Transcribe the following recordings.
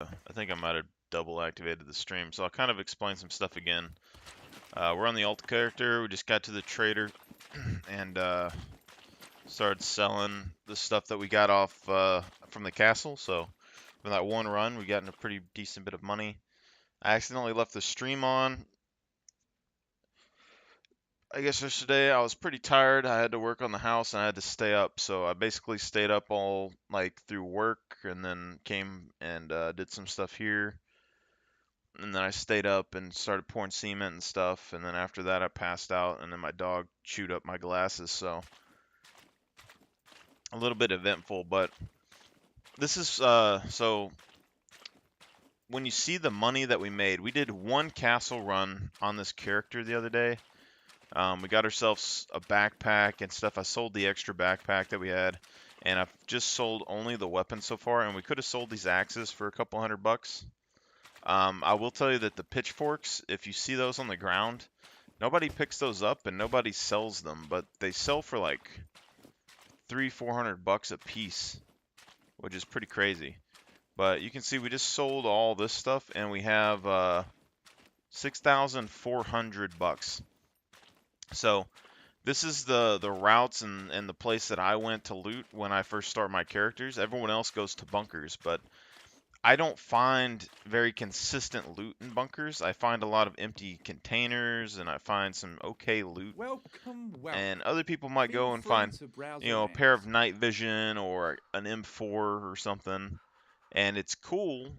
I think I might have double activated the stream, so I'll kind of explain some stuff again. We're on the alt character. We just got to the trader and started selling the stuff that we got off from the castle. So from that one run, we got in a pretty decent bit of money. I accidentally left the stream on. I guess yesterday I was pretty tired. I had to work on the house and I had to stay up. So I basically stayed up all like through work and then came and did some stuff here. And then I stayed up and started pouring cement and stuff. And then after that I passed out and then my dog chewed up my glasses. So a little bit eventful, but this is so when you see the money that we made, we did one castle run on this character the other day. We got ourselves a backpack and stuff. I sold the extra backpack that we had, and I've just sold only the weapons so far. And we could have sold these axes for a couple $100. I will tell you that the pitchforks, if you see those on the ground, nobody picks those up and nobody sells them, but they sell for like $300-400 a piece, which is pretty crazy. But you can see we just sold all this stuff and we have $6,400. So this is the routes and the place that I went to loot when I first start my characters. Everyone else goes to bunkers, but I don't find very consistent loot in bunkers. I find a lot of empty containers and I find some okay loot. Welcome, And welcome. other people might Feel go and free find, to browse a pair of around. night vision or an M4 or something. And it's cool,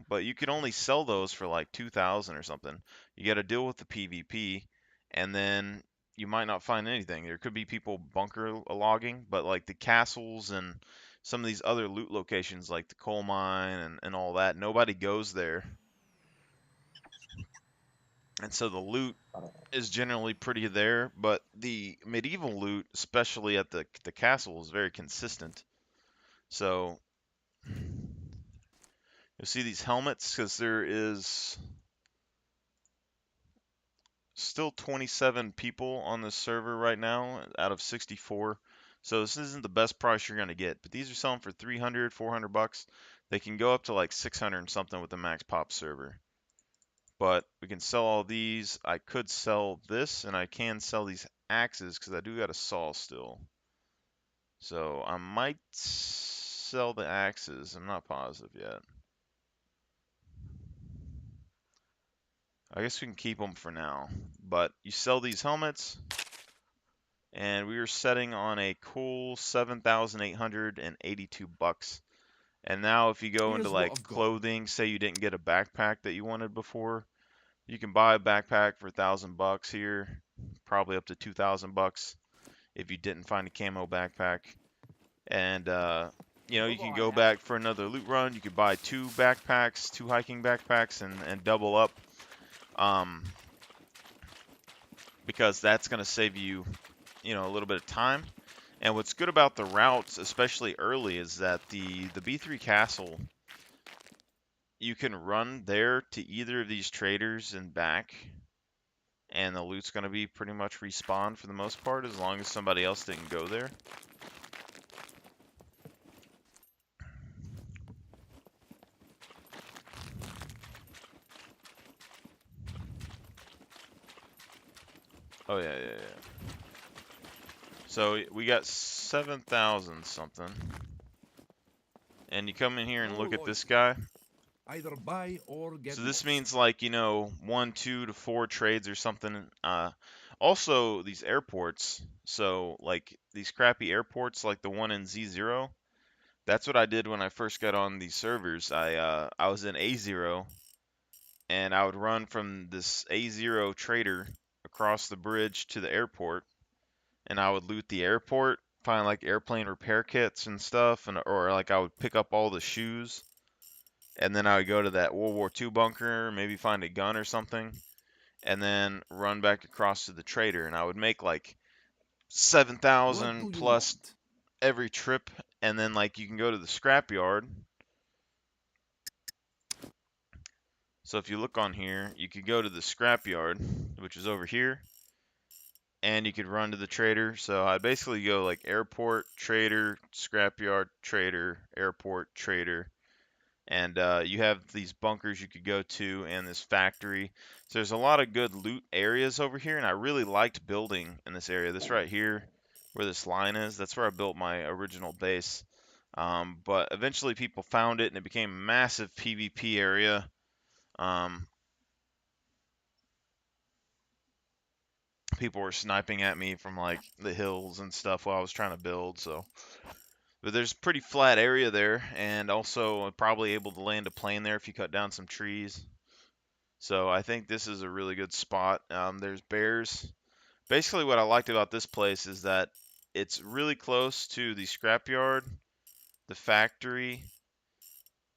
but you could only sell those for like 2,000 or something. You got to deal with the PvP, and then you might not find anything. There could be people bunker logging, but like the castles and some of these other loot locations, like the coal mine and all that, nobody goes there. And so the loot is generally pretty there, but the medieval loot, especially at the castle, is very consistent. So you'll see these helmets because there is still 27 people on this server right now out of 64. So this isn't the best price you're going to get, but these are selling for 300, $400. They can go up to like 600 and something with the max pop server. But we can sell all these. I could sell this and I can sell these axes because I do got a saw still. So I might sell the axes. I'm not positive yet. I guess we can keep them for now. But you sell these helmets, and we were setting on a cool $7,882. And now if you go into Here's what like I've got. clothing, say you didn't get a backpack that you wanted before, you can buy a backpack for $1,000 here, probably up to $2,000 if you didn't find a camo backpack. And you can go back for another loot run. You could buy two backpacks, two hiking backpacks, and double up. Um, because that's going to save you, a little bit of time. And what's good about the routes, especially early, is that the B3 castle, you can run there to either of these traders and back, and the loot's going to be pretty much respawned for the most part, as long as somebody else didn't go there. Oh yeah, yeah, yeah. So we got 7,000 something, and you come in here and look at this Alrighty. guy. Either buy or get So this lost. means like, 1, 2 to 4 trades or something. Also these airports. So like these crappy airports like the one in Z0. That's what I did when I first got on these servers. I was in A0 and I would run from this A0 trader across the bridge to the airport and I would loot the airport, find like airplane repair kits and stuff and or like I would pick up all the shoes and then I would go to that World War II bunker, maybe find a gun or something, and then run back across to the trader. And I would make like What 7,000 do you plus want? every trip. And then like you can go to the scrapyard. So if you look on here, you could go to the scrapyard, which is over here, and you could run to the trader. So I basically go like airport, trader, scrapyard, trader, airport, trader, And you have these bunkers you could go to and this factory. So there's a lot of good loot areas over here, and I really liked building in this area. This right here, where this line is, that's where I built my original base. But eventually people found it, and it became a massive PvP area. Um, People were sniping at me from like the hills and stuff while I was trying to build. So, but there's a pretty flat area there, and also probably able to land a plane there if you cut down some trees. So I think this is a really good spot. There's bears. Basically, what I liked about this place is that it's really close to the scrapyard, the factory,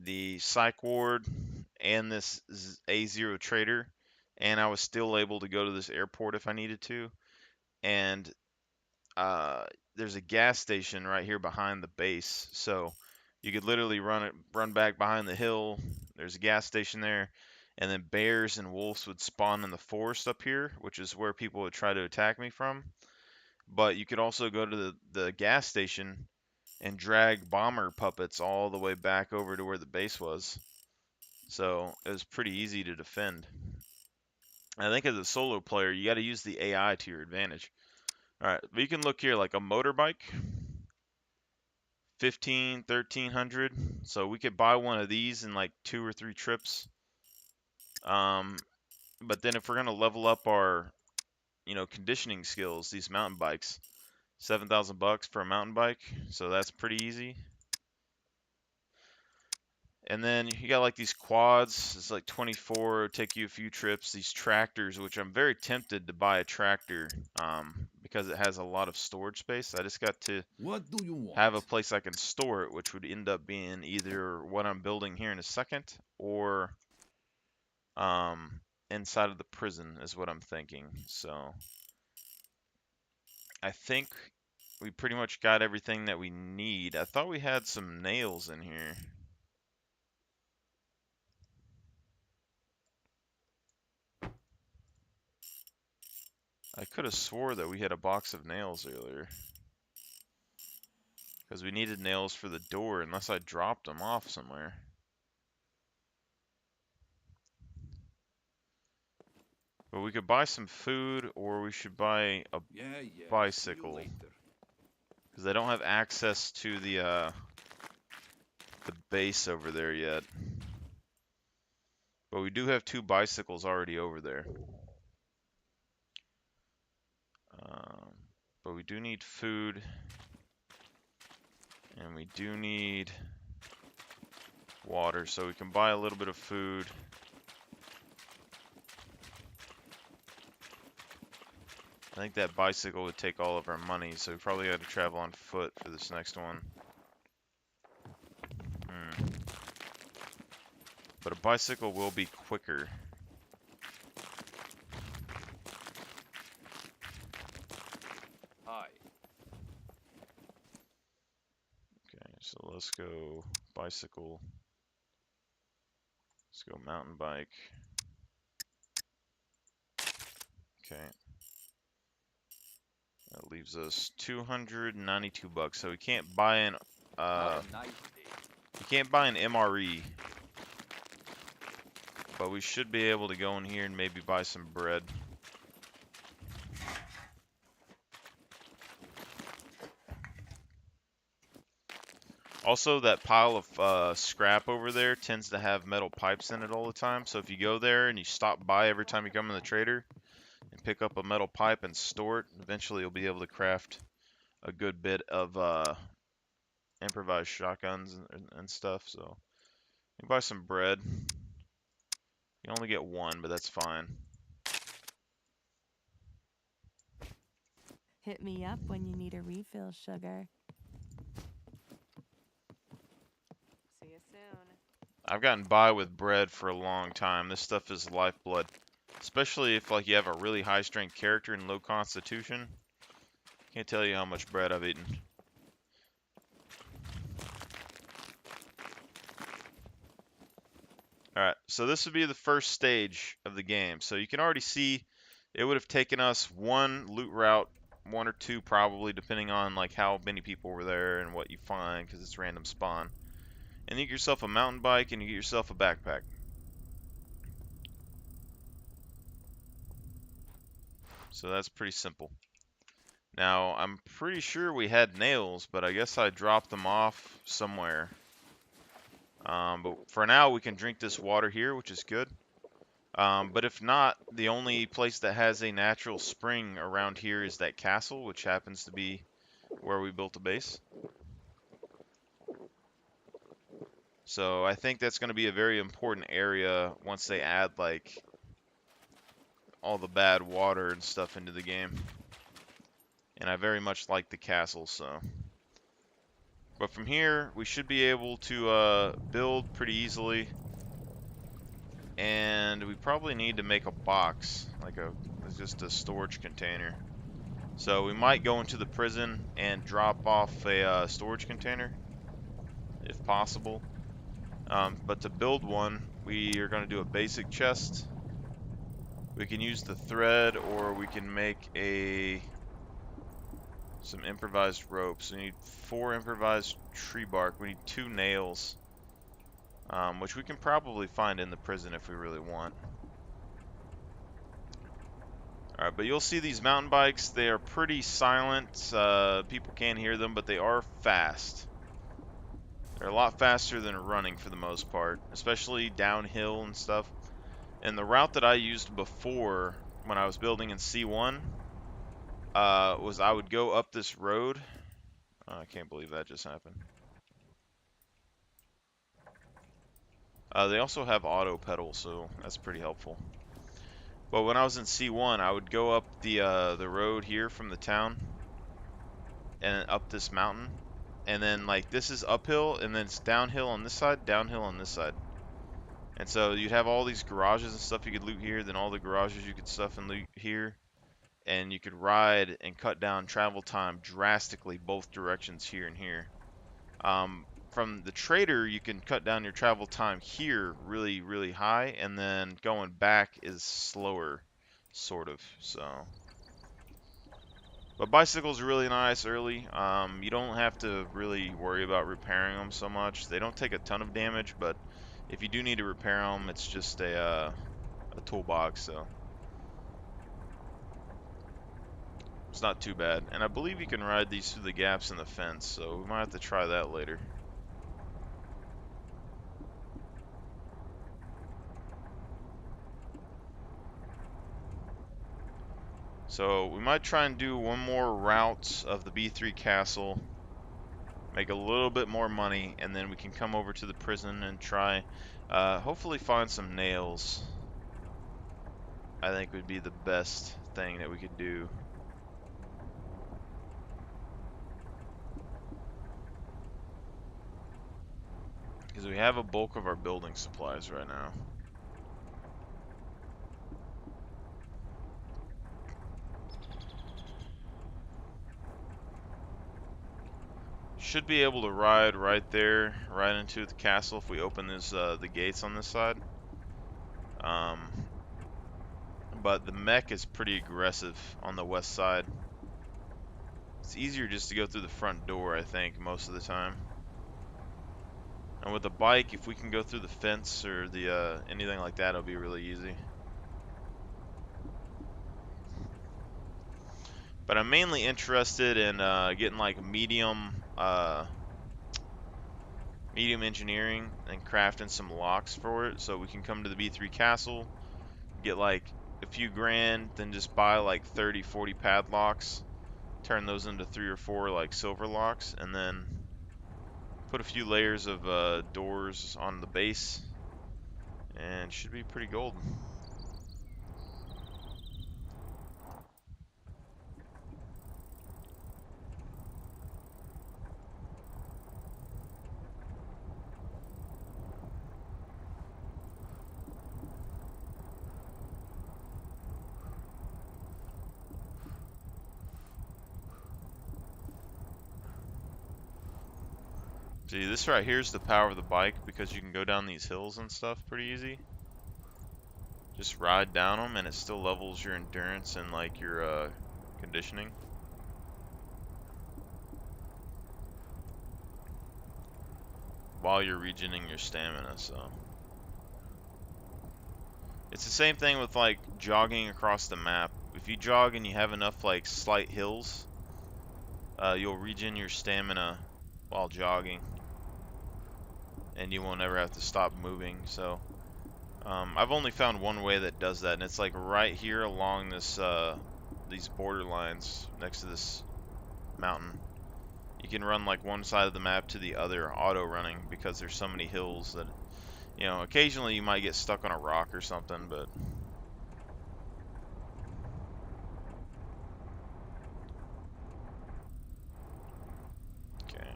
the psych ward, and this A0 trader. And I was still able to go to this airport if I needed to. And uh, there's a gas station right here behind the base, so you could literally run back behind the hill. There's a gas station there, and then bears and wolves would spawn in the forest up here, which is where people would try to attack me from. But you could also go to the gas station and drag bomber puppets all the way back over to where the base was. So it was pretty easy to defend. I think as a solo player, you got to use the AI to your advantage. All right, but you can look here like a motorbike, 15, 1300. So we could buy one of these in like 2 or 3 trips. But then if we're gonna level up our, conditioning skills, these mountain bikes, 7,000 bucks for a mountain bike. So that's pretty easy. And then you got like these quads. It's like 24, take you a few trips. These tractors, which I'm very tempted to buy a tractor, because it has a lot of storage space. I just got to What do you have a want? place I can store it, which would end up being either what I'm building here in a second or um, inside of the prison is what I'm thinking. So I think we pretty much got everything that we need. I thought we had some nails in here. I could have swore that we had a box of nails earlier. Because we needed nails for the door, unless I dropped them off somewhere. But we could buy some food, or we should buy a Yeah, yeah. See you bicycle. later. Because I don't have access to the base over there yet. But we do have 2 bicycles already over there. Um, but we do need food. And we do need water, so we can buy a little bit of food. I think that bicycle would take all of our money, so we probably got to travel on foot for this next one. But a bicycle will be quicker. Hi. Okay, so let's go bicycle. Let's go mountain bike. Okay. That leaves us 292 bucks. So we can't buy an Have a nice day. we can't buy an MRE. But we should be able to go in here and maybe buy some bread. Also, that pile of scrap over there tends to have metal pipes in it all the time. So if you go there and you stop by every time you come in the trader and pick up a metal pipe and store it, eventually you'll be able to craft a good bit of improvised shotguns and stuff. So you buy some bread. You only get 1, but that's fine. Hit me up when you need a refill, sugar. See you soon. I've gotten by with bread for a long time. This stuff is lifeblood. Especially if like you have a really high strength character and low constitution. Can't tell you how much bread I've eaten. Alright, so this would be the first stage of the game. So you can already see it would have taken us 1 loot route, 1 or 2 probably, depending on like how many people were there and what you find, because it's random spawn. and you get yourself a mountain bike, and you get yourself a backpack. So that's pretty simple. Now, I'm pretty sure we had nails, but I guess I dropped them off somewhere. But for now, we can drink this water here, which is good. But if not, the only place that has a natural spring around here is that castle, which happens to be where we built a base. So I think that's going to be a very important area once they add, like, all the bad water and stuff into the game. And I very much like the castle, so. But from here, we should be able to build pretty easily. And we probably need to make a box, like just a storage container. So we might go into the prison and drop off a storage container, if possible. But to build one, we are going to do a basic chest. We can use the thread, or we can make some improvised ropes. We need 4 improvised tree bark. We need 2 nails, which we can probably find in the prison if we really want. Alright, but you'll see these mountain bikes, they are pretty silent. People can't hear them, but they are fast. They're a lot faster than running for the most part, especially downhill and stuff. And the route that I used before when I was building in C1 was I would go up this road. I can't believe that just happened. They also have auto pedal, so that's pretty helpful. But when I was in C1, I would go up the road here from the town and up this mountain, and then like this is uphill, and then it's downhill on this side, downhill on this side. And so you'd have all these garages and stuff you could loot here, then all the garages you could stuff and loot here, and you could ride and cut down travel time drastically both directions here and here. From the trader, you can cut down your travel time here really, really high, and then going back is slower, sort of, so. But bicycles are really nice early. You don't have to really worry about repairing them so much. They don't take a ton of damage, but if you do need to repair them, it's just a toolbox, so. It's not too bad. And I believe you can ride these through the gaps in the fence, so we might have to try that later. So we might try and do one more route of the B3 castle, make a little bit more money, and then we can come over to the prison and try, hopefully find some nails. I think would be the best thing that we could do. Because we have a bulk of our building supplies right now. Should be able to ride right there, right into the castle if we open this, the gates on this side. But the mech is pretty aggressive on the west side. It's easier just to go through the front door, I think, most of the time. And with the bike, if we can go through the fence or the anything like that, it'll be really easy. But I'm mainly interested in getting like medium engineering and crafting some locks for it, so we can come to the B3 castle, get like a few grand, then just buy like 30, 40 padlocks, turn those into 3 or 4 like silver locks, and then put a few layers of doors on the base, and should be pretty golden. See, this right here is the power of the bike, because you can go down these hills and stuff pretty easy. Just ride down them, and it still levels your endurance and like your conditioning. while you're regening your stamina, so. It's the same thing with like jogging across the map. If you jog and you have enough like slight hills, you'll regen your stamina while jogging, and you won't ever have to stop moving. So I've only found one way that does that, and it's like right here along this these border lines next to this mountain. You can run like one side of the map to the other auto running because there's so many hills that, you know, occasionally you might get stuck on a rock or something, but okay.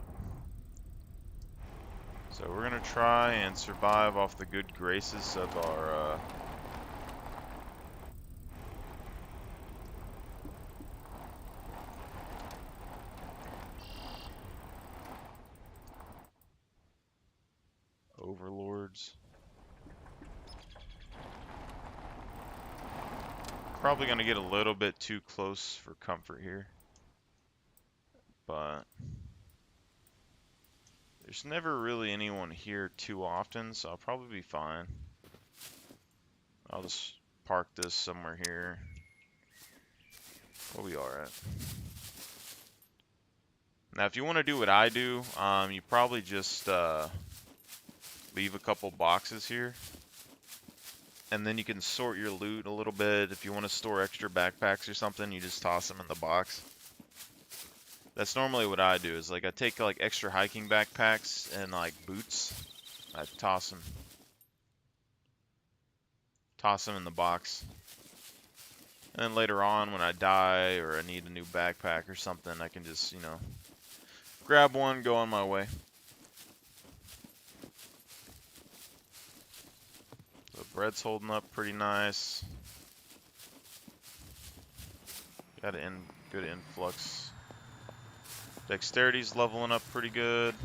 So we're gonna try and survive off the good graces of our overlords. Probably gonna get a little bit too close for comfort here, but there's never really anyone here too often, so I'll probably be fine. I'll just park this somewhere here. We'll be alright. Now, if you want to do what I do, you probably just leave a couple boxes here, and then you can sort your loot a little bit. If you want to store extra backpacks or something, you just toss them in the box. That's normally what I do, is like I take like extra hiking backpacks and like boots. I toss them in the box. And then later on when I die or I need a new backpack or something, I can just, you know, grab one, go on my way. So bread's holding up pretty nice. Got a good influx. Dexterity's leveling up pretty good.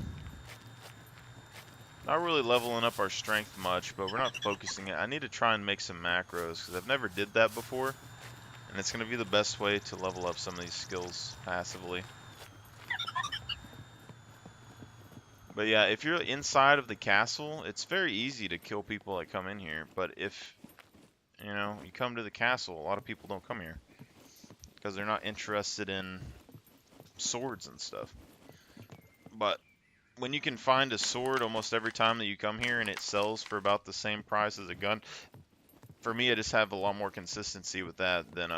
Not really leveling up our strength much, but we're not focusing it. I need to try and make some macros, because I've never did that before. And it's going to be the best way to level up some of these skills passively. But yeah, if you're inside of the castle, it's very easy to kill people that come in here. But if, you know, you come to the castle, a lot of people don't come here, because they're not interested in swords and stuff. But when you can find a sword almost every time that you come here and it sells for about the same price as a gun, for me I just have a lot more consistency with that than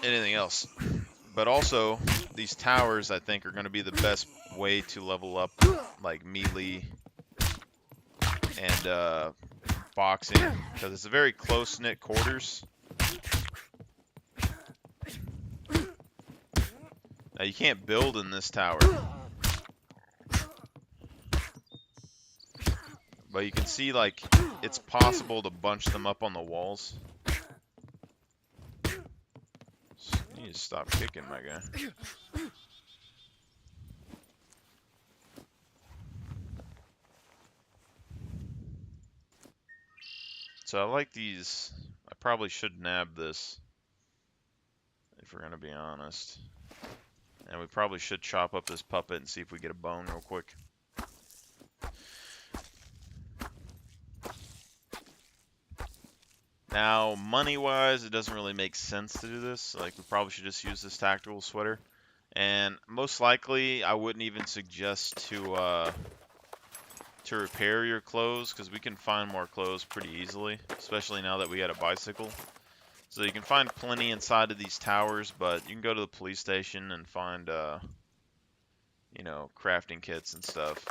anything else. But also, these towers I think are going to be the best way to level up like melee and boxing, because it's a very close-knit quarters. Now you can't build in this tower, but you can see like it's possible to bunch them up on the walls. You need to stop kicking, my guy. So I like these. I probably should nab this, if we're gonna be honest. And we probably should chop up this puppet and see if we get a bone real quick. Now, money-wise, it doesn't really make sense to do this. Like, we probably should just use this tactical sweater. And most likely, I wouldn't even suggest to repair your clothes, because we can find more clothes pretty easily, especially now that we got a bicycle. So you can find plenty inside of these towers, but you can go to the police station and find, you know, crafting kits and stuff.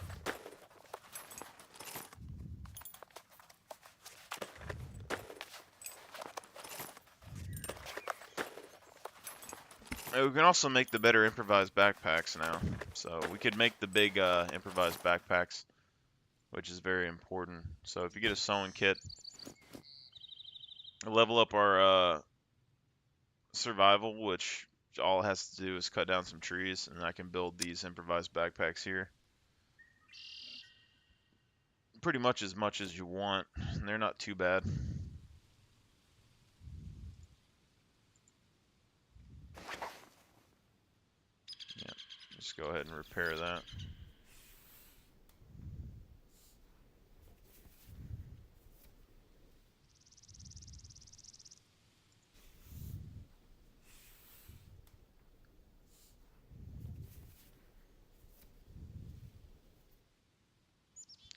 We can also make the better improvised backpacks now. So we could make the big improvised backpacks, which is very important. So if you get a sewing kit, level up our survival, which all it has to do is cut down some trees, and I can build these improvised backpacks here. Pretty much as you want, and they're not too bad. Yeah, just go ahead and repair that.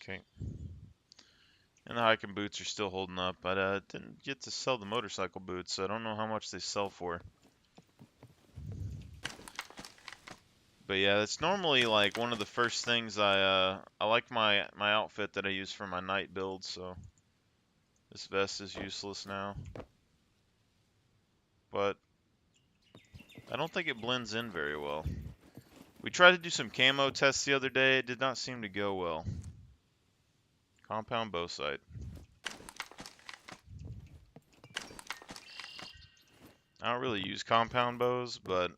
Okay. And the hiking boots are still holding up, but didn't get to sell the motorcycle boots, so I don't know how much they sell for. But yeah, it's normally like one of the first things I like my outfit that I use for my night build, so this vest is useless now. But I don't think it blends in very well. We tried to do some camo tests the other day, it did not seem to go well. Compound bow sight. I don't really use compound bows, but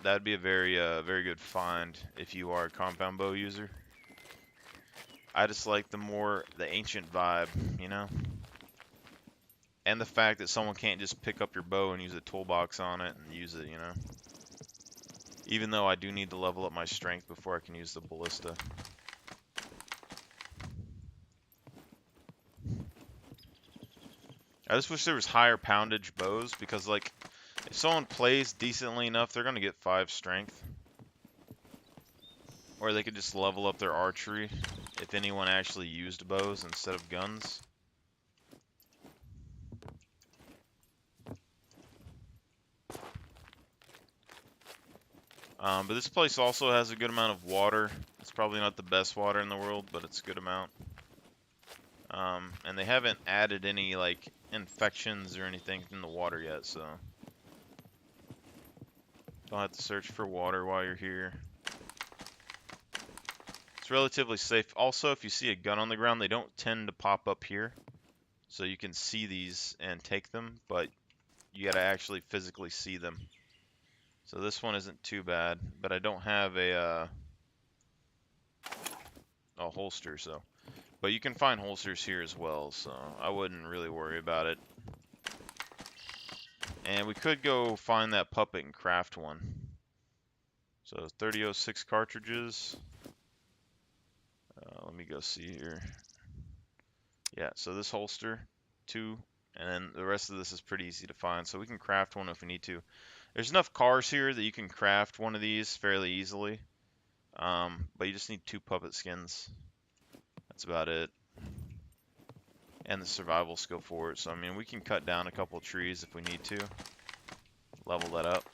that'd be a very good find if you are a compound bow user. I just like the ancient vibe, you know? And the fact that someone can't just pick up your bow and use a toolbox on it and use it, you know? Even though I do need to level up my strength before I can use the ballista. I just wish there was higher poundage bows, because like, if someone plays decently enough, they're gonna get 5 strength. Or they could just level up their archery if anyone actually used bows instead of guns. But this place also has a good amount of water. It's probably not the best water in the world, but it's a good amount. And they haven't added any like infections or anything in the water yet, so don't have to search for water while you're here. It's relatively safe. Also, if you see a gun on the ground, they don't tend to pop up here. So you can see these and take them, but you gotta actually physically see them. So this one isn't too bad, but I don't have a holster, so. But you can find holsters here as well, so I wouldn't really worry about it. And we could go find that puppet and craft one. So 3006 cartridges. Let me go see here. Yeah, so this holster, 2, and then the rest of this is pretty easy to find, so we can craft one if we need to. There's enough cars here that you can craft one of these fairly easily, but you just need 2 puppet skins. That's about it. And the survival skill for it, so I mean we can cut down a couple trees if we need to. Level that up.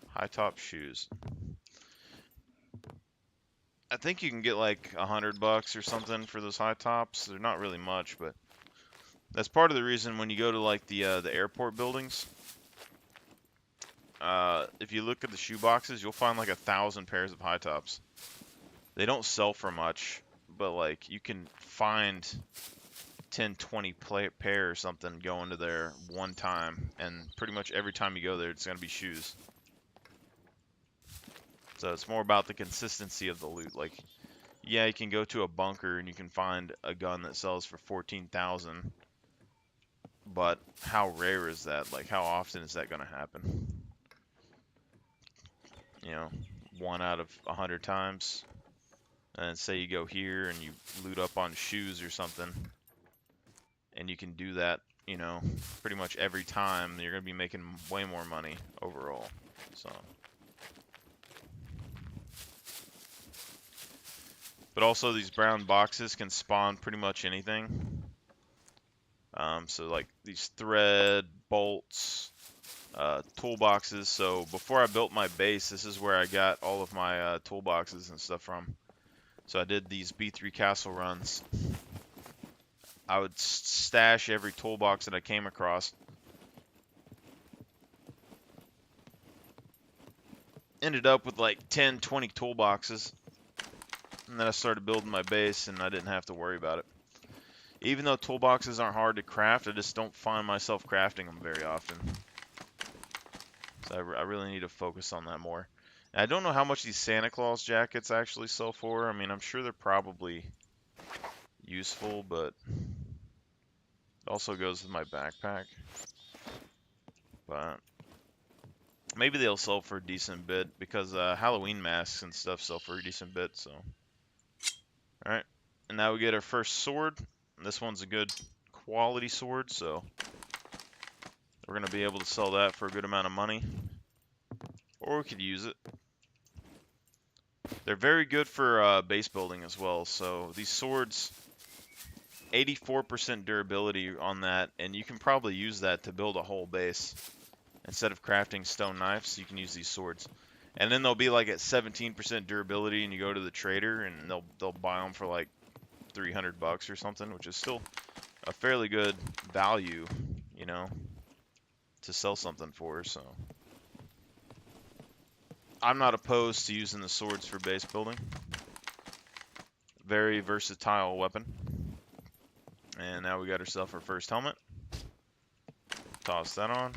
High top shoes. I think you can get like $100 or something for those high tops. They're not really much, but that's part of the reason when you go to like the airport buildings. If you look at the shoe boxes, you'll find like 1,000 pairs of high tops. They don't sell for much, but like you can find 10, 20 pair or something going to there one time, and pretty much every time you go there, it's gonna be shoes. So it's more about the consistency of the loot. Like, yeah, you can go to a bunker and you can find a gun that sells for 14,000, but how rare is that? Like, how often is that gonna happen? You know, 1 out of 100 times. And say you go here and you loot up on shoes or something, and you can do that, you know, pretty much every time, you're gonna be making way more money overall. So, but also these brown boxes can spawn pretty much anything. So like these thread bolts, toolboxes. So before I built my base, this is where I got all of my toolboxes and stuff from. So I did these B3 castle runs. I would stash every toolbox that I came across. Ended up with like 10, 20 toolboxes. And then I started building my base and I didn't have to worry about it. Even though toolboxes aren't hard to craft, I just don't find myself crafting them very often. So I really need to focus on that more. And I don't know how much these Santa Claus jackets actually sell for. I mean, I'm sure they're probably useful, but it also goes with my backpack. But maybe they'll sell for a decent bit, because Halloween masks and stuff sell for a decent bit, so. Alright, and now we get our first sword. This one's a good quality sword, so we're going to be able to sell that for a good amount of money. Or we could use it. They're very good for base building as well. So these swords, 84% durability on that, and you can probably use that to build a whole base. Instead of crafting stone knives, you can use these swords. And then they'll be like at 17% durability, and you go to the trader, and they'll buy them for like 300 bucks or something, which is still a fairly good value, you know, to sell something for. So I'm not opposed to using the swords for base building. Very versatile weapon. And now we got ourselves our first helmet. Toss that on.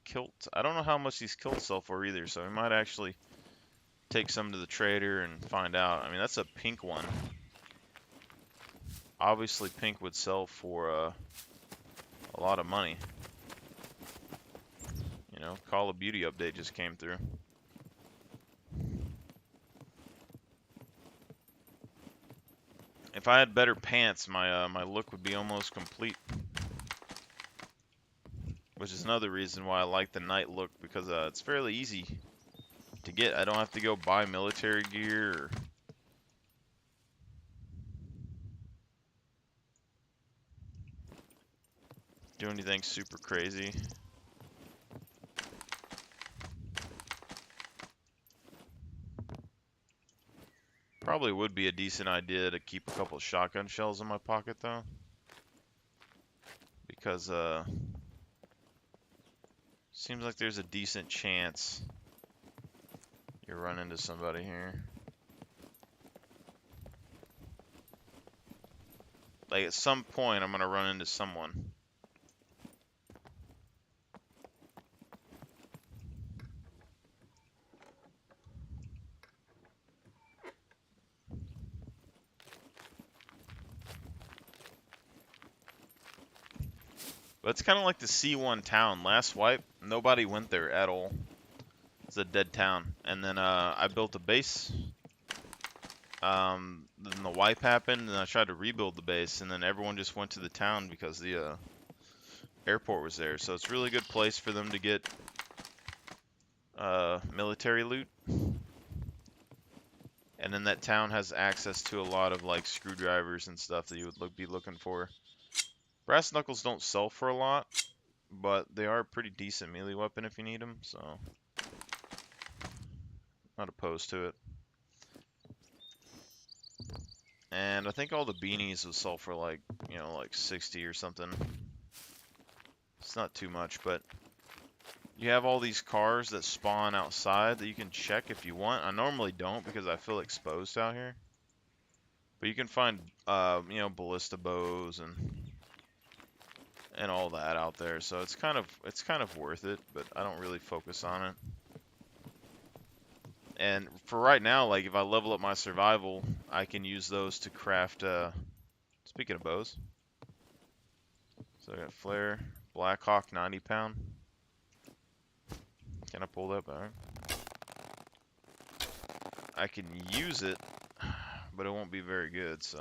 Kilt. I don't know how much these kilts sell for either, so we might actually take some to the trader and find out. I mean, that's a pink one. Obviously, pink would sell for a lot of money. You know, Call of Duty update just came through. If I had better pants, my look would be almost complete. Which is another reason why I like the night look, because it's fairly easy to get. I don't have to go buy military gear or do anything super crazy. Probably would be a decent idea to keep a couple shotgun shells in my pocket though, because seems like there's a decent chance you run into somebody here. Like at some point I'm gonna run into someone. But it's kind of like the C1 town. Last wipe, nobody went there at all. It's a dead town. And then I built a base. Then the wipe happened, and I tried to rebuild the base, and then everyone just went to the town because the airport was there. So it's a really good place for them to get military loot. And then that town has access to a lot of like screwdrivers and stuff that you would be looking for. Brass knuckles don't sell for a lot, but they are a pretty decent melee weapon if you need them, so not opposed to it. And I think all the beanies will sell for like, you know, like 60 or something. It's not too much, but you have all these cars that spawn outside that you can check if you want. I normally don't because I feel exposed out here. But you can find, you know, ballista bows and all that out there. So it's kind of worth it, but I don't really focus on it. And for right now, like if I level up my survival, I can use those to craft. Speaking of bows, so I got flare, Blackhawk 90 pound. Can I pull that back? I can use it, but it won't be very good. So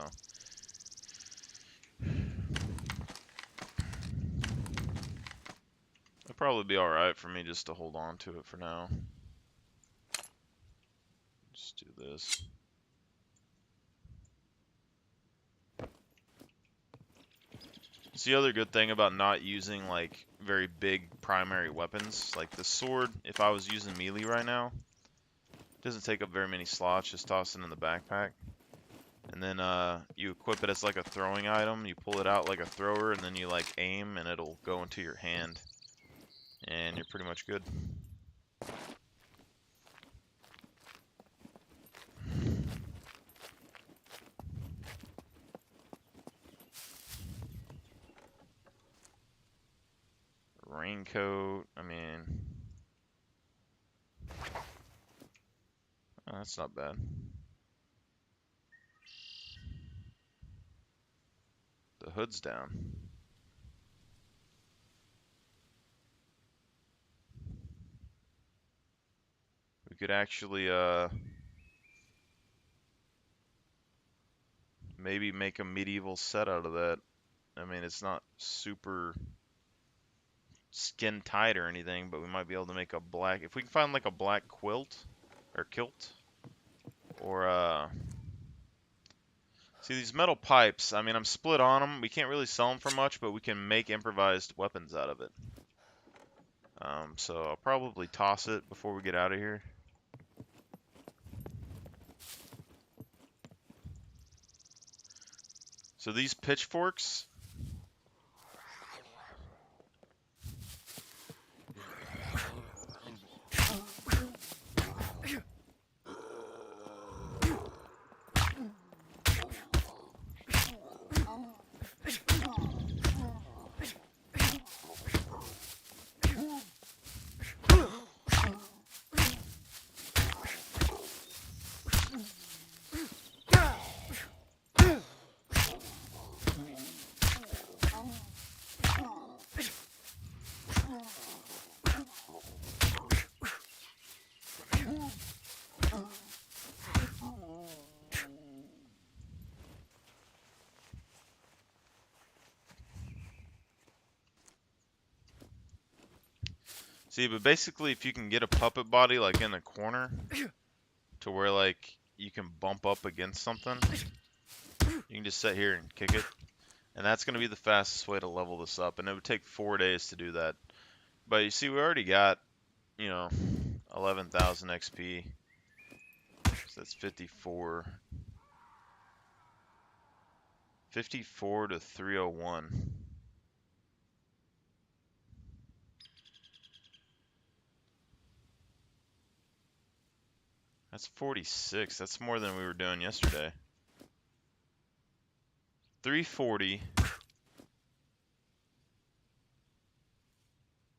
it'll probably be all right for me just to hold on to it for now. Just do this. It's the other good thing about not using like very big primary weapons. Like the sword, if I was using melee right now, it doesn't take up very many slots, just toss it in the backpack. And then you equip it as like a throwing item, you pull it out like a thrower, and then you like aim and it'll go into your hand. And you're pretty much good. Raincoat, I mean, oh, that's not bad. The hood's down. We could actually maybe make a medieval set out of that. I mean, it's not super skin tight or anything, but we might be able to make a black. If we can find like a black quilt or kilt, or see these metal pipes. I mean, I'm split on them. We can't really sell them for much, but we can make improvised weapons out of it. So I'll probably toss it before we get out of here. So these pitchforks, see, but basically if you can get a puppet body like in the corner to where like you can bump up against something, you can just sit here and kick it. And that's going to be the fastest way to level this up. And it would take 4 days to do that. But you see, we already got, 11,000 XP. So that's 54. 54 to 301. That's 46. That's more than we were doing yesterday. 340.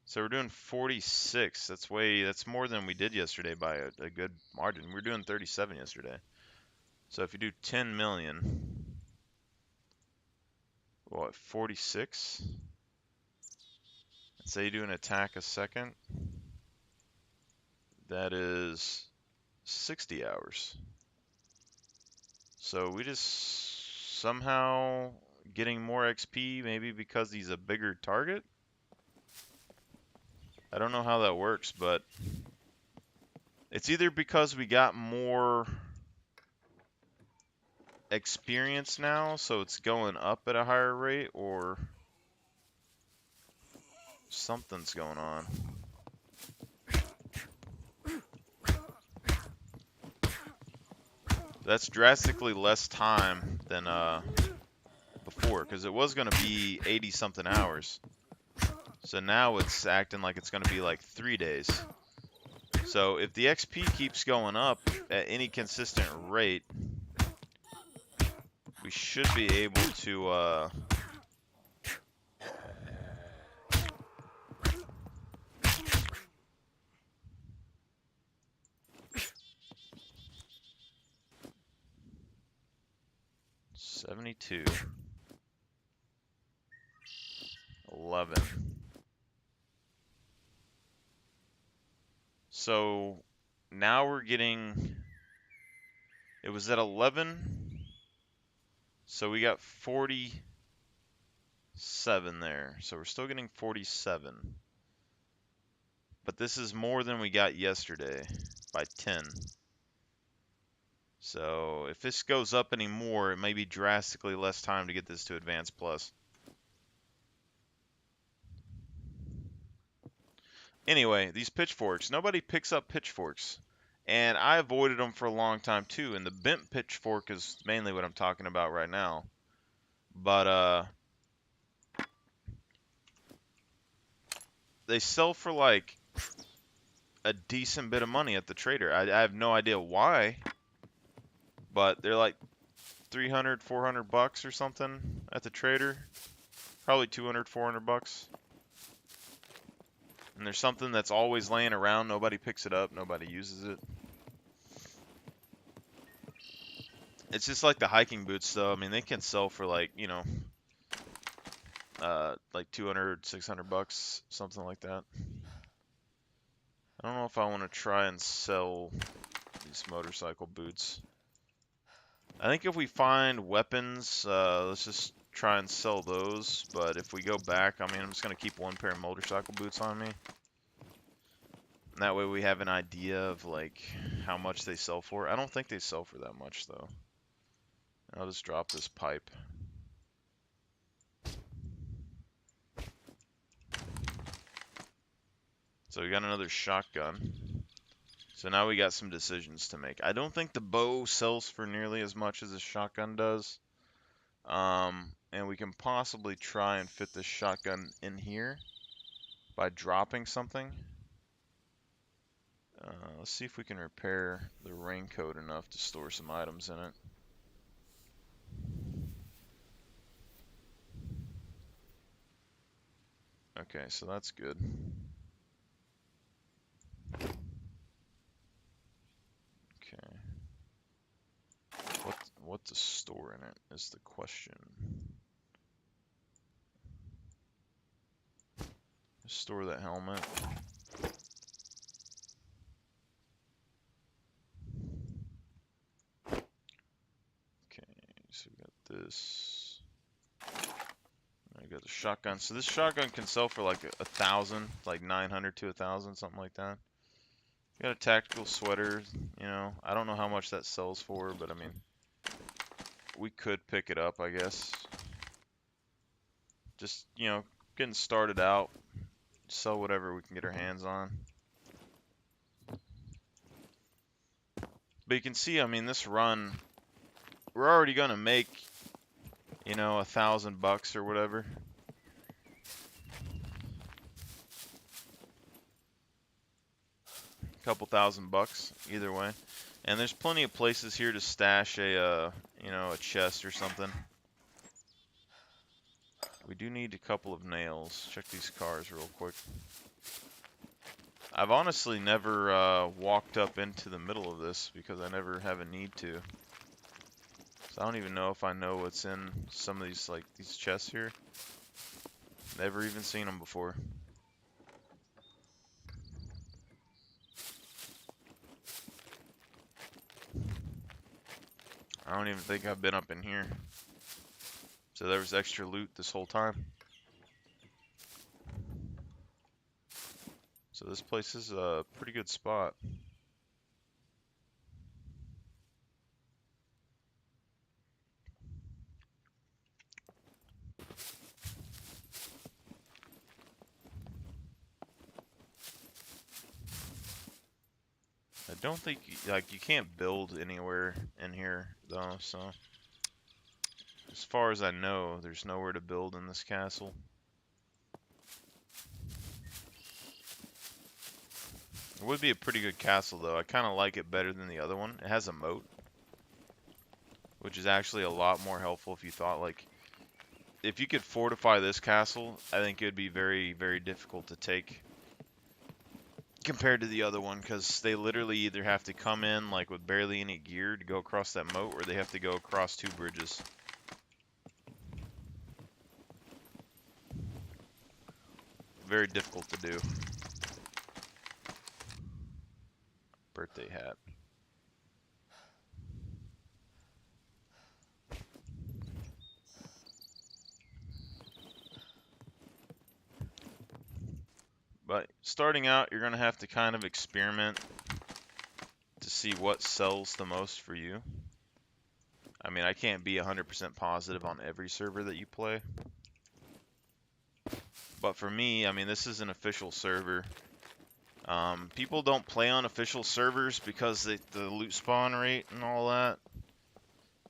So we're doing 46. That's more than we did yesterday by a good margin. We were doing 37 yesterday. So if you do 10 million, what, 46? And say you do an attack a second, that is 60 hours. So we just somehow getting more XP, maybe because he's a bigger target? I don't know how that works, but it's either because we got more experience now, so it's going up at a higher rate, or something's going on. That's drastically less time than before, because it was going to be 80 something hours. So now it's acting like it's going to be like 3 days. So if the XP keeps going up at any consistent rate, we should be able to 72, 11. So now we're getting, it was at 11, so we got 47 there. So we're still getting 47. But this is more than we got yesterday by 10. So if this goes up any more, it may be drastically less time to get this to Advanced Plus. Anyway, these pitchforks. Nobody picks up pitchforks. And I avoided them for a long time too. And the bent pitchfork is mainly what I'm talking about right now. But they sell for like a decent bit of money at the trader. I have no idea why. But they're like 300, 400 bucks or something at the trader. Probably 200, 400 bucks. And there's something that's always laying around. Nobody picks it up. Nobody uses it. It's just like the hiking boots, though. I mean, they can sell for like, like 200, 600 bucks, something like that. I don't know if I want to try and sell these motorcycle boots. I think if we find weapons, let's just try and sell those, but if we go back, I mean, I'm just going to keep one pair of motorcycle boots on me. And that way we have an idea of, like, how much they sell for. I don't think they sell for that much, though. I'll just drop this pipe. So we got another shotgun. So now we got some decisions to make. I don't think the bow sells for nearly as much as a shotgun does. And we can possibly try and fit this shotgun in here by dropping something. Let's see if we can repair the raincoat enough to store some items in it. Okay, so that's good. Okay. What to store in it is the question. Store that helmet. Okay, so we got this. I got the shotgun. So this shotgun can sell for like 1,000, like 900 to 1,000, something like that. Got a tactical sweater, you know. I don't know how much that sells for, but I mean, we could pick it up, I guess. Just, you know, getting started out. Sell whatever we can get our hands on. But you can see, I mean, this run, we're already gonna make, you know, $1,000 or whatever. Couple $1,000 either way. And there's plenty of places here to stash a, you know, a chest or something. We do need a couple of nails. Check these cars real quick. I've honestly never walked up into the middle of this because I never have a need to. So I don't even know if I know what's in some of these, like, these chests here. Never even seen them before. I don't even think I've been up in here. So there was extra loot this whole time. So this place is a pretty good spot. I don't think, like, you can't build anywhere in here, though, so. As far as I know, there's nowhere to build in this castle. It would be a pretty good castle, though. I kind of like it better than the other one. It has a moat, which is actually a lot more helpful if you thought, like, if you could fortify this castle, I think it would be very, very difficult to take compared to the other one, because they literally either have to come in, like, with barely any gear to go across that moat, or they have to go across 2 bridges. Very difficult to do. Birthday hat. But starting out, you're going to have to kind of experiment to see what sells the most for you. I mean, I can't be 100% positive on every server that you play. But for me, I mean, this is an official server. People don't play on official servers because the loot spawn rate and all that.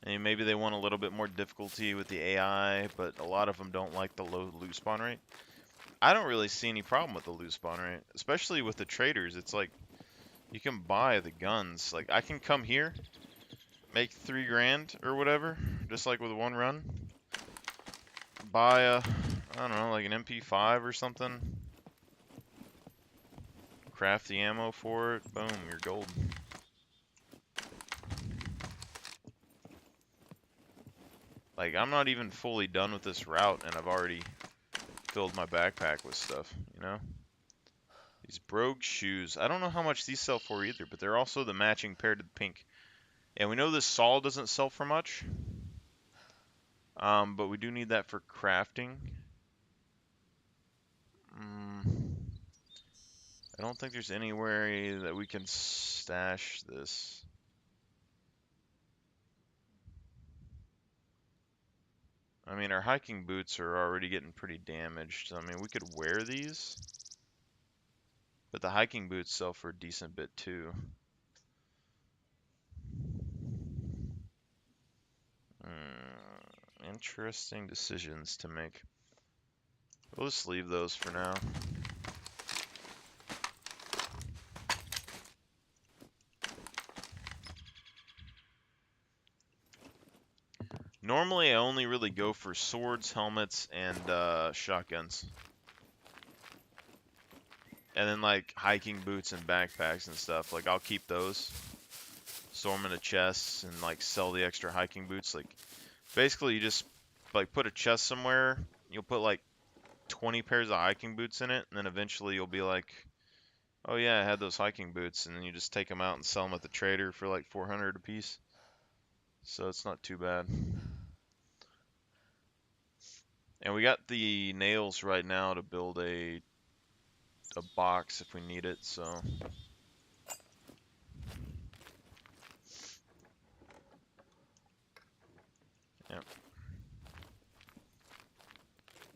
And maybe they want a little bit more difficulty with the AI, but a lot of them don't like the low loot spawn rate. I don't really see any problem with the loot spawn rate, especially with the traders. It's like, you can buy the guns. Like, I can come here, make 3 grand or whatever, just like with one run. Buy a, I don't know, like an MP5 or something. Craft the ammo for it. Boom, you're gold. Like, I'm not even fully done with this route, and I've already filled my backpack with stuff, you know? These Brogue shoes. I don't know how much these sell for either, but they're also the matching pair to the pink. And we know this Saul doesn't sell for much. But we do need that for crafting. I don't think there's anywhere that we can stash this. I mean, our hiking boots are already getting pretty damaged. I mean, we could wear these, but the hiking boots sell for a decent bit too. Interesting decisions to make. We'll just leave those for now. Normally, I only really go for swords, helmets, and shotguns. And then, like, hiking boots and backpacks and stuff. Like, I'll keep those. Store them in a chest and, like, sell the extra hiking boots. Like, basically, you just, like, put a chest somewhere. You'll put, like, 20 pairs of hiking boots in it. And then eventually you'll be like, oh, yeah, I had those hiking boots. And then you just take them out and sell them at the trader for, like, 400 a piece. So it's not too bad. And we got the nails right now to build a box if we need it, so. Yeah.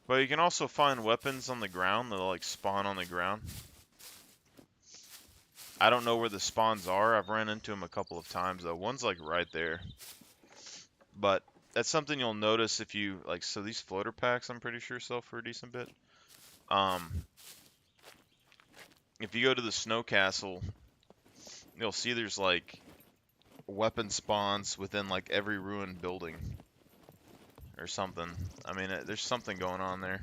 But you can also find weapons on the ground that'll like spawn on the ground. I don't know where the spawns are. I've ran into them a couple of times though. One's like right there. But that's something you'll notice if you like, so these floater packs I'm pretty sure sell for a decent bit. If you go to the snow castle, you'll see there's like weapon spawns within like every ruined building or something. I mean, there's something going on there.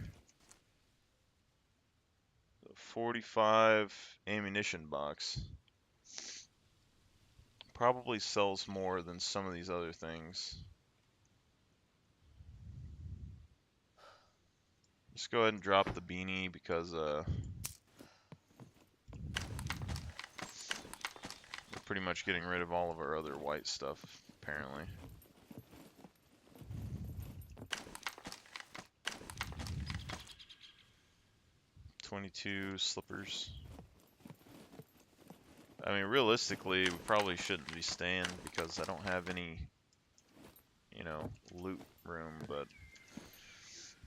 45 ammunition box. Probably sells more than some of these other things. Just go ahead and drop the beanie because we're pretty much getting rid of all of our other white stuff, apparently. $22 slippers. I mean, realistically, we probably shouldn't be staying because I don't have any, you know, loot room, but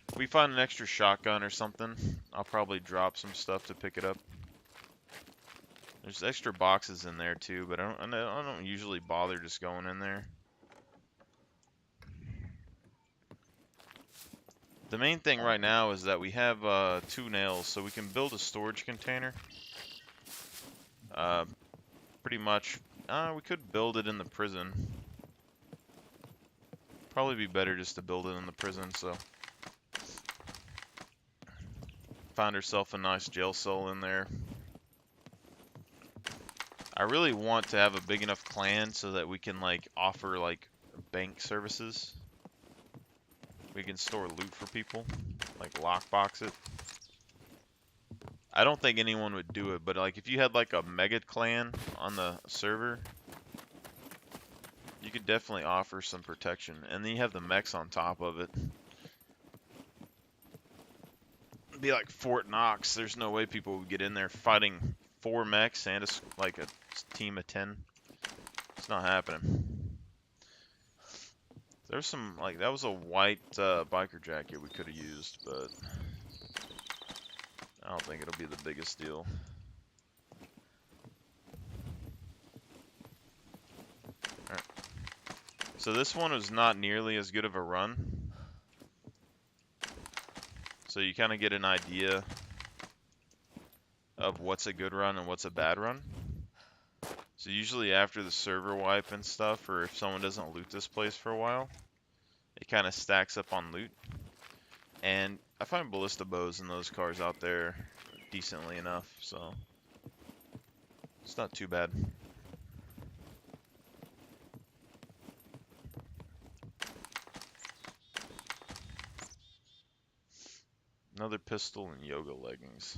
if we find an extra shotgun or something, I'll probably drop some stuff to pick it up. There's extra boxes in there too, but I don't usually bother just going in there. The main thing right now is that we have 2 nails, so we can build a storage container. Pretty much, we could build it in the prison. Probably be better just to build it in the prison, so. Found herself a nice jail cell in there. I really want to have a big enough clan so that we can like offer like bank services. We can store loot for people, like lockbox it. I don't think anyone would do it, but like if you had like a mega clan on the server, you could definitely offer some protection. And then you have the mechs on top of it. It'd be like Fort Knox. There's no way people would get in there fighting 4 mechs and like a team of 10. It's not happening. There's some, like, that was a white biker jacket we could have used, but I don't think it'll be the biggest deal. Alright. So this one is not nearly as good of a run. So you kind of get an idea of what's a good run and what's a bad run. So usually after the server wipe and stuff, or if someone doesn't loot this place for a while, it kind of stacks up on loot. And I find ballista bows in those cars out there decently enough, so it's not too bad. Another pistol and yoga leggings.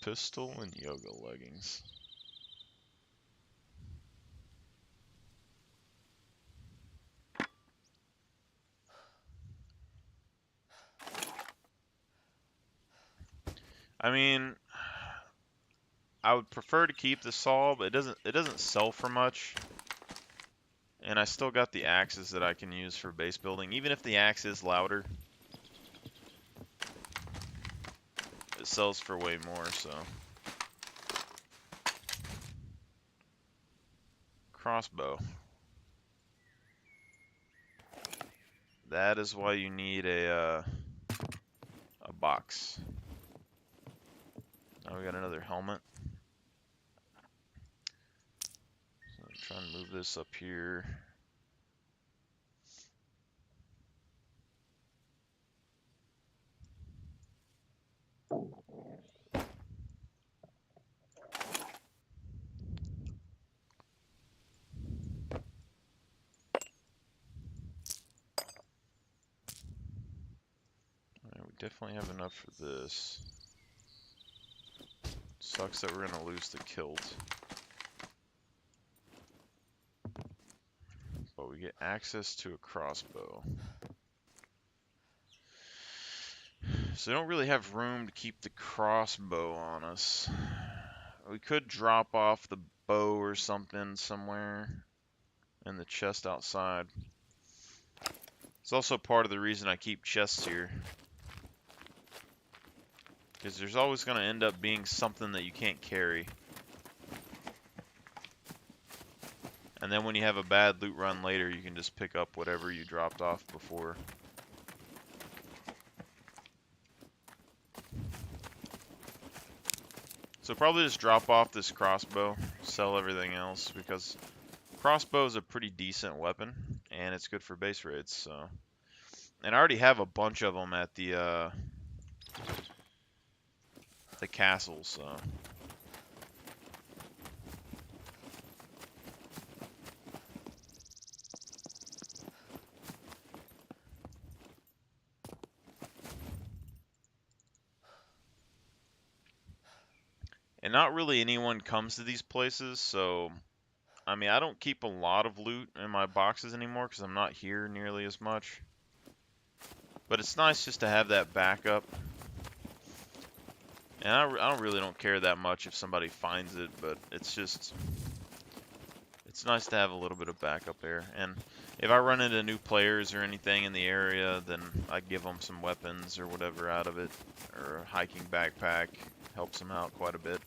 pistol and yoga leggings. I mean, I would prefer to keep the saw, but it doesn't sell for much. And I still got the axes that I can use for base building. Even if the axe is louder, it sells for way more, so. Crossbow. That is why you need a box. Now we got another helmet. So try and move this up here. Alright, we definitely have enough for this. Sucks that we're gonna lose the kilt. But we get access to a crossbow. So we don't really have room to keep the crossbow on us. We could drop off the bow or something somewhere in the chest outside. It's also part of the reason I keep chests here. Because there's always going to end up being something that you can't carry. And then when you have a bad loot run later, you can just pick up whatever you dropped off before. So probably just drop off this crossbow, sell everything else, because crossbow is a pretty decent weapon, and it's good for base raids, so. And I already have a bunch of them at the castle, so. And not really anyone comes to these places, so I mean, I don't keep a lot of loot in my boxes anymore because I'm not here nearly as much. But it's nice just to have that backup. And I really don't care that much if somebody finds it, but it's just, it's nice to have a little bit of backup there. And if I run into new players or anything in the area, then I give them some weapons or whatever out of it. Or a hiking backpack helps them out quite a bit.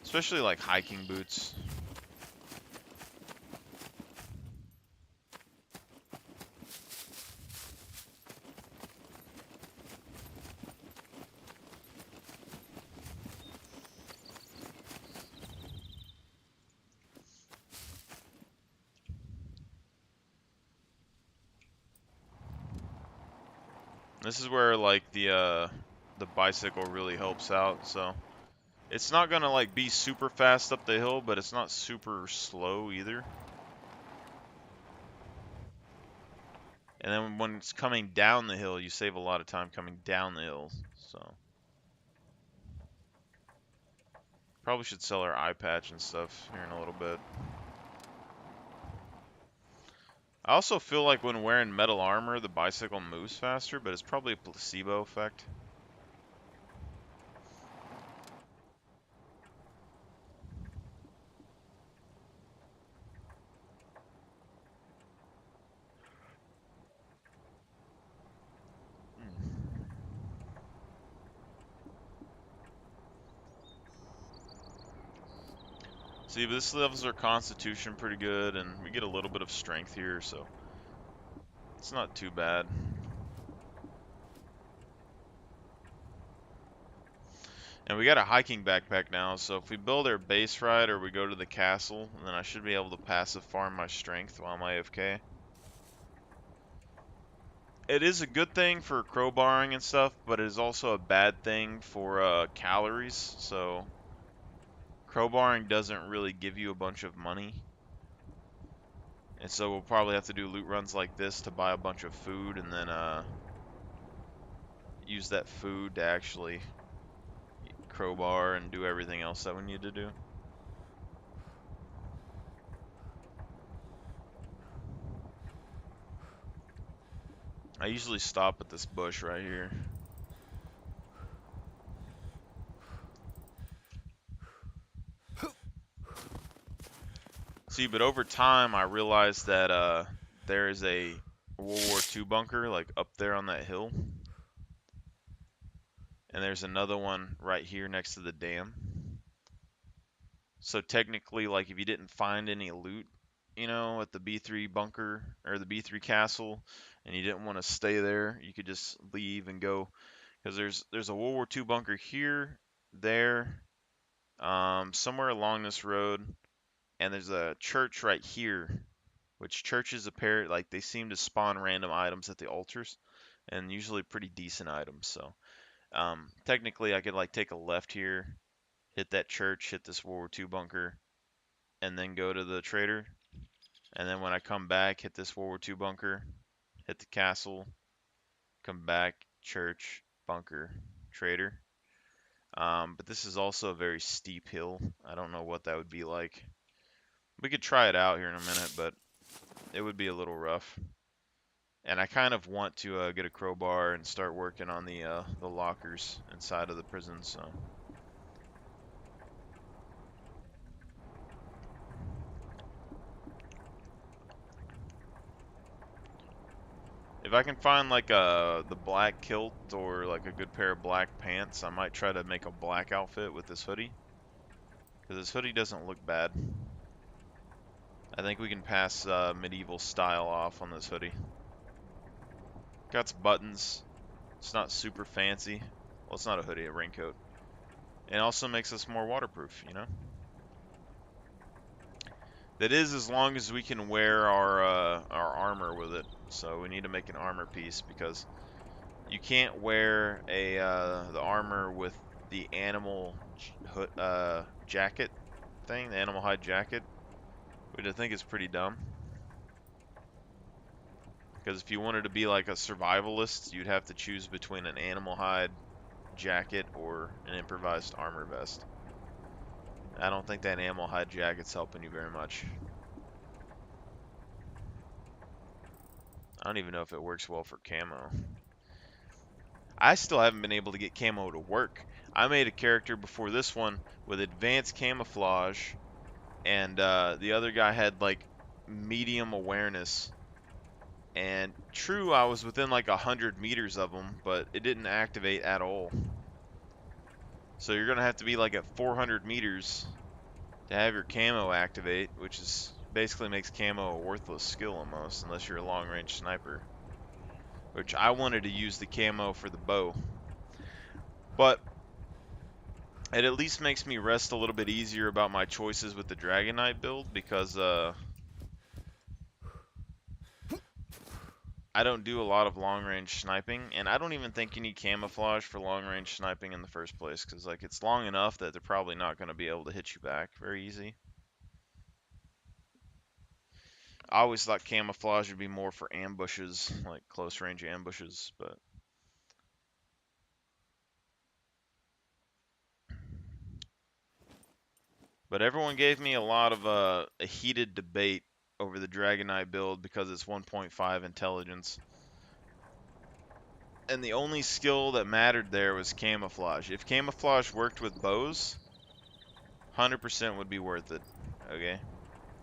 Especially like hiking boots. This is where like the bicycle really helps out, so it's not gonna like be super fast up the hill, but it's not super slow either. And then when it's coming down the hill, you save a lot of time coming down the hill, so. Probably should sell our eye patch and stuff here in a little bit. I also feel like when wearing metal armor, the bicycle moves faster, but it's probably a placebo effect. See, but this levels our constitution pretty good, and we get a little bit of strength here, so it's not too bad. And we got a hiking backpack now, so if we build our base right or we go to the castle, then I should be able to passive farm my strength while I'm AFK. It is a good thing for crowbarring and stuff, but it is also a bad thing for calories, so crowbarring doesn't really give you a bunch of money. And so we'll probably have to do loot runs like this to buy a bunch of food and then use that food to actually crowbar and do everything else that we need to do. I usually stop at this bush right here. See, but over time I realized that there is a World War II bunker like up there on that hill. And there's another one right here next to the dam. So technically, like if you didn't find any loot, you know, at the B3 bunker or the B3 castle, and you didn't want to stay there, you could just leave and go, because there's a World War II bunker here, there, somewhere along this road, and there's a church right here, which churches appear like they seem to spawn random items at the altars, and usually pretty decent items. So technically, I could like take a left here, hit that church, hit this World War II bunker, and then go to the trader. And then when I come back, hit this World War II bunker, hit the castle, come back, church, bunker, trader. But this is also a very steep hill. I don't know what that would be like. We could try it out here in a minute, but it would be a little rough. And I kind of want to get a crowbar and start working on the lockers inside of the prison. So. If I can find like the black kilt or like a good pair of black pants, I might try to make a black outfit with this hoodie. Because this hoodie doesn't look bad. I think we can pass medieval style off on this hoodie. Got some buttons. It's not super fancy. Well, it's not a hoodie, a raincoat. And also makes us more waterproof, you know? That is as long as we can wear our armor with it. So we need to make an armor piece because you can't wear the armor with the animal jacket thing, the animal hide jacket, which I think is pretty dumb. Because if you wanted to be like a survivalist, you'd have to choose between an animal hide jacket or an improvised armor vest. I don't think that animal hide jacket's helping you very much. I don't even know if it works well for camo. I still haven't been able to get camo to work. I made a character before this one with advanced camouflage, and the other guy had like medium awareness. And true, I was within like 100 meters of him, but it didn't activate at all. So you're gonna have to be like at 400 meters to have your camo activate, which is basically makes camo a worthless skill almost, unless you're a long-range sniper. Which I wanted to use the camo for the bow. But it at least makes me rest a little bit easier about my choices with the Dragon Knight build because I don't do a lot of long-range sniping, and I don't even think you need camouflage for long-range sniping in the first place because like it's long enough that they're probably not going to be able to hit you back very easy. I always thought camouflage would be more for ambushes, like close-range ambushes, but everyone gave me a lot of a heated debate over the Dragon Knight build because it's 1.5 intelligence. And the only skill that mattered there was camouflage. If camouflage worked with bows, 100% would be worth it, okay,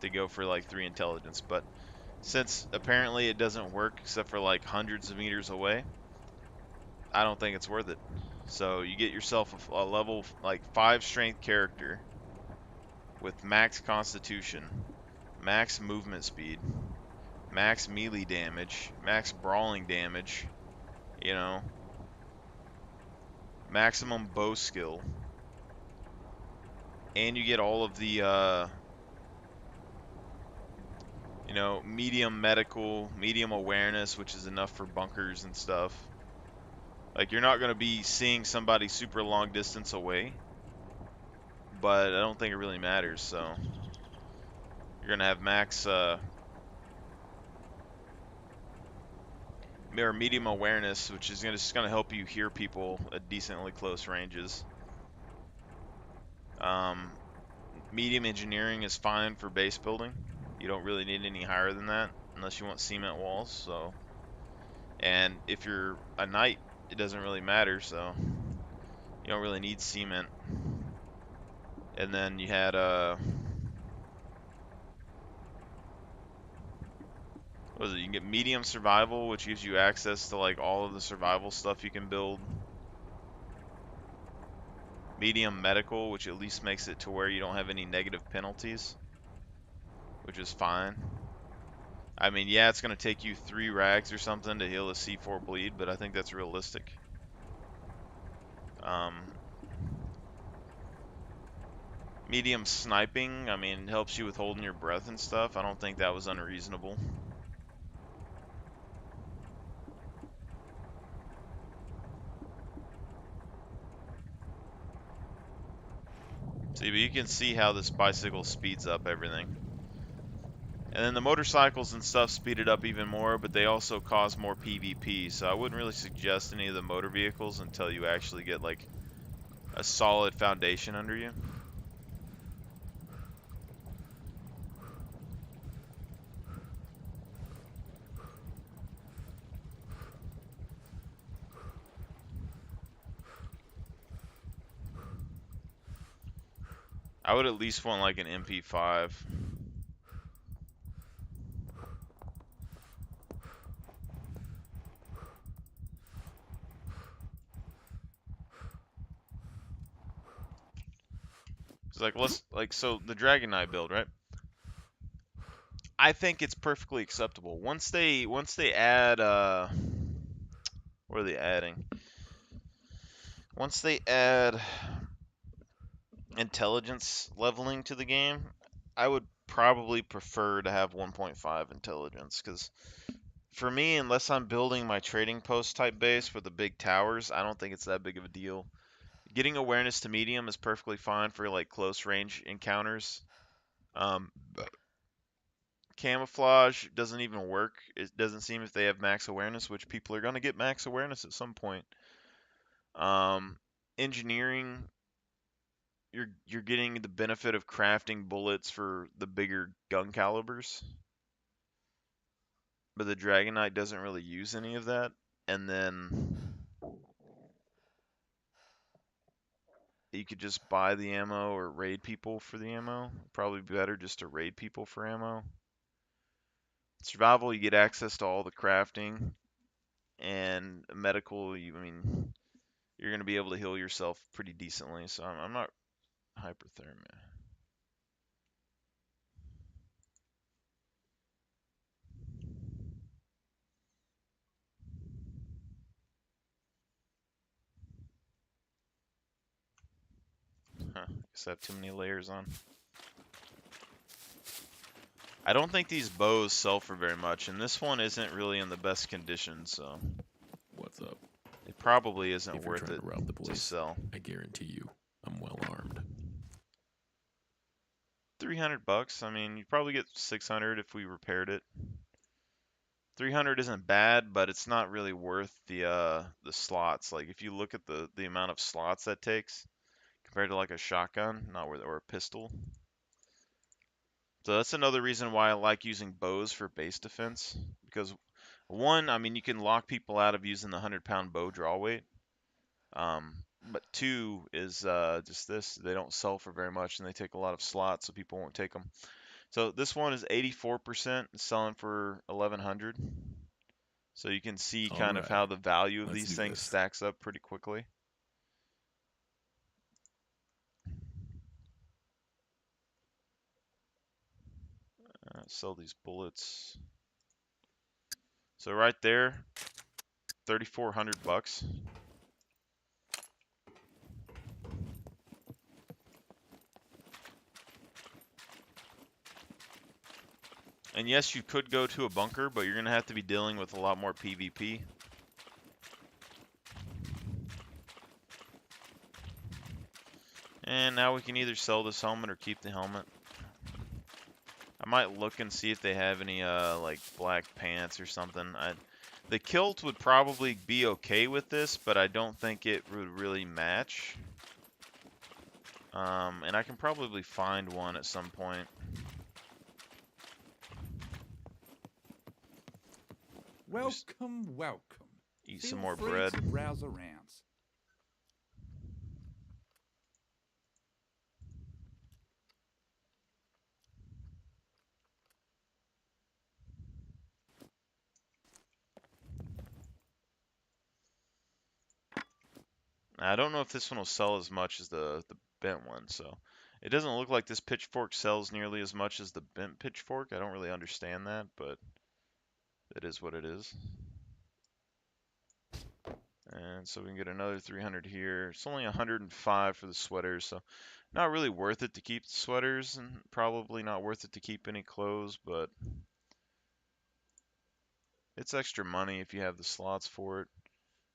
to go for like 3 intelligence. But since apparently it doesn't work except for like hundreds of meters away, I don't think it's worth it. So you get yourself a level like 5 strength character with max constitution, max movement speed, max melee damage, max brawling damage, you know, maximum bow skill, and you get all of the you know, medium medical, medium awareness, which is enough for bunkers and stuff. Like you're not going to be seeing somebody super long distance away, but I don't think it really matters. So you're going to have max or medium awareness, which is just going to help you hear people at decently close ranges. Medium engineering is fine for base building. You don't really need any higher than that unless you want cement walls. So, and if you're a knight, it doesn't really matter. So you don't really need cement. And then you had what is it? You can get medium survival, which gives you access to like all of the survival stuff you can build. Medium medical, which at least makes it to where you don't have any negative penalties, which is fine. I mean, yeah, it's going to take you 3 rags or something to heal a C4 bleed, but I think that's realistic. Medium sniping, I mean, helps you with holding your breath and stuff. I don't think that was unreasonable. See, but you can see how this bicycle speeds up everything. And then the motorcycles and stuff speed it up even more, but they also cause more PvP, so I wouldn't really suggest any of the motor vehicles until you actually get like a solid foundation under you. I would at least want like an MP5. It's like so the Dragon Knight build, right? I think it's perfectly acceptable. Once they add what are they adding? Once they add intelligence leveling to the game, I would probably prefer to have 1.5 intelligence, because for me, unless I'm building my trading post type base with the big towers, I don't think it's that big of a deal. Getting awareness to medium is perfectly fine for like close range encounters. Camouflage doesn't even work. It doesn't seem if they have max awareness, which people are going to get max awareness at some point. Engineering, you're getting the benefit of crafting bullets for the bigger gun calibers, but the Dragon Knight doesn't really use any of that. And then you could just buy the ammo or raid people for the ammo. Probably better just to raid people for ammo. Survival, you get access to all the crafting, and medical, I mean, you're going to be able to heal yourself pretty decently. So I'm not hyperthermia. Huh, guess I have too many layers on. I don't think these bows sell for very much, and this one isn't really in the best condition, so What's up? it probably isn't If you're worth trying it to rob the to place, sell. I guarantee you, I'm well armed. 300 bucks. I mean, you probably get 600 if we repaired it. 300 isn't bad, but it's not really worth the slots. Like if you look at the amount of slots that takes compared to like a shotgun, not worth, or a pistol. So that's another reason why I like using bows for base defense, because one, I mean, you can lock people out of using the 100-pound bow draw weight. But two is just this, they don't sell for very much and they take a lot of slots, so people won't take them. So this one is 84%, selling for 1100. So you can see kind of Alright, how the value of let's these do things this. stacks up pretty quickly. Sell these bullets. So right there, 3,400 bucks. And yes, you could go to a bunker, but you're going to have to be dealing with a lot more PvP. And now we can either sell this helmet or keep the helmet. I might look and see if they have any like black pants or something. The kilt would probably be okay with this, but I don't think it would really match. And I can probably find one at some point. Just Welcome, welcome. eat Feel some more free bread. to browse around. I don't know if this one will sell as much as the bent one, so it doesn't look like this pitchfork sells nearly as much as the bent pitchfork. I don't really understand that, but it is what it is. And so we can get another 300 here. It's only 105 for the sweaters, so not really worth it to keep the sweaters, and probably not worth it to keep any clothes, but it's extra money if you have the slots for it.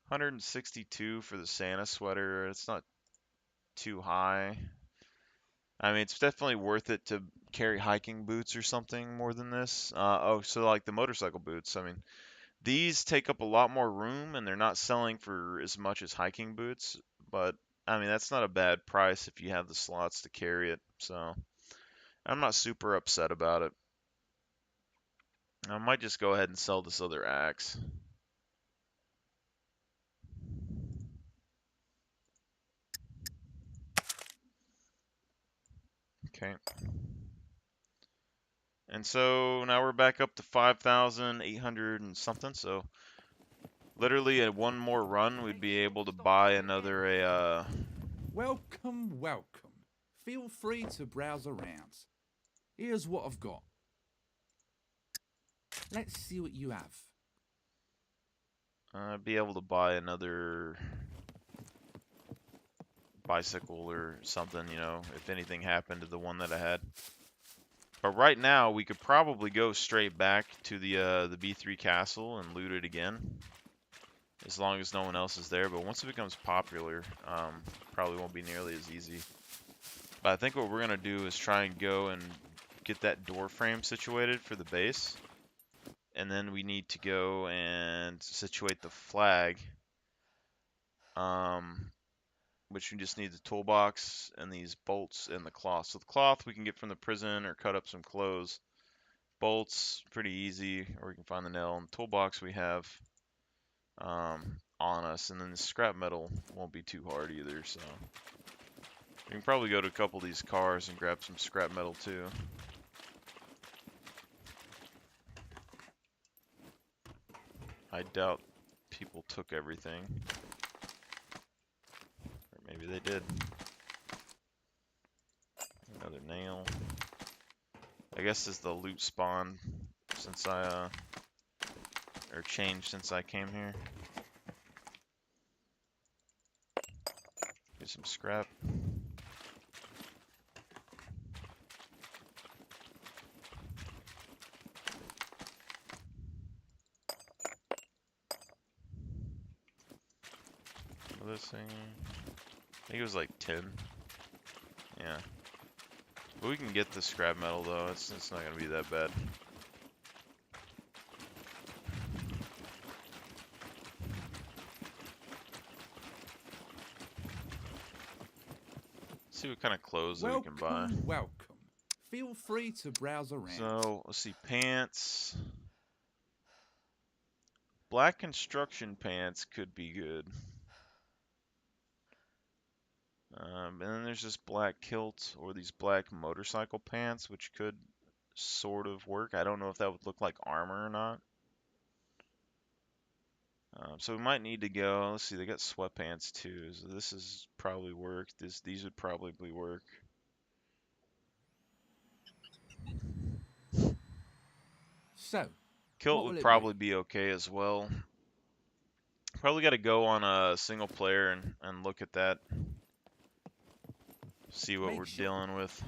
162 for the Santa sweater. It's not too high. I mean, it's definitely worth it to carry hiking boots or something more than this. Oh, so like the motorcycle boots. I mean, these take up a lot more room and they're not selling for as much as hiking boots, but I mean, that's not a bad price if you have the slots to carry it. So I'm not super upset about it. I might just go ahead and sell this other axe. Okay. And so now we're back up to 5,800 and something. So literally at one more run, we'd be able to buy another Welcome, welcome. Feel free to browse around. Here's what I've got. Let's see what you have. be able to buy another bicycle or something, you know, if anything happened to the one that I had. But right now, we could probably go straight back to the B3 castle and loot it again, as long as no one else is there. But once it becomes popular, probably won't be nearly as easy. But I think what we're gonna do is try and go and get that door frame situated for the base, and then we need to go and situate the flag. Which we just need the toolbox and these bolts and the cloth. So the cloth we can get from the prison or cut up some clothes. Bolts, pretty easy, or we can find the nail. And the toolbox we have on us, and then the scrap metal won't be too hard either. So we can probably go to a couple of these cars and grab some scrap metal too. I doubt people took everything. Or maybe they did. Another nail. I guess this is the loot spawn since I or changed since I came here. Get some scrap. This thing, I think it was like 10. Yeah. But we can get the scrap metal though, it's not gonna be that bad. Let's see what kind of clothes that we can buy. Welcome. Feel free to browse around. So, let's see, pants. Black construction pants could be good. And then there's this black kilt or these black motorcycle pants, which could sort of work. I don't know if that would look like armor or not. So we might need to go. Let's see, they got sweatpants too. So this is probably work. These would probably work. So, Kilt what will would it probably be okay as well. Probably got to go on a single player and look at that. See what Make we're sure- dealing with.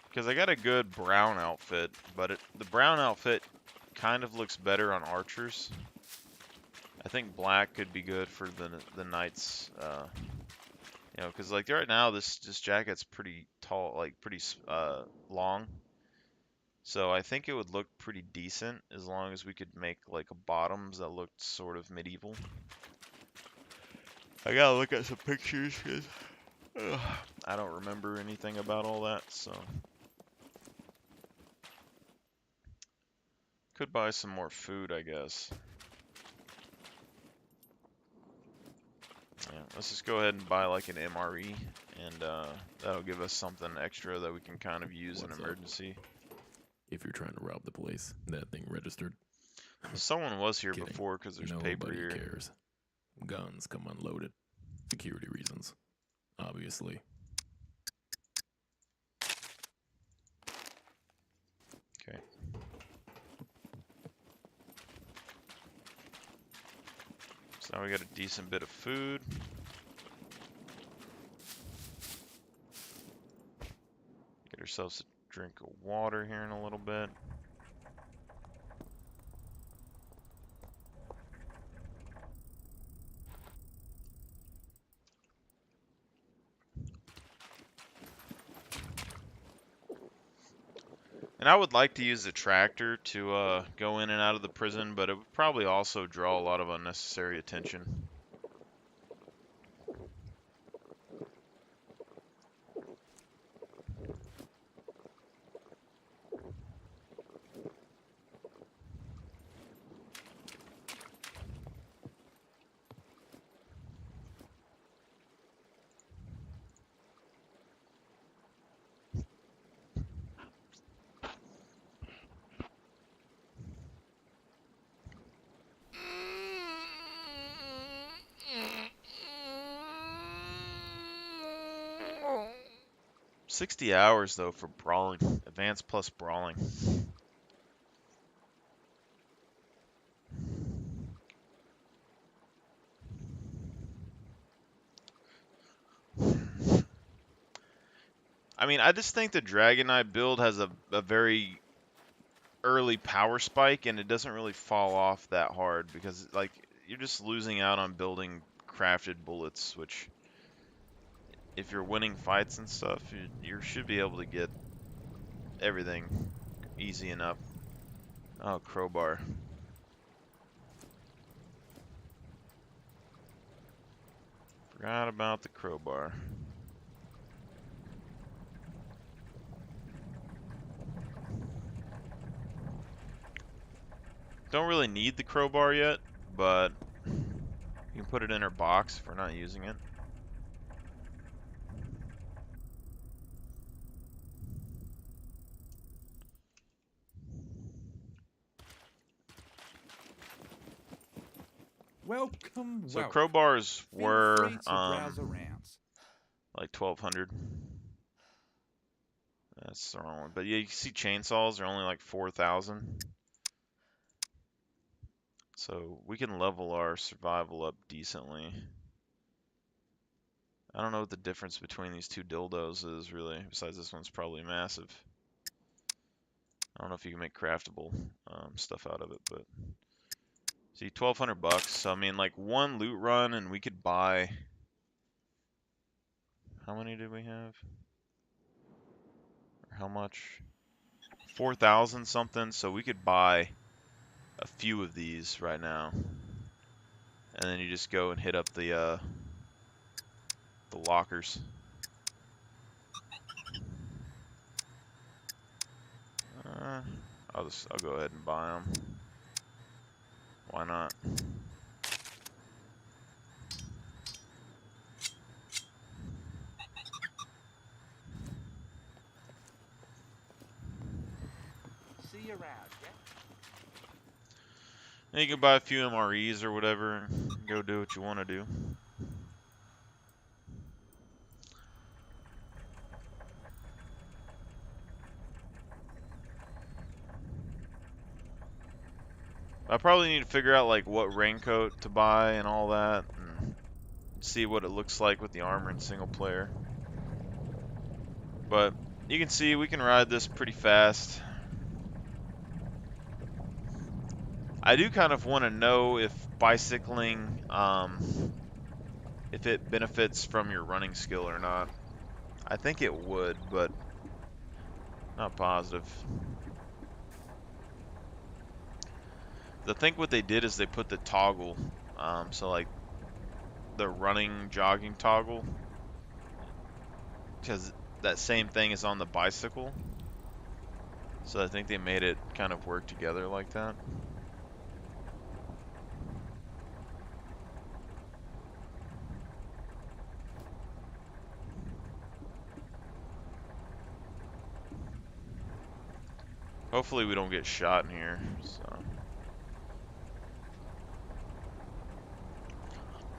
Because I got a good brown outfit, but the brown outfit kind of looks better on archers. I think black could be good for the knights. You know, because like right now this jacket's pretty tall, like pretty long. So I think it would look pretty decent as long as we could make like bottoms that looked sort of medieval. I gotta look at some pictures because I don't remember anything about all that, so. Could buy some more food, I guess. Yeah, let's just go ahead and buy like an MRE, and that'll give us something extra that we can kind of use in What's up? emergency. If you're trying to rob the place, that thing registered. Someone was here Kidding. before because there's paper Nobody here. cares. Guns come unloaded. Security reasons. Obviously. Okay. So now we got a decent bit of food. Get ourselves a drink of water here in a little bit. And I would like to use the tractor to go in and out of the prison, but it would probably also draw a lot of unnecessary attention. $60 though for brawling, advanced plus brawling. I mean, I just think the Dragon Knight build has a very early power spike, and it doesn't really fall off that hard because like you're just losing out on building crafted bullets, which if you're winning fights and stuff, you should be able to get everything easy enough. Oh, crowbar. Forgot about the crowbar. Don't really need the crowbar yet, but you can put it in our box if we're not using it. Welcome, So welcome. crowbars Feel were free to browse around. like 1200. That's the wrong one. But yeah, you can see chainsaws are only like 4,000. So we can level our survival up decently. I don't know what the difference between these two dildos is really, besides this one's probably massive. I don't know if you can make craftable stuff out of it, but see, 1,200 bucks. So I mean, like one loot run, and we could buy. How many did we have? Or how much? 4,000 something. So we could buy a few of these right now, and then you just go and hit up the lockers. I'll go ahead and buy them. Why not? See you around, yeah? And you can buy a few MREs or whatever and go do what you want to do. I probably need to figure out like what raincoat to buy and all that, and see what it looks like with the armor in single player. But you can see we can ride this pretty fast. I do kind of want to know if bicycling, if it benefits from your running skill or not. I think it would, but not positive. I think what they did is they put the toggle, so like the running jogging toggle, because that same thing is on the bicycle. So I think they made it kind of work together like that. Hopefully we don't get shot in here. So.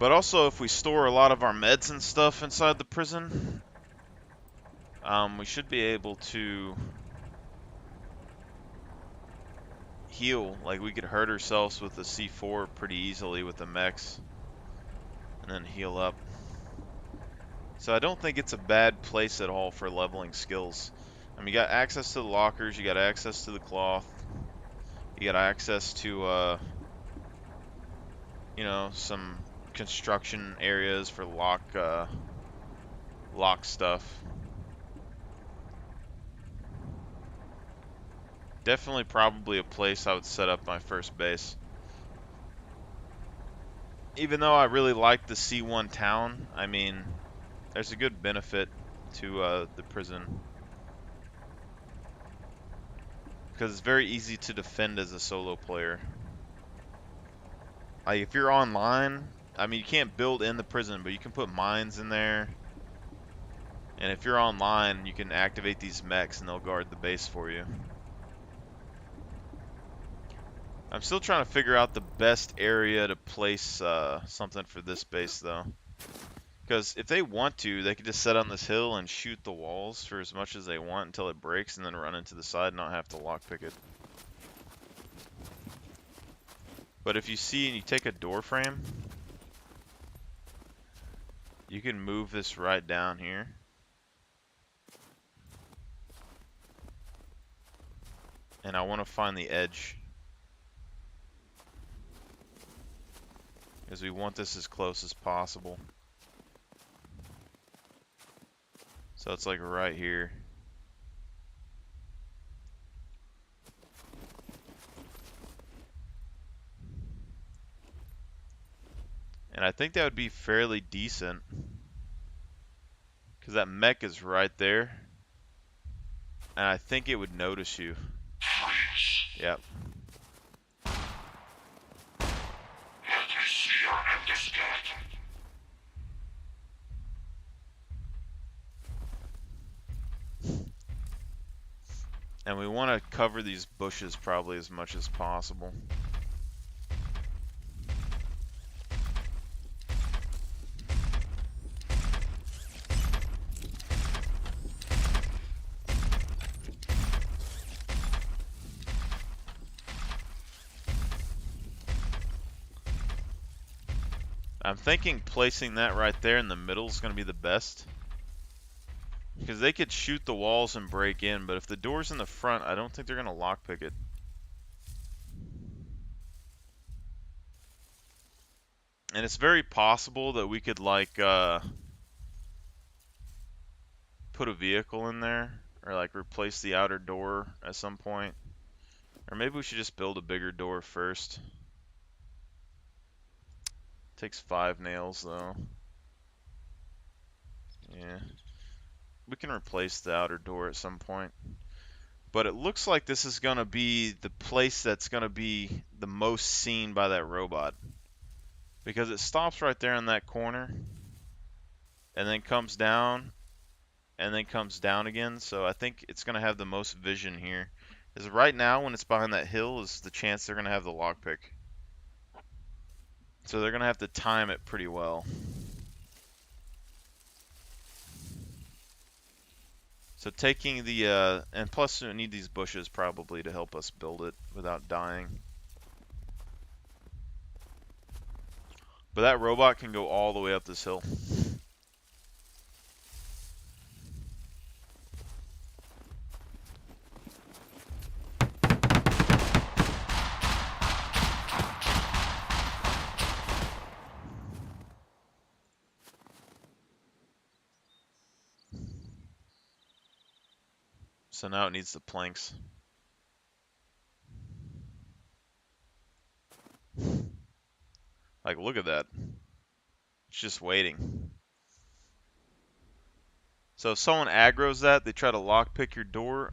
But also, if we store a lot of our meds and stuff inside the prison, we should be able to heal. Like, we could hurt ourselves with the C4 pretty easily with the mechs, and then heal up. So I don't think it's a bad place at all for leveling skills. I mean, you got access to the lockers, you got access to the cloth, you got access to, you know, some construction areas for lock stuff. Definitely probably a place I would set up my first base. Even though I really like the C1 town, I mean, there's a good benefit to the prison. Because it's very easy to defend as a solo player. Like, if you're online, I mean, you can't build in the prison, but you can put mines in there. And if you're online, you can activate these mechs and they'll guard the base for you. I'm still trying to figure out the best area to place something for this base, though. Because if they want to, they could just set on this hill and shoot the walls for as much as they want until it breaks and then run into the side and not have to lockpick it. But if you see and you take a door frame, you can move this right down here. And I want to find the edge. Because we want this as close as possible. So it's like right here. And I think that would be fairly decent. Because that mech is right there. And I think it would notice you. Yep. And we want to cover these bushes probably as much as possible. I'm thinking placing that right there in the middle is going to be the best. Because they could shoot the walls and break in, but if the door's in the front, I don't think they're going to lockpick it. And it's very possible that we could, like, put a vehicle in there, or, like, replace the outer door at some point. Or maybe we should just build a bigger door first. Takes 5 nails, though. Yeah. We can replace the outer door at some point. But it looks like this is going to be the place that's going to be the most seen by that robot. Because it stops right there in that corner. And then comes down. And then comes down again. So I think it's going to have the most vision here. Because right now, when it's behind that hill, is the chance they're going to have the lockpick. So they're going to have to time it pretty well. So taking the, and plus we need these bushes probably to help us build it without dying. But that robot can go all the way up this hill. So now it needs the planks. Like, look at that. It's just waiting. So if someone aggroes that, they try to lockpick your door.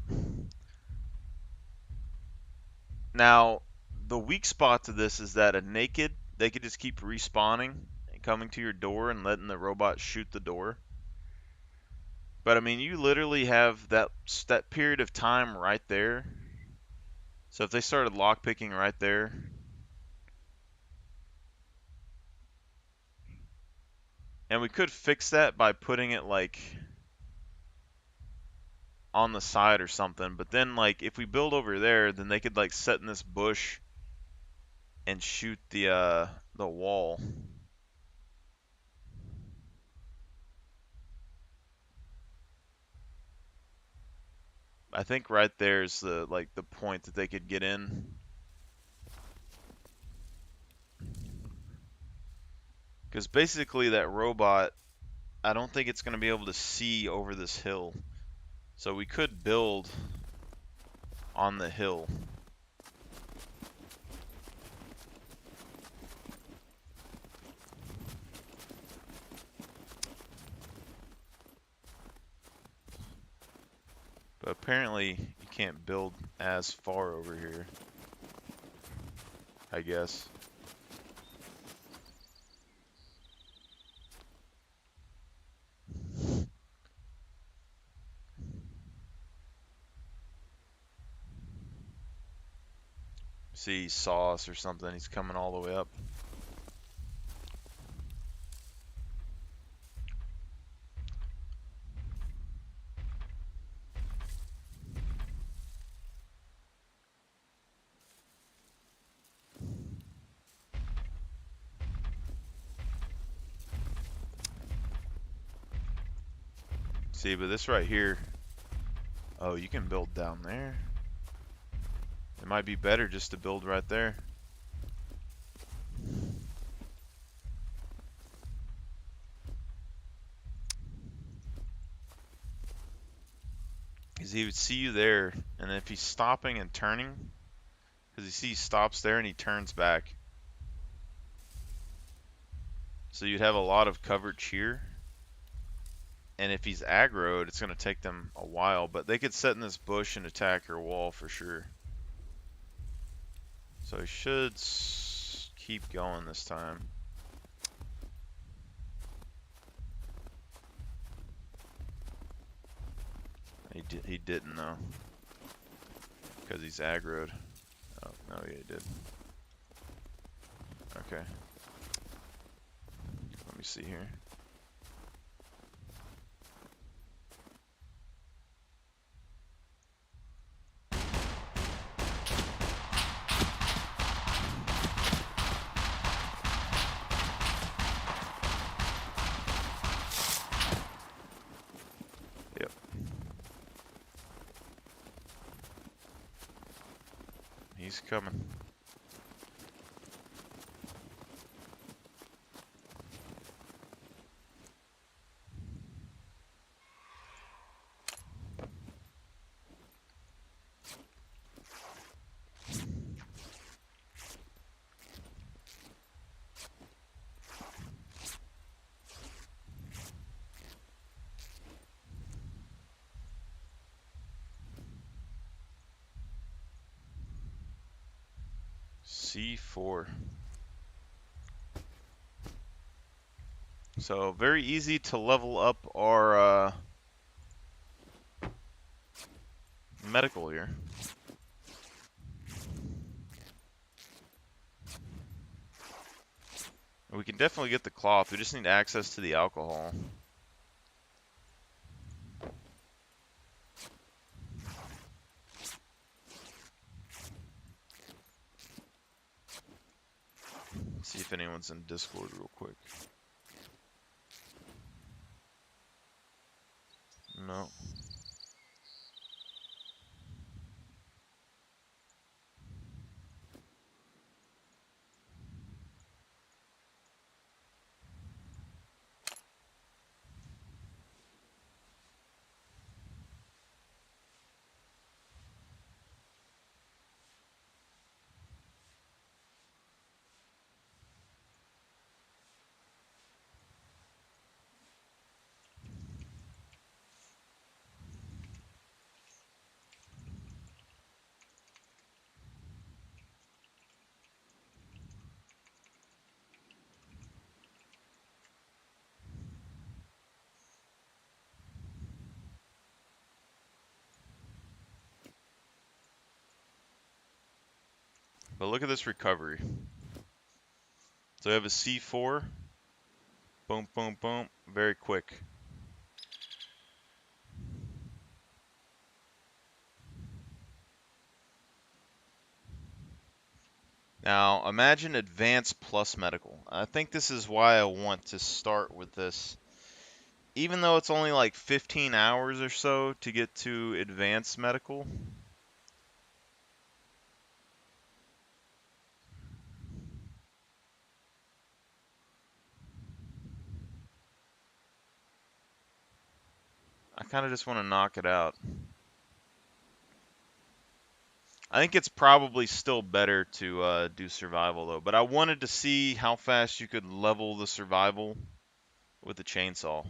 Now, the weak spot to this is that a naked, they could just keep respawning and coming to your door and letting the robot shoot the door. But I mean, you literally have that period of time right there. So if they started lockpicking right there, and we could fix that by putting it like on the side or something. But then like if we build over there, then they could like set in this bush and shoot the wall. I think right there's the point that they could get in. Because basically that robot, I don't think it's going to be able to see over this hill. So we could build on the hill. But apparently you can't build as far over here, I guess. See sauce or something, he's coming all the way up. See, but this right here, oh, you can build down there. It might be better just to build right there. Because he would see you there, and if he's stopping and turning, because you see he stops there and he turns back. So you'd have a lot of coverage here. And if he's aggroed, it's going to take them a while, but they could set in this bush and attack your wall for sure. So he should keep going this time. He didn't though, because he's aggroed. Oh, no, yeah, he did. Okay. Let me see here. Yep. He's coming. C4. So very easy to level up our medical here. We can definitely get the cloth. We just need access to the alcohol. See if anyone's in Discord real quick. No. But look at this recovery. So we have a C4. Boom, boom, boom. Very quick. Now, imagine advanced plus medical. I think this is why I want to start with this. Even though it's only like 15 hours or so to get to advanced medical. I kind of just want to knock it out. I think it's probably still better to do survival though, but I wanted to see how fast you could level the survival with the chainsaw.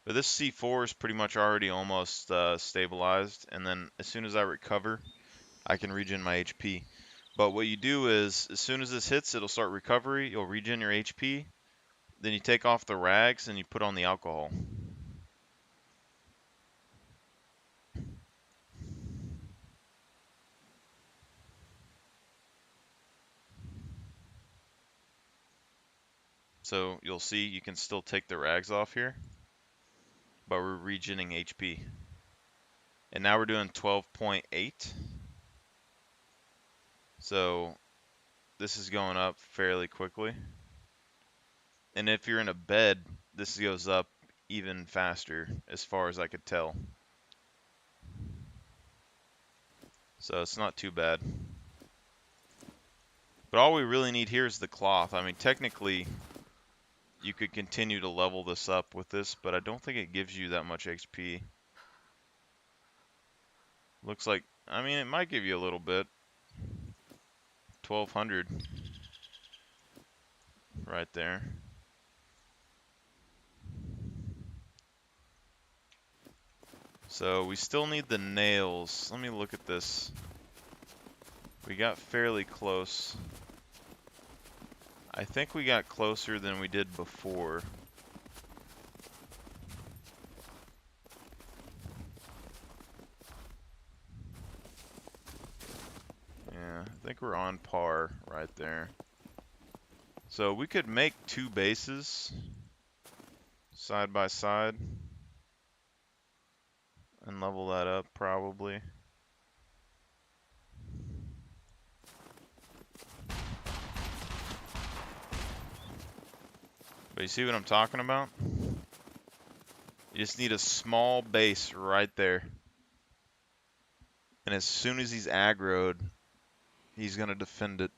But this C4 is pretty much already almost stabilized, and then as soon as I recover, I can regen my HP. But what you do is, as soon as this hits, it'll start recovery, you'll regen your HP, then you take off the rags and you put on the alcohol. So you'll see you can still take the rags off here, but we're regening HP. And now we're doing 12.8. So this is going up fairly quickly. And if you're in a bed, this goes up even faster as far as I could tell. So it's not too bad. But all we really need here is the cloth. I mean, technically, you could continue to level this up with this, but I don't think it gives you that much HP. Looks like, I mean, it might give you a little bit. 1200 right there. So we still need the nails. Let me look at this. We got fairly close. I think we got closer than we did before. Yeah, I think we're on par right there. So we could make 2 bases side by side and level that up probably. But you see what I'm talking about? You just need a small base right there. And as soon as he's aggroed, he's going to defend it.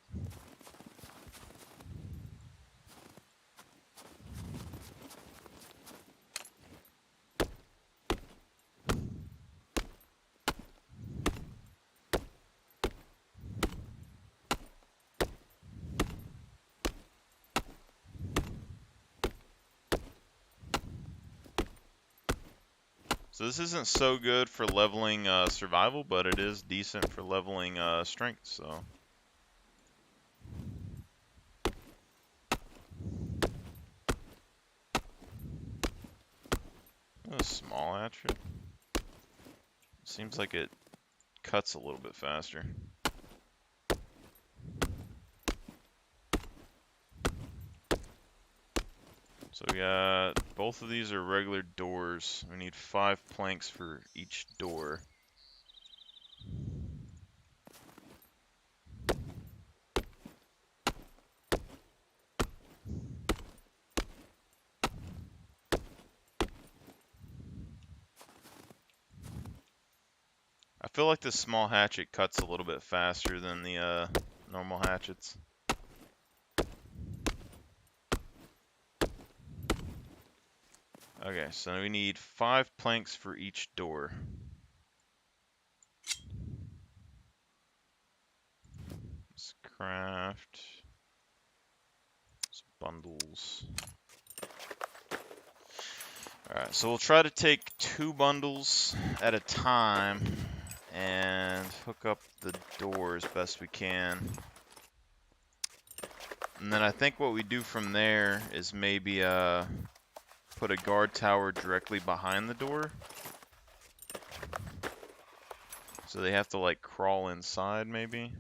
So this isn't so good for leveling survival, but it is decent for leveling strength, so. A small hatchet. Seems like it cuts a little bit faster. So we got, both of these are regular doors. We need 5 planks for each door. I feel like this small hatchet cuts a little bit faster than the normal hatchets. Okay, so we need 5 planks for each door. Let's craft some bundles. Alright, so we'll try to take 2 bundles at a time and hook up the doors best we can. And then I think what we do from there is maybe put a guard tower directly behind the door. So they have to like crawl inside maybe.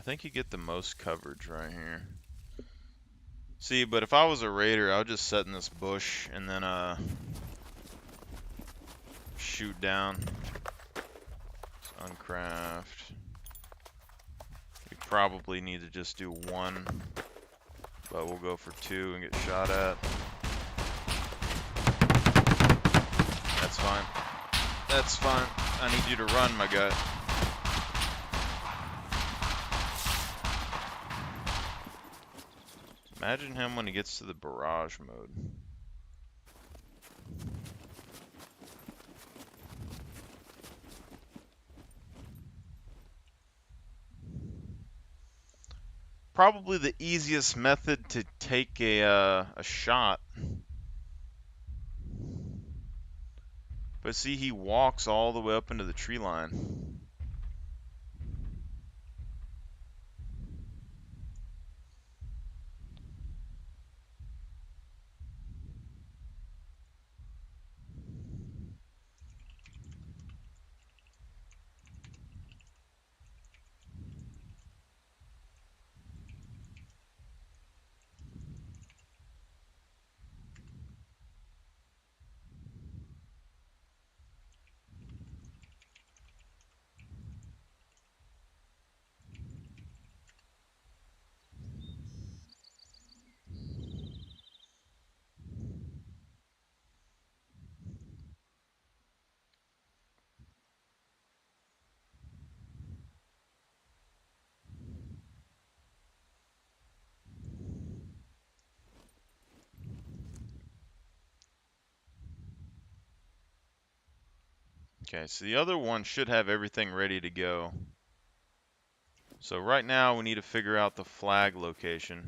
think you get the most coverage right here. See, but if I was a raider, I would just set in this bush and then shoot down. Uncraft. We probably need to just do one, but we'll go for two and get shot at. That's fine. That's fine. I need you to run, my guy. Imagine him when he gets to the barrage mode. Probably the easiest method to take a shot. But see, he walks all the way up into the tree line. Okay, so the other one should have everything ready to go. So right now we need to figure out the flag location.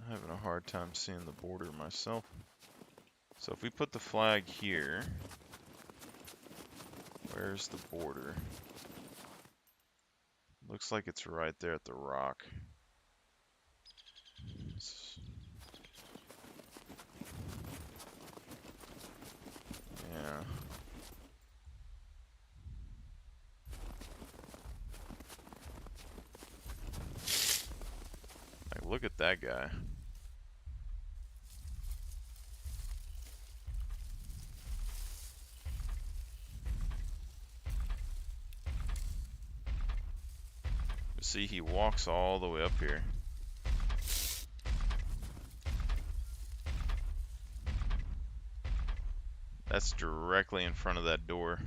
I'm having a hard time seeing the border myself. So if we put the flag here, where's the border? Looks like it's right there at the rock. Yeah. Like, look at that guy. See, he walks all the way up here. That's directly in front of that door.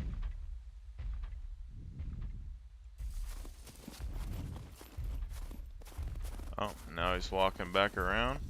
Oh, now he's walking back around.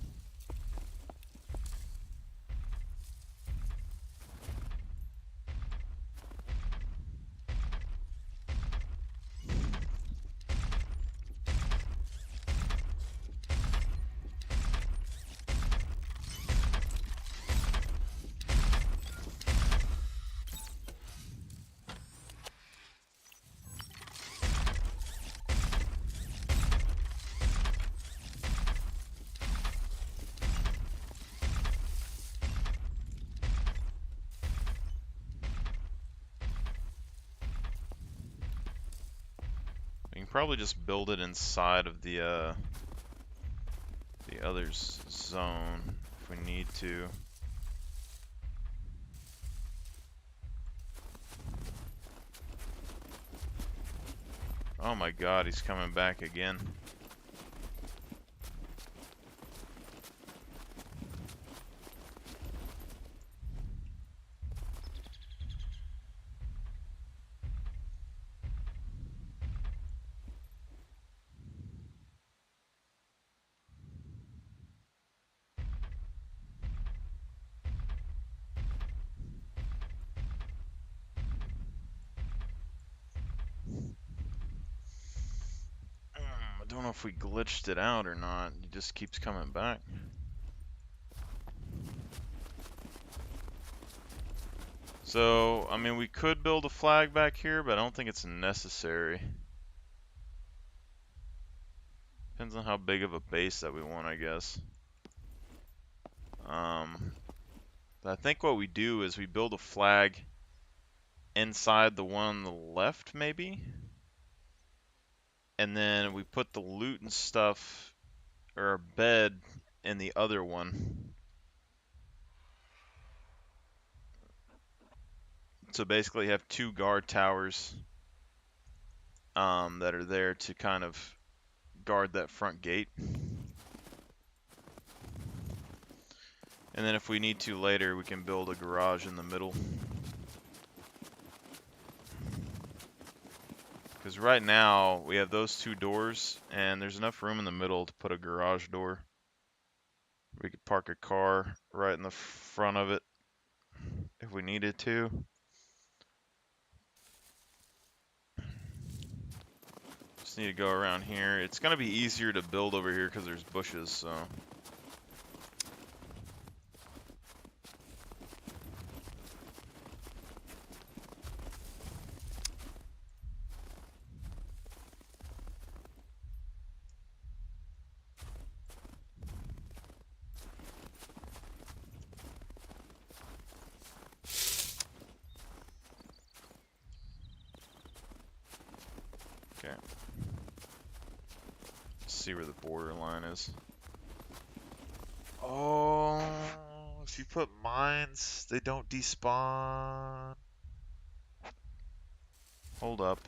We can probably just build it inside of the other's zone if we need to. Oh my god, he's coming back again. I don't know if we glitched it out or not. He just keeps coming back. So, I mean, we could build a flag back here, but I don't think it's necessary. Depends on how big of a base that we want, I guess. I think what we do is we build a flag inside the one on the left, maybe? And then we put the loot and stuff, or a bed, in the other one. So basically have two guard towers that are there to kind of guard that front gate. And then if we need to later, we can build a garage in the middle. Because right now, we have those two doors, and there's enough room in the middle to put a garage door. We could park a car right in the front of it if we needed to. Just need to go around here. It's going to be easier to build over here because there's bushes, so... Okay. Let's see where the border line is. Oh, if you put mines, they don't despawn. Hold up.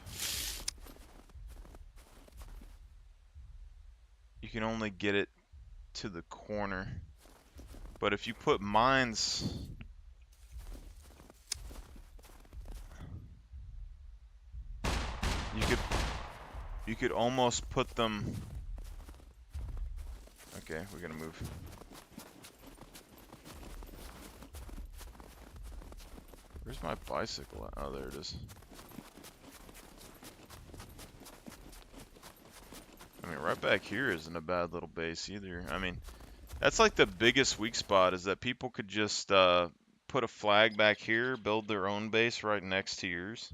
You can only get it to the corner. But if you put mines... You could almost put them... Okay, we're gonna move. Where's my bicycle at? Oh, there it is. I mean, right back here isn't a bad little base either. I mean, that's like the biggest weak spot, is that people could just put a flag back here, build their own base right next to yours.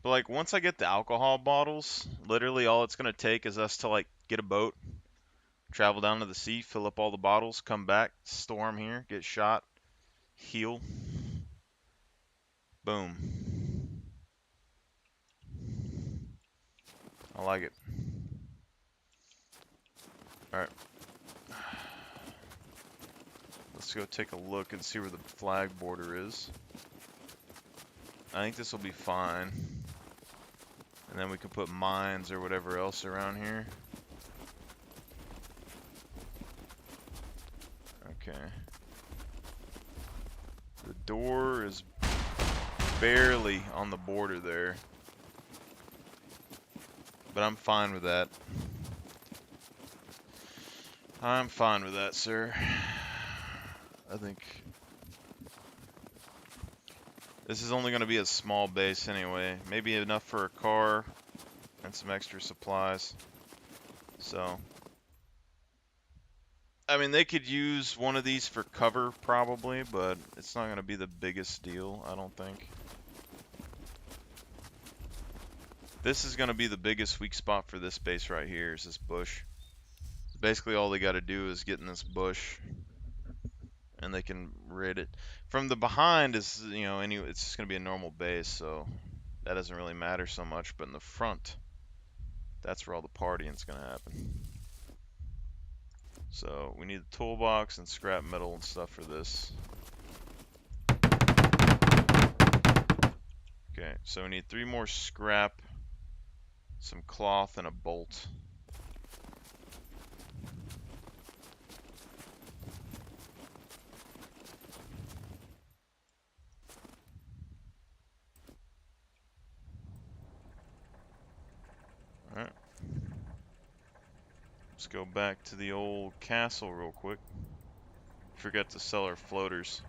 But like, once I get the alcohol bottles, literally all it's gonna take is us to like get a boat, travel down to the sea, fill up all the bottles, come back, store them here, get shot, heal. Boom. I like it. Alright. Let's go take a look and see where the flag border is. I think this will be fine. And then we can put mines or whatever else around here. Okay. The door is barely on the border there. But I'm fine with that. I'm fine with that, sir. I think this is only going to be a small base anyway. Maybe enough for a car and some extra supplies. So, I mean, they could use one of these for cover probably, but it's not going to be the biggest deal, I don't think. This is going to be the biggest weak spot for this base right here, is this bush. Basically all they got to do is get in this bush and they can raid it. From the behind is, you know, it's just going to be a normal base, so that doesn't really matter so much. But in the front, that's where all the partying's going to happen. So we need the toolbox and scrap metal and stuff for this. Okay, so we need 3 more scrap, some cloth, and a bolt. Alright. Let's go back to the old castle real quick. forget to sell our floaters.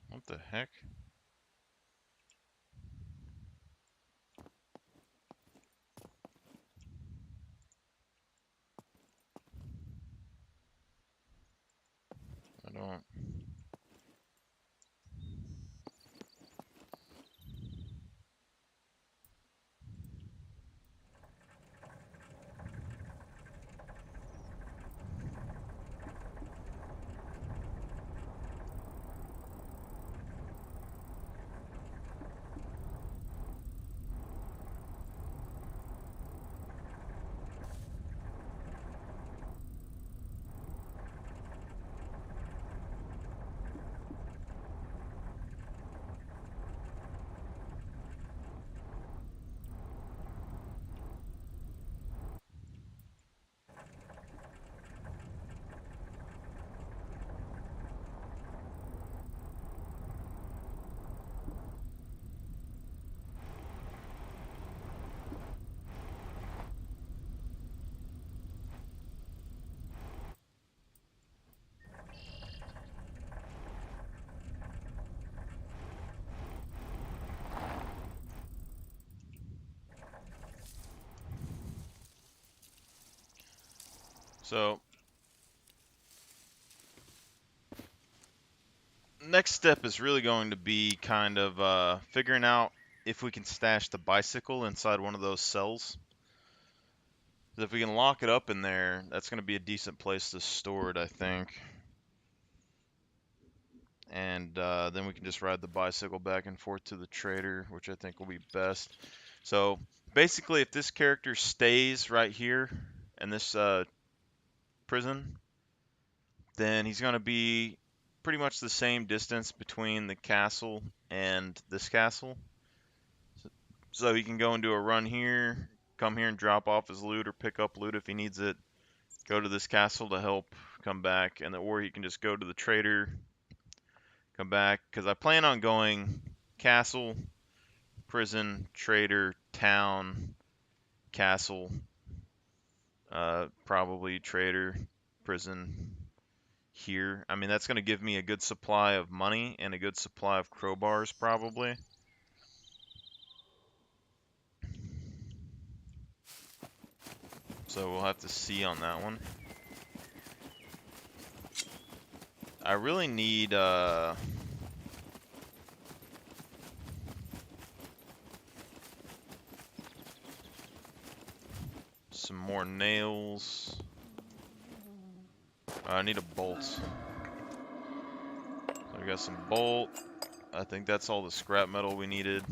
What the heck? I don't. So, next step is really going to be kind of figuring out if we can stash the bicycle inside one of those cells. If we can lock it up in there, that's going to be a decent place to store it, I think. And then we can just ride the bicycle back and forth to the trader, which I think will be best. So basically, if this character stays right here in this prison, then he's going to be pretty much the same distance between the castle and this castle. So he can go and do a run here, come here and drop off his loot or pick up loot if he needs it, go to this castle to help, come back, and or he can just go to the trader, come back, because I plan on going castle, prison, trader, town, castle, probably trader, prison here. I mean, that's going to give me a good supply of money and a good supply of crowbars, probably. So we'll have to see on that one. I really need, some more nails. I need a bolt. So we got some bolt. I think that's all the scrap metal we needed.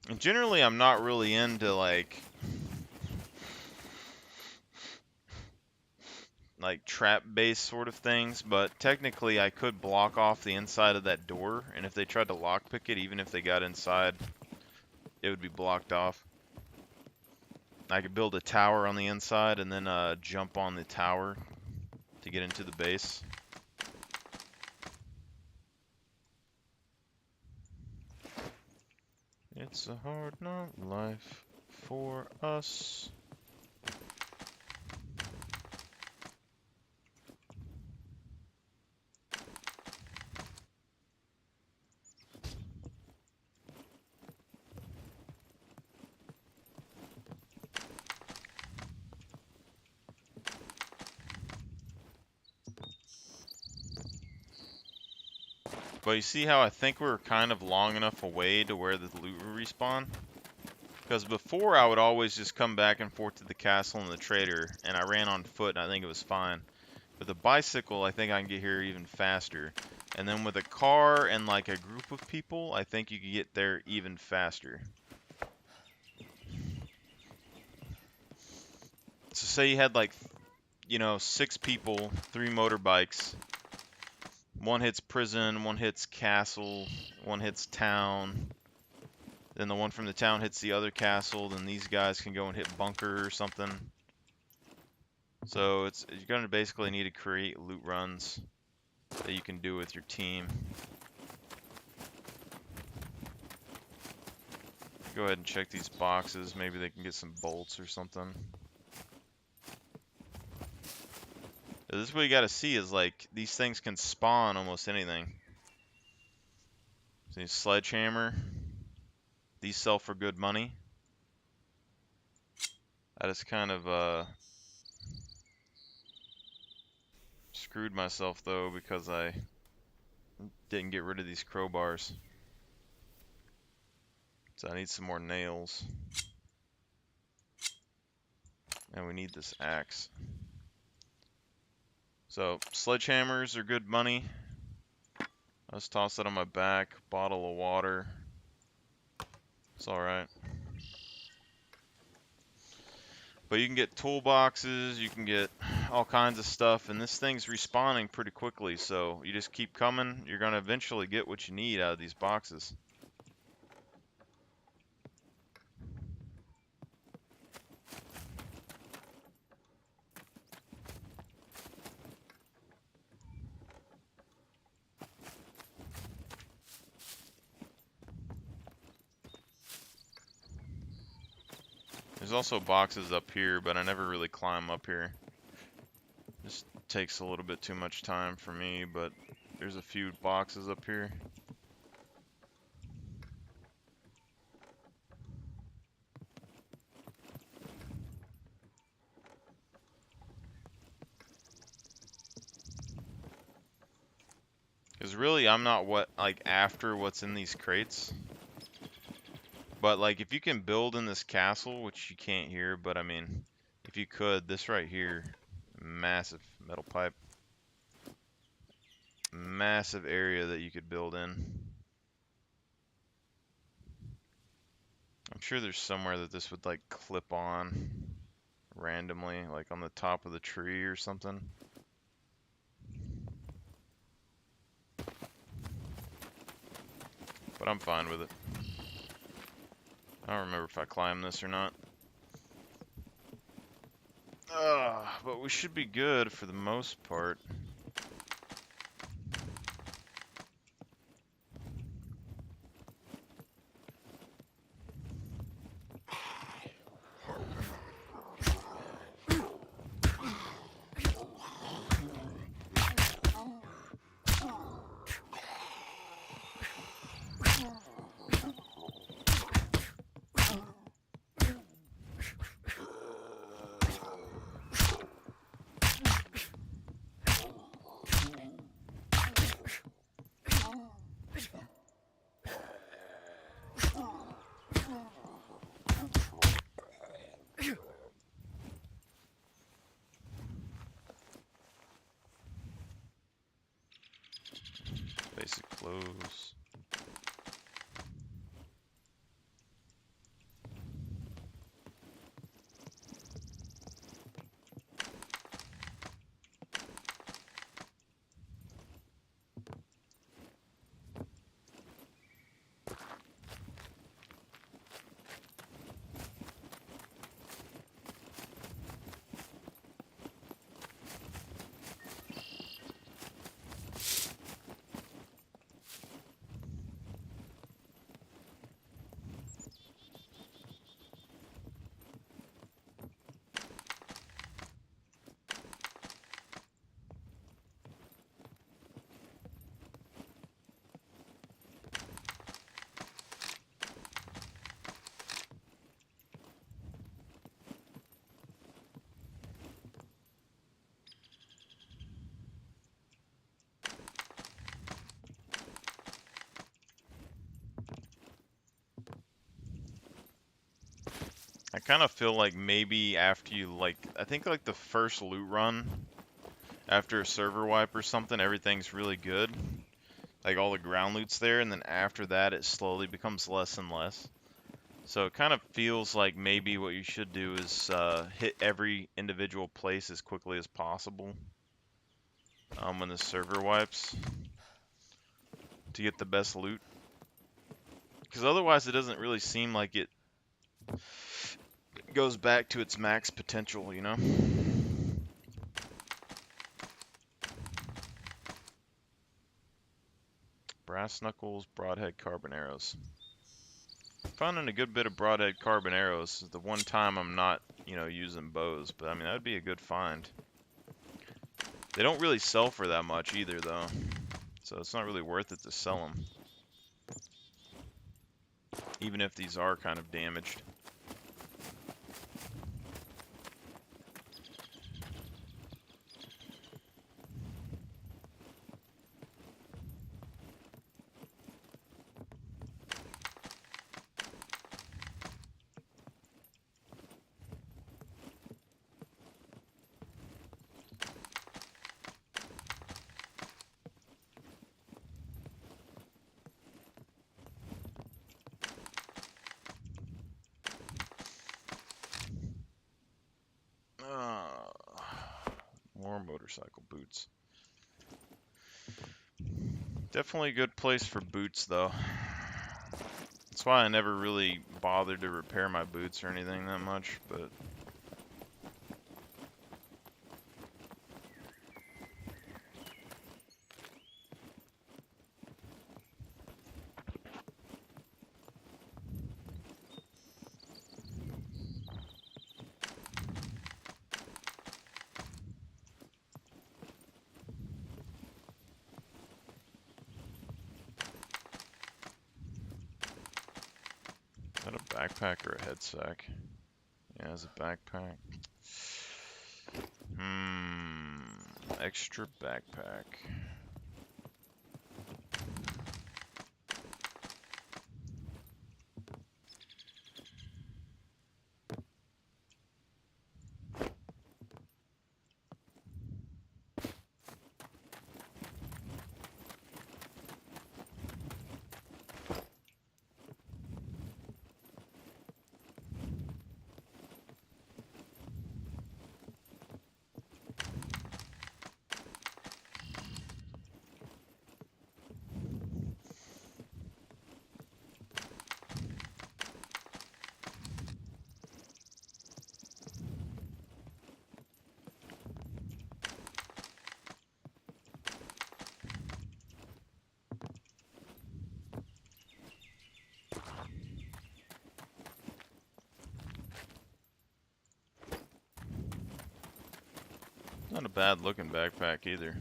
And generally, I'm not really into like trap-based sort of things, but technically I could block off the inside of that door, and if they tried to lockpick it, even if they got inside, it would be blocked off. I could build a tower on the inside and then jump on the tower to get into the base. It's a hard knock life for us. But you see how I think we were kind of long enough away to where the loot would respawn? Because before I would always just come back and forth to the castle and the trader, and I ran on foot and I think it was fine. With a bicycle, I think I can get here even faster. And then with a car and like a group of people, I think you can get there even faster. So say you had like, you know, 6 people, 3 motorbikes. One hits prison, one hits castle, one hits town. Then the one from the town hits the other castle, then these guys can go and hit bunker or something. So you're going to basically need to create loot runs that you can do with your team. Go ahead and check these boxes, maybe they can get some bolts or something. This is what you gotta see is like, these things can spawn almost anything. See, sledgehammer. These sell for good money. I just kind of screwed myself though because I didn't get rid of these crowbars. So I need some more nails. And we need this axe. So sledgehammers are good money. Let's toss that on my back. Bottle of water. It's alright. But you can get toolboxes, you can get all kinds of stuff, and this thing's respawning pretty quickly, so you just keep coming, you're going to eventually get what you need out of these boxes. There's also boxes up here, but I never really climb up here. Just takes a little bit too much time for me, but there's a few boxes up here. Because really, I'm not after what's in these crates. But like, if you can build in this castle, which you can't here, but I mean, if you could, this right here, massive metal pipe. Massive area that you could build in. I'm sure there's somewhere that this would like clip on randomly, like on the top of the tree or something. But I'm fine with it. I don't remember if I climbed this or not. But we should be good for the most part. Close. I kind of feel like maybe after you, like, I think like the first loot run, after a server wipe or something, everything's really good. Like all the ground loot's there, and then after that it slowly becomes less and less. So it kind of feels like maybe what you should do is hit every individual place as quickly as possible when the server wipes to get the best loot. Because otherwise it doesn't really seem like it goes back to its max potential, you know? Brass knuckles, broadhead carbon arrows. Finding a good bit of broadhead carbon arrows is the one time I'm not, you know, using bows, but I mean, that would be a good find. They don't really sell for that much either, though, so it's not really worth it to sell them. Even if these are kind of damaged. More motorcycle boots. Definitely a good place for boots, though. That's why I never really bothered to repair my boots or anything that much, but... Is that a backpack or a head sack? Yeah, it's a backpack. Extra backpack. Not a bad looking backpack either.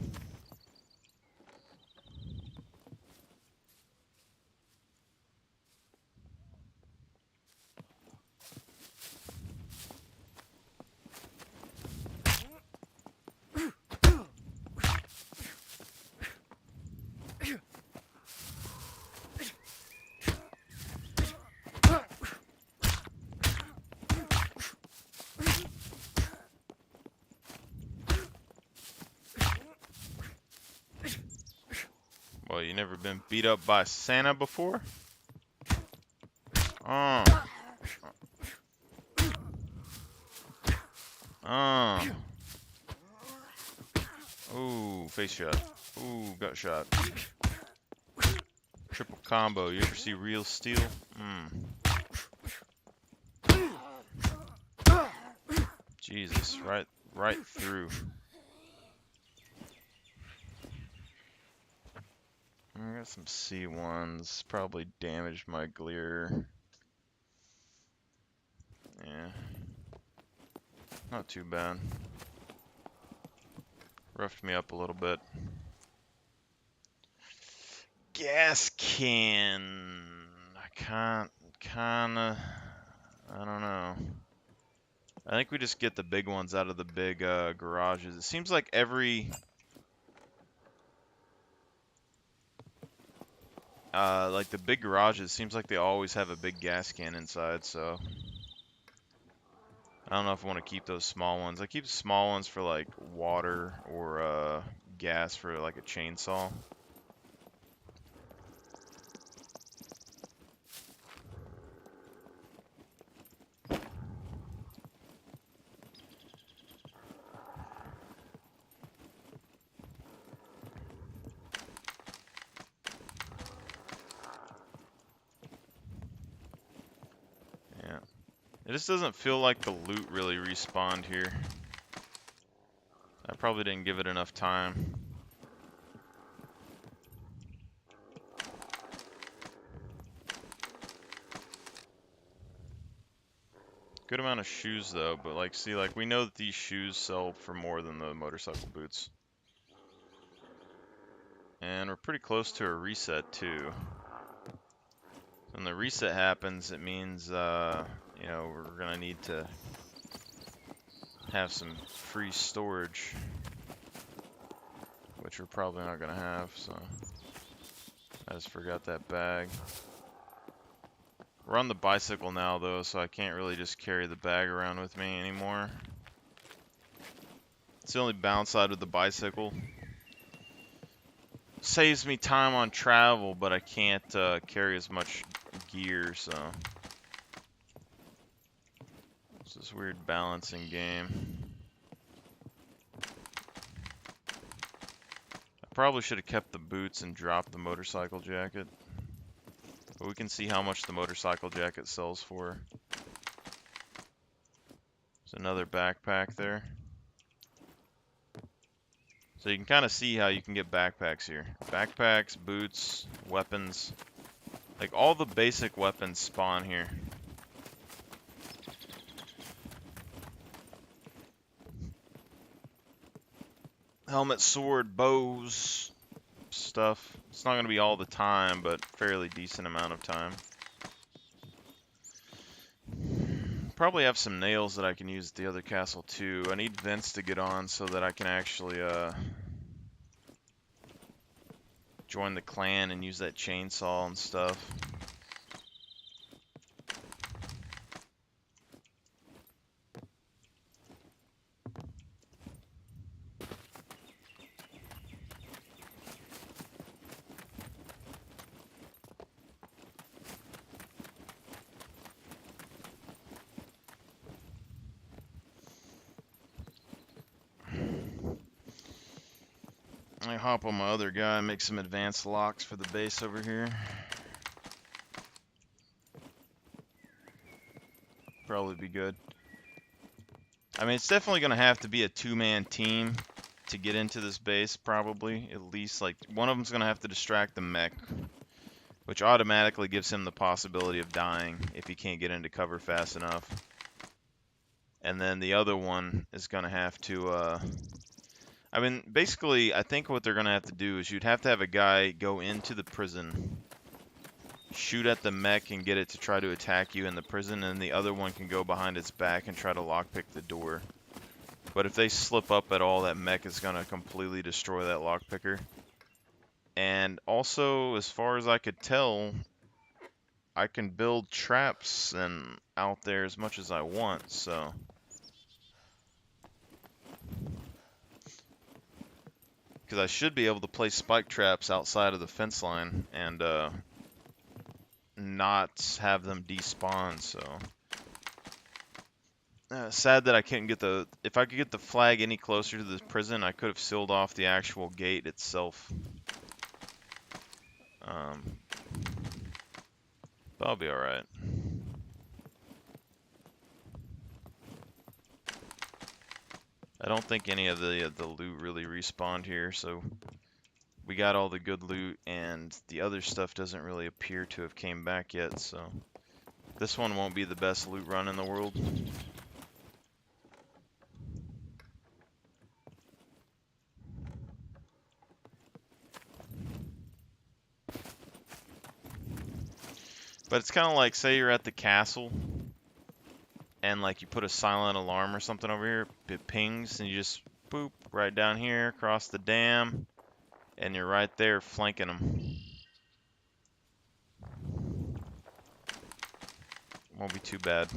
What, you never been beat up by Santa before? Oh. Oh. Ooh, face shot. Ooh, gut shot. Triple combo. You ever see Real Steel? Jesus, right through. I got some C1s. Probably damaged my Glear. Yeah. Not too bad. Roughed me up a little bit. Gas can. Kinda. I don't know. I think we just get the big ones out of the big garages. It seems like every like the big garages, seems like they always have a big gas can inside, so I don't know if I want to keep those small ones. I keep the small ones for like water or gas for like a chainsaw. Yeah. It just doesn't feel like the loot really respawned here. I probably didn't give it enough time. Good amount of shoes though, but like, see, like we know that these shoes sell for more than the motorcycle boots. And we're pretty close to a reset too. When the reset happens, it means, you know, we're gonna need to have some free storage, which we're probably not gonna have, so I just forgot that bag. We're on the bicycle now though, so I can't really just carry the bag around with me anymore. It's the only downside with the bicycle. Saves me time on travel, but I can't carry as much gear, so it's this weird balancing game. I probably should have kept the boots and dropped the motorcycle jacket. But we can see how much the motorcycle jacket sells for. There's another backpack there. So you can kind of see how you can get backpacks here. Backpacks, boots, weapons. Like all the basic weapons spawn here. Helmet, sword, bows, stuff. It's not going to be all the time, but fairly decent amount of time. Probably have some nails that I can use at the other castle too. I need Vince to get on so that I can actually join the clan and use that chainsaw and stuff. I hop on my other guy and make some advanced locks for the base over here. Probably be good. I mean, it's definitely going to have to be a two-man team to get into this base, probably. At least, like, one of them's going to have to distract the mech, which automatically gives him the possibility of dying if he can't get into cover fast enough. And then the other one is going to have to, I mean, basically, I think what they're going to have to do is you'd have to have a guy go into the prison, shoot at the mech and get it to try to attack you in the prison, and the other one can go behind its back and try to lockpick the door. But if they slip up at all, that mech is going to completely destroy that lockpicker. And also, as far as I could tell, I can build traps and out there as much as I want, so because I should be able to place spike traps outside of the fence line and not have them despawn. So sad that I couldn't get the. If I could get the flag any closer to the prison, I could have sealed off the actual gate itself. But I'll be all right. I don't think any of the loot really respawned here, so we got all the good loot, and the other stuff doesn't really appear to have came back yet, so this one won't be the best loot run in the world. But it's kind of like, say you're at the castle, and like you put a silent alarm or something over here, it pings, and you just boop right down here across the dam, and you're right there flanking them. Won't be too bad.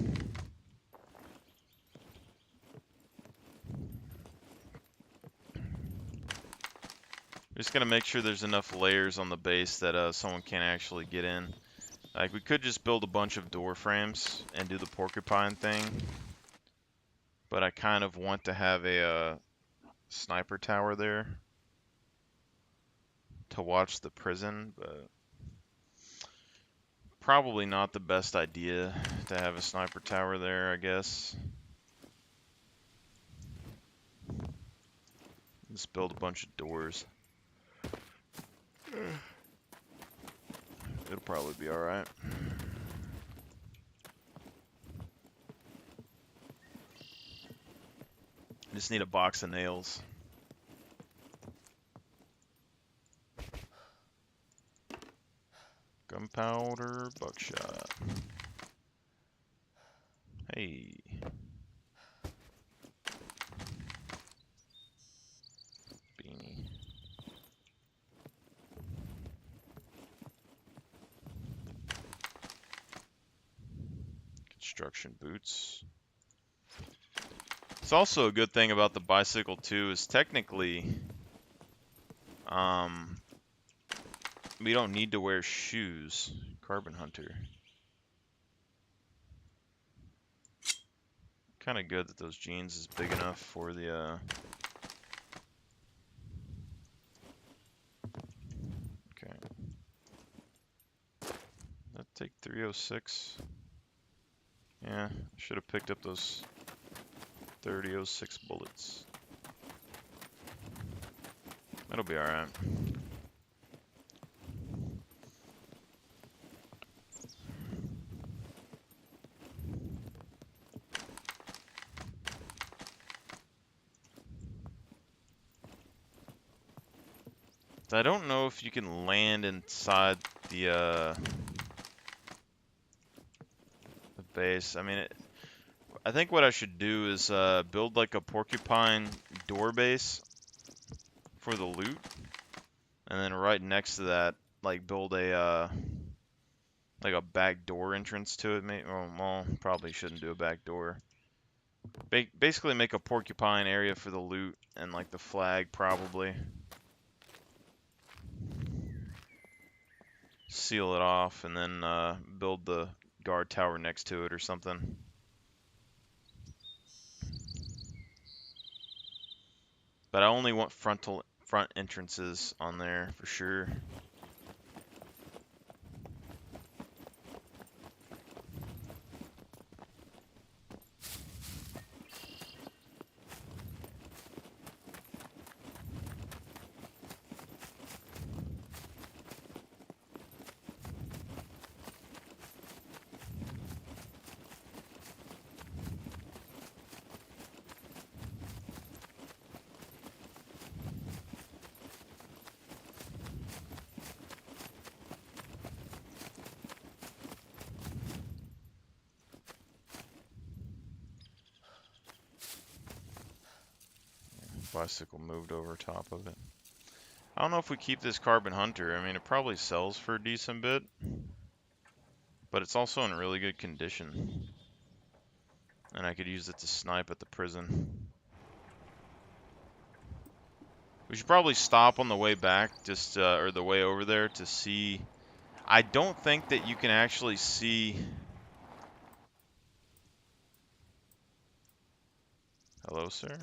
Just gonna make sure there's enough layers on the base that someone can't actually get in. Like, we could just build a bunch of door frames and do the porcupine thing, but I kind of want to have a sniper tower there to watch the prison, but probably not the best idea to have a sniper tower there, I guess. Let's build a bunch of doors. It'll probably be alright. I just need a box of nails. Gunpowder, buckshot. Hey. Beanie. Construction boots. It's also a good thing about the bicycle too is technically we don't need to wear shoes. Carbon Hunter. Kind of good that those jeans is big enough for the okay. That take 306. Yeah, should have picked up those 3006 bullets. That'll be alright. I don't know if you can land inside the base. I mean, I think what I should do is build like a porcupine door base for the loot, and then right next to that, like build a like a back door entrance to it. Maybe, well, probably shouldn't do a back door. Basically, make a porcupine area for the loot and like the flag probably. Seal it off, and then build the guard tower next to it or something. But I only want front entrances on there for sure. Bicycle moved over top of it. I don't know if we keep this Carbon Hunter. I mean, it probably sells for a decent bit, but it's also in really good condition. And I could use it to snipe at the prison. We should probably stop on the way back, just or the way over there to see. I don't think that you can actually see. Hello, sir.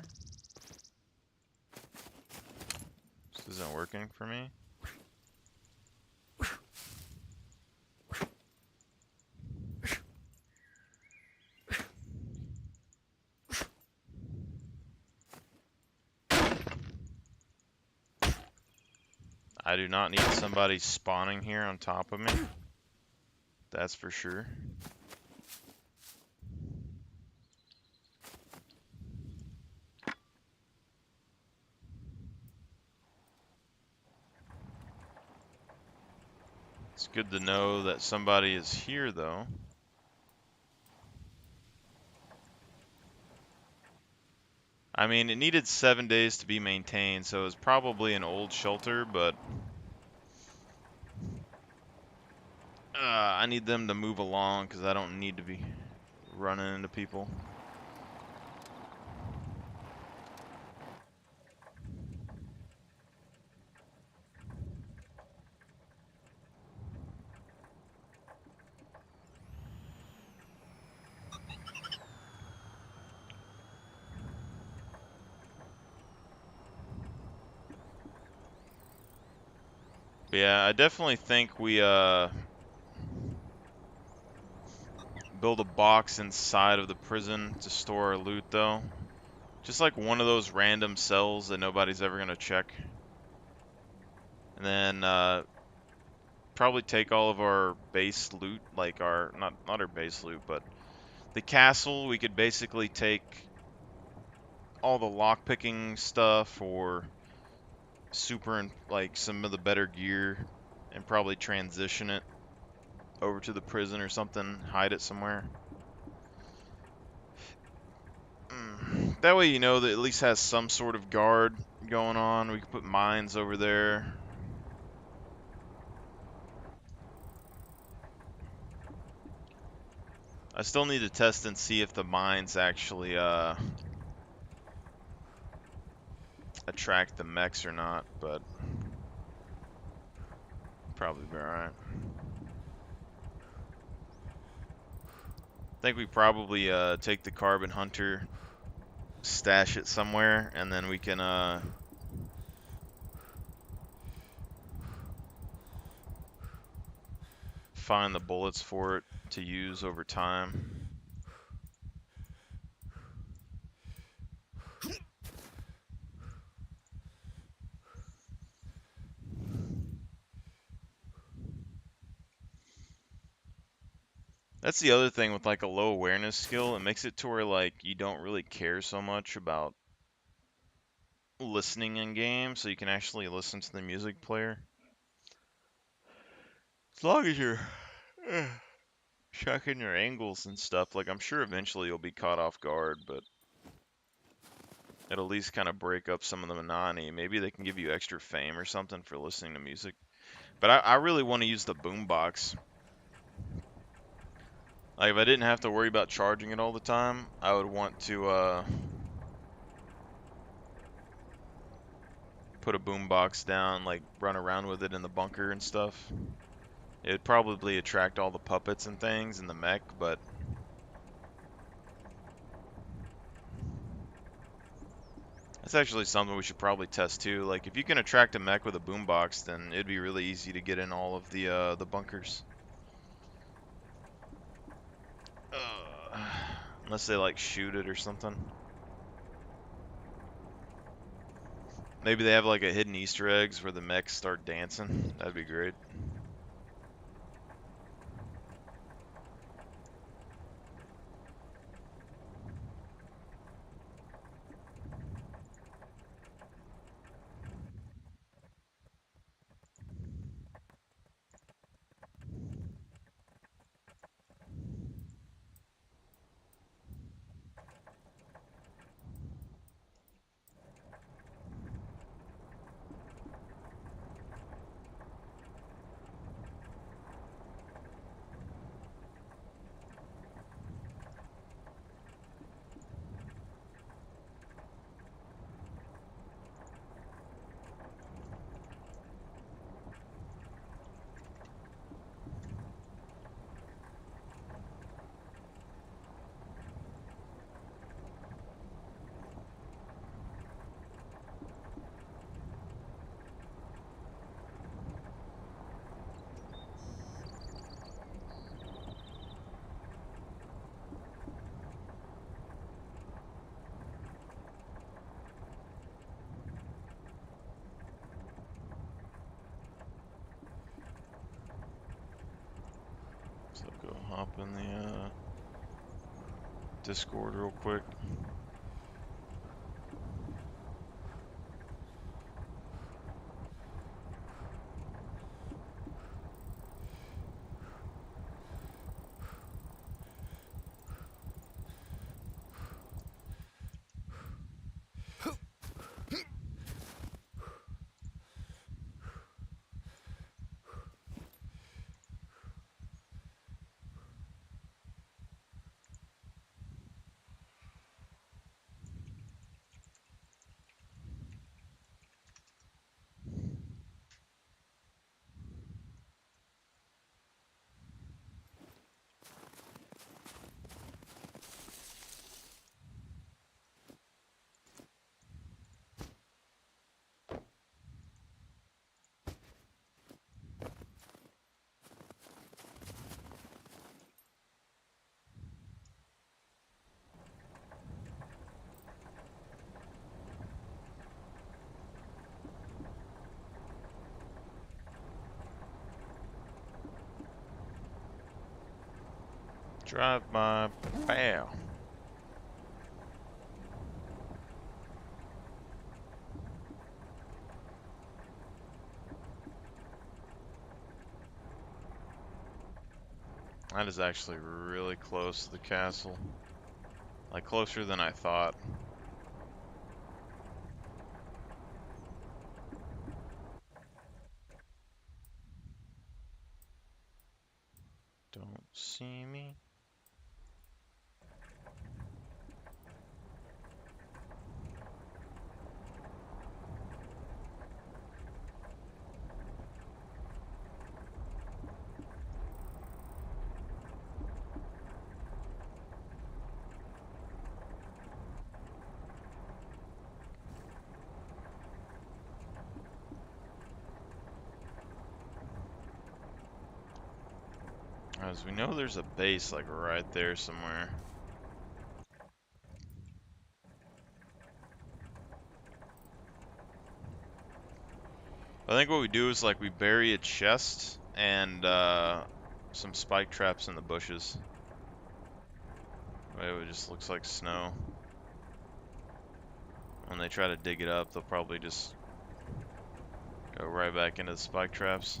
This isn't working for me. I do not need somebody spawning here on top of me. That's for sure. It's good to know that somebody is here, though. I mean, it needed 7 days to be maintained, so it was probably an old shelter, but I need them to move along because I don't need to be running into people. But yeah, I definitely think we build a box inside of the prison to store our loot, though. Just like one of those random cells that nobody's ever gonna check. And then probably take all of our base loot, like our not our base loot, but the castle. We could basically take all the lockpicking stuff or super and like some of the better gear and probably transition it over to the prison or something, hide it somewhere. That way you know that at least has some sort of guard going on. We could put mines over there. I still need to test and see if the mines actually attract the mechs or not, but probably be alright. I think we probably take the carbon hunter, stash it somewhere, and then we can find the bullets for it to use over time. That's the other thing with like a low awareness skill. It makes it to where like you don't really care so much about listening in game, so you can actually listen to the music player. As long as you're checking your angles and stuff, like I'm sure eventually you'll be caught off guard, but it'll at least kind of break up some of the monotony. Maybe they can give you extra fame or something for listening to music. But I really want to use the boombox. Like if I didn't have to worry about charging it all the time, I would want to put a boombox down, like run around with it in the bunker and stuff. It'd probably attract all the puppets and things in the mech, but that's actually something we should probably test too. Like if you can attract a mech with a boombox, then it'd be really easy to get in all of the bunkers. Unless they like shoot it or something. Maybe they have like a hidden Easter eggs where the mechs start dancing. That'd be great. hop in the Discord real quick. Drive by, bow. That is actually really close to the castle. Like closer than I thought. Don't see me. As we know, there's a base like right there somewhere. I think what we do is like we bury a chest and some spike traps in the bushes. It just looks like snow. When they try to dig it up, they'll probably just go right back into the spike traps.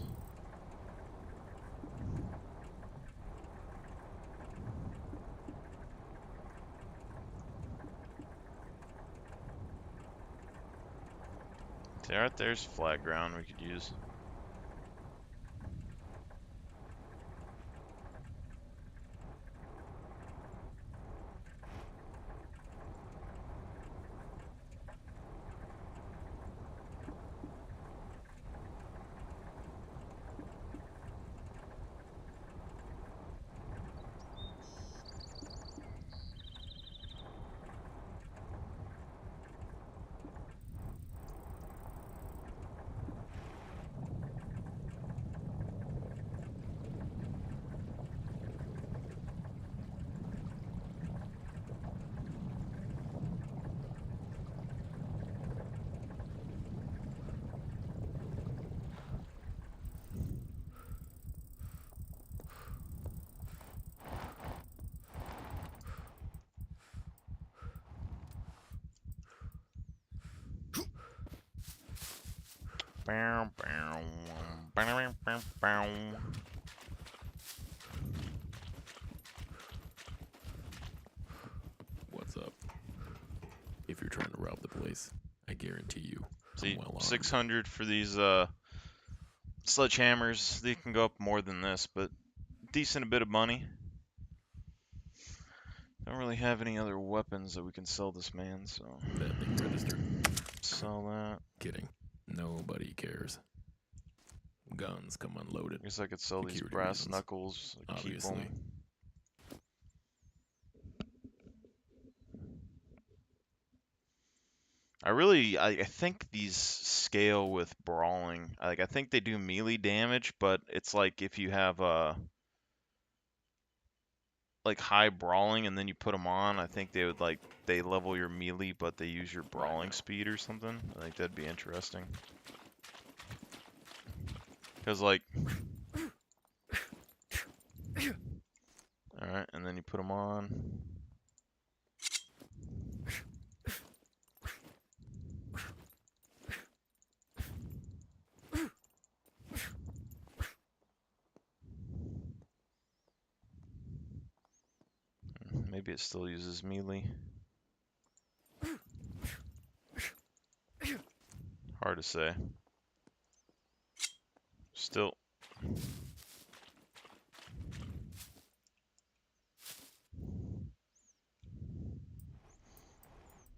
See, right there's flat ground we could use. Bow, bow, bow, bow, bow. What's up? If you're trying to rob the place, I guarantee you. See, I'm well armed. 600 for these sledgehammers. They can go up more than this, but decent a bit of money. Don't really have any other weapons that we can sell this man, so That thing registered. sell that. Kidding. Nobody cares. Guns come unloaded. Guess I could sell these Security brass reasons, knuckles. Keep obviously. them. I think these scale with brawling. I think they do melee damage, but it's like if you have like high brawling and then you put them on, I think they would they level your melee, but they use your brawling speed or something. I think that'd be interesting. Because like put them on. Maybe it still uses melee. Hard to say. Still.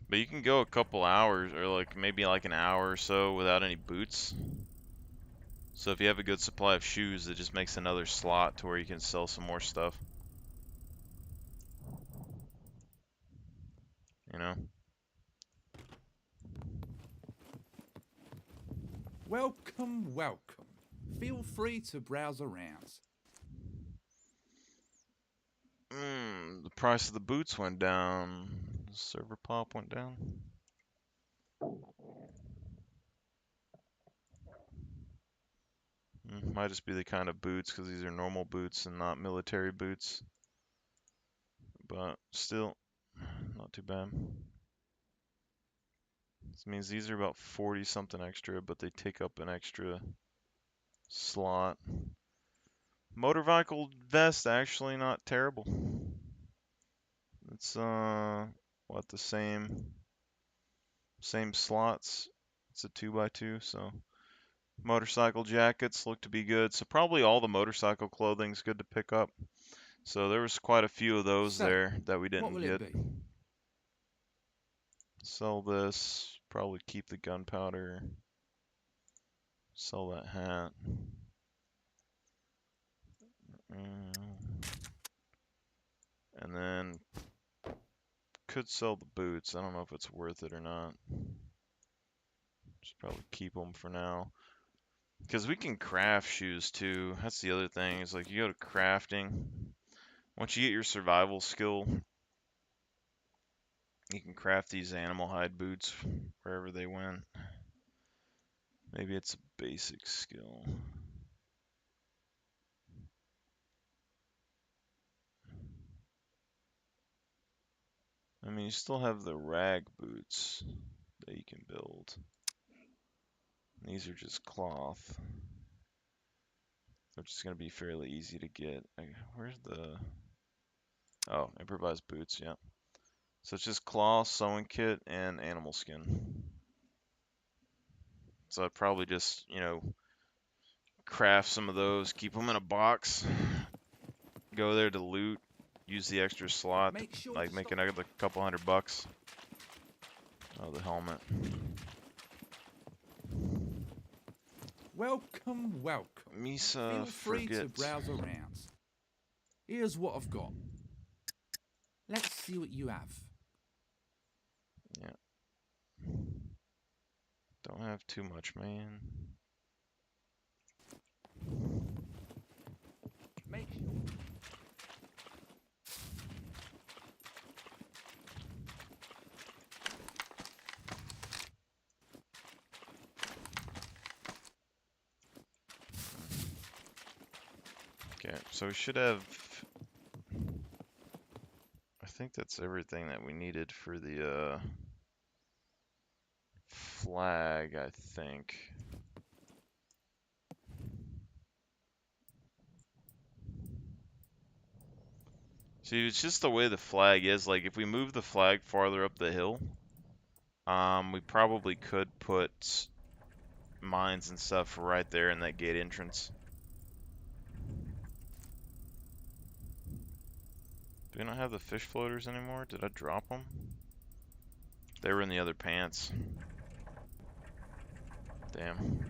But you can go a couple hours, or like maybe like an hour or so without any boots. So if you have a good supply of shoes, it just makes another slot to where you can sell some more stuff. You know? Welcome, welcome. Feel free to browse around. The price of the boots went down. The server pop went down. Might just be the kind of boots, because these are normal boots and not military boots. But still, not too bad. This means these are about 40 something extra, but they take up an extra slot. Motor vehicle vest, actually not terrible. It's what, the same slots. It's a 2x2, so motorcycle jackets look to be good. So probably all the motorcycle clothing's good to pick up. So there was quite a few of those So, there that we what didn't will get. it be? Sell this, probably keep the gunpowder. Sell that hat. And then could sell the boots. I don't know if it's worth it or not. Just probably keep them for now. Because we can craft shoes too. That's the other thing. Is like you go to crafting. Once you get your survival skill, you can craft these animal hide boots wherever they went. Maybe it's a basic skill. I mean, you still have the rag boots that you can build. These are just cloth, which is going to be fairly easy to get. Where's the... Oh, improvised boots, yeah. So it's just cloth, sewing kit, and animal skin. So I'd probably just, you know, craft some of those, keep them in a box, go there to loot, use the extra slot, Make sure like to make stop. another couple $100. Oh, the helmet. Welcome, welcome. Misa Feel free to forgets. browse around. Here's what I've got. Let's see what you have. Yeah. Don't have too much, man. Make sure. Okay, so we should have... I think that's everything that we needed for the flag, I think. See, it's just the way the flag is. Like, if we move the flag farther up the hill, we probably could put mines and stuff right there in that gate entrance. Do we not have the fish floaters anymore? Did I drop them? They were in the other pants. Damn.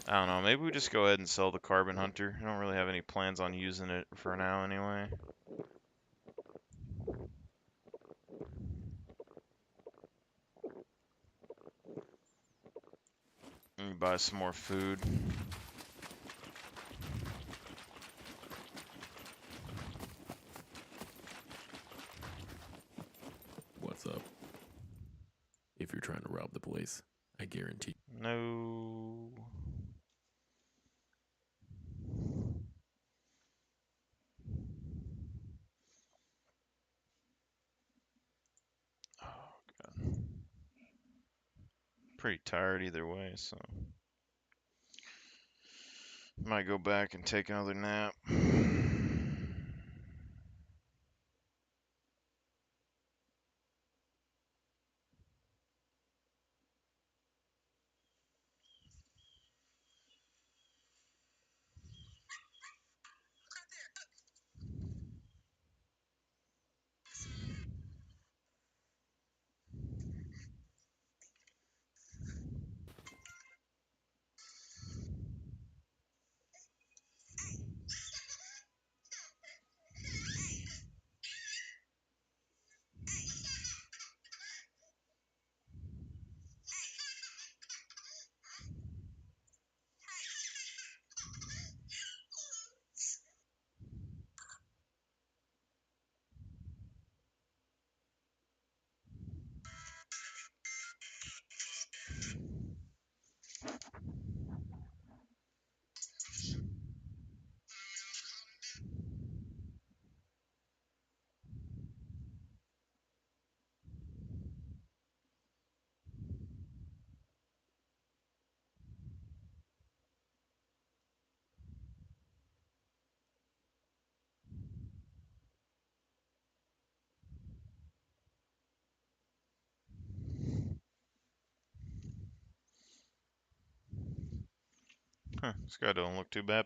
I don't know, maybe we just go ahead and sell the Carbon Hunter. I don't really have any plans on using it for now anyway. And buy some more food. What's up? If you're trying to rob the place, I guarantee. No. Oh, God. Pretty tired either way, so might go back and take another nap. Huh, this guy don't look too bad.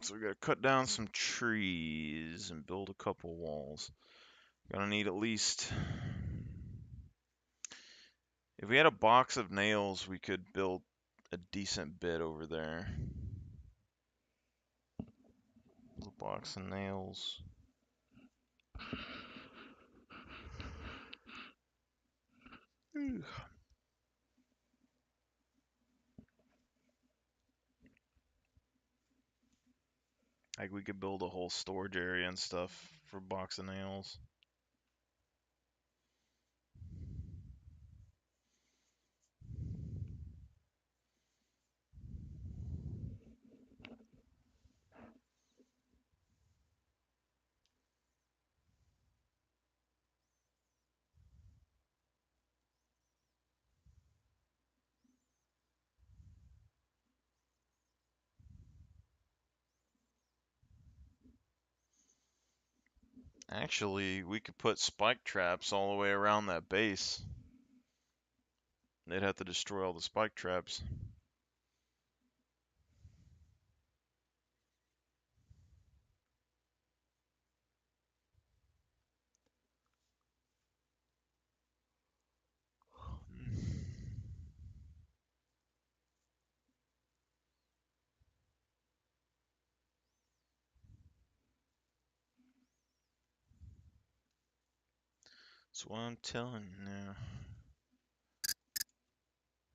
So we gotta cut down some trees and build a couple walls. Gonna need at least... If we had a box of nails, we could build a decent bit over there. A box of nails. Ugh. Like we could build a whole storage area and stuff for a box of nails. Actually, we could put spike traps all the way around that base. They'd have to destroy all the spike traps. That's what I'm telling you now.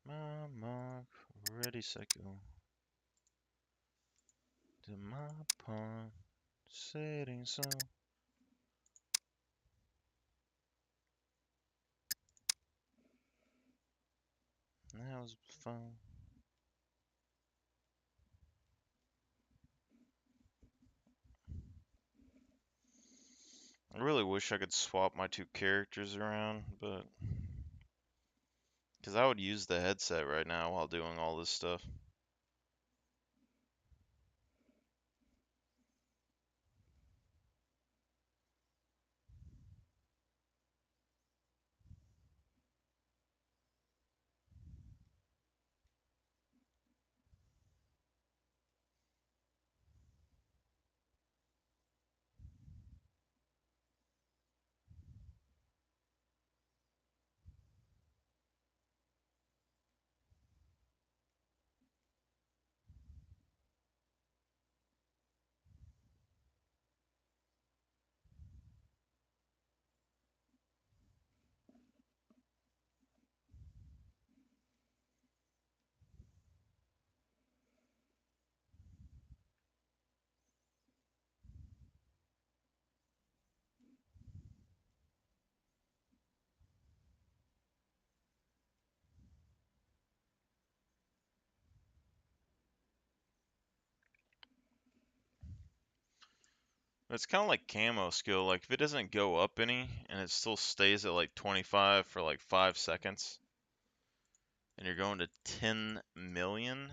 My mark, ready, set, go. To my pawn, setting sun. That was fun. I really wish I could swap my two characters around, but... Because I would use the headset right now while doing all this stuff. It's kind of like camo skill. Like if it doesn't go up any and it still stays at like 25 for like 5 seconds, and you're going to 10 million.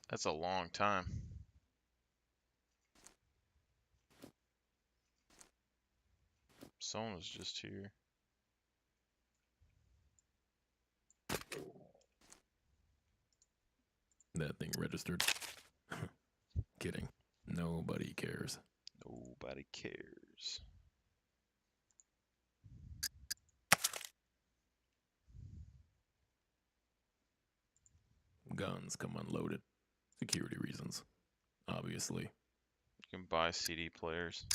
That's a long time. Someone was just here. That thing registered. Kidding. Nobody cares. Nobody cares. Guns come unloaded. Security reasons. Obviously. You can buy CD players.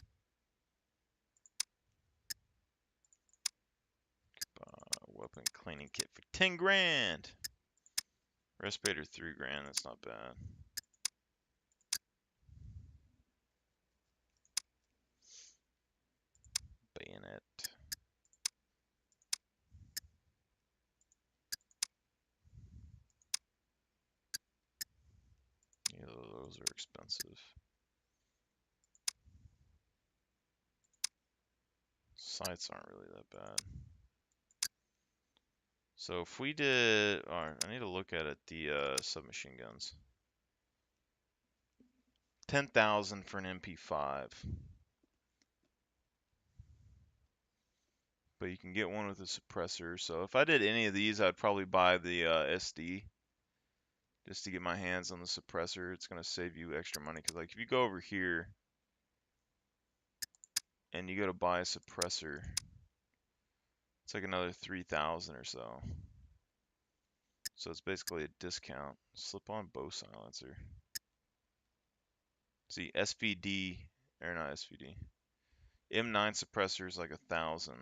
Weapon cleaning kit for 10 grand. Respirator 3 grand. That's not bad. Bayonet. Yeah, those are expensive. Sights aren't really that bad. So if we did, I need to look at it, the submachine guns. 10,000 for an MP5. But you can get one with a suppressor. So if I did any of these, I'd probably buy the SD just to get my hands on the suppressor. It's gonna save you extra money because like if you go over here and you go to buy a suppressor, it's like another 3,000 or so. So it's basically a discount. Slip on bow silencer. See, SVD, or not SVD. M9 suppressor is like 1,000.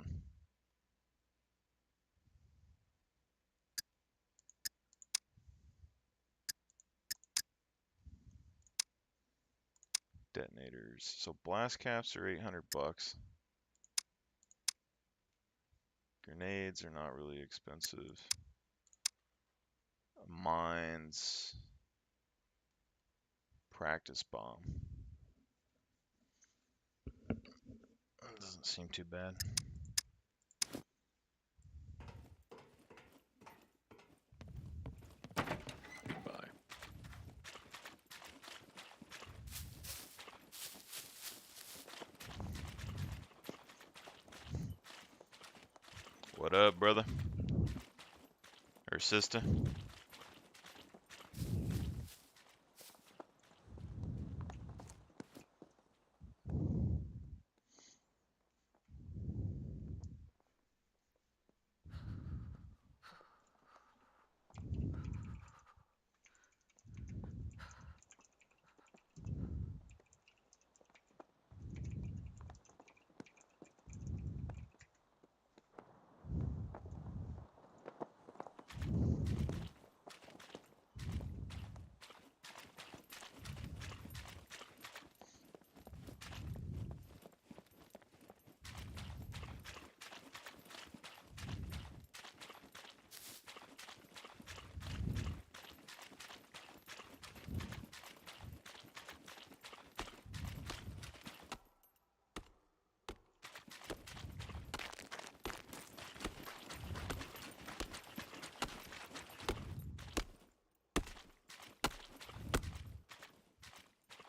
Detonators. So blast caps are 800 bucks. Grenades are not really expensive. Mines. Practice bomb. Doesn't seem too bad. Goodbye. What up, brother? Or sister?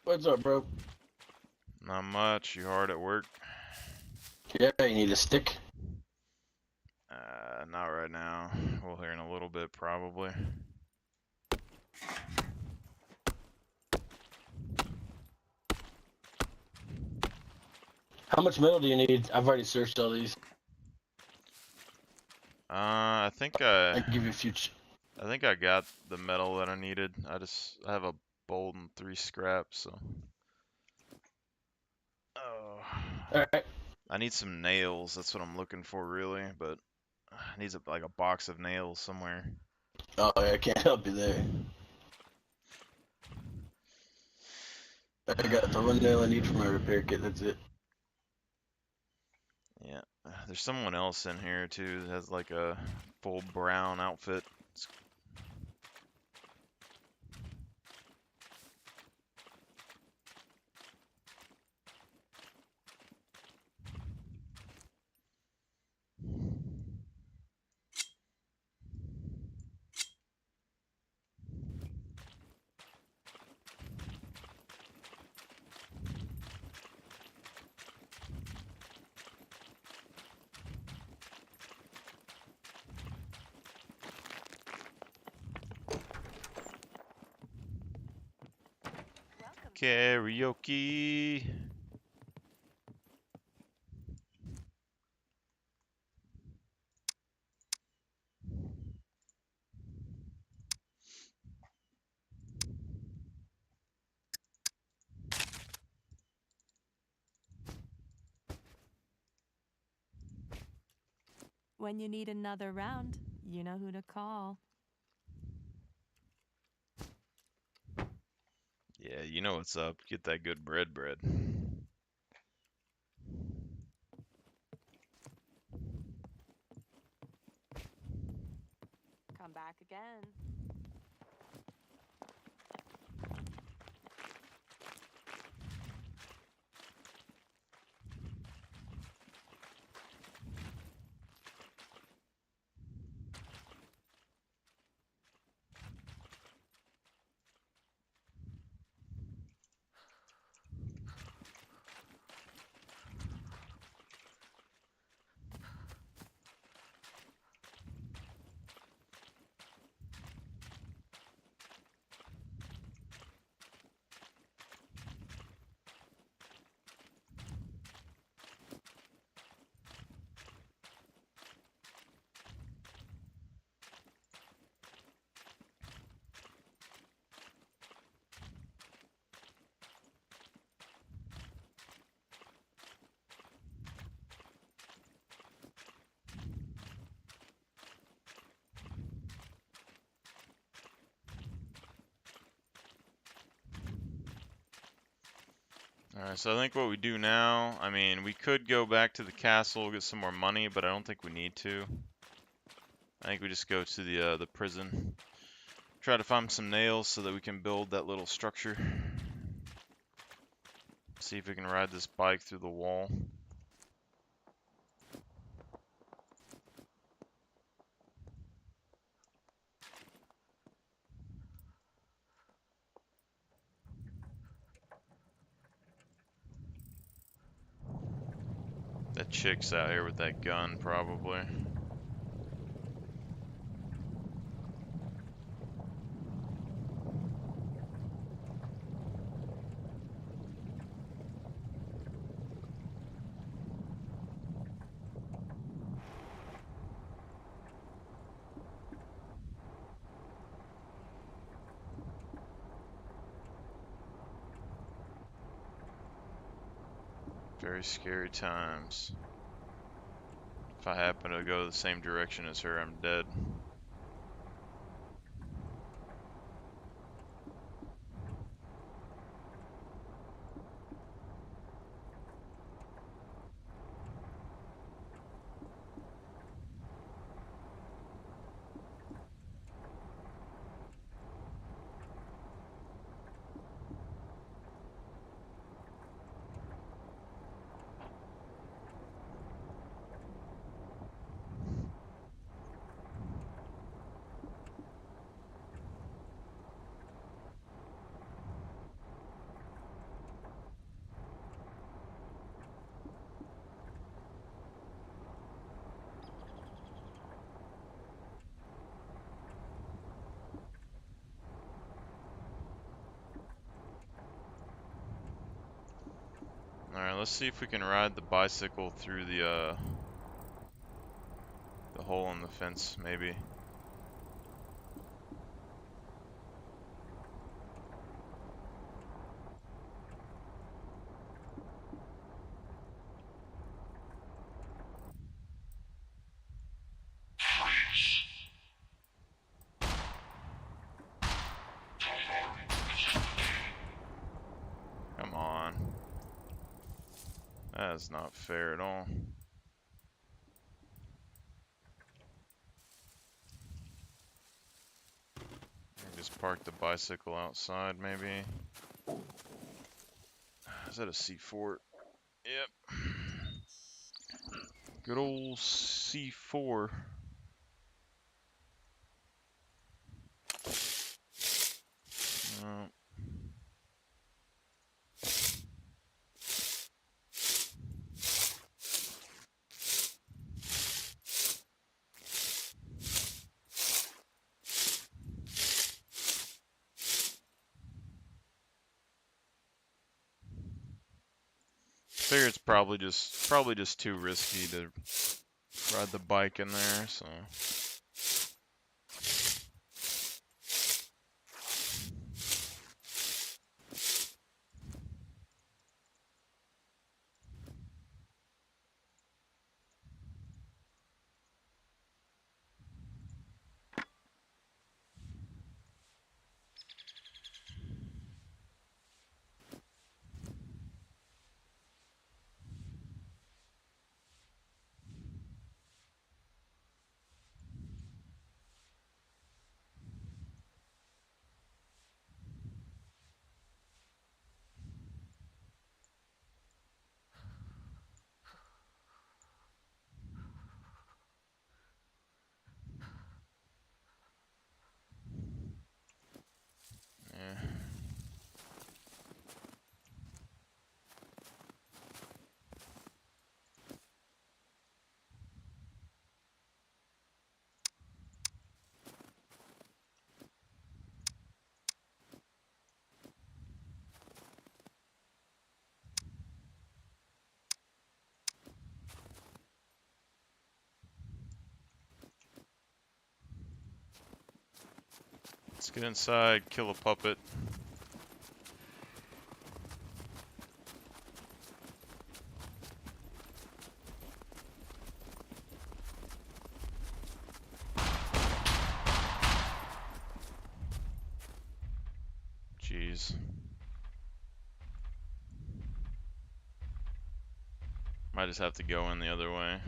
What's up, bro? Not much. You hard at work? Yeah, you need a stick. Not right now. We'll hear in a little bit, probably. How much metal do you need? I've already searched all these. I think I can give you a few. I think I got the metal that I needed. I have a bolt and 3 scraps, so. Oh. All right. I need some nails. That's what I'm looking for, really. But I need like a box of nails somewhere. Oh, yeah, I can't help you there. I got the one nail I need for my repair kit. That's it. Yeah, there's someone else in here too that has like a full brown outfit. Welcome. Karaoke. When you need another round, you know who to call. Yeah, you know what's up. Get that good bread. Come back again. Alright, so I think what we do now, I mean, we could go back to the castle, get some more money, but I don't think we need to. I think we just go to the prison. Try to find some nails so that we can build that little structure. See if we can ride this bike through the wall. That chick's out here with that gun, probably. Very scary times. If I happen to go the same direction as her, I'm dead. Alright, let's see if we can ride the bicycle through the hole in the fence, maybe. Come on. That is not fair at all. park the bicycle outside, maybe. Is that a C4? Yep. Good old C4. Uh, figure it's probably just too risky to ride the bike in there, so. Yeah. Let's get inside, kill a puppet. Jeez. Might just have to go in the other way.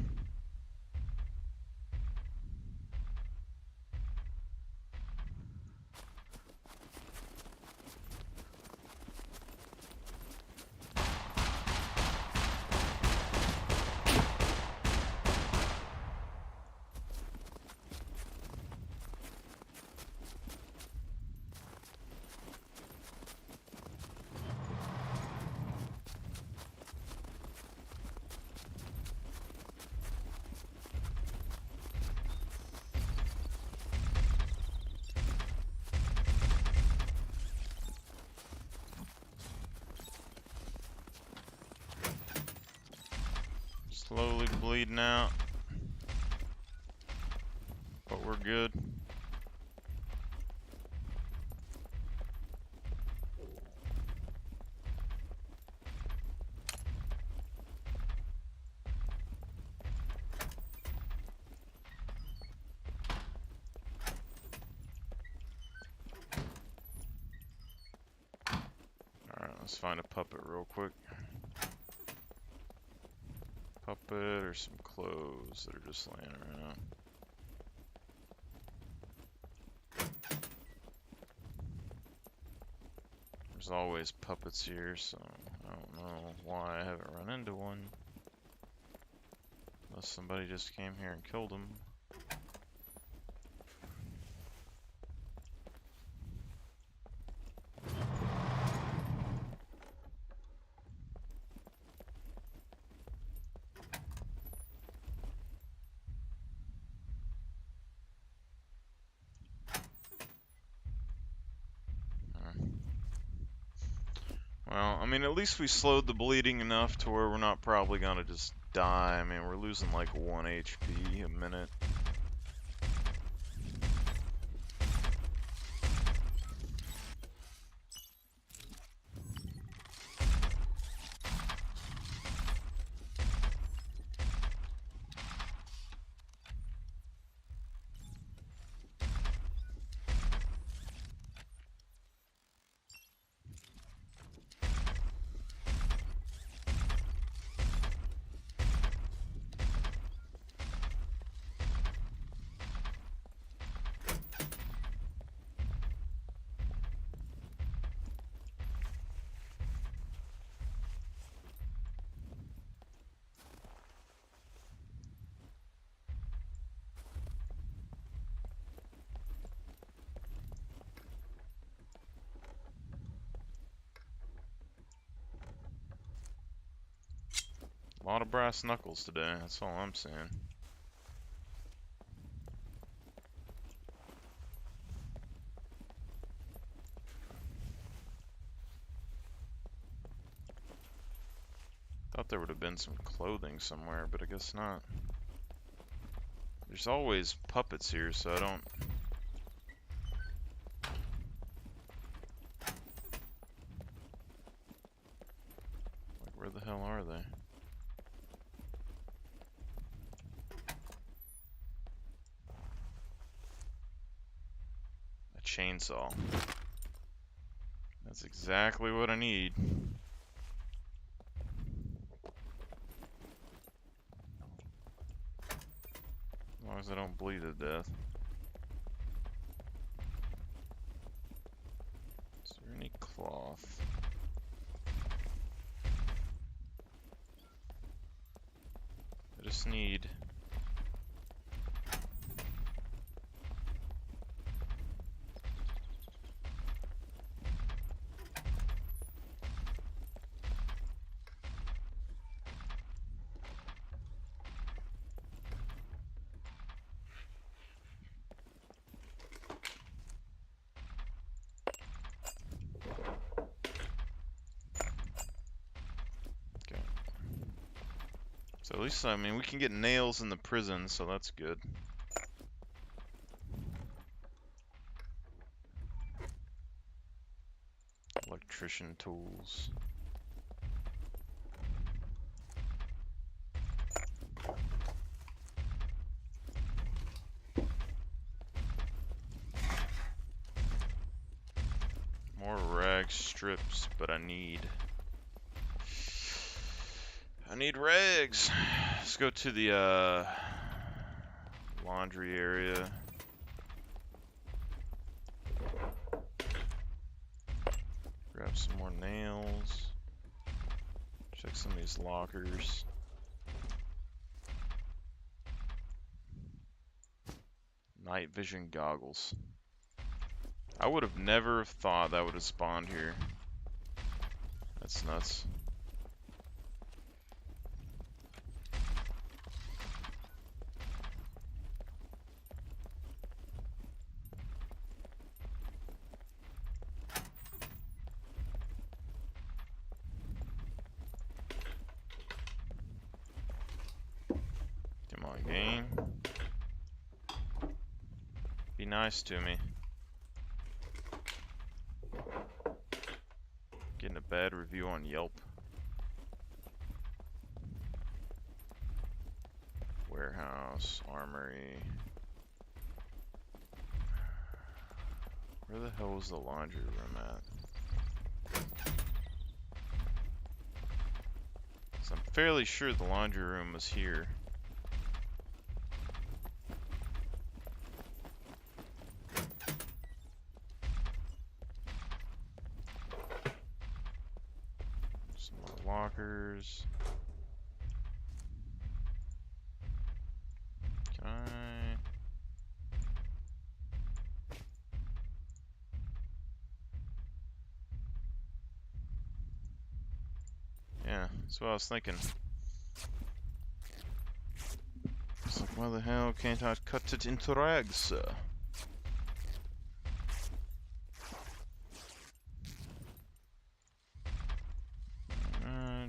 Slowly bleeding out, but we're good. Alright, let's find a puppet real quick. Puppet or some clothes that are just laying around. There's always puppets here, so I don't know why I haven't run into one. Unless somebody just came here and killed him. Well, I mean, at least we slowed the bleeding enough to where we're not probably gonna just die. I mean, we're losing like 1 HP a minute. A lot of brass knuckles today, that's all I'm saying. Thought there would have been some clothing somewhere, but I guess not. There's always puppets here, so I don't... Like, where the hell are they? A chainsaw. That's exactly what I need. As long as I don't bleed to death. Is there any cloth? I just need... So at least, I mean, we can get nails in the prison, so that's good. Electrician tools. More rag strips, but I need rags. Let's go to the laundry area. Grab some more nails. Check some of these lockers. Night vision goggles. I would have never thought that would have spawned here. That's nuts. Come on, game. Be nice to me. Getting a bad review on Yelp. Warehouse, armory. Where the hell was the laundry room at? So I'm fairly sure the laundry room was here. Some more lockers. Okay. Yeah, that's what I was thinking. It's like, why the hell can't I cut it into rags?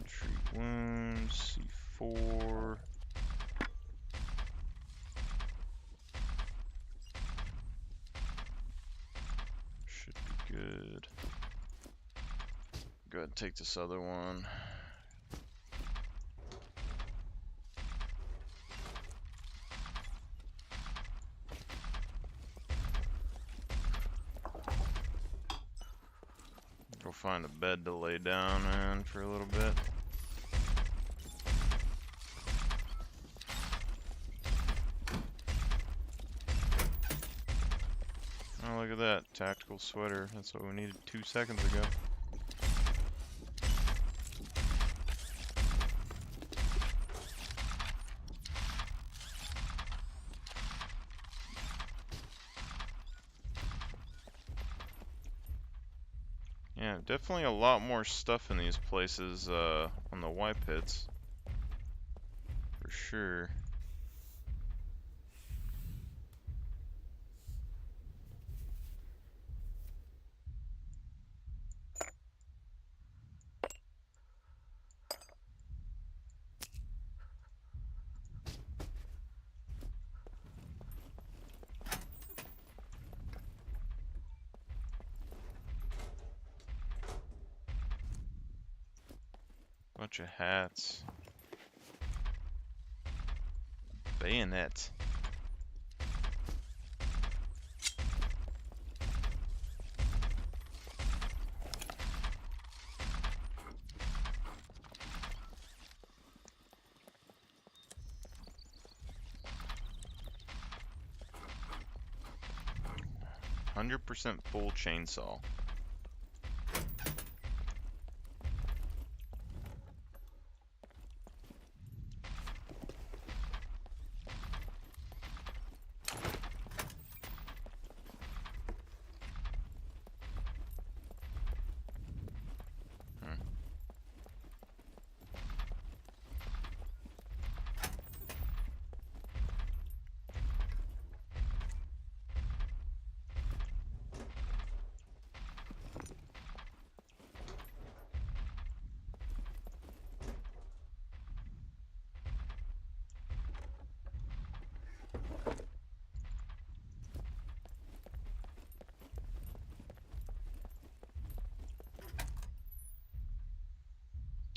Treat wounds, C4. Should be good. Go ahead and take this other one. Go find a bed to lay down in for a little bit. Oh, look at that. Tactical sweater. That's what we needed 2 seconds ago. Yeah, definitely a lot more stuff in these places on the white pits. for sure. Bunch of hats. Bayonet. %, full chainsaw.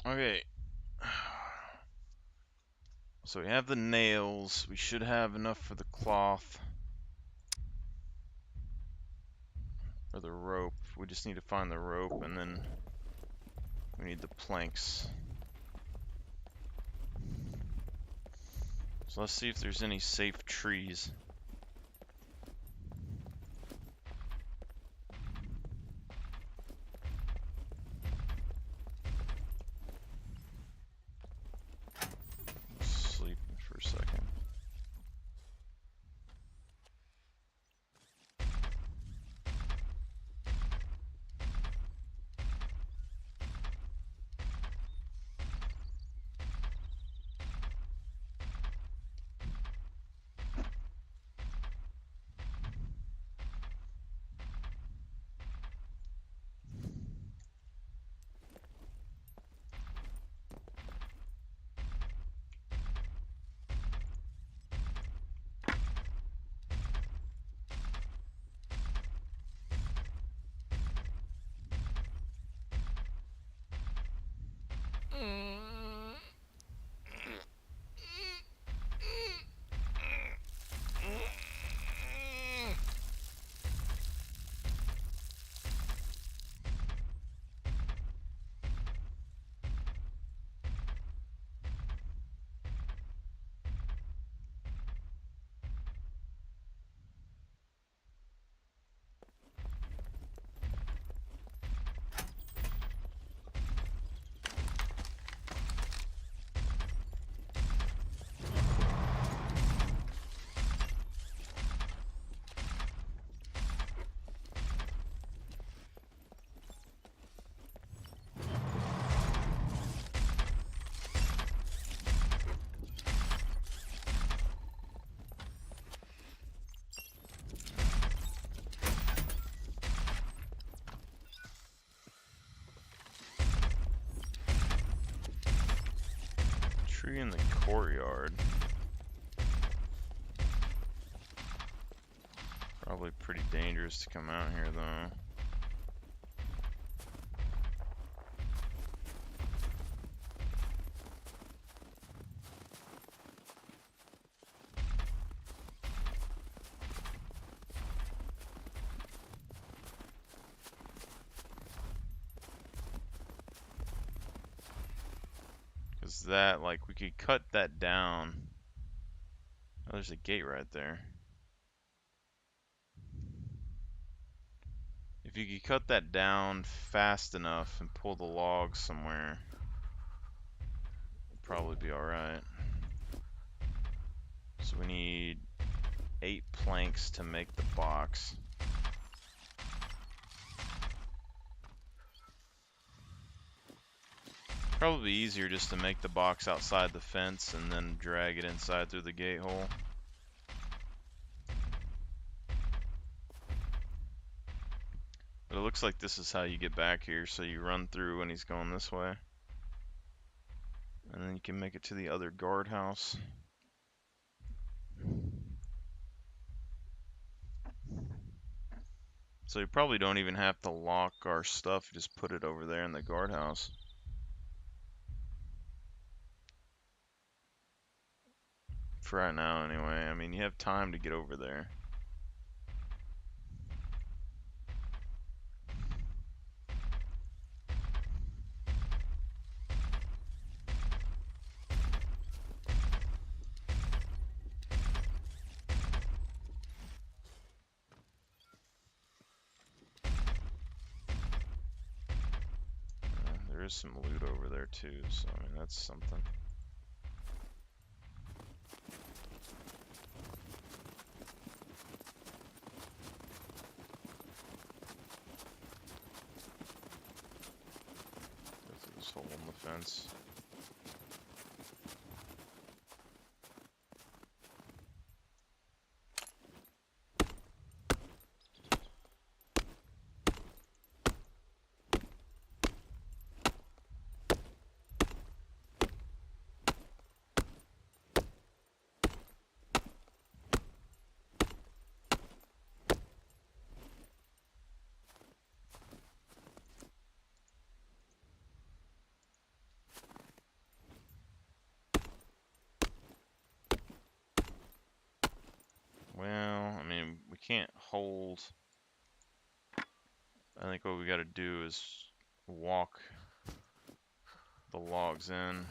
Okay. So we have the nails. We should have enough for the cloth. Or the rope. We just need to find the rope, and then we need the planks. So let's see if there's any safe trees. Sleep for a second. Tree in the courtyard. Probably pretty dangerous to come out here though. That, like, we could cut that down. Oh, there's a gate right there. If you could cut that down fast enough and pull the logs somewhere, it'd probably be alright. So we need 8 planks to make the box. Probably be easier just to make the box outside the fence and then drag it inside through the gate hole. But it looks like this is how you get back here, so you run through when he's going this way. And then you can make it to the other guardhouse. So you probably don't even have to lock our stuff, just put it over there in the guardhouse. For right now, anyway. I mean, you have time to get over there. There is some loot over there too, so I mean, that's something. Go through this hole in the fence. Well, I mean, we can't hold. I think what we gotta do is walk the logs in.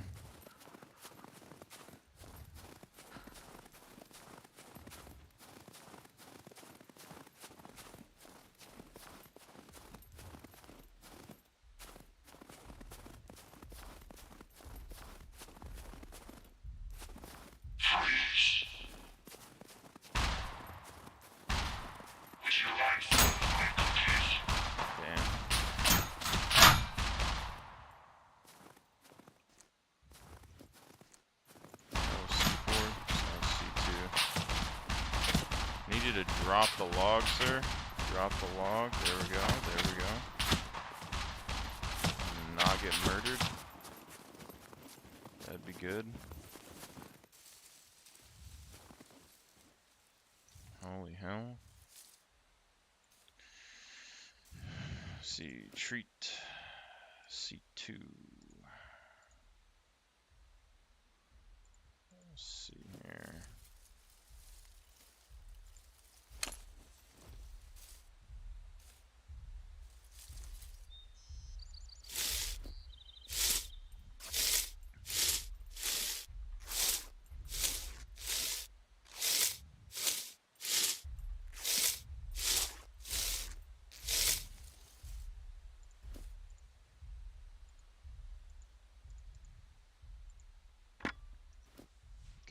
Damn. C4, C2. Need you to drop the log, sir. Drop the log. There we go. There we go. And not get murdered. That'd be good. Holy hell. See, treat C2. Let's see here.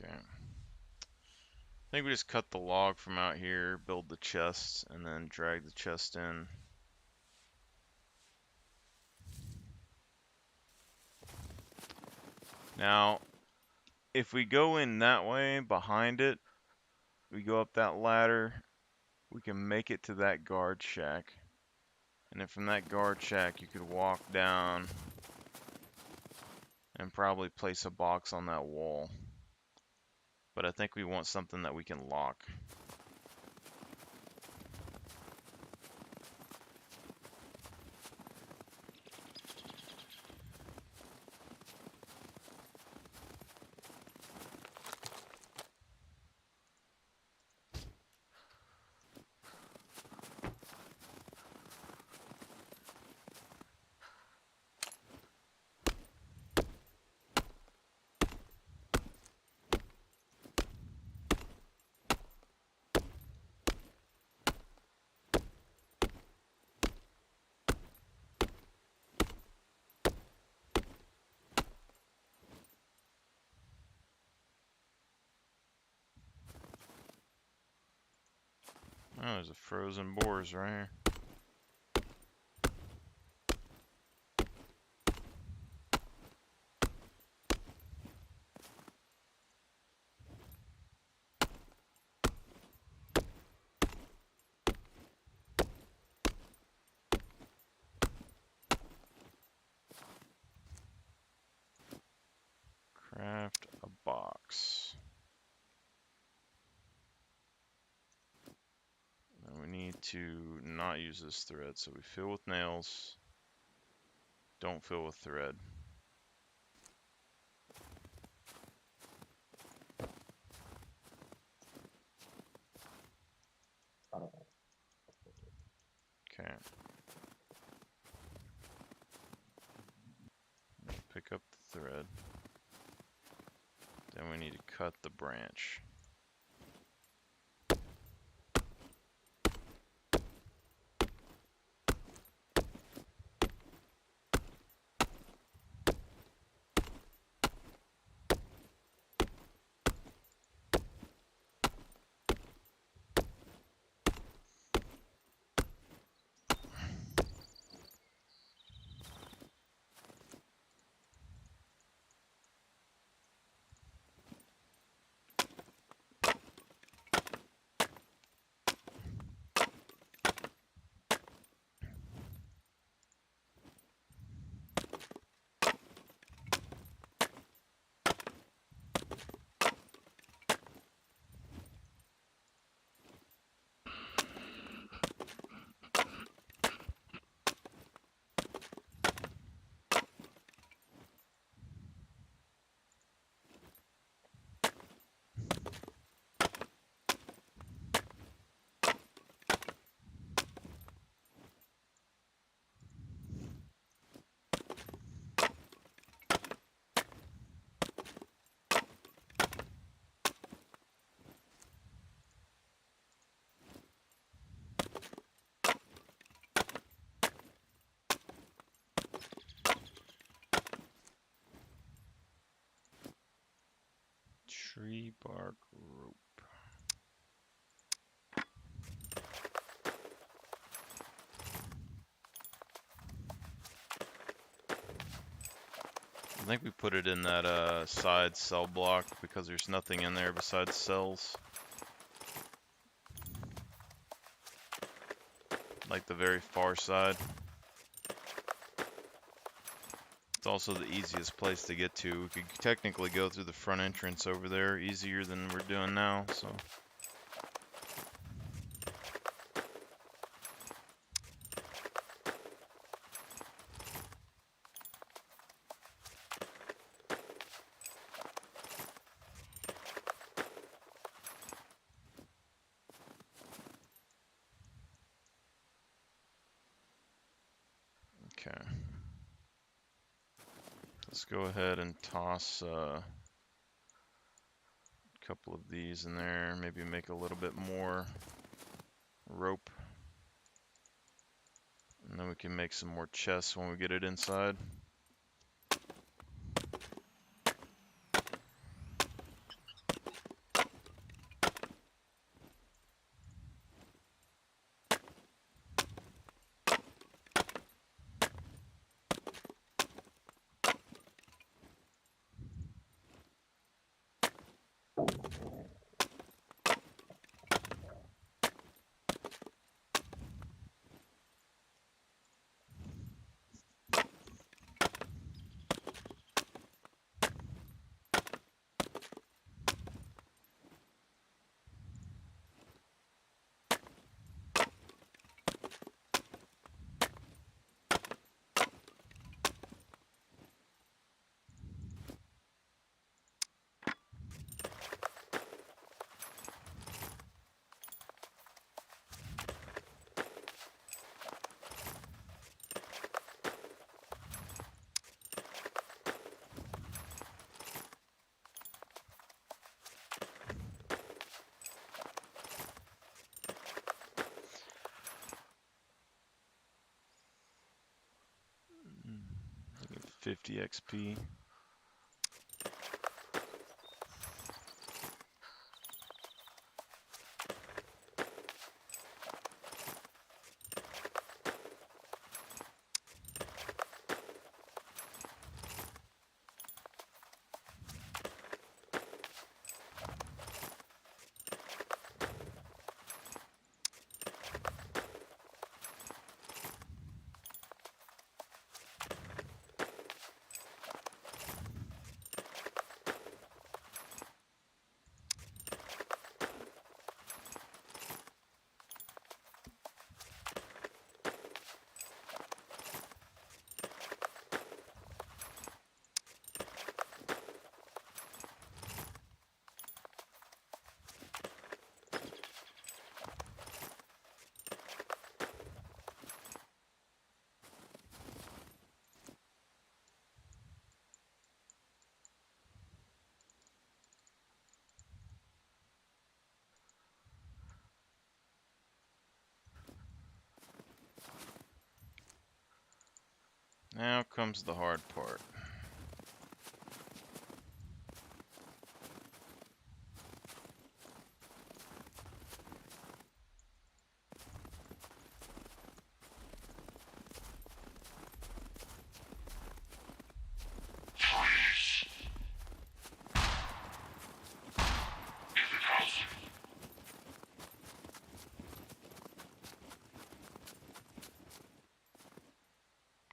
Okay. I think we just cut the log from out here, build the chest, and then drag the chest in. Now, if we go in that way, behind it, we go up that ladder, we can make it to that guard shack. And then from that guard shack, you could walk down and probably place a box on that wall. But I think we want something that we can lock. Oh, there's a frozen boars right here. works. Now we need to not use this thread, so we fill with nails, don't fill with thread. Okay. Pick up the thread. Then we need to cut the branch. Tree bark rope. I think we put it in that side cell block because there's nothing in there besides cells. Like the very far side. It's also the easiest place to get to. We could technically go through the front entrance over there easier than we're doing now, so. Okay. Let's go ahead and toss a couple of these in there, maybe make a little bit more rope. And then we can make some more chests when we get it inside. I get 50 XP. Now comes the hard part.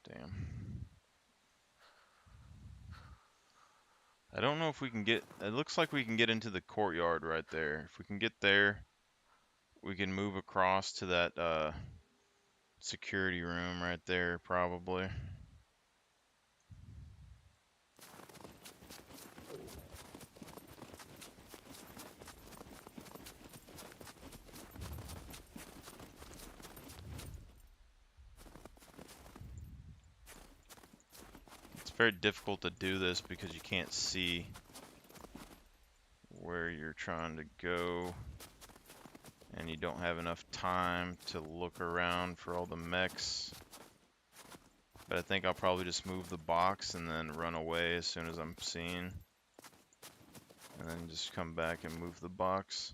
Damn. I don't know if we can get, it looks like we can get into the courtyard right there. If we can get there, we can move across to that security room right there, probably. It's very difficult to do this because you can't see where you're trying to go, and you don't have enough time to look around for all the mechs. But I think I'll probably just move the box and then run away as soon as I'm seen. And then just come back and move the box.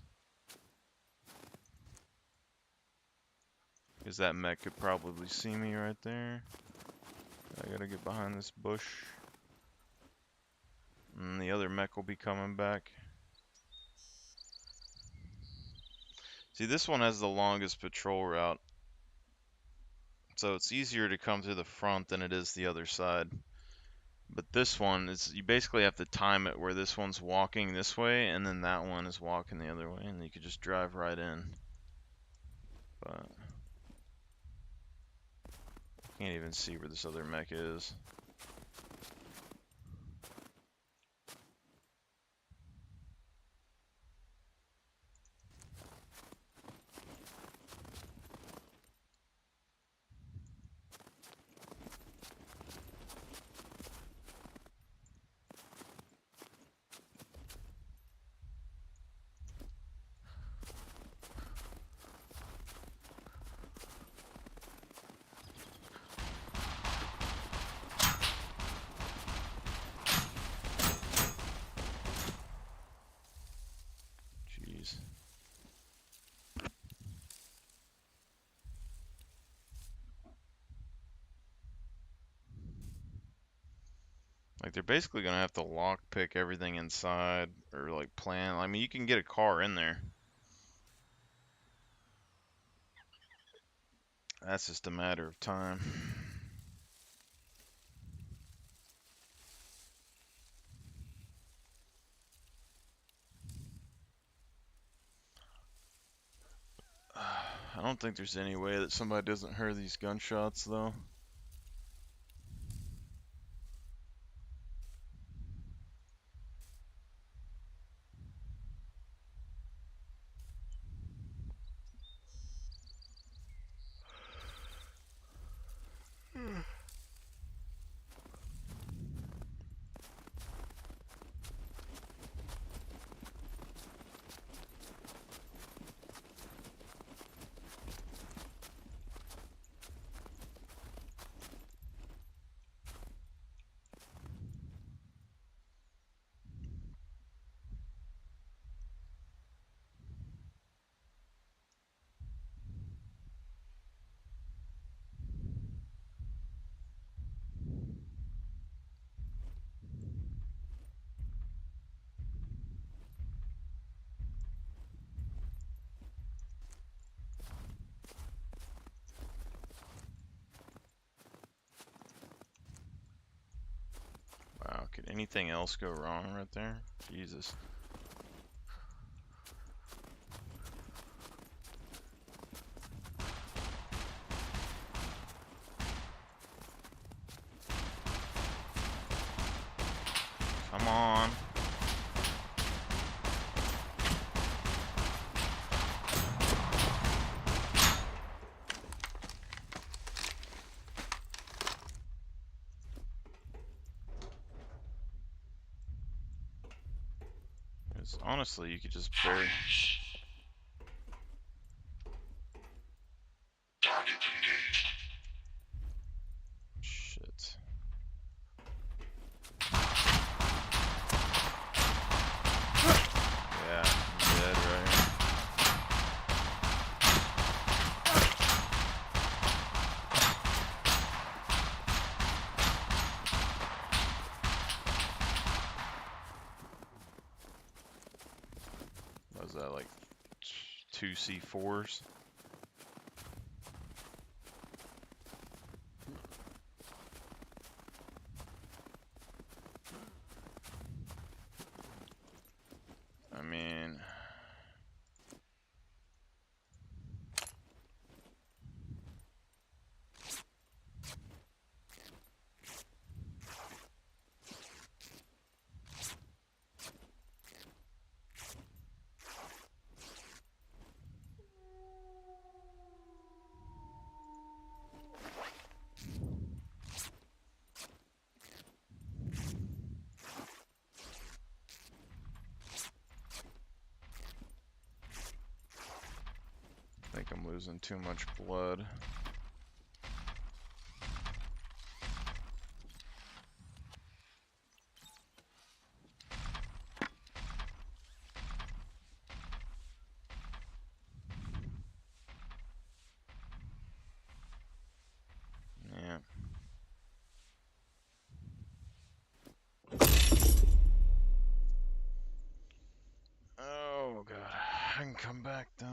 Because that mech could probably see me right there. I gotta get behind this bush. And the other mech will be coming back. See, this one has the longest patrol route. So it's easier to come through the front than it is the other side. But this one, is you basically have to time it where this one's walking this way and then that one is walking the other way, and you could just drive right in. But can't even see where this other mech is. Jeez. Like, they're basically gonna have to lockpick everything inside, or like plan. I mean, you can get a car in there. That's just a matter of time. I don't think there's any way that somebody doesn't hear these gunshots, though. Wow, could anything else go wrong right there? Jesus. Come on. Honestly, you could just bury. Shit. was that, like 2 C4s? I mean, I think I'm losing too much blood. Yeah. Oh god, I can come back though.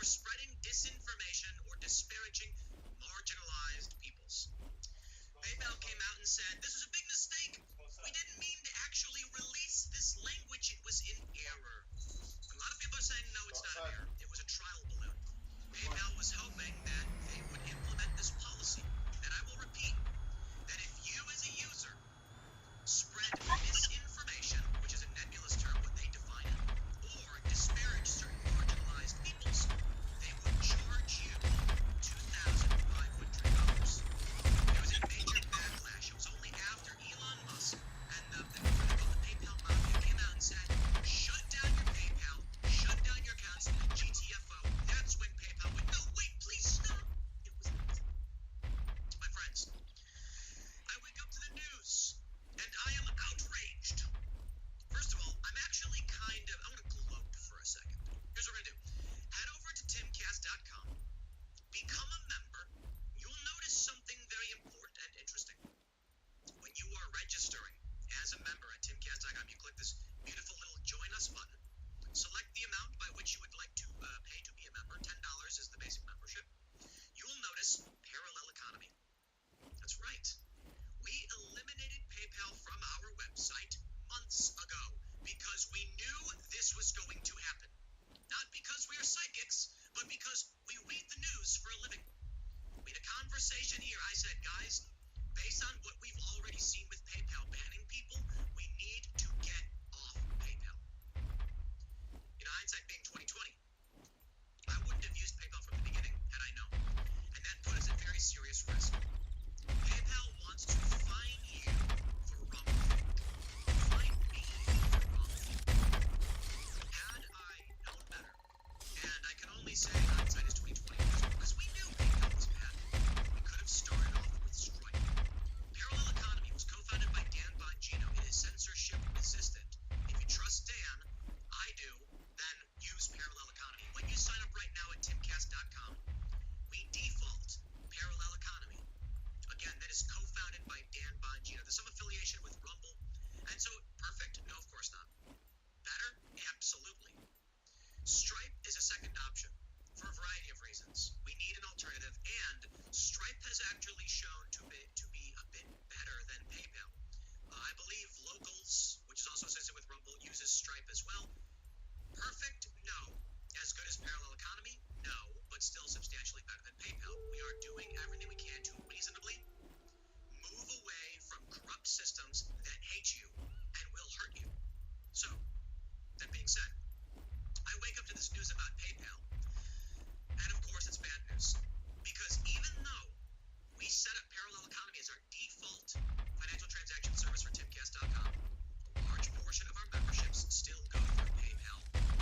spreading disinformation or disparaging marginalized peoples. PayPal came out and said, "This is a big mistake. We didn't mean to actually release this language. It was in error." A lot of people are saying, no, it's not an error. It was a trial balloon. PayPal was hoping that they would implement this policy. And I will repeat that if you as a user spread misinformation, which is a nebulous term, what they define it, or disparage certain marginalized peoples, they would charge you $2,500. It was a major backlash. It was only after Elon Musk and the PayPal mafia came out and said, shut down your PayPal, shut down your accounts, GTFO. That's when PayPal went, no, wait, please stop. It was not. My friends, I wake up to the news, and I am outraged. First of all, I'm actually I want to gloat for a second. Here's what we're going to do. Head over to timcast.com, become a member. You'll notice something very important and interesting. When you are registering as a member at timcast.com, you click this beautiful little Join Us button. Select the amount by which you would like to pay to be a member. $10 is the basic membership. You'll notice Parallel Economy. That's right. We eliminated PayPal from our website months ago because we knew this was going to happen. Not because we are psychics, but because we read the news for a living. We had a conversation here. I said, guys, based on what we've already seen with PayPal banning people, we need to get off PayPal. In hindsight being 2020, I wouldn't have used PayPal from the beginning had I known. And that put us at very serious risk. PayPal wants to fine you for wrongdoing. Fine me for wrongdoing. Had I known better, and I can only say hindsight is 2020 because we knew PayPal was bad, we could have started off with Stripe. Parallel Economy was co-founded by Dan Bongino. It is censorship resistant. If you trust Dan, I do, then use Parallel Economy. When you sign up right now at timcast.com, we default Parallel Economy. Again, that is co-founded by Dan Bongino. There's some affiliation with Rumble. And so, perfect? No, of course not. Better? Absolutely. Stripe is a second option for a variety of reasons. We need an alternative, and Stripe has actually shown to be a bit better than PayPal. I believe Locals, which is also associated with Rumble, uses Stripe as well. Perfect? No. As good as Parallel Economy? No, but still substantially better than PayPal. We are doing everything we can to reasonably move away from corrupt systems that hate you and will hurt you. So, that being said, I wake up to this news about PayPal, and of course it's bad news. Because even though we set up Parallel Economy as our default financial transaction service for timcast.com, a large portion of our memberships still go through PayPal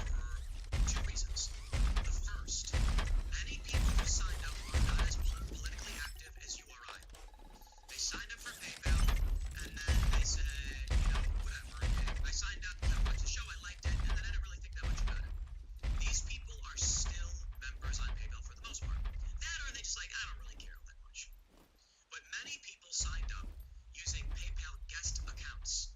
for two reasons. The first, many people who signed up are not as politically active as you or I. They signed up for PayPal, and then they said, whatever. I signed up, I watched the show, I liked it, and then I didn't really think that much about it. These people are still members on PayPal for the most part. That or they just I don't really care that much. But many people signed up using PayPal guest accounts,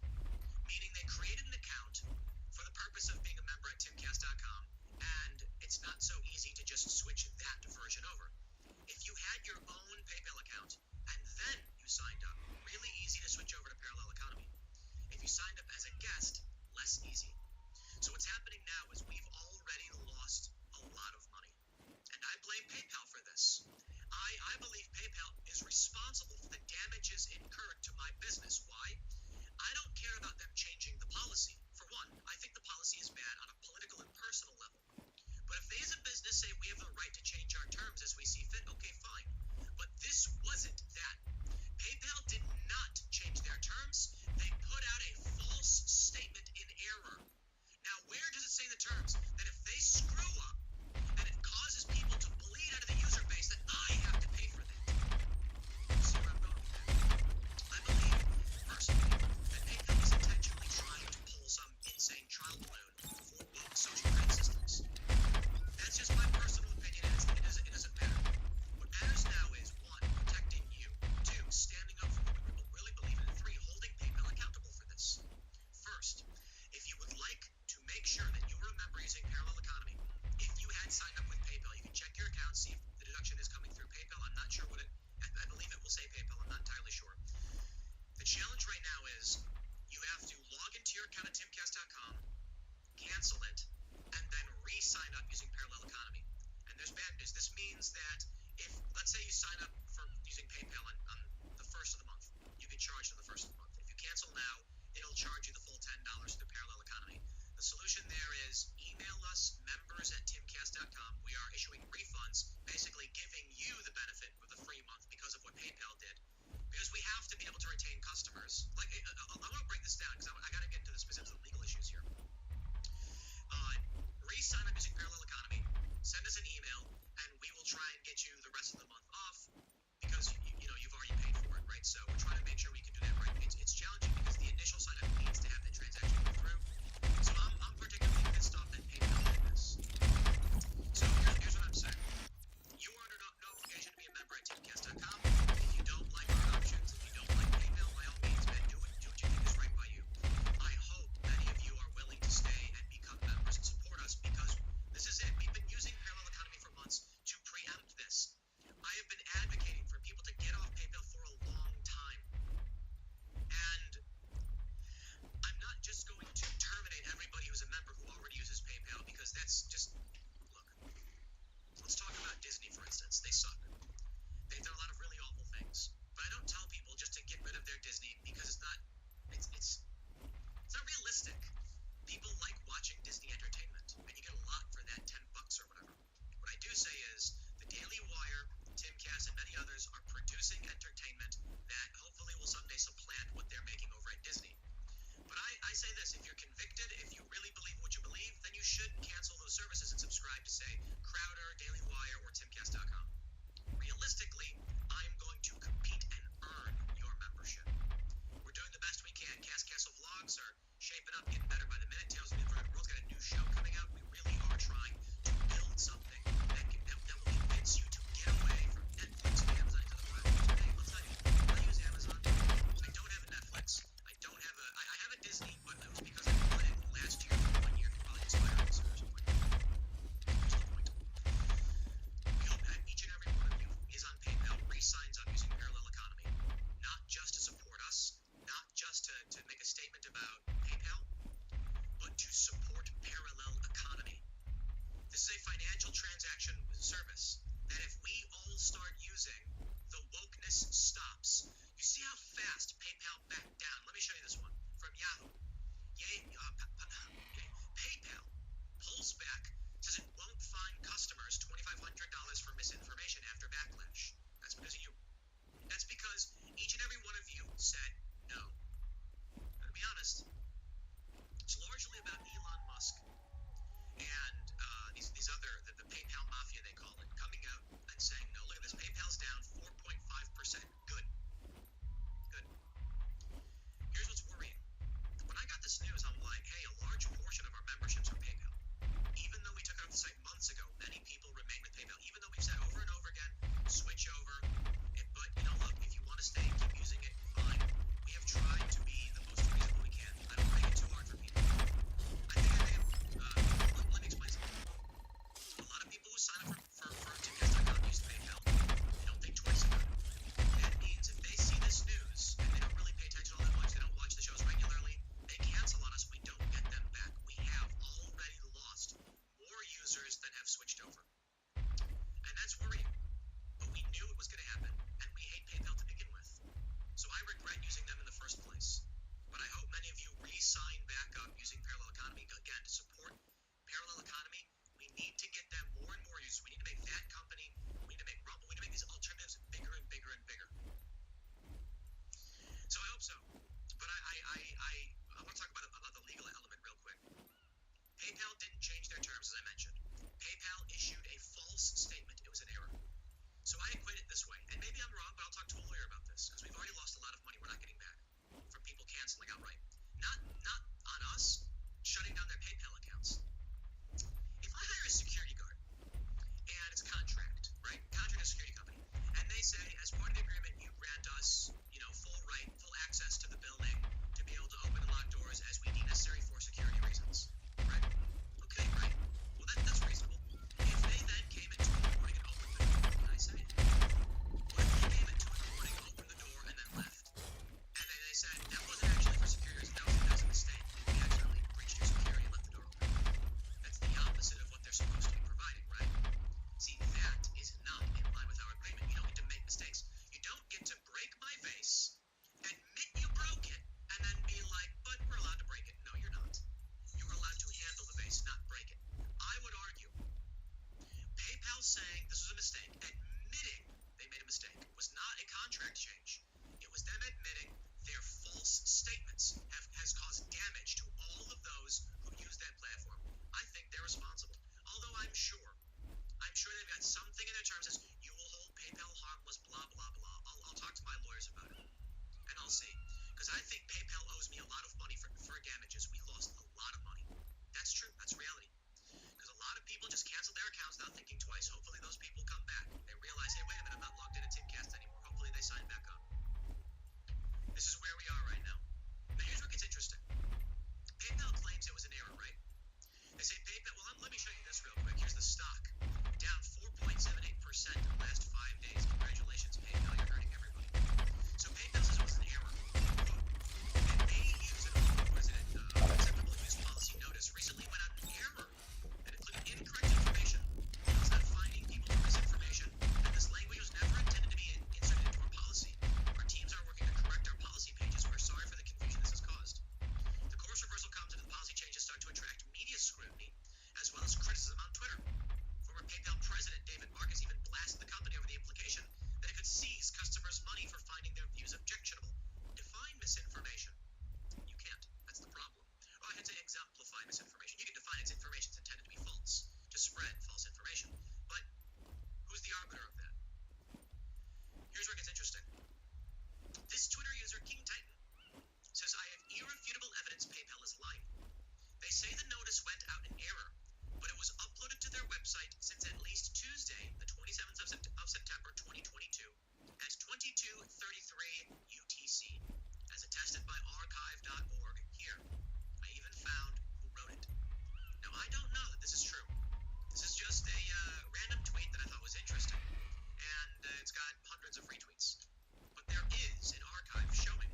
meaning they created an account for the purpose of being a member at timcast.com, and it's not so easy to just switch that version over. If you had your own PayPal account and then you signed up, really easy to switch over to Parallel Economy. If you signed up as a guest, less easy. So what's happening now is we've already lost a lot of money. And I blame PayPal for this. I believe PayPal is responsible for the damages incurred to my business. Why? I don't care about them changing the policy. For one, I think the policy is bad on a political and personal level. But if they as a business say we have the right to change our terms as we see fit, okay, fine. But this wasn't that. PayPal did not change their terms. They put out a false statement in error. Now, where does it say in the terms that if they screw up and it causes people to bleed out of the user base, that I have to pay for that? See where I'm going with that? I believe, personally, that PayPal is intentionally trying to pull some insane trial balloon for woke social credit systems. That's just my personal opinion, and it doesn't matter. now is you have to log into your account at timcast.com, cancel it, and then re-sign up using Parallel Economy. And there's bad news. This means that if, let's say you sign up for using PayPal on the first of the month, you get charged on the first of the month. If you cancel now, it'll charge you the full $10 through Parallel Economy. The solution there is email us, members@timcast.com. We are issuing refunds, basically giving you the benefit of the free month because of what PayPal did. Because we have to be able to retain customers. Like, I want to break this down because I got to get into the specifics of the legal issues here. Re-sign up using Parallel Economy, send us an email, and we will try and get you the rest of the month off because you've already paid for it, right? So we're trying to make sure we can do that right. It's challenging because the initial sign up needs to have the transaction go through. So I'm particularly pissed off that PayPal did this. So here's what I'm saying. You are under no obligation to be a member at timcast.com. If you don't like our options, if you don't like PayPal, by all means, man, do what you think is right by you. I hope many of you are willing to stay and become members and support us because this is it. We've been using Parallel Economy for months to preempt this. I have been advocating for people to get off PayPal for a long time. And I'm not just going to terminate everybody who's a member who already uses PayPal because that's just, look, let's talk about Disney, for instance. They suck. They've done a lot of really awful things. But I don't tell people just to get rid of their Disney because it's not realistic. People like watching Disney entertainment, and you get a lot for that $10 or whatever. What I do say is the Daily Wire, Timcast, and many others are producing entertainment that hopefully will someday supplant what they're making over at Disney. But I say this, if you're convicted, if you really believe what you believe, then you should cancel those services and subscribe to, say, Crowder, Daily Wire, or Timcast.com. Realistically, I'm going to compete and earn your membership. We're doing the best we can. Cast Castle Vlogs are shaping up, getting better by the minute. Tales of the Inverted World's got a new show coming out. We really are trying to build something that will convince you to get away from Netflix and Amazon and other platforms. Hey, I'll tell you, I use Amazon. I don't have a Netflix. I have a Disney, but it was because I bought it last year for 1 year. It probably expired this year or something. Here's the point. We hope that each and every one of you is on PayPal, re-signs up using Parallel Economy, not just to support us, not just to make a statement about PayPal, but to support Parallel Economy. This is a financial transaction service that if we all start using, the wokeness stops. You see how fast PayPal backed down? Let me show you this one from Yahoo. PayPal pulls back, says it won't fine customers $2,500 for misinformation after backlash. That's because of you. That's because each and every one of you said no. Now, to be honest, it's largely about Elon Musk and these other, the PayPal mafia they call it, coming out and saying, no, look at this, PayPal's down 4.5%. Good. Here's what's worrying. When I got this news, I'm like, hey, a large portion of our memberships are PayPal. Even though we took it off the site months ago, many people remain with PayPal. Even though we've said over and over again, switch over. But, look, if you want to stay, keep using it, fine. Because I think PayPal owes me a lot of money for damages. We lost a lot of money. That's true. That's reality. Because a lot of people just canceled their accounts without thinking twice. Hopefully those people come back. They realize, hey, wait a minute, I'm not logged in at Timcast anymore. Hopefully they sign back up. This is where we are right now. Now here's where it gets interesting. PayPal claims it was an error, right? They say PayPal, well, let me show you this real quick. Here's the stock. Down 4.78% in the last 5 days. Congratulations, PayPal. You're hurting everybody. So PayPal says it was an error. Quote, an AU's and all president acceptable use policy notice recently went out in error that included incorrect information. It was not finding people for misinformation, and this language was never intended to be inserted into our policy. Our teams are working to correct our policy pages. We're sorry for the confusion this has caused. The course reversal comes after the policy changes start to attract media scrutiny, as well as criticism on Twitter. Former PayPal president David Marcus even blasted the company over the implication that it could seize customers' money for finding their views objectionable. Define misinformation. You can't. That's the problem. Or I should say exemplify misinformation. You can define its information is intended to be false, to spread false information. But who's the arbiter of that? Here's where it gets interesting. This Twitter user, King Titan, says, I have irrefutable evidence PayPal is lying. They say the notice went out in error, but it was uploaded to their website since at least Tuesday, the 27th of September 2022, at 22:33 UTC, as attested by archive.org here. I even found who wrote it. Now, I don't know that this is true. This is just a random tweet that I thought was interesting, and it's got hundreds of retweets. But there is an archive showing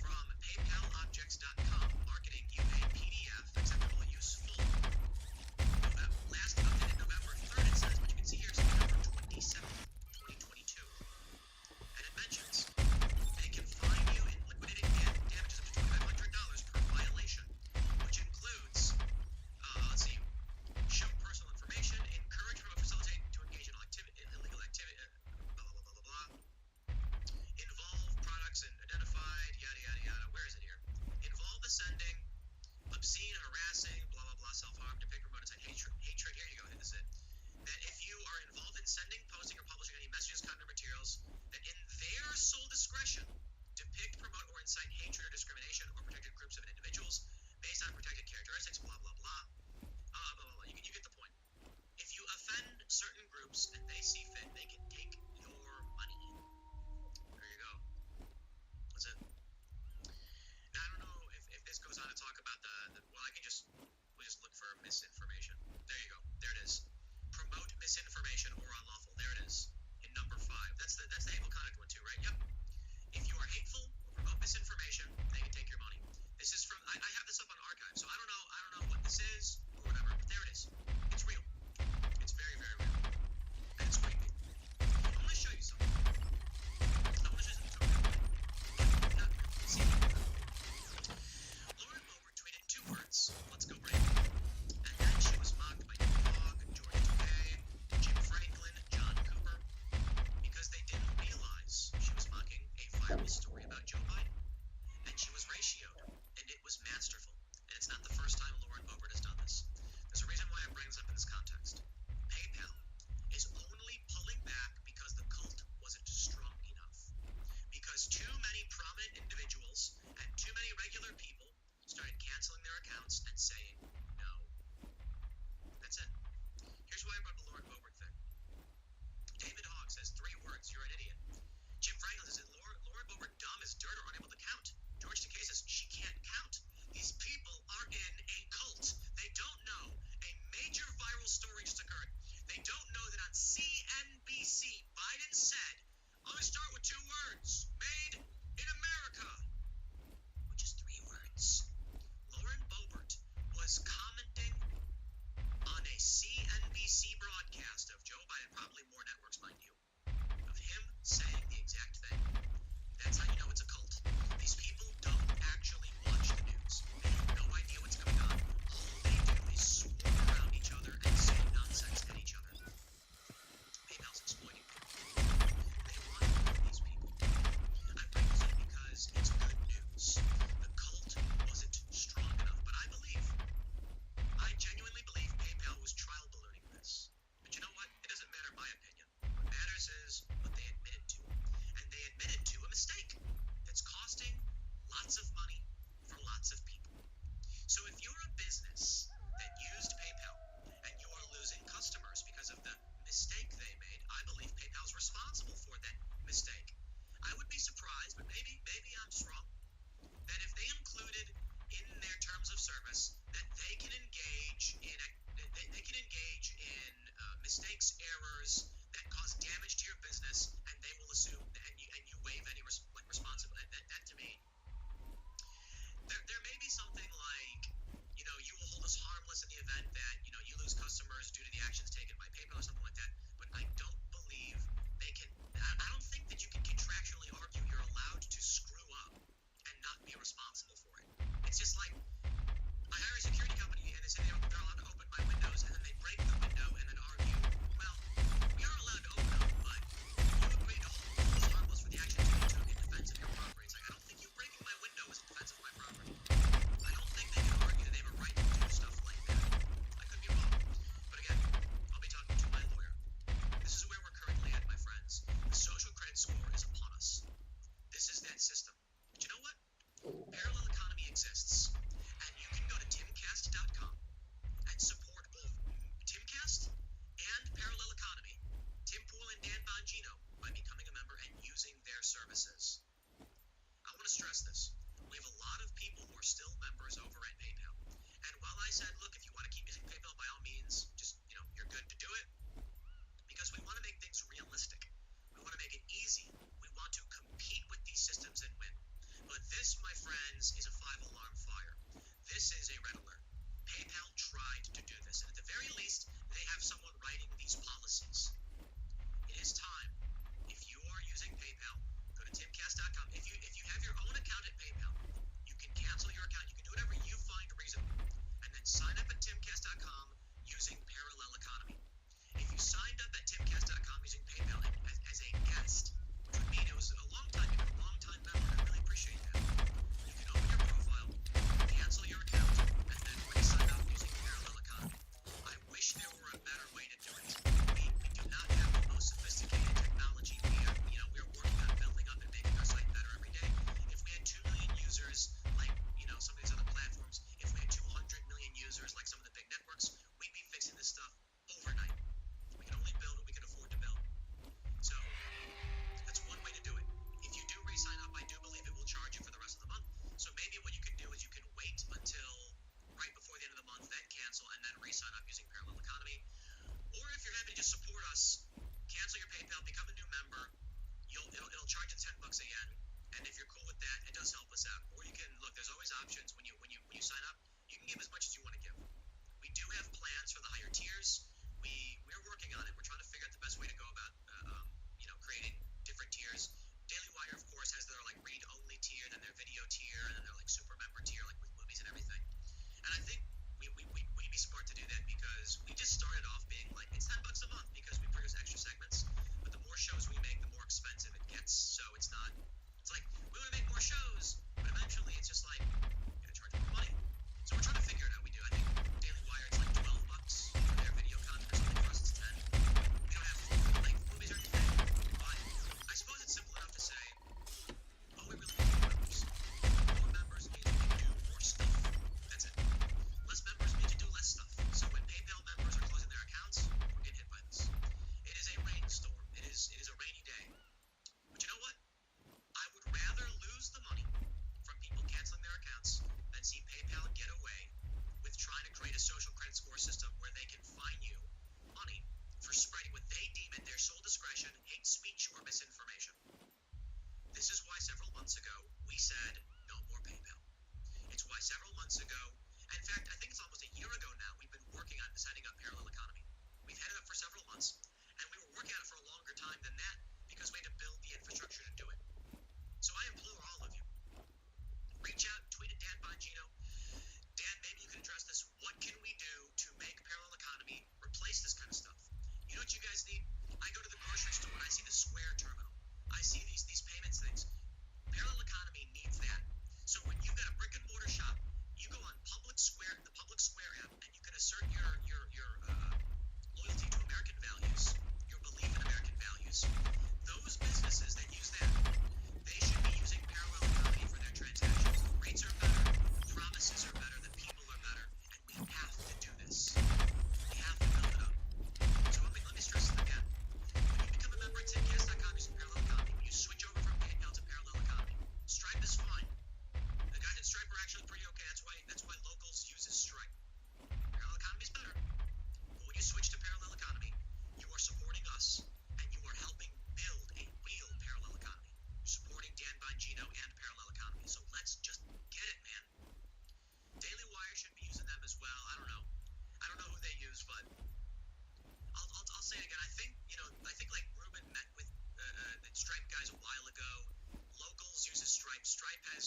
from PayPalObjects.com, marketing you a PDF, acceptable use full. Last updated November 3rd, it says, but you can see here it's November 27th, 2022. And it mentions they can fine you in liquidated damages up to $2,500 per violation, which includes, let's see, show personal information, encourage, promote, facilitate to engage in illegal activity, blah, blah, blah, blah, blah, blah. Involve products and identified, yada, yada, yada. Where is it here? Involve the sending, obscene, harassing, blah, blah, blah, self-harm, depict, promote, incite hatred. Hatred, here you go, this is it. That if you are involved in sending, posting, or publishing any messages, content, or materials that in their sole discretion depict, promote, or incite hatred or discrimination or protected groups of individuals based on protected characteristics, blah, blah, blah. Blah, blah, blah. You get the point. If you offend certain groups and they see fit, they can take your money. There you go. That's it. Now, I don't know if this goes on to talk about well, we'll just look for misinformation. There you go. There it is. Promote misinformation or unlawful. There it is. In number 5. That's the hateful conduct one too, right? Yep. If you are hateful or promote misinformation, they can take your money. This is from, I have this up on archive, so I don't know what this is or whatever, but there it is. It's real. It's very, very real. And it's creepy. I want to show you something. Not real. See? Lauren Boebert tweeted 2 words. Let's go, Braingainz. And then she was mocked by Nick Hogg, George Takei, Jim Franklin, John Cooper, because they didn't realize she was mocking a viral story about Joe Biden. And she was ratioed, and it was masterful. And it's not the first time Lauren Boebert has done this. There's a reason why I'm bringing this up in this context. PayPal is only pulling back because the cult wasn't strong enough. Because too many prominent individuals and too many regular people started canceling their accounts and saying no. That's it. Here's why I brought the Lauren Boebert thing. David Hogg says 3 words, you're an idiot. Jim Franklin says Lauren Boebert dumb as dirt or unable to count. George Takei says she can't count. These people are in a cult. They don't know a major viral story just occurred. They don't know that on CNBC, Biden said, I'm going to start with 2 words, made in America, which is 3 words. Lauren Boebert was commenting on a CNBC broadcast of Joe Biden, probably more networks, mind you, of him saying the exact thing. That's how you know it's a cult. These people don't actually watch the news. They have no idea what's going on. All they do is swarm around each other and say nonsense at each other. PayPal's exploiting people. They want these people. lots of money from lots of people. So if you're a business that used PayPal and you are losing customers because of the mistake they made, I believe PayPal's responsible for that mistake. I would be surprised, but maybe I'm just wrong, that if they included in their terms of service that they can engage in mistakes, errors that cause damage to your business, and they will assume and you waive any responsibility. That to me, there may be something like, you will hold us harmless in the event that you lose customers due to the actions taken by PayPal or something like that. But I don't believe they can. I don't think that you can contractually argue you're allowed to screw up and not be responsible for it. It's just like I hire a security company and they say they're allowed to open my windows, and then they break the window and then argue, well, we are allowed to open them, but you agreed to hold us harmless for the actions you took in defense of your property. It's like, I don't think you breaking my window is in defense of my property. I don't think they can argue that they have a right to do stuff like that. I could be wrong. But again, I'll be talking to my lawyer. This is where we're currently at, my friends. The social credit score is upon us. This is that system. But you know what? Parallel economy exists. And you can go to timcast.com and support both Timcast and Parallel Economy, Tim Pool and Dan Bongino, by becoming a member and using their services. I want to stress this. We have a lot of people who are still members over at PayPal. And while I said, look, if you want to keep using PayPal, by all means, just, you're good to do it, because we want to make things realistic. We want to make it easy. We want to compete with these systems and win. But this, my friends, is a 5-alarm fire. This is a red alert. PayPal tried to do this, and at the very least, they have someone writing these policies. It is time. If you are using PayPal, go to timcast.com. If you have your own account at PayPal, you can cancel your account. You can do whatever you find reasonable, and then sign up at timcast.com using Parallel Economy. If you signed up at timcast.com using PayPal as a guest, which would mean it was a long time, you've been a long time member, I really appreciate that. You can open your profile, cancel your account, and then re-sign up using Parallel Economy. I wish there were a better way to do it. We do not have the most sophisticated technology. We are working on building up and making our site better every day. If we had 2 million users like some of these other platforms, if we had 200 million users like some of the big networks, we'd be fixing this stuff overnight. We can only build what we can afford to build. So that's one way to do it. If you do re-sign up, I do believe it will charge you for the rest of the month. So maybe what you can do is you can wait until right before the end of the month, then cancel, and then re-sign up using Parallel Economy. Or if you're happy to just support us, cancel your PayPal, become a new member. It'll charge you $10 again. And if you're cool with that, it does help us out. Or you can look. There's always options when you sign up. You can give as much as you want to give. We do have plans for the higher tiers. We're working on it. We're trying to figure out the best way to go about creating different tiers. Daily Wire, of course, has their read-only tier, then their video tier, and then their super member tier, with movies and everything. And I think we'd be smart to do that, because we just started off being it's $10 a month because we produce extra segments. But the more shows we make, the more expensive it gets. So it's like we want to make more shows, but eventually it's just like we're gonna charge more money. So we're trying to figure it out. We do. I think Daily Wire, it's $12 for their video content or something. For us, it's 10. We don't have full-length movies or anything, but I suppose it's simple enough to say, all we really need are members. More members means we can do more stuff. That's it. Less members means you do less stuff. So when PayPal members are closing their accounts, we're getting hit by this. It is a rainstorm. It is a rainy day. But you know what? I would rather lose the money from people canceling their accounts than see PayPal get away with trying to create a social credit score system where they can fine you money for spreading what they deem at their sole discretion hate speech or misinformation. This is why several months ago we said no more PayPal. It's why several months ago, in fact, I think it's almost a year ago now, we've been working on setting up Parallel Economy. We've had it up for several months, and we were working on it for a longer time than that because we had to build the infrastructure to do it. So I implore all of you, reach out, tweet at Dan Bongino. Dan, maybe you can address this. What can we do to make Parallel Economy replace this kind of stuff? You know what you guys need? I go to the grocery store and I see the Square terminal. I see these payments things. Parallel Economy needs that. So when you've got a brick and mortar shop, you go on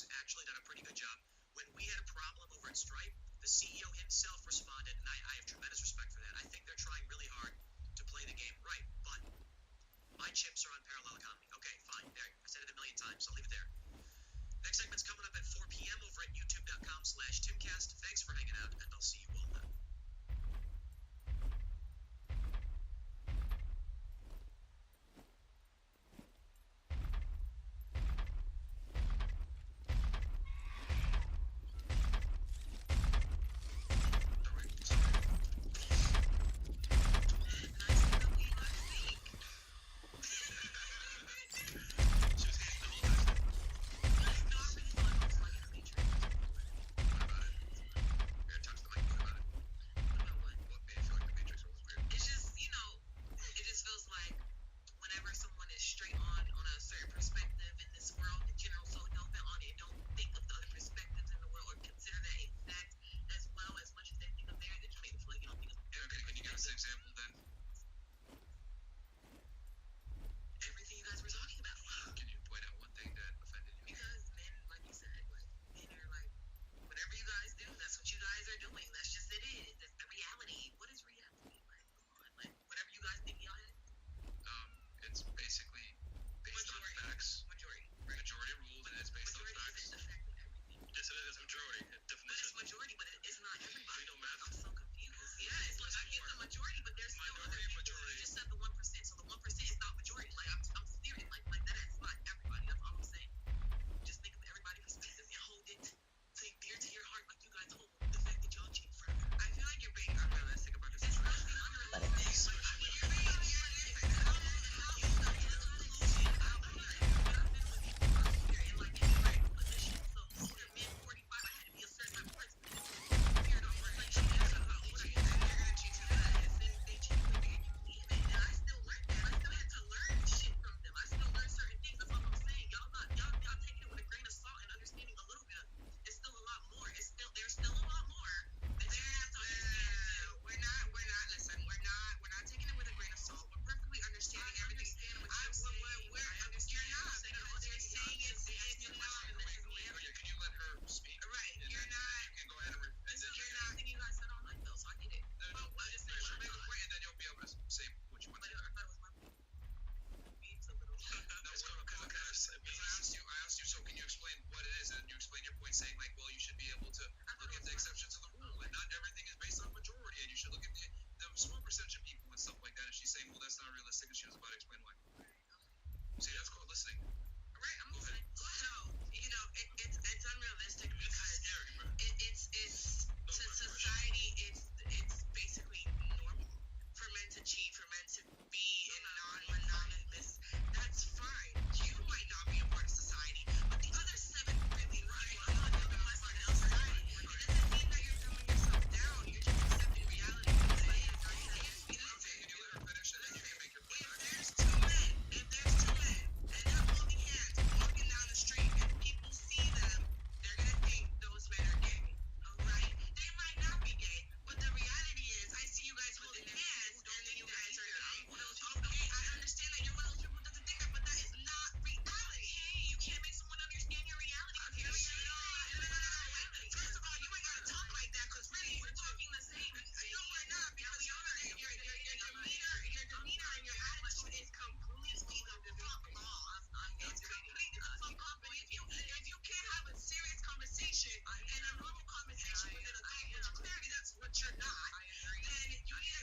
has actually done a pretty good job. When we had a problem over at Stripe, the CEO himself responded, and I have tremendous respect for that. I think they're trying really hard to play the game right, but my chips are on parallel economy. Okay, fine. There, I said it a million times. I'll leave it there. Next segment's coming up at 4 p.m. over at youtube.com/Timcast. Thanks for hanging out, and I'll see you all then. It's just, it just feels like whenever someone is straight on a certain perspective in this world in general, so don't bet on it, don't think of the other perspectives in the world or consider that exact as well as much as they think of theirs, that you make it feel like you don't think of Okay, can you give us an example then? everything you guys were talking about. Can you point out one thing that offended you? Because men, like you said, like, men are like, whatever you guys do, that's what you guys are doing. That's just it is. That's the reality. What is reality? Like, come on, like, whatever you guys think y'all had. It's basically based on facts. Majority. Majority rule, and it's based on Majority facts. isn't the fact of everything. Yes, it is majority. But Definition. it's majority, but it's not everybody. We know math. I'm so confused. Yeah, it's like I get the majority, but there's still other Minority, people. majority. You just said the 1%, so the 1% is not majority. Like I'm serious. Like that is not everybody. That's all I'm saying. Just think of everybody's perspective and hold it dear to your heart, like you guys hold the fact that y'all cheat forever. I feel like you're being unrealistic about this. It's not being unrealistic. There's still a lot more. We're not taking it with a grain of salt. We're perfectly understanding everything. You're not. Because you're saying it's not. Can you let her speak? Right. And You're then not. You can go ahead and You're not. And you guys said all night though, so I get it. But what is it? She'll make a point, and then you'll be able to say what you want to say. I thought it was my beats a little. No, it's I asked you, so can you explain what it is? And you explain your point saying, like, well, you should be able to look at the exceptions to the rule, and not everything is based on majority, and you should look at the small percentage of people and stuff like that. And she's saying, well, that's not realistic, and she was about to explain why. See, that's called listening. Right, I'm listening. So, it's unrealistic because it's to society, it's basically normal for men to cheat, for men to be in non-monogamous. That's fine. You might not be a part of society, but the other 7 billion people are not a part of society. It doesn't mean that you're dumbing yourself down. You're just accepting reality. Can you let her finish, and then you can make your point back? If there's two men, and they're holding hands, walking down the street, and people see them, they're gonna think those men are gay. Alright? They might not be gay, but the reality is, I see you guys holding hands, and then you guys are gay. Okay, I understand that you're one of those people that doesn't think that, but that is not reality. Hey, you can't make someone understand your reality. First of all, you ain't gotta talk like that, because really, we're talking the same. No, we're not, because your demeanor and your attitude is completely the fuck off. It's completely the fuck off. And if you can't have a serious conversation and a normal conversation with an adult, which clearly that's what you're not, then you need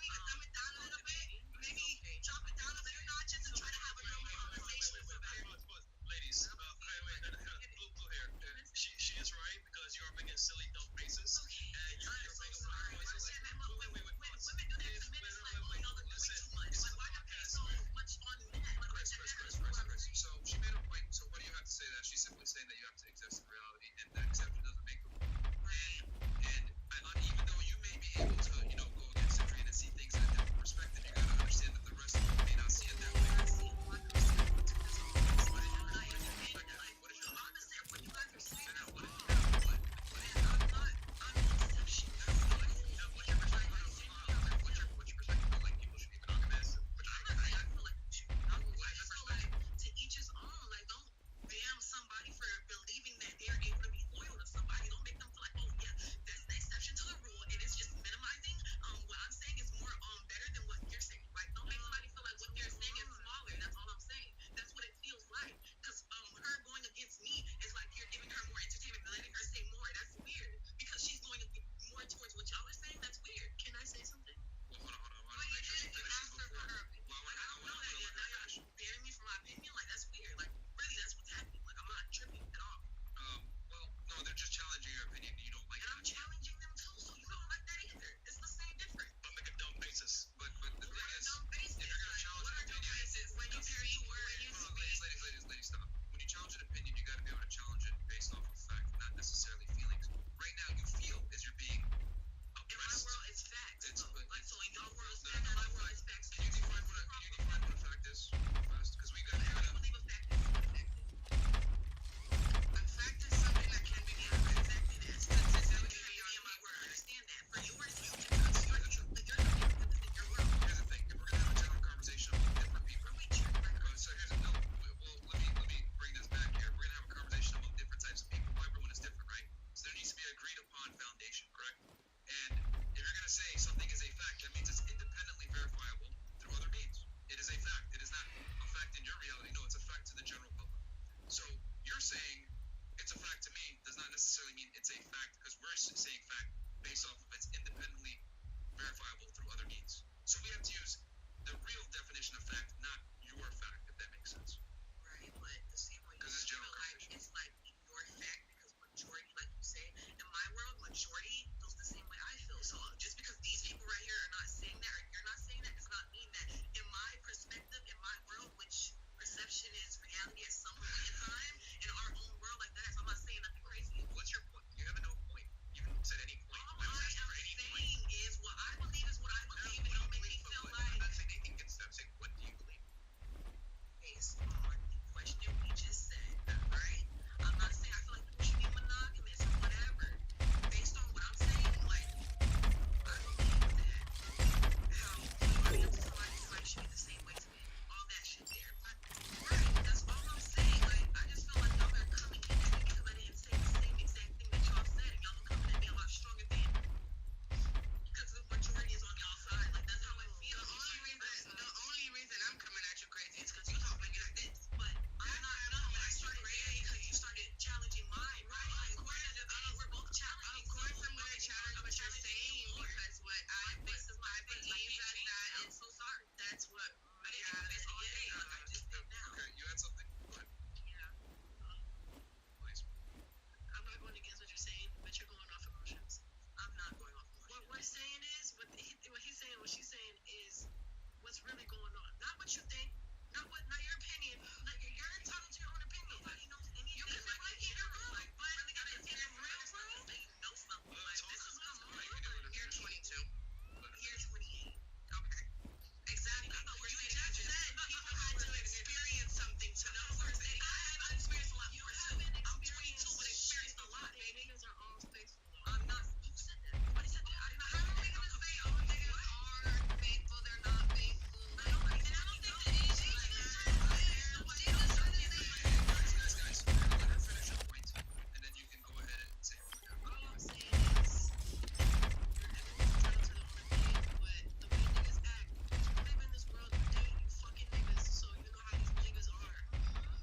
to dumb it down a little bit, maybe drop it down a little notches and try to have a normal conversation with somebody. Ladies, blue hair. She is right, because you are making silly, dumb faces. And you're making a lot of noises. Women do that to men. It's like, oh, no, they're doing too much. Like, why not pay so much on men? Chris. So she made a point. So what do you have to say to that? She's simply saying that you have to exist in reality, and that exception doesn't make the rule. And even though you may be able to, go against the grain and see things in a different perspective, you gotta understand that the rest of them may not see it that way. I see 1%. What is your opposite of what you guys are saying? it's a fact because we're saying fact based off of it's independently verifiable through other means. So we have to use the real definition of fact, not your fact, if that makes sense. Right, but the same way Because it's general conversation. it's like your fact because majority, like you say, in my world, majority feels the same way I feel. So just because these people right here are not saying that or you're not saying that does not mean that in my perspective, in my world, which perception is reality at some point in time, in our own world like that, so I'm not saying nothing crazy. What's your point? You haven't no point. You haven't said any point. All I am saying is what I believe is what I believe, and don't make me feel I'm like not saying anything against them. I'm saying, what do you believe? based on the question we just said, right? I'm not saying I feel like people should be monogamous or whatever. Based on what I'm saying, like, I believe that how you are to somebody like should be the same way to me. All that shit there. Right, that's all I'm saying. Like, I just feel like y'all are coming in at me because I didn't say the same exact thing that y'all said, and y'all are coming at me a lot stronger than because the majority is on y'all side. Like, that's how I feel. The only reason I'm coming at you crazy is because you talk like this. But I'm not coming at you crazy because you started challenging mine, right? Like, we're both challenging. Of course, I'm going to challenge what you're saying because what I believe that I'm so sorry. That's what I didn't do this all day. I just did now. Okay, you had something? Go ahead, Yeah. please. I'm not going against what you're saying, but you're going off emotions. I'm not going off emotions. What we're saying is, what he's saying, what she's saying is what's really going on. Not what you think, not your opinion. Like, you're entitled to your own opinion. Nobody knows anything. You can feel like in your room, but really got to take a real world. You know something. Like, this is what's going on. You're 22. You're 28. Okay. Exactly. You just said people had to experience something to know something. I've experienced a lot more too. I'm 22, but experienced a lot, baby. Niggas are all faithful. I'm not. Who said that? Nobody said that. I didn't know. How are we gonna say all niggas are faithful? They're not faithful. Nobody said. I don't think that is. She was trying to say. Nobody was trying to say. Guys, let her finish her point, and then you can go ahead and say what you're All I'm saying is, everyone's entitled to their own opinion, but the way niggas act, you live in this world, you date, you fucking niggas, so you know how these niggas are.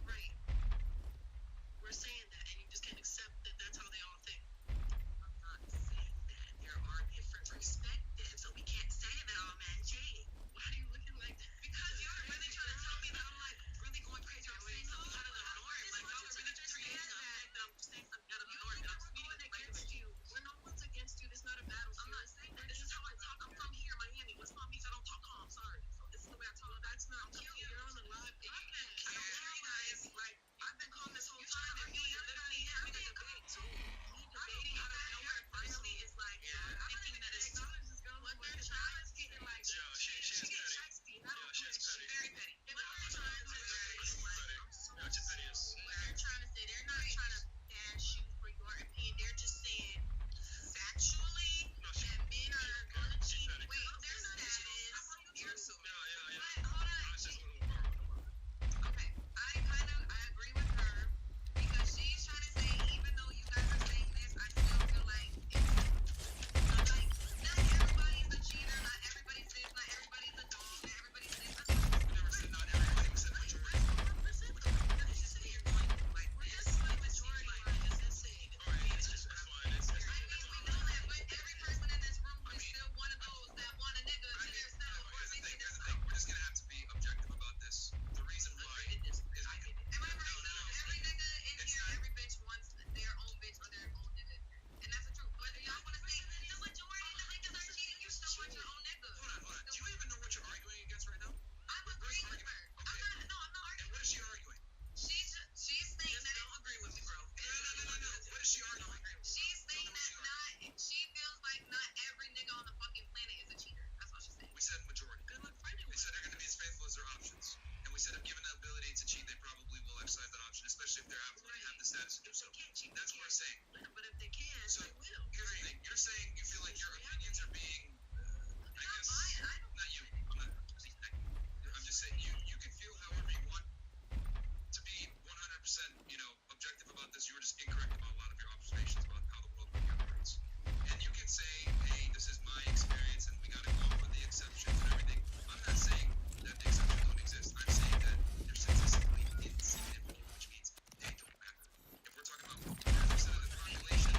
Right. We're saying that, and you just can't accept that that's how they all think. I'm not saying that. There are different perspectives, so we can't say that, oh man, Jay, why are you looking like that? Because you're really trying to tell me that I'm like really going crazy. I'm saying something out of the norm. Like, y'all are really understand that I'm saying something out of the norm. I'm speaking against you. We're no one's against you. This is not a battle. I'm not saying that. This is how I talk. I'm from here, Miami. West Palm Beach. I don't talk calm. Sorry. So this is the way I talk. That's not cute. You're on the live podcast. I don't care, you guys. Like, I've been calm this whole time, and me literally having a debate too. Me debating out of nowhere finally is like thinking that it's what they're trying to get like. She gets shiesty. She's very petty. What they're trying to say is like, I'm so serious. What they're trying to say, they're not trying to bash you for your opinion. They're just saying factually that men are gonna cheat. Wait, their status. You're so. But hold on. Okay, I agree with her because she's trying to say even though you guys are saying this, I still feel like it's not like not everybody's a cheater, not everybody says, not everybody's a dog, not everybody says. We never said not everybody. We said majority. It's just that you're going like this, like majority, like just saying. All right, it's fine. It's I mean, we know that, but every person in this room is still one of those that want a nigga to their self or Here's the they thing. to Here's the themselves. thing. We're just gonna have to be objective about this. The reason why I get it. is Am I right? Every nigga in here, every bitch wants their own bitch or their own nigga. And that's the truth. Whether y'all want to say the majority of the niggas are cheating, you still want your own nigga. Hold on. Do you even know what you're arguing against right now? I'm agreeing with her. Okay. I'm not And arguing. what is she arguing? She's saying that. Don't agree with me, bro. No. What is she arguing? She's saying that she feels like not every nigga on the fucking planet is a cheater. That's what she's saying. We said majority. Good luck finding We one. said they're going to be as faithful as their options. And we said if given the ability to cheat, they probably will exercise that option, especially if they have the status to do so. That's what we're saying. But if they can, So, they will. here's the thing. You're saying you feel like your opinions are being, I guess, not you. I'm just saying you can feel however you want to be 100%, objective about this. You were just incorrect about a lot of your observations about how the world really operates. And you can say, hey, this is my experience, and we got to go off with the exceptions and everything. I'm not saying that the exceptions don't exist. I'm saying that they're statistically insignificant, which means they don't matter. If we're talking about 100% of the population,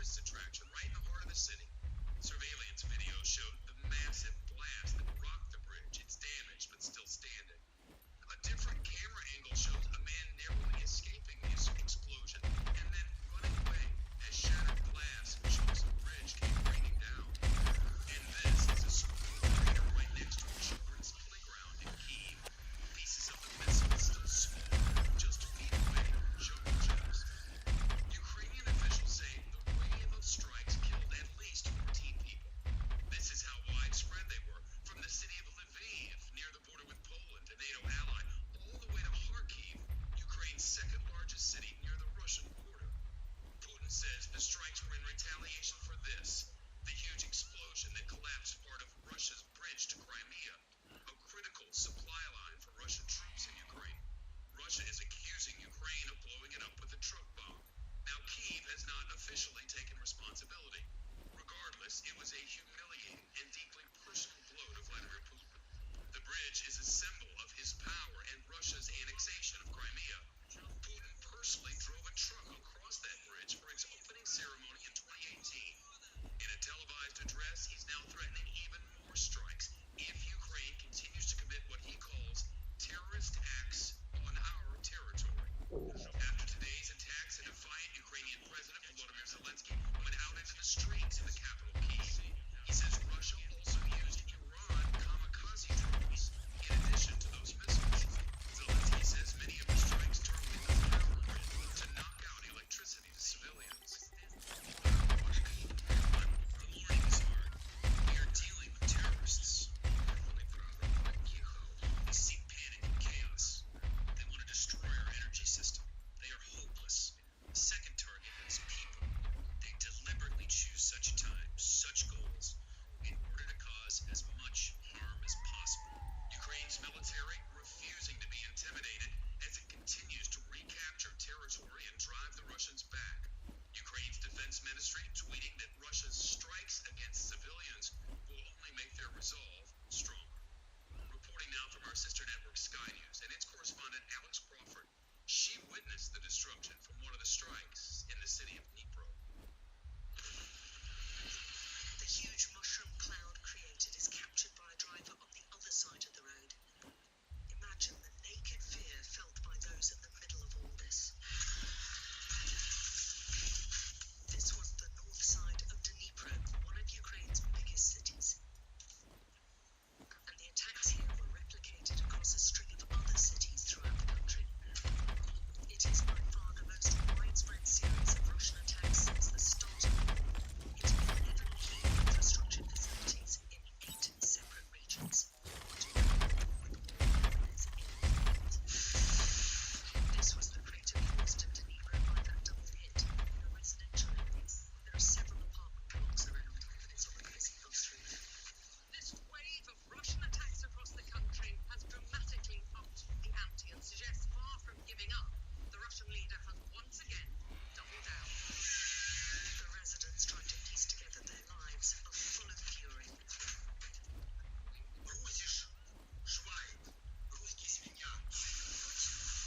tourist attraction right in the heart of the city. Surveillance video showed the massive blast that rocked the bridge. It's damaged, but still standing. A different camera angle shows a man narrowly escaping the explosion and then running away as shattered glass and chunks of bridge came raining down. And this is a school crater right next to a children's playground in Kyiv. Pieces of the missile still small, just feet away, jungle gyms. Ukrainian officials say the wave of strikes killed at least 14 people. This is how widespread they were, from the city of Lviv, near the border with Poland, a NATO ally, all the way to Kharkiv, Ukraine's second largest city near the Russian border. Putin says the strikes were in retaliation for this, the huge explosion that collapsed part of Russia's bridge to Crimea, a critical supply line for Russian troops in Ukraine. Russia is accusing Ukraine of blowing it up with a truck bomb. Now, Kyiv has not officially taken responsibility. Regardless, it was a humiliating and deeply personal blow to Vladimir Putin. The bridge is a symbol of his power and Russia's annexation of Crimea. Putin personally drove a truck across that bridge for its opening ceremony in 2018. In a televised address, he's now threatening even more strikes if Ukraine continues to commit what he calls terrorist acts on our territory. After today's attacks, a defiant Ukrainian President Volodymyr Zelensky went out into the streets in the capital Kyiv. He says Russia also used Iran kamikaze drones in addition to those missiles. Zelensky says many of the strikes targeted the power grid to knock out electricity to civilians. The morning is hard. We are dealing with terrorists. They seek panic and chaos. They want to destroy our energy system. They are hopeless. The second target is people. They deliberately choose such times, such goals, in order to cause as much harm as possible. Ukraine's military refusing to be intimidated as it continues to recapture territory and drive the Russians back. Ukraine's defense ministry tweeting that Russia's strikes against civilians will only make their resolve stronger. Reporting now from our sister network Sky News and its correspondent Alex Crawford. She witnessed the destruction from one of the strikes in the city of Dnipro. The huge mushroom cloud created is captured by a driver on the other side of the road. Imagine the naked fear felt by those in the middle of all this. This was the north side of Dnipro, one of Ukraine's biggest cities. And the attacks here were replicated across a string of other cities throughout the country. It is by far the most widespread series of Russian attacks since the start of the war into 11 key infrastructure facilities in 8 separate regions. This was the crater caused in Dnipro by that double hit in a residential area. There are several apartment blocks around, and it's on a busy bus route. This wave of Russian attacks across the country has dramatically upped the ante and suggests far from giving up, the Russian leader has once again doubled down. The residents trying to piece together their lives are full of fury.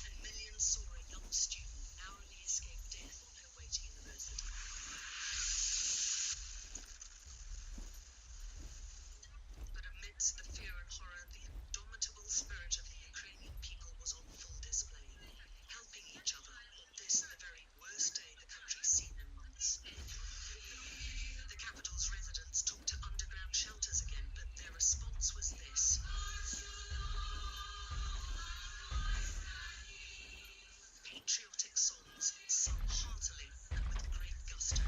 And millions saw a young student narrowly escape death on her way to university. But amidst the fear and horror, the indomitable spirit of the Ukrainian people was on full display, helping each other on this, the very worst day the country's seen in months. The capital's residents took to underground shelters again, but their response was this. Patriotic songs sung heartily and with great gusto.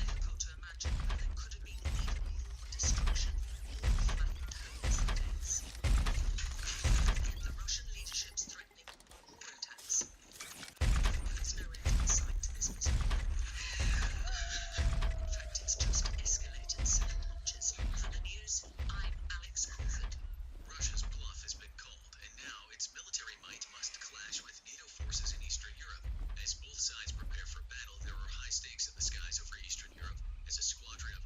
Difficult to imagine that there could have been even more destruction, more flattened homes and deaths. The Russian leadership's threatening more attacks. There's no end in sight to this misery. In fact, it's just escalated several notches. For the news, I'm Alex Crawford. Russia's bluff has been called, and now its military might must clash with NATO forces in Eastern Europe. As both sides prepare for battle, there are high stakes in the skies over Eastern Europe as a squadron of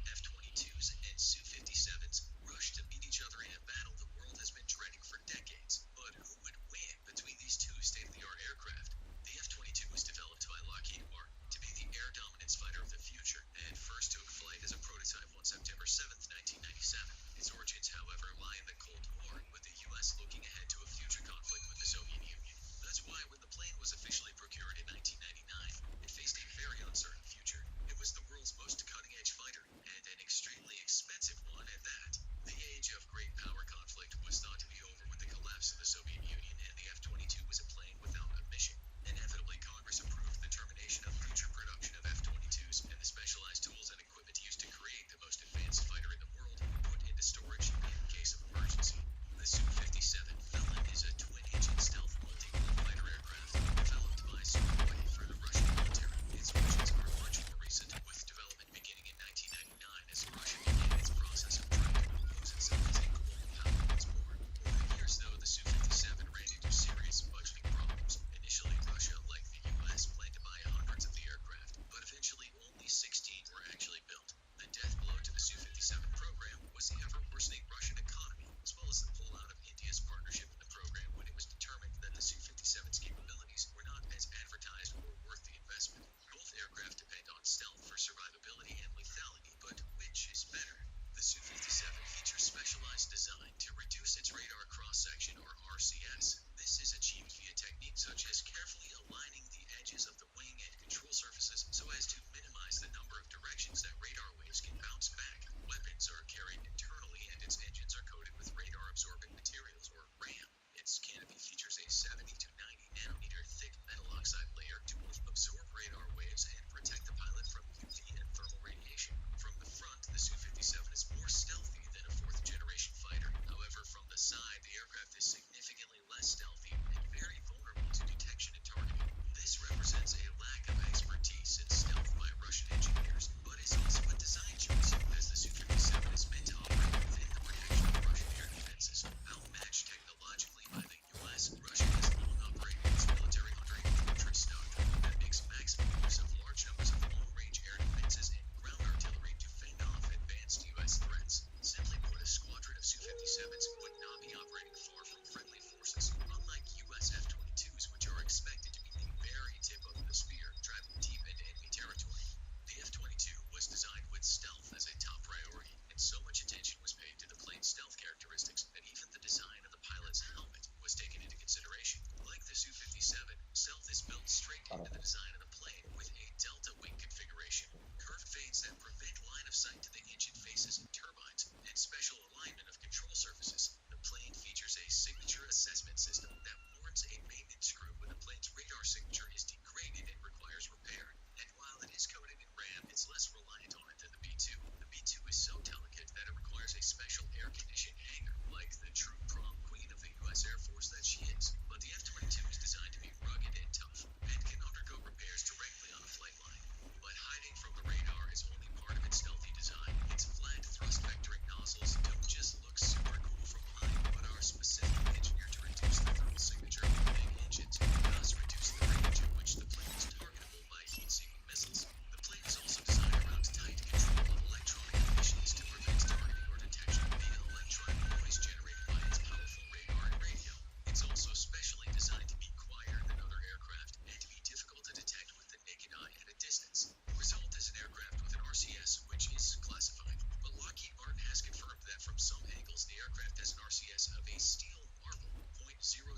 was officially procured in 1999, it faced a very uncertain future. It was the world's most cutting-edge fighter, and an extremely expensive one at that. The age of great power conflict was thought to be over with the collapse of the Soviet Union, and the F-22 was a plane without a mission. Inevitably, Congress approved the termination of future production of F-22s, and the specialized tools and equipment used to create the most advanced fighter in the world were put into storage in case of emergency. The Su-57 Felon is a twin-engine stealth multi-role fighter aircraft developed by Sukhoi for the Russian military. Its origins are much more recent, with development beginning in 1999 as Russia began its process of trying to impose itself as a global power once more. Over the years, though, the Su-57 ran into serious budgeting problems. Initially, Russia, like the U.S., planned to buy hundreds of the aircraft, but eventually only 16 were actually built. The death blow to the Su-57 program was the ever-worsening Russian economy, as well as the pullout of India's partnership in the program when it was determined that the Su-57's capabilities were not as advertised or worth the investment. Both aircraft depend on stealth for survivability and lethality, but which is better? The Su-57 features specialized design to reduce its radar cross-section, or RCS. This is achieved via techniques such as carefully aligning the edges of the wing and control surfaces so as to minimize the number of directions that radar waves can bounce back. Weapons are carried internally, and its engines are coated with radar-absorbent materials, or RAM. Its canopy features a 70 to 90 nanometer thick metal oxide layer to both absorb radar waves and protect the pilot from UV and thermal radiation. From the front, the Su-57 is more stealthy than a fourth-generation fighter. However, from the side, the aircraft is significantly less stealthy and very vulnerable to detection and targeting. This represents a lack of expertise in stealth by Russian engineers, but is also a design choice, as the Su-57 is meant to operate within the protection of Russian air defenses. Outmatched technologically by the U.S., Russia has long operated its military under a fortress doctrine that makes maximum use of large numbers of long-range air defenses and ground artillery to fend off advanced U.S. threats. Simply put, a squadron of Su-57s would not be operating far from friendly forces, unlike U.S. F-22s, which are expected to be the very tip of the spear, driving deep into enemy territory. The F-22 was designed with stealth as a top priority, and so much attention was paid to the plane's stealth characteristics that even the design of the pilot's helmet was taken into consideration. Like the Su-57, stealth is built straight into the design of the plane with a delta wing configuration, curved vanes that prevent line of sight to the engine faces and turbines, and special alignment of control surfaces. The plane features a signature assessment system that warns a maintenance crew when the plane's radar signature is degraded and requires repair. And while it is coated in RAM, it's less reliant on it than the B-2. The B-2 is so delicate that it requires a special air-conditioned hangar, like the true prom queen of the U.S. Air Force that she is. But the F-22 is designed to be rugged and tough, and can undergo repairs directly on a flight line. But hiding from the radar is only part of its stealthy design. Its flat thrust-vectoring nozzles don't just look super cool from behind, but are specifically engineered to reduce the thermal signature of the big engines, thus reduce the range at which the plane is targetable by heat-seeking missiles. The plane is also designed around tight control of electronic emissions to prevent targeting or detection via electronic noise generated by its powerful radar and radio. It's also specially designed to be quieter than other aircraft and to be difficult to detect with the naked eye at a distance. The result is an aircraft with an RCS which is classified, but Lockheed Martin has confirmed that from some angles the aircraft has an RCS of a steel marble, 0.0001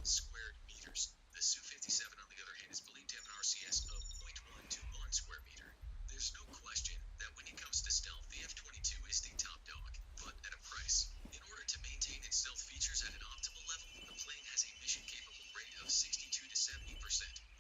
squared meters. The Su-57, on the other hand, is believed to have an RCS of 0.121 square meter. There's no question that when it comes to stealth, the F-22 is the top dog, but at a price. In order to maintain its stealth features at an optimal level, the plane has a mission-capable rate of 62 to 70%,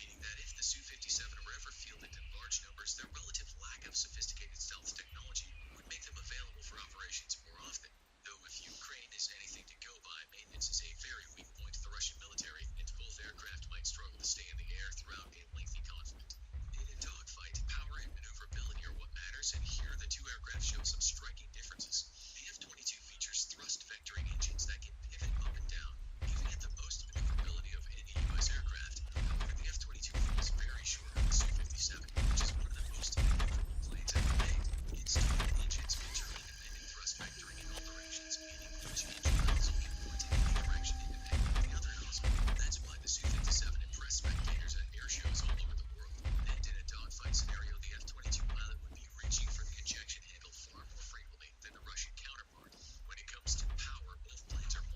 meaning that if the Su-57 were ever fielded in large numbers, their relative lack of sophisticated stealth technology would make them available for operations more often. Though if Ukraine is anything to go by, maintenance is a very weak point to the Russian military, and both aircraft might struggle to stay in the air throughout a lengthy conflict. In a dogfight, power and maneuverability are what matters, and here the two aircraft show some striking differences. The F-22 features thrust-vectoring engines that can pivot up and down, giving it the most maneuverability of any U.S. aircraft. However, the F-22 falls very short of the Su-57, which is one of the most maneuverable planes ever made. Its twin engines feature independent thrust-vectoring in all directions, meaning each engine nozzle can point in any direction independent of the other nozzle. That's why the Su-57 impressed spectators at air shows all over the world. And in a dogfight scenario, the F-22 pilot would be reaching for the ejection handle far more frequently than the Russian counterpart. When it comes to power, both planes are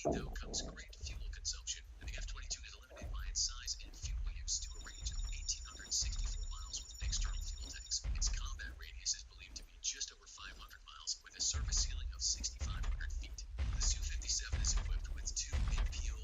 aid, though, comes great fuel consumption, and the F-22 is limited by its size and fuel use to a range of 1,864 miles with external fuel tanks. Its combat radius is believed to be just over 500 miles, with a service ceiling of 6,500 feet. The Su-57 is equipped with two NPO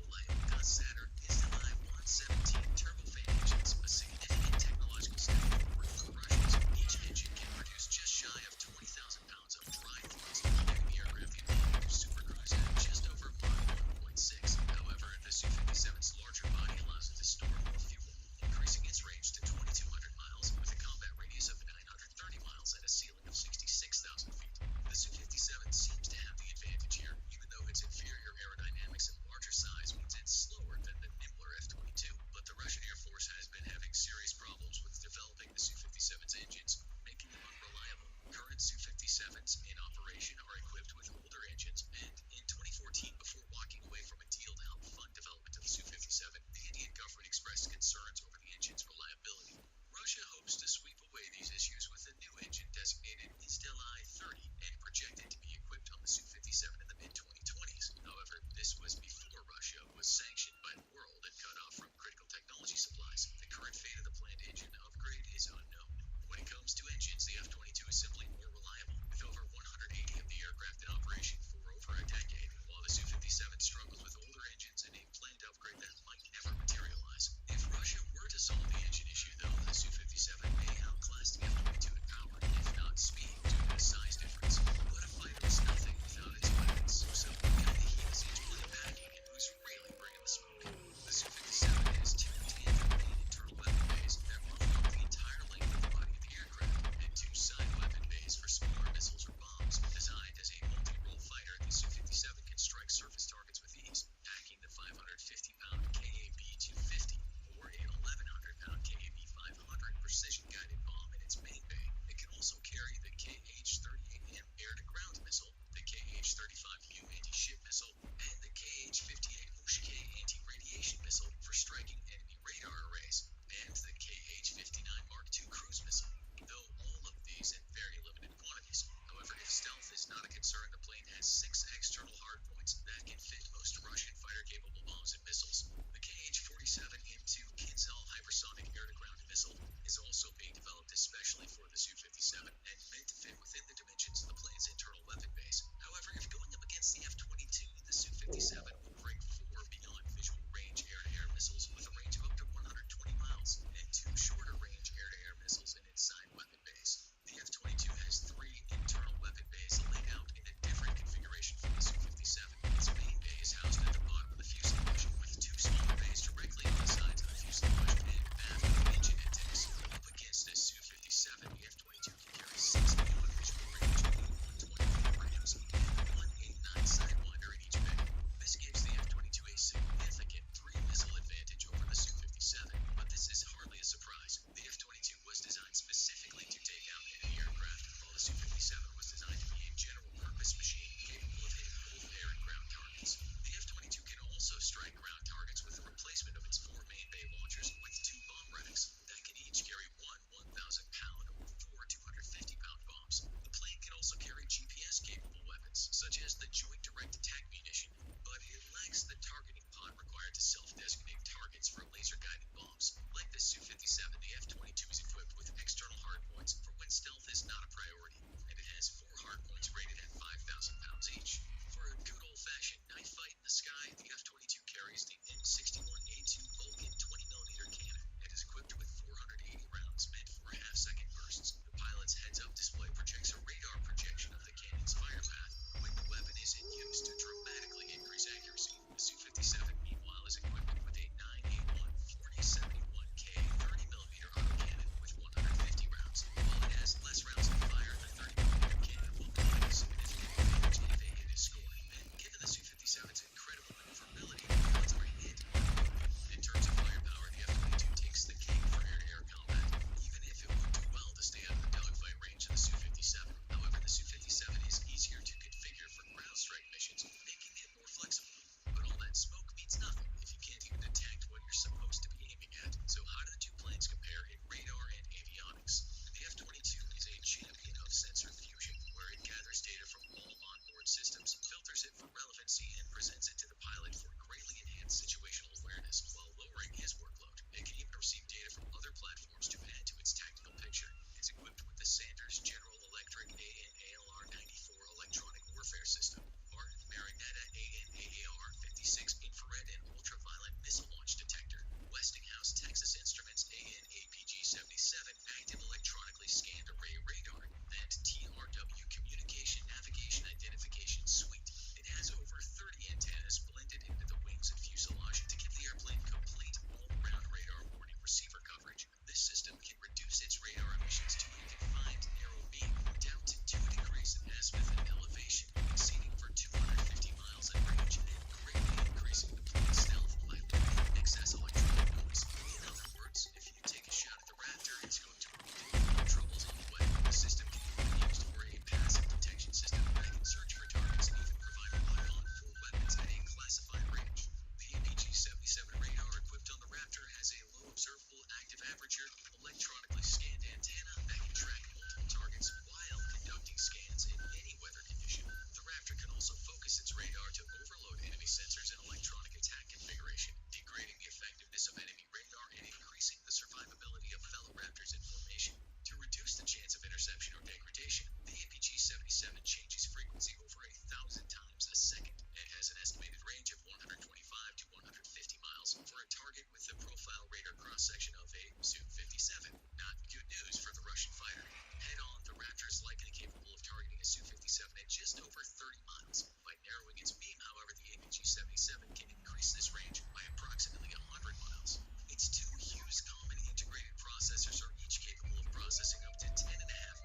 Saturn SLI 117 turbofan engines, a significant technological step forward for the Russians. Each engine can produce just shy of 20,000 pounds of dry thrust, giving the aircraft the ability to supercruise at just over Mach 1.6. However, the Su-57's larger body allows it to store more fuel, increasing its range to 2,200 miles with a combat radius of 930 miles and a ceiling of 66,000 feet. The Su-57 seems to have the advantage here, even though its inferior aerodynamics and larger size means it's slower than the nimbler F-22. But the Russian Air Force has been having serious problems with developing the Su-57's engines, making them unreliable. Current Su-57s in operation are equipped with older engines, and in 2014, before walking away from a deal to help fund development of the Su-57, the Indian government expressed concerns over the engine's reliability. Russia hopes to sweep away these issues with a new engine designated SLI 30 and projected to be equipped on the Su-57 in the mid-2020s. However, this was before Russia was sanctioned by the world and cut off from critical technology supplies. The current fate of the planned engine upgrade is unknown. When it comes to engines, the F-22 is simply more reliable, with over 180 of the aircraft in operation for over a decade, while the Su-57 struggles with older engines and a planned upgrade that might never materialize. If Russia were to solve the engine issue, though, the Su-57 may outclass the F-22 in power, if not speed, due to the size difference. But a fighter is nothing without its weapons, so what kind of heat is each plane packing, and who's really bringing the smoke? The Su-57 has two tandem internal weapon bays that run along the entire length of the body of the aircraft, and two side weapon bays for smaller missiles or bombs. Designed as a multi-role fighter, the Su-57 can strike surface targets with ease, packing the 550-pound KAB-250 or a 1,100-pound KAB-500 precision-guided bomb in its main bay. It can also carry the currency and presents it to the pilot for greatly enhanced situational awareness while lowering his workload. It can even receive data from other platforms to add to its tactical picture. It's equipped with the Sanders General Electric AN/ALR-94 electronic warfare system, Martin Marietta AN/AAR-56 infrared and ultraviolet missile launch detector, Westinghouse Texas Instruments AN/APG-77 active electronically scanned array radar, and TRW Communication Navigation Identification Suite. It has over 30 antennas blended into the wings and fuselage to give the airplane complete all-around radar warning receiver coverage. This system can reduce its radar emissions to a confined narrow beam down to 2 degrees in azimuth and elevation, exceeding for 250 miles in range and greatly increasing the plane's stealth by limiting excess electronic noise. In other words, if you take a shot at the Raptor, it's going to avoid no troubles on the way. The system can even be used for a passive detection system that can search for targets and even provide lock-on for weapons at a classified range. The APG-77 radar equipped on the Raptor has a low observable active aperture, electronically scanned antenna that can track multiple targets while conducting scans in any weather condition. The Raptor can also focus its radar to overload enemy sensors and electronic attack configuration, degrading the effectiveness of enemy radar and increasing the survivability of fellow Raptors in formation. To reduce the chance of interception or degradation, the APG-77 changes frequency over 1,000 times a second. It has an estimated range of 125 to 150 miles for a target with the profile radar cross-section of a Su-57. Not good news for the Russian fighter. Head-on, the Raptor is likely capable of targeting a Su-57 at just over 30 miles. By narrowing its beam, however, the APG-77 can increase this range by approximately 100 miles. Its two Hughes common integrated processors are each capable of processing up to 10.5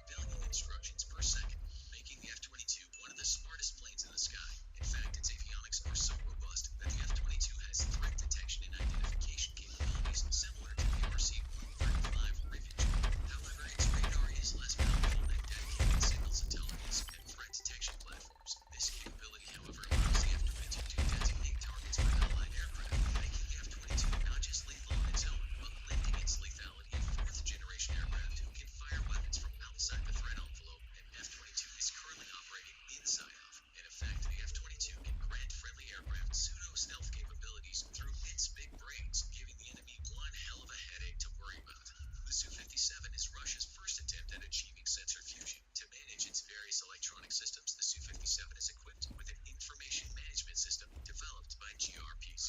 billion instructions per second, making the F-22 one of the smartest planes in the sky. In fact, its avionics are so robust that the F-22 has threat detection and identification capabilities similar to the RC-135 Rivage. However, its radar is less powerful than dedicated signals intelligence and threat detection platforms. This capability, however, allows the F-22 to designate targets for Allied aircraft, making the F-22 not just lethal on its own, but lending its lethality a fourth-generation aircraft who can fire weapons from outside the threat envelope, and F-22 is currently operating inside of. In effect, the F-22 can grant friendly aircraft pseudo-stealth capabilities through its big brains, giving the enemy one hell of a headache to worry about. The Su-57 is Russia's first attempt at achieving sensor fusion. To manage its various electronic systems, the Su-57 is equipped with an information management system developed by GRPZ.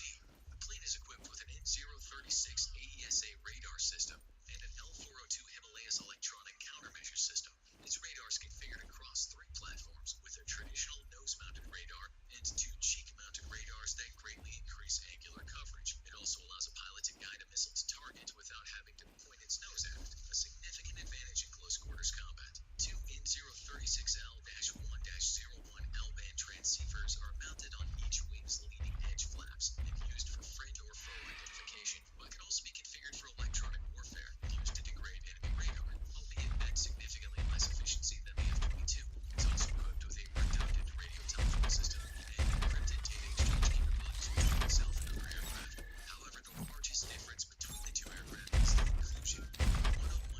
The plane is equipped with an N036 AESA radar system and an L402 Himalayas electronic countermeasure system. Its radar is configured across 3 platforms with a traditional nose-mounted radar and 2 cheek-mounted radars that greatly increase angular coverage. It also allows a pilot to guide a missile to target without having to point its nose at it, a significant advantage in close-quarters combat. 2 N036L-1-01 L-band transceivers are mounted on each wing's leading edge flaps and used for friend or foe identification, but can also be configured for electronic warfare and used to degrade enemy radar, albeit at significantly less efficiency than the F-22. It's also equipped with a redundant radio telephone system and encrypted data exchange capabilities between itself and other aircraft. However, the largest difference between the two aircraft is the inclusion of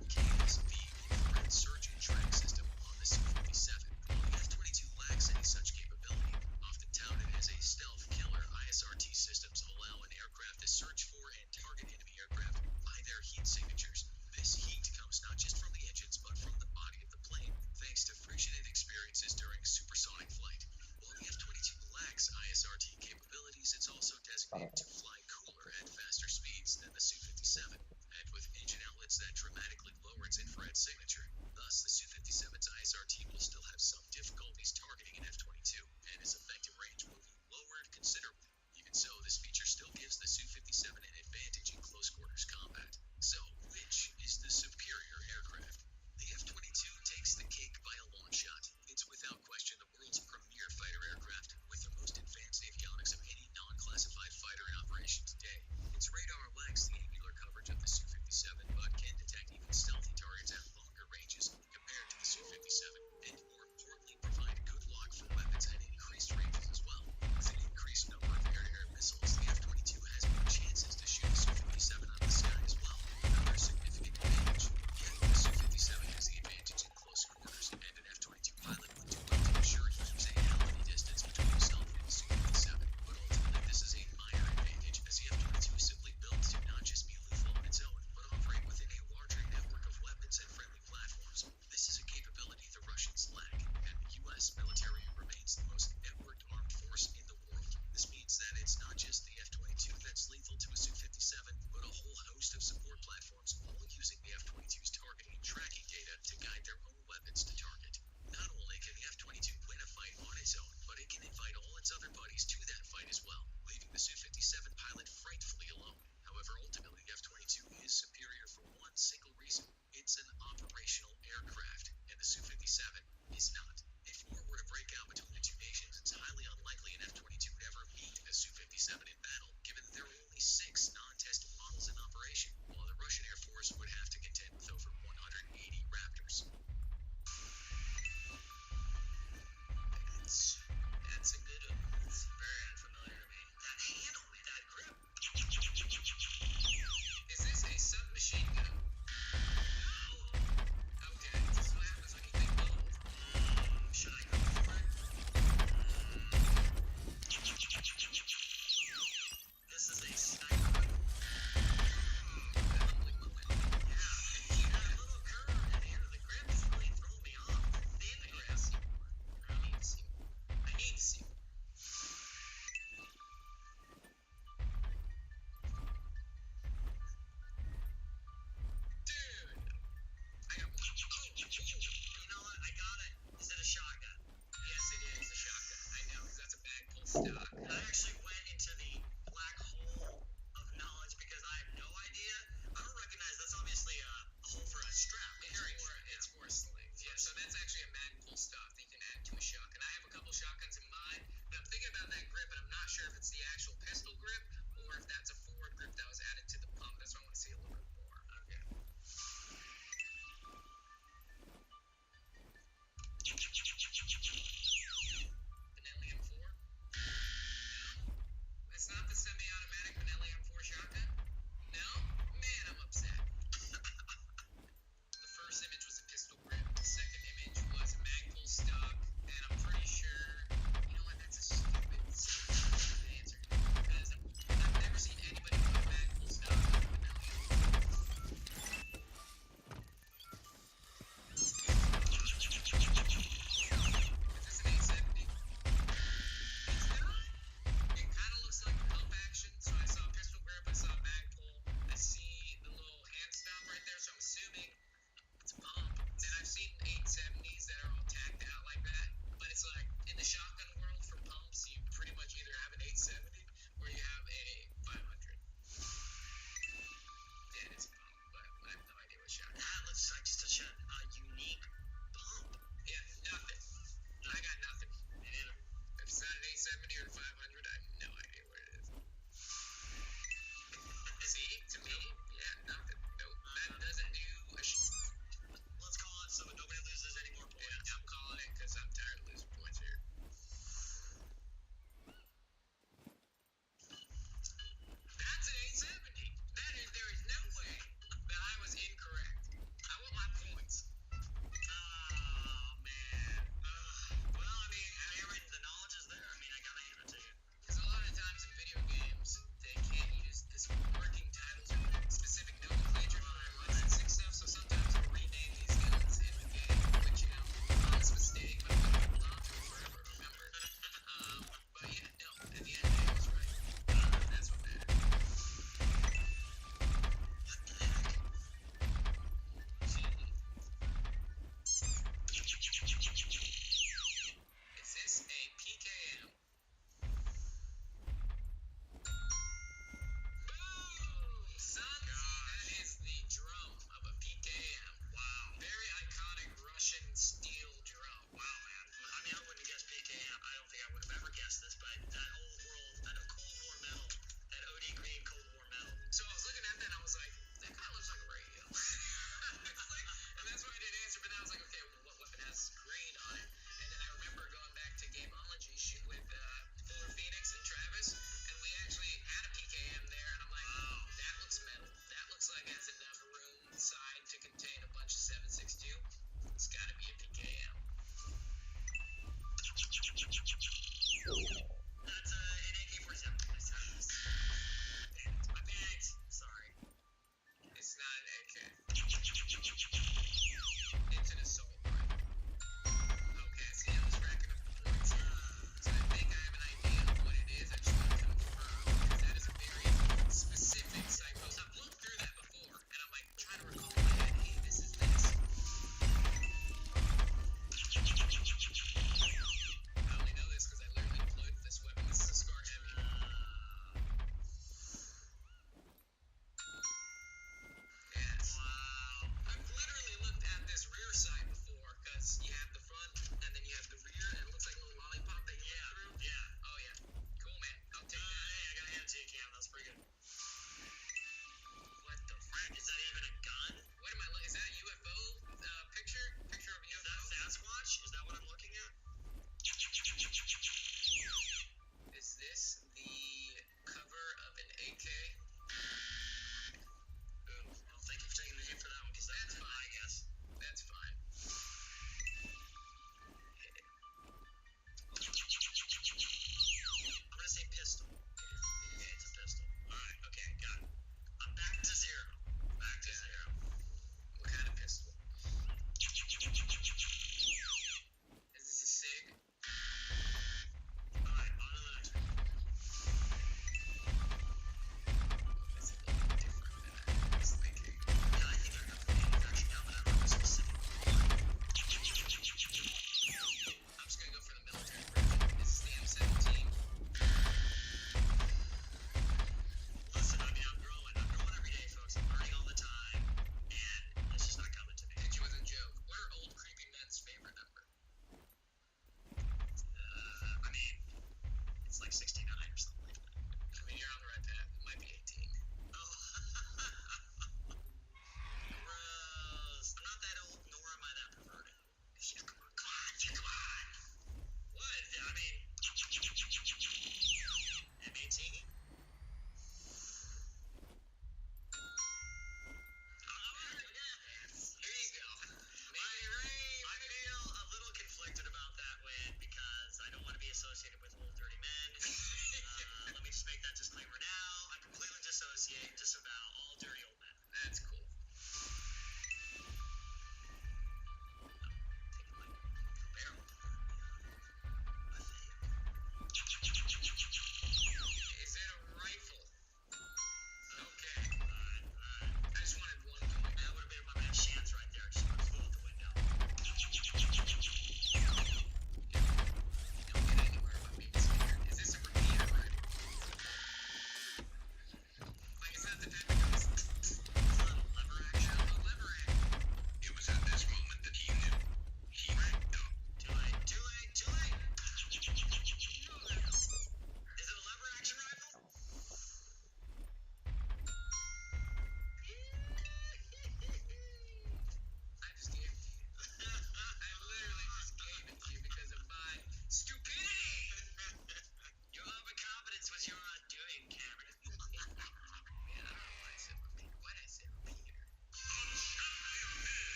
101KSV infrared search and track system on the Su-57. While the F-22 lacks any such capability, often touted as a stealth killer, ISRT systems allow an aircraft to search for and target enemy aircraft by their heat signatures. This heat comes not just from the engines, but from the body of the plane, thanks to frictionated experiences during supersonic flight. While the F-22 lacks ISRT capabilities, it's also designated to fly cooler at faster speeds than the Su-57, and with engine outlets that dramatically lower its infrared signature. Thus, the Su-57's ISRT will still have some difficulties targeting an F-22, and its effective range will be lowered considerably. Even so, this feature still gives the Su-57 an advantage in close-quarters combat. So, which is the superior aircraft? The F-22 takes the cake by a long shot. It's without question the world's premier fighter aircraft, with the most advanced avionics of any non-classified fighter in operation today. Its radar lacks the angular coverage of the Su-57, but can detect even stealthy targets at longer ranges compared to the Su-57, and more importantly, provide good lock for weapons at increased ranges as well. With an increased number of air-to-air missiles, the F-22 has more chances to shoot the Su-57 out of the sky as well, another significant advantage. Yet, aircraft, and the Su-57 is not. If war were to break out between the two nations, it's highly unlikely an F-22 would ever meet a Su-57 in battle, given that there are only 6 non-test models in operation, while the Russian Air Force would have to contend with over 180 Raptors. That's a good one. It's very unfamiliar to me. That handle, that grip. Is this a submachine gun? No. Okay, this is what happens when you think both. Should I go for it? This is a sniper rifle. Humbling moment. Yeah, you got a little curve at the end of the grip. It's really throwing me off. Thin grip. I need to see more. I need to see more. Dude! I got one. You know what? I got it. Is it a shotgun? Yes, it is a shotgun. I know, because that's a Magpul stock. I actually went into the black hole of knowledge because I have no idea. I don't recognize that's obviously a hole for a strap. It's for a sling. Yeah, so that's actually a Magpul stock that you can add to a shotgun. I have a couple shotguns in mind, but I'm thinking about that grip, and I'm not sure if it's the actual pistol grip or if that's a forward grip that was added to the pump. That's why I want to see a little bit more. Okay. Vanillium 4?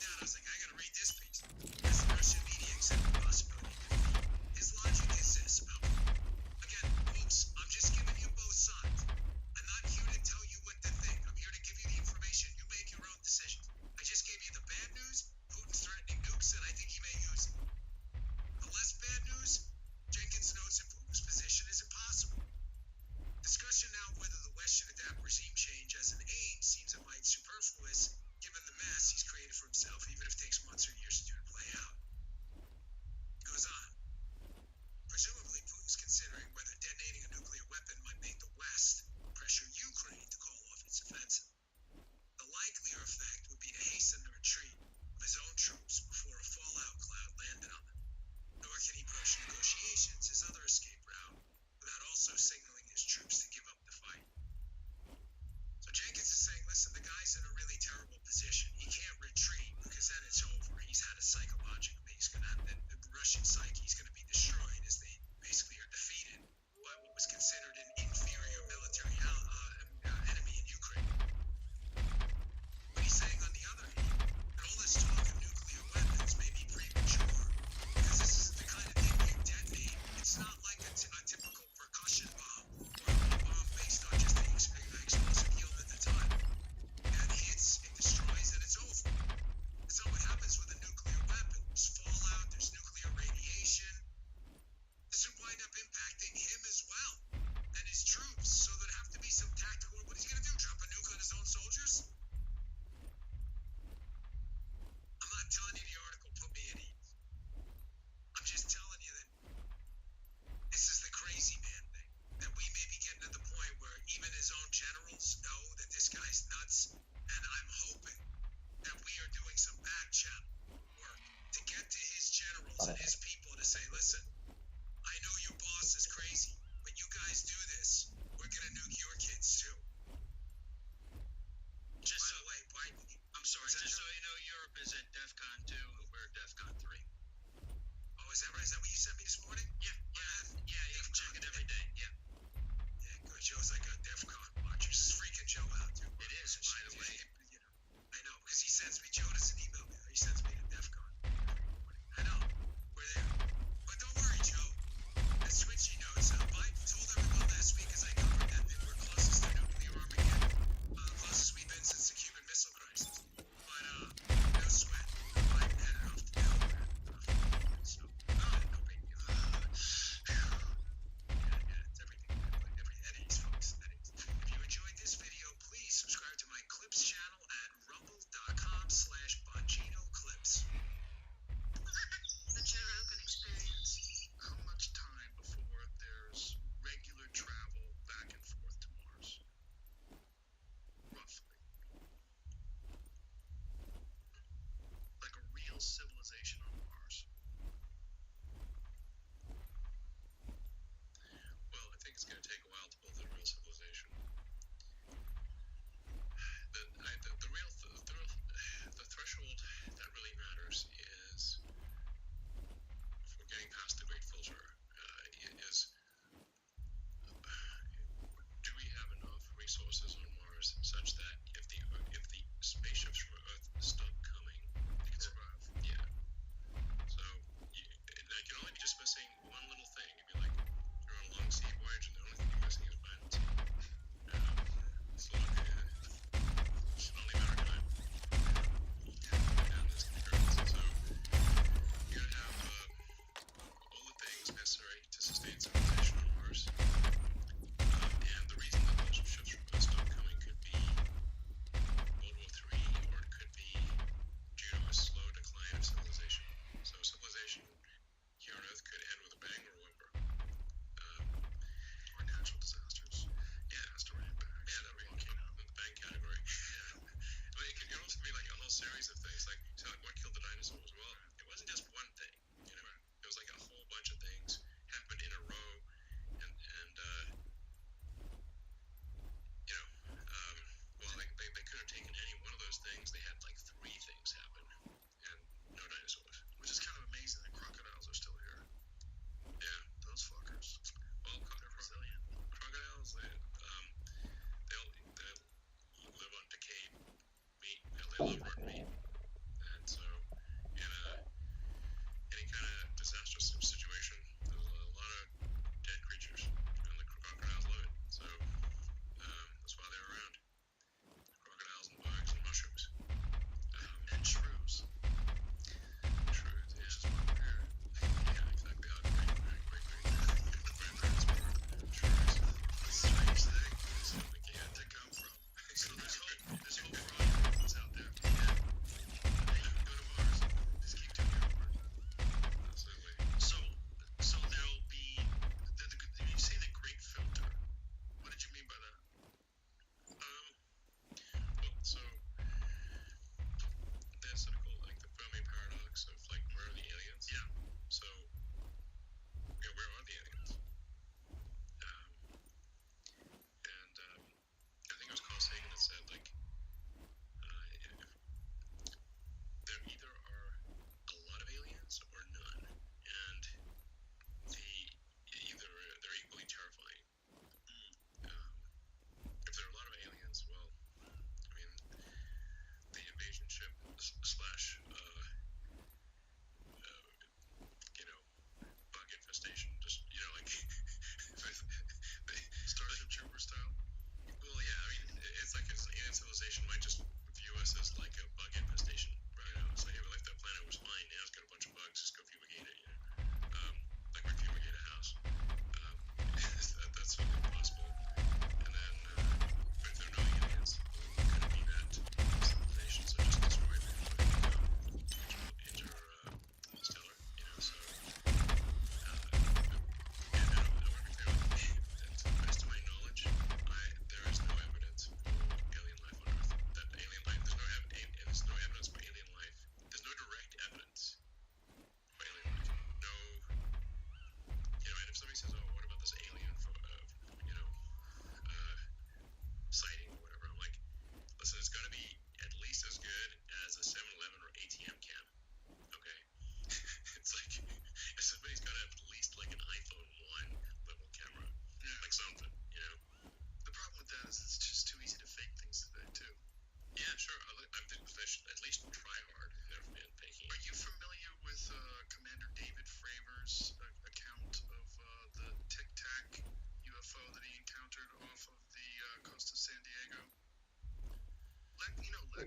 out, I was like, I gotta read this piece. As the Russian media accept the possibility of defeat. His logic is this about again, folks, I'm just giving you both sides. I'm not here to tell you what to think. I'm here to give you the information. You make your own decisions. I just gave you the bad news. Putin's threatening nukes, and I think he may use them. The less bad news, Jenkins notes that Putin's position is impossible. Discussion now of whether the West should adapt regime change as an aim seems a mite superfluous, given the mess he's created for himself, even if it takes months or years to play out. It goes on. Presumably, Putin's considering whether detonating a nuclear weapon might make the West pressure Ukraine to call off its offensive. The likelier effect would be to hasten the retreat of his own troops before a fallout cloud landed on them. Nor can he push negotiations, his other escape route, without also signaling his troops to give up the fight. So Jenkins is saying, listen, the guy's in a really terrible position. He can't retreat because then it's over. He's had it psychologically. The Russian psyche is going to be destroyed as they basically are defeated by what was considered an inferior military enemy in Ukraine. But he's saying, on the other hand, that all this talk of nuclear weapons may be premature because this isn't the kind of thing you detonate. It's not like a typical percussion bomb or a bomb based on just the explosive yield at the time. It hits, it destroys, and it's over. That's not what happens with a nuclear weapon. There's fallout, there's nuclear radiation. This would wind up impacting him as well and his troops. So there'd have to be some tactical. What is he going to do? Drop a nuke on his own soldiers? I'm not telling you the article put me at ease. I'm just telling you that this is the crazy man thing. That we may be getting to the point where even his own generals know that this guy's nuts. And I'm hoping that we are doing some back channel work to get to his generals and his people to say, listen, I know your boss is crazy, but you guys do this, we're going to nuke your kids too. Just by the way, Biden, I'm sorry, just so you know, Europe is at DEFCON 2 and we're at DEFCON 3. Oh, is that right? Is that what you sent me this morning? Yeah, you can check it every day, yeah. Yeah, good. Joe's like a DEFCON watcher. This is freaking Joe out, too. It is, by the way. You know, I know, because he sends me, Joe doesn't email me. He sends me to DEFCON every morning. I know. We're there. But don't worry, Joe. As Twitchy knows, Biden told everyone last week, as I covered, that we're closest to nuclear Armageddon. Closest we've been since the Cuban Missile Crisis. But, no sweat. Biden headed off to Delaware. So, no big deal. Yeah, it's everything. Eddie's, folks. Eddie's. If you enjoyed this video, please subscribe to my Clips channel at rumble.com/BonginoClips. The Joe Rogan experience. How much time before there's regular travel back and forth to Mars? Roughly. Like a real civilization on Mars. Well, I think it's going to take a while to build a real civilization. The threshold that really matters is, if we're getting past the great filter, is do we have enough resources on Mars such that if the spaceships from Earth stop coming, they can survive? Yeah. So they can only be just missing one little thing. It'd be like you're on a long sea voyage and the only thing you're missing is violence. So it's only a matter of time. And this can be hurt. So you gotta have all the things necessary to sustain civilization on Mars. And the reason that those ships from Earth stop coming could be World War III, or it could be due to a slow decline of civilization. So civilization here on Earth could end with a bang or a whimper. Or natural disasters. Yeah, asteroid impact. Yeah, that would be in the bang category. Yeah. But it could also be like a whole series of things, like what killed the dinosaurs? Well, it wasn't just one thing, you know. It was like a whole bunch of things happened in a row, and you know, well, they could have taken any one of those things. They had like 3 things happen, and no dinosaurs, which is kind of amazing that crocodiles are still here. Yeah, those fuckers. Well, they're resilient. Crocodiles, they'll live on decayed meat. They love red meat, and so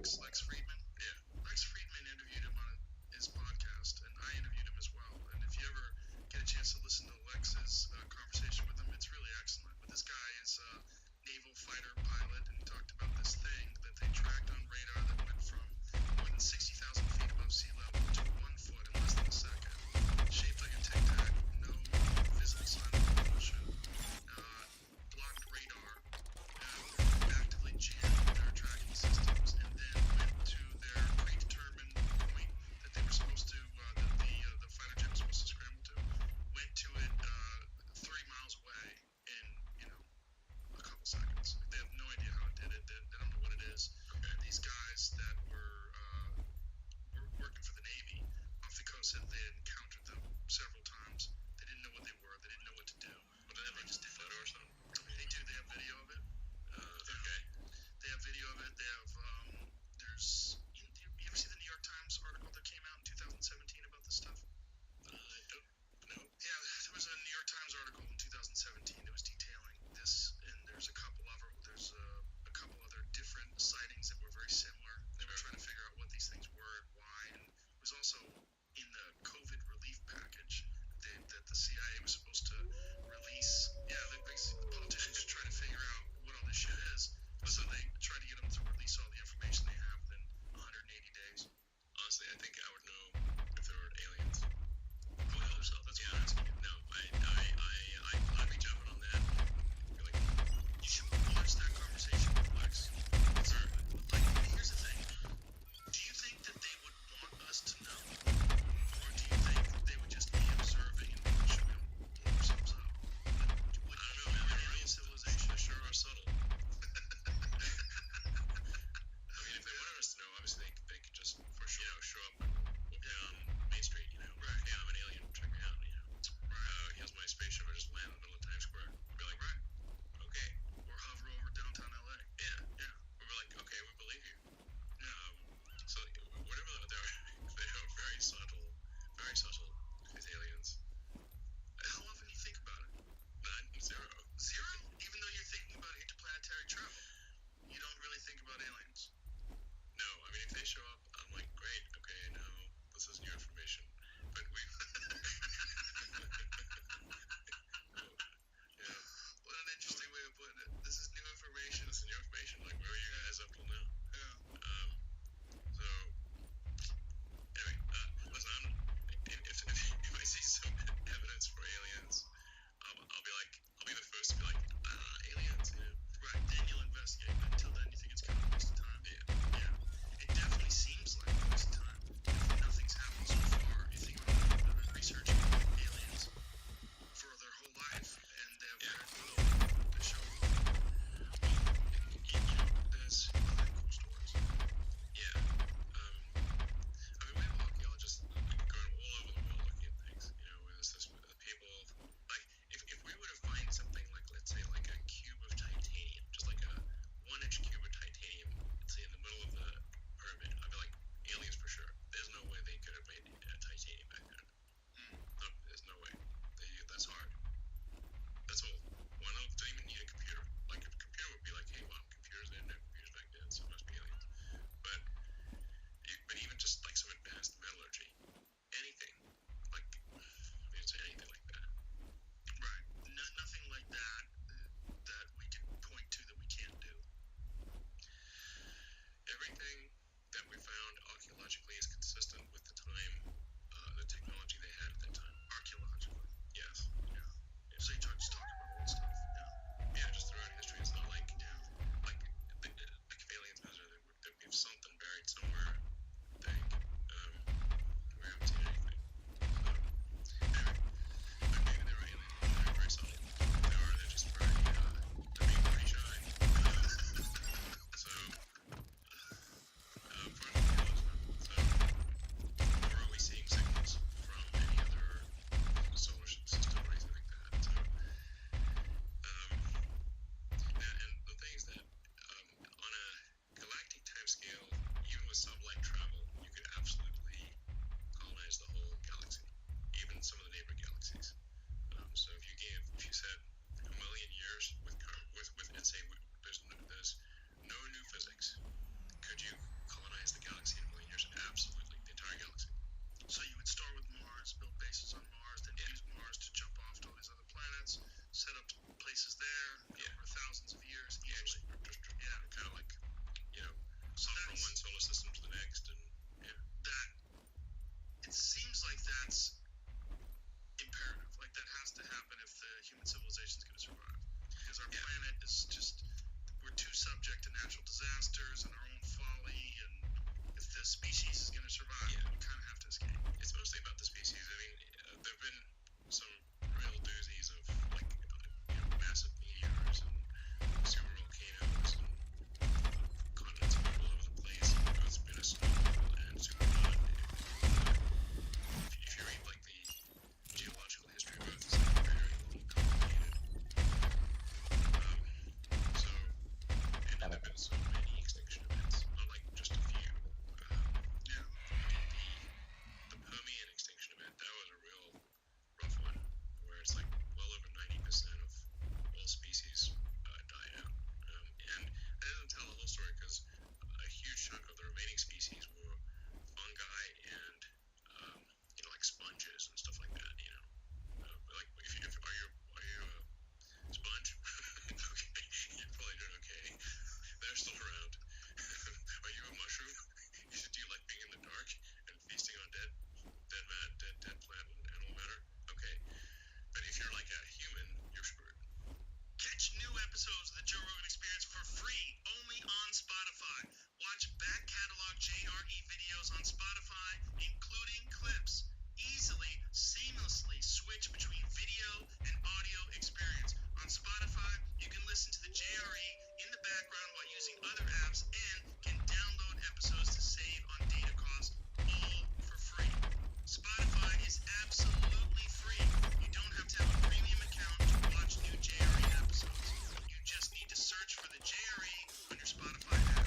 Lex Friedman. Yeah, Lex Friedman interviewed him on his podcast, and I interviewed him as well. And if you ever get a chance to listen to Lex's conversation with him, it's really excellent. But this guy is a naval fighter pilot, and he talked about this thing that they tracked on radar that went from more than 60,000 feet above sea level to 1 foot in less than a second, shaped like a tic tac, no visible sign of propulsion, blocked radar, actively jammed their tracking systems, and then went to their predetermined point that they were supposed to, that the fighter jet was supposed to scramble to, went to it 30 miles away in, a couple seconds. They have no idea how it did it. They don't know what it is. And these guys that were working for the Navy off the coast said they had encountered them several times. They didn't know what they were. They didn't know what to do. But they have like just a photo or something. They do. They have video of it. Okay. They have video of it. They have. There's. You ever see the New York Times article that came out in 2017 about this stuff? I don't know. Yeah, there was a New York Times article in 2017 that was detailing this, and there's a couple other. There's a couple other different sightings that were very similar. They were trying to figure out what these things were and why, and it was also in the COVID relief package that the CIA was supposed to release. Yeah, the politicians are trying to figure out what all this shit is. So they try to get them to release all the information they have within 180 days. Honestly, I think I would know if there were aliens. Go hell yourself. That's what I'm asking you. No, I'd be jumping on that. You're like, you should watch that conversation with Lex. Like, here's the thing. Do you think that they would want us to know? Or do you think they would just be observing and making sure we don't blow ourselves up? I don't know, man. They're alien civilization. They sure are subtle. I mean, if they wanted us to know, obviously they could just, for sure, show up and walk down Main Street, Right. Hey, I'm an alien. Check me out, Right. Here's my spaceship. I just landed in the middle of Times Square. I'd be like, right. Okay. Or hover over downtown LA. Yeah. it seems like that's imperative. Like that has to happen if the human civilization is going to survive. Because our planet is just, we're too subject to natural disasters and our own folly, and if the species is going to survive, we kind of have to escape. It's mostly about the species. I mean, there have been some real doozies of like massive meteors and super volcanoes and continents all over the place. It's been a snowball and super flood. If you read like the geological history of Earth, it's like very complicated. So, and there have been so many extinction events, not like just a few. Yeah, the Permian extinction event, that was a real rough one, where it's like well over 90% of all species died out. And that doesn't tell the whole story because a huge chunk of the remaining species were fungi and like sponges and stuff like that. Like if are you a sponge? Okay, you're probably doing okay. They're still around. Are you a mushroom? Do you like being in the dark and feasting on dead plant and animal matter? Okay, but if you're like a human, you're screwed. Catch new episodes of the Joe Rogan Experience for free only on Spotify. Watch back catalog JRE videos on Spotify, including clips. Easily, seamlessly switch between video and audio experience. On Spotify, you can listen to the JRE in the background while using other apps and can download episodes to save on data costs, all for free. Spotify is absolutely free. You don't have to have a premium account to watch new JRE episodes. You just need to search for the JRE on your Spotify app.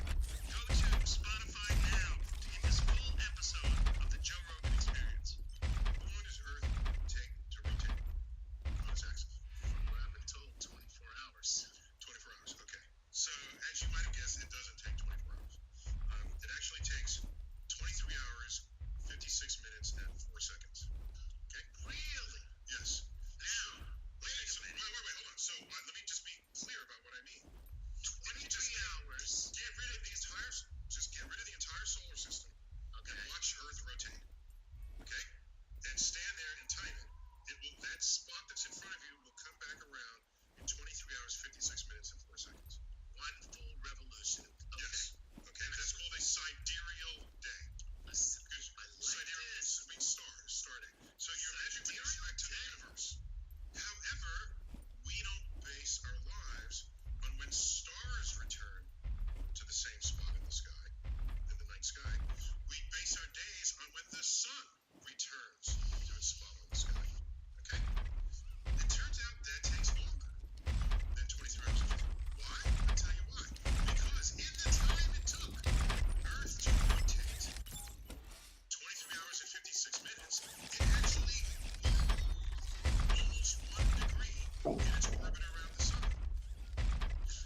Go to Spotify now to get this full episode of the Joe Rogan Experience. How long does Earth take to rotate on its axis? From until 24 hours. 24 hours, okay. So, as you might have guessed, it doesn't take 24 hours. It actually takes 23 hours, 56 minutes, and 4 seconds. Okay? Really? Yes. Now, wait, hold on. So, let me just be clear about what I mean. 23 hours. Just get rid of the entire solar system. Okay. And watch Earth rotate. Okay? And stand there and time it. That spot that's in front of you will come back around in 23 hours, 56 minutes, and 4 seconds. One full revolution. Okay. Yes. Okay, that's called a sidereal day. Sidereal means star day. So you're measuring with respect to the universe. However, we don't base our lives on when stars return to the same spot in the sky, in the night sky. We base our days on when the sun returns to its spot on the sky. Okay? It turns out that takes longer than 23 hours. Why? I'll tell you why. Because in the time it took Earth to rotate 23 hours and 56 minutes, it actually moved almost 1 degree in its orbit around the sun.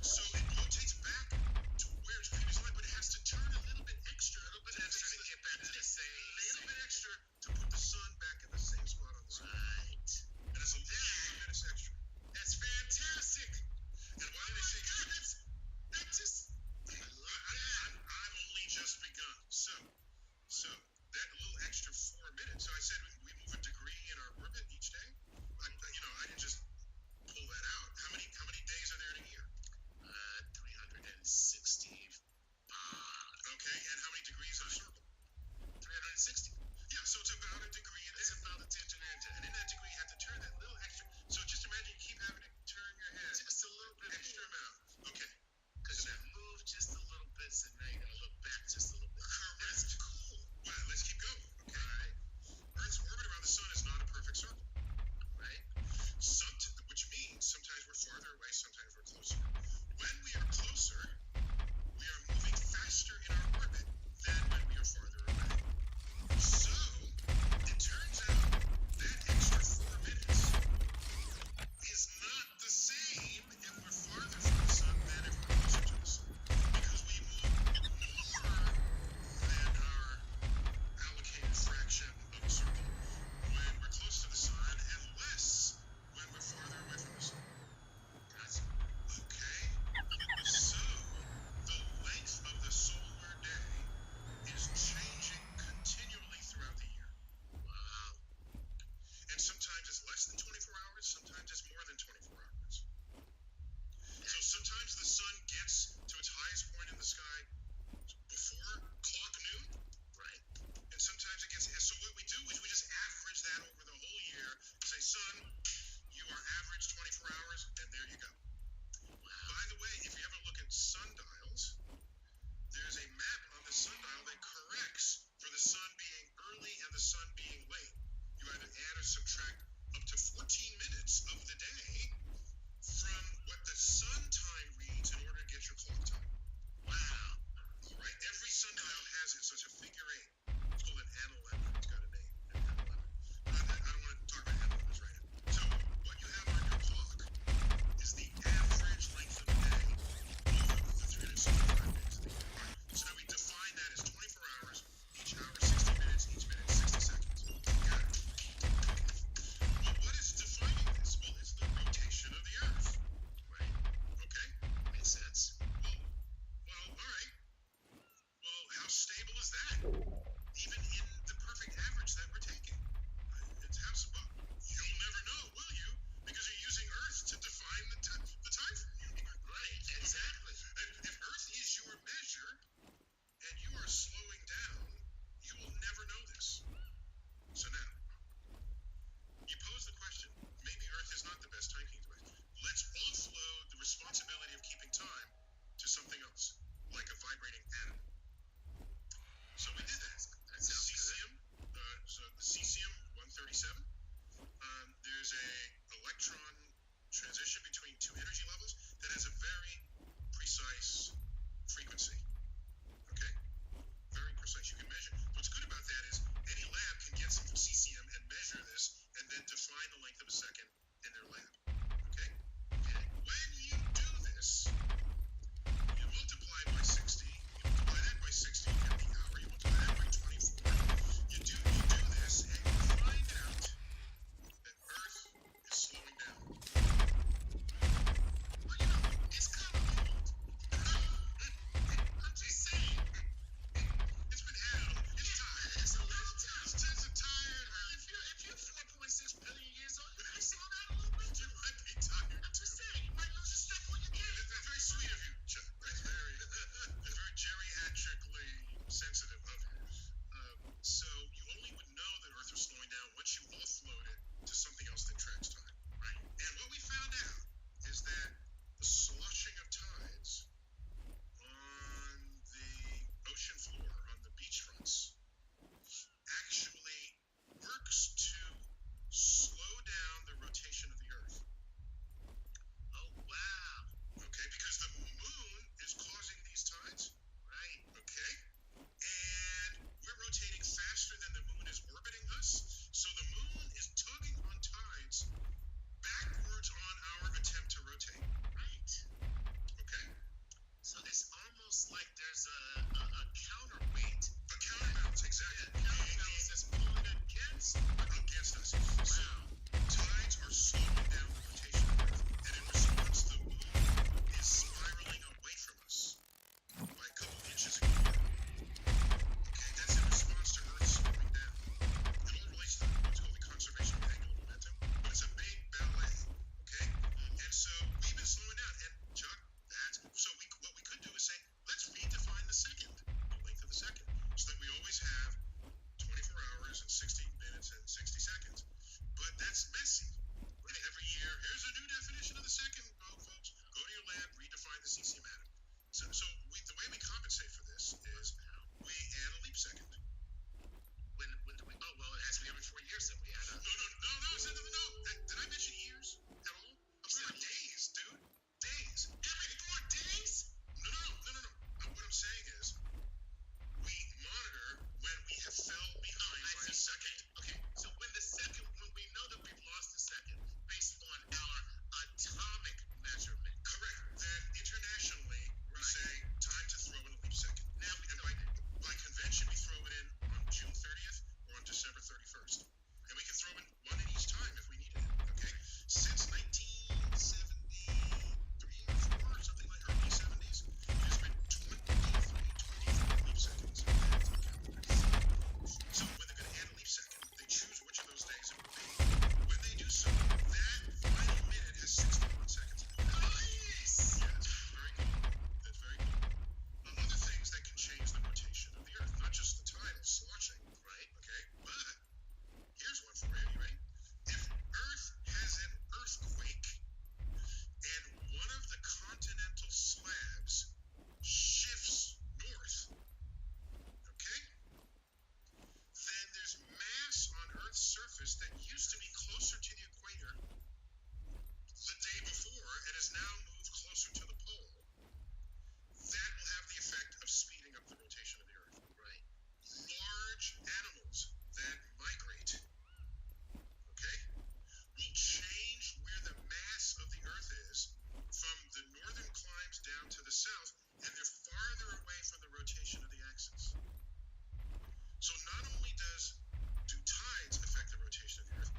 So it rotates back to where its previous line, but it has to turn a little bit extra to get back to the same. A little bit extra to put the sun back in the same spot on the sun. Right. And it's a few minutes extra. That's fantastic. And why did I say that? I've only just begun. So that little extra 4 minutes. So I said we move a degree in our orbit each day. I didn't just pull that out. How many days are there in a year? 360. Okay, and how many degrees in a circle? 360. Yeah, so it's about a degree. It's about a tangent, and in that degree, you have to turn that little extra. So just imagine you keep having to turn your head just a little bit extra amount. Okay. Because you move just a little bit, so now you gotta look back just a little bit. Correct. That's cool. Well, let's keep going. Okay. All right. Earth's orbit around the sun is not a perfect circle, right? Which means sometimes we're farther away, sometimes we're closer. When we are closer, we are moving faster in our orbit than when we are farther away. So, it turns out that extra 4 minutes is not the same if we're farther from the sun than if we're closer to the sun. Because we move more than our allocated fraction we do is we just average that over the whole year. Say, son, you are average 24 hours, and there you go. By the way, if you ever look at sundials, there's a map on the sundial that corrects for the sun being early and the sun being late. You either add or subtract up to 14 minutes of the day from what the sun time reads in order to get your clock time. Wow. All right? Every sundial has it, so it's a figure 8. It's called an analemma. It's got a name, an analemma. I don't want to talk about analemmas right now. So what you have on your clock is the average length of the day over the 365 days of the year. So we define that as 24 hours, each hour 60 minutes, each minute 60 seconds. Got it. Well, what is defining this? Well, it's the rotation of the Earth. Right. Okay? Makes sense. Well, all right. Well, how stable is that? Even in the perfect average that we're taking. You'll never know, will you? Because you're using Earth to define the time frame. Right, exactly. If Earth is your measure and you are slowing down, you will never know this. So now, you pose the question, maybe Earth is not the best timekeeping device. Let's offload the responsibility of keeping time to something else, like a vibrating atom. So we did that. That sounds cesium. So the cesium-137. There's a electron transition between two energy levels that has a very precise frequency. Okay? Very precise. You can measure. What's good about that is any lab can get some cesium and measure this and then define the length of a second in their lab. Okay? When you do this, you multiply by 60, you multiply that by 60, you get the hour, you multiply that by 24. You do this and you find out that Earth is slowing down. Well, you know, it's kind of old. I'm just saying. It's been hell. It's tired. It's a long time. It's just tired. If you're 4.6 billion years old, you might slow down a little bit. You might be tired. I'm just saying. You might lose a step on your game. That's very sweet of you, Chuck. That's very geriatrically sensitive of you. So you only would know that Earth was slowing down once you offload it to something else that tracks time. Right. And what we found out is that the sloshing of tides on the ocean floor, on the beach fronts, actually works to slow down the rotation of the Earth. Oh, wow. Okay, because the moon is causing these tides. Right. Okay. And we're rotating faster than the moon is orbiting us, so the moon is tugging on tides backwards on our attempt to rotate. Right. Okay? So it's almost like there's a counterweight. A counterbalance, exactly. Yeah, counterbalance that's pulling against us. Wow. So tides are slowing down the rotation of Earth, and in response, the moon is spiraling away from us by a couple inches a year. Okay, that's in response to Earth slowing down. It all relates to what's called the conservation of angular momentum, but it's a big ballet. Okay? And so we've been slowing down, and Chuck, what we could do is say, let's redefine the second, the length of the second, so that we always have 24 hours and 60 minutes and 60 seconds. But that's messy. And every year, here's a new definition of the second, folks. Go to your lab, redefine the cesium atom. So the way we compensate for this is we add a leap second. When do we? Oh, well, it has to be every 4 years that we add up. No. Did I mention years at all? I'm saying days, dude. Days. Every 4 days? No. What I'm saying is we monitor when we have fell behind by a second. Okay, so when we know that we've lost a second based on our atomic measurement. Correct. Then internationally, we say time to throw in a leap second. Now, by convention, we throw it in now move closer to the pole, that will have the effect of speeding up the rotation of the Earth. Right. Large animals that migrate, okay, will change where the mass of the Earth is from the northern climes down to the south, and they're farther away from the rotation of the axis. So not only do tides affect the rotation of the Earth,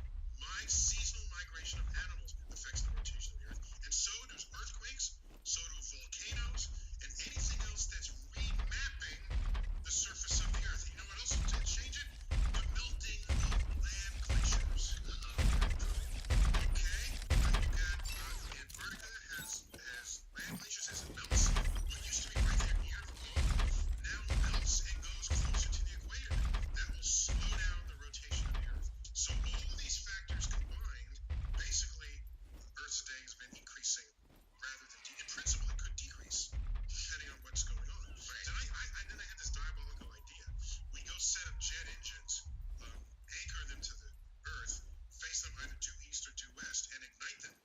seasonal migration of animals affects the rotation of the Earth, and so does earthquakes, so do volcanoes, and anything else that's remapping the surface of the Earth. You know what else will change it? The melting of land glaciers. Okay, you got Antarctica has land glaciers as it melts. What used to be right there near the pole now melts and goes closer to the equator. That will slow down the rotation of the Earth. So all of these factors combined, basically, Earth's day has been increasing rather than in principle it could decrease depending on what's going on. Right. Then I had this diabolical idea. We go set up jet engines, anchor them to the Earth, face them either due east or due west, and ignite them.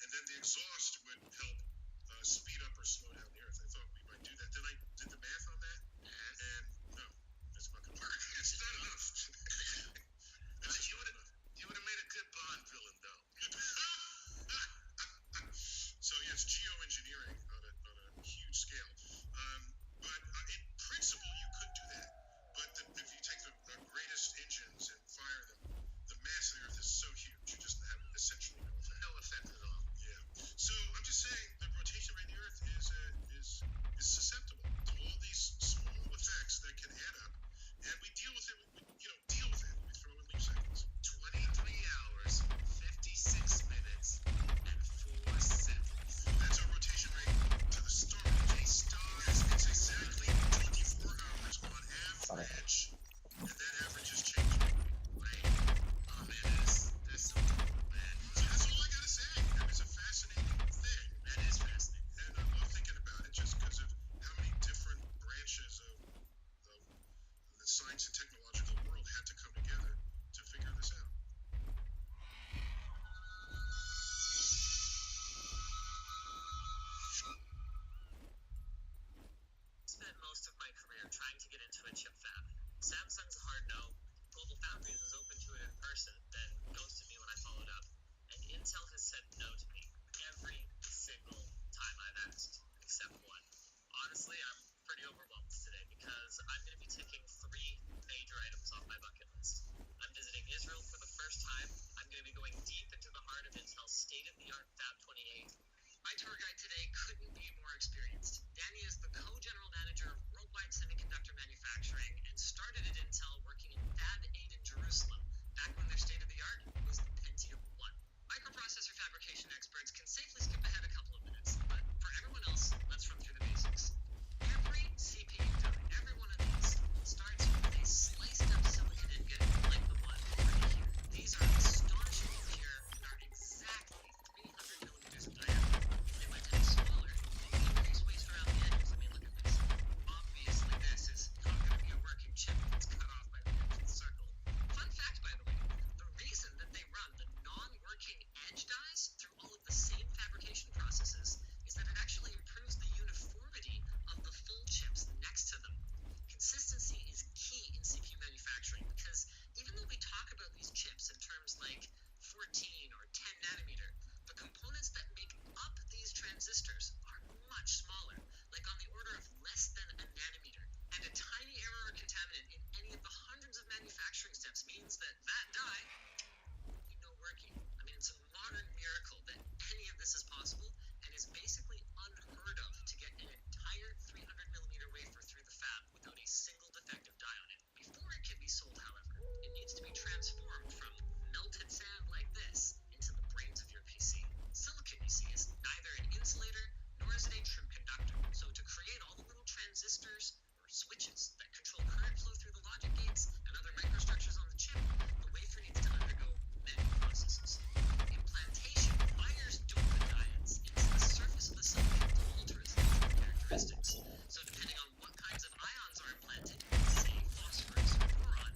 And then the exhaust would help speed up or slow down the Earth. I thought we might do that. Then I did the math on that, and no, it's not going to work. It's not enough. You would have made a good Bond villain, though. So yes, geoengineering on a huge scale. But in principle, you could do that. But if you take the greatest engines and fire them, the mass of the Earth is so huge, you just have essentially no effect. No effect at all. Yeah. So I'm just saying the rotation rate of the Earth is susceptible to all these small effects that can add up, and we deal with it. We throw in leap cycles. 23 hours, 56 minutes, and 4 seconds. That's our rotation rate to the star. A star is it's exactly 24 hours on average, and that average is changing. Right. Oh man, that's so cool, man. So that's all I gotta say. It's a fascinating thing. That is fascinating. And I love thinking about it just because of how many different branches of the science and technological world had to come together to figure this out. Spent most of my career trying to get into a chip fab. Samsung's a hard no. Global Foundries was open to it in person, then ghosted me when I followed up. And Intel has said no to me every single time I've asked, except one. Honestly, I'm pretty overwhelmed today because I'm going to be ticking 3 major items off my bucket list. I'm visiting Israel for the first time. I'm going to be going deep into the heart of Intel's state-of-the-art Fab 28. My tour guide today couldn't be more experienced. Danny is the co-general manager of worldwide semiconductor manufacturing and started at Intel working in Fab 8 in Jerusalem, back when their state-of-the-art was the Pentium 1. Microprocessor fabrication experts can safely skip ahead a couple of minutes, but for everyone else, let's run through the basics. Every CPU die, every one of these, starts with a sliced-up silicon ingot like the one right here. These are astonishingly pure and are exactly 300 millimeters in diameter. They might be smaller, they increase waste around the edges. I mean, look at this. Obviously, this is not going to be a working chip that's cut off by the edge of the circle. Fun fact, by the way, the reason that they run the non-working edge dies through all of the same fabrication processes is that it actually improves the uniformity of the full chips next to them. Consistency is key in CPU manufacturing because even though we talk about these chips in terms like 14 or 10 nanometer, the components that make up these transistors are much smaller, like on the order of less than a nanometer. And a tiny error or contaminant in any of the hundreds of manufacturing steps means that die working. I mean, it's a modern miracle that any of this is possible and is basically unheard of to get an entire 300 millimeter wafer through the fab without a single defective die on it. Before it can be sold, however, it needs to be transformed from melted sand like this into the brains of your PC. Silicon, you see, is neither an insulator nor is it a true conductor. So to create all the little transistors or switches that control current flow through the logic gates and other microstructures on the chip, the wafer needs to undergo many processes. Implantation wires dope the diodes into the surface of the silicon to alter its electrical characteristics. So depending on what kinds of ions are implanted, say phosphorus or boron,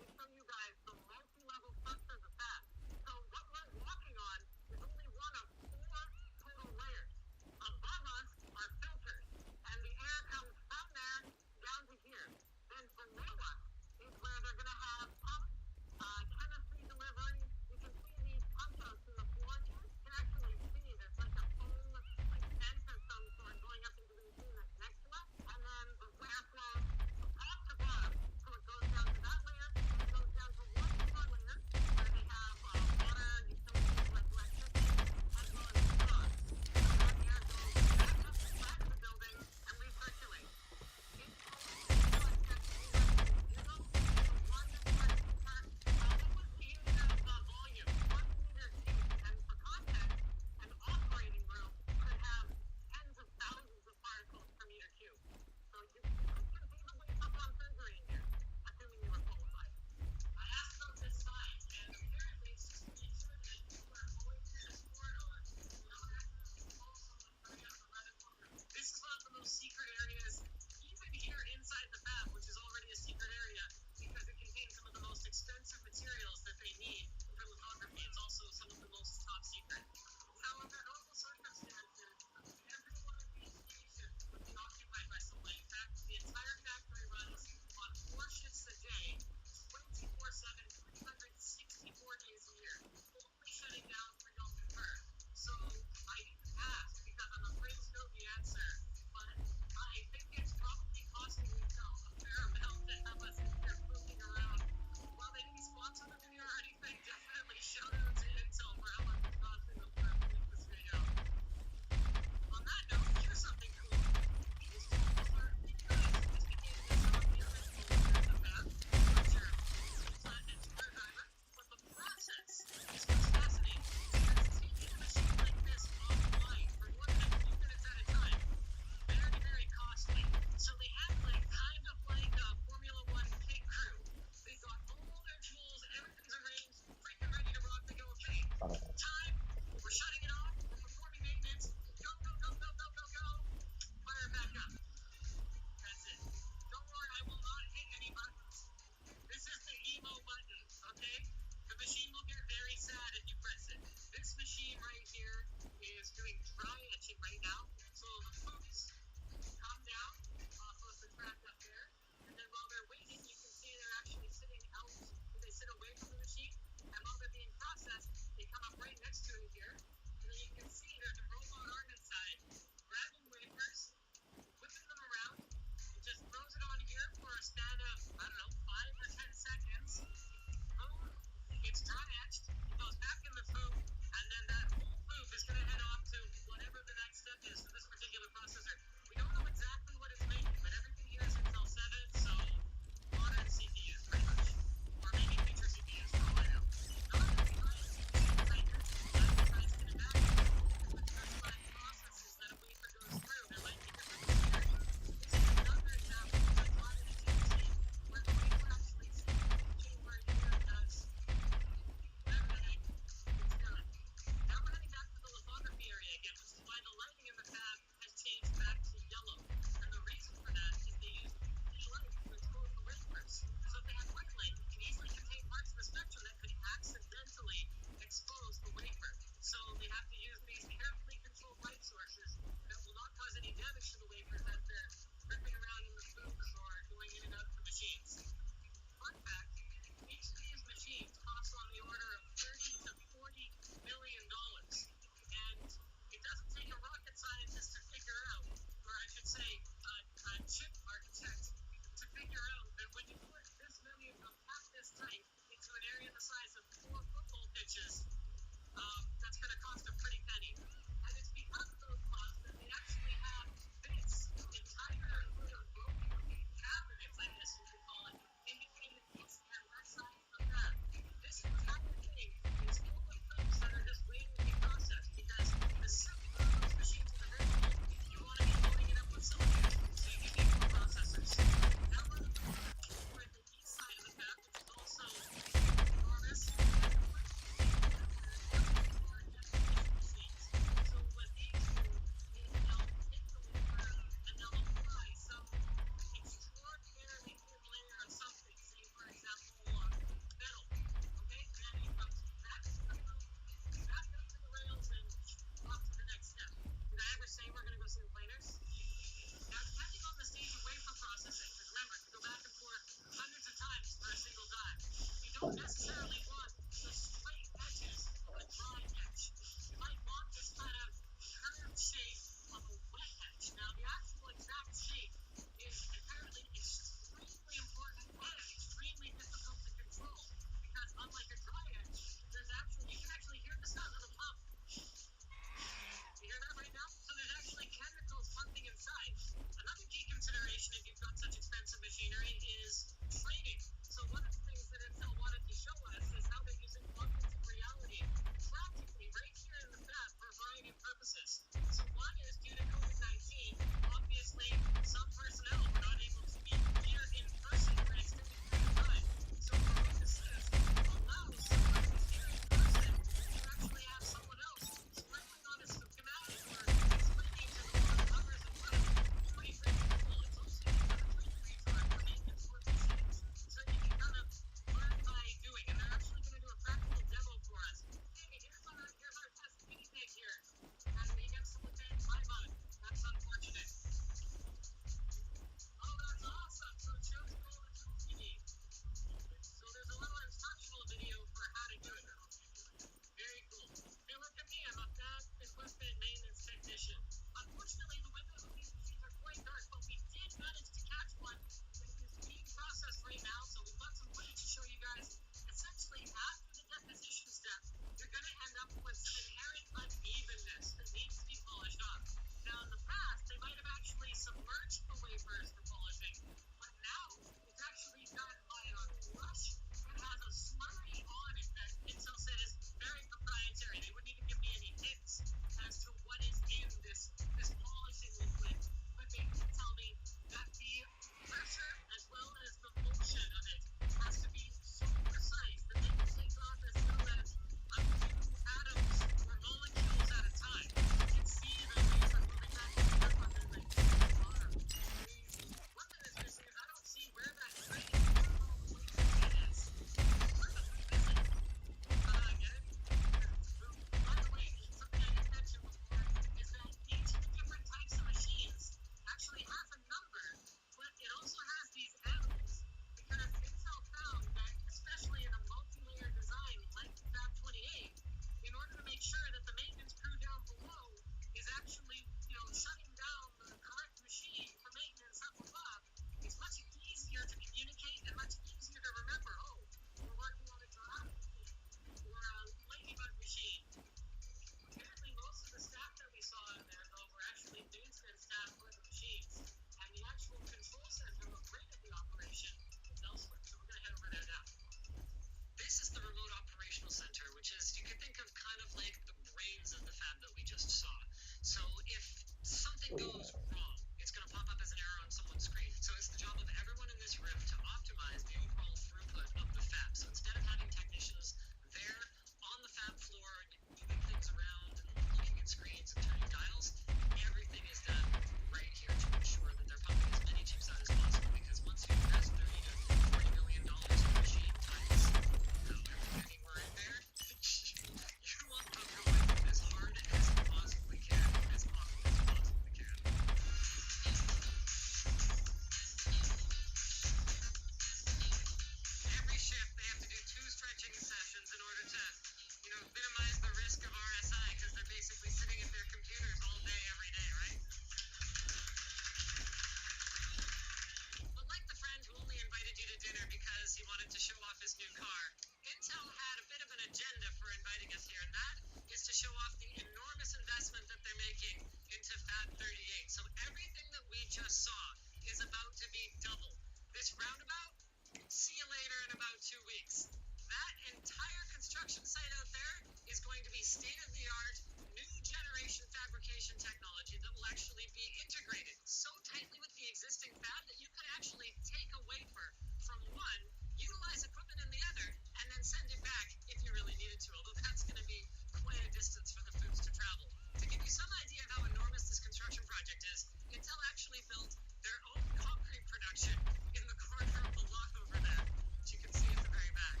about 2 weeks. That entire construction site out there is going to be state-of-the-art, new generation fabrication technology that will actually be integrated so tightly with the existing fab that you could actually take a wafer from one, utilize equipment in the other, and then send it back if you really needed to, although that's going to be quite a distance for the foods to travel. To give you some idea of how enormous this construction project is, Intel actually built their own concrete production in the corner of the lot over there, which you can see at the very back.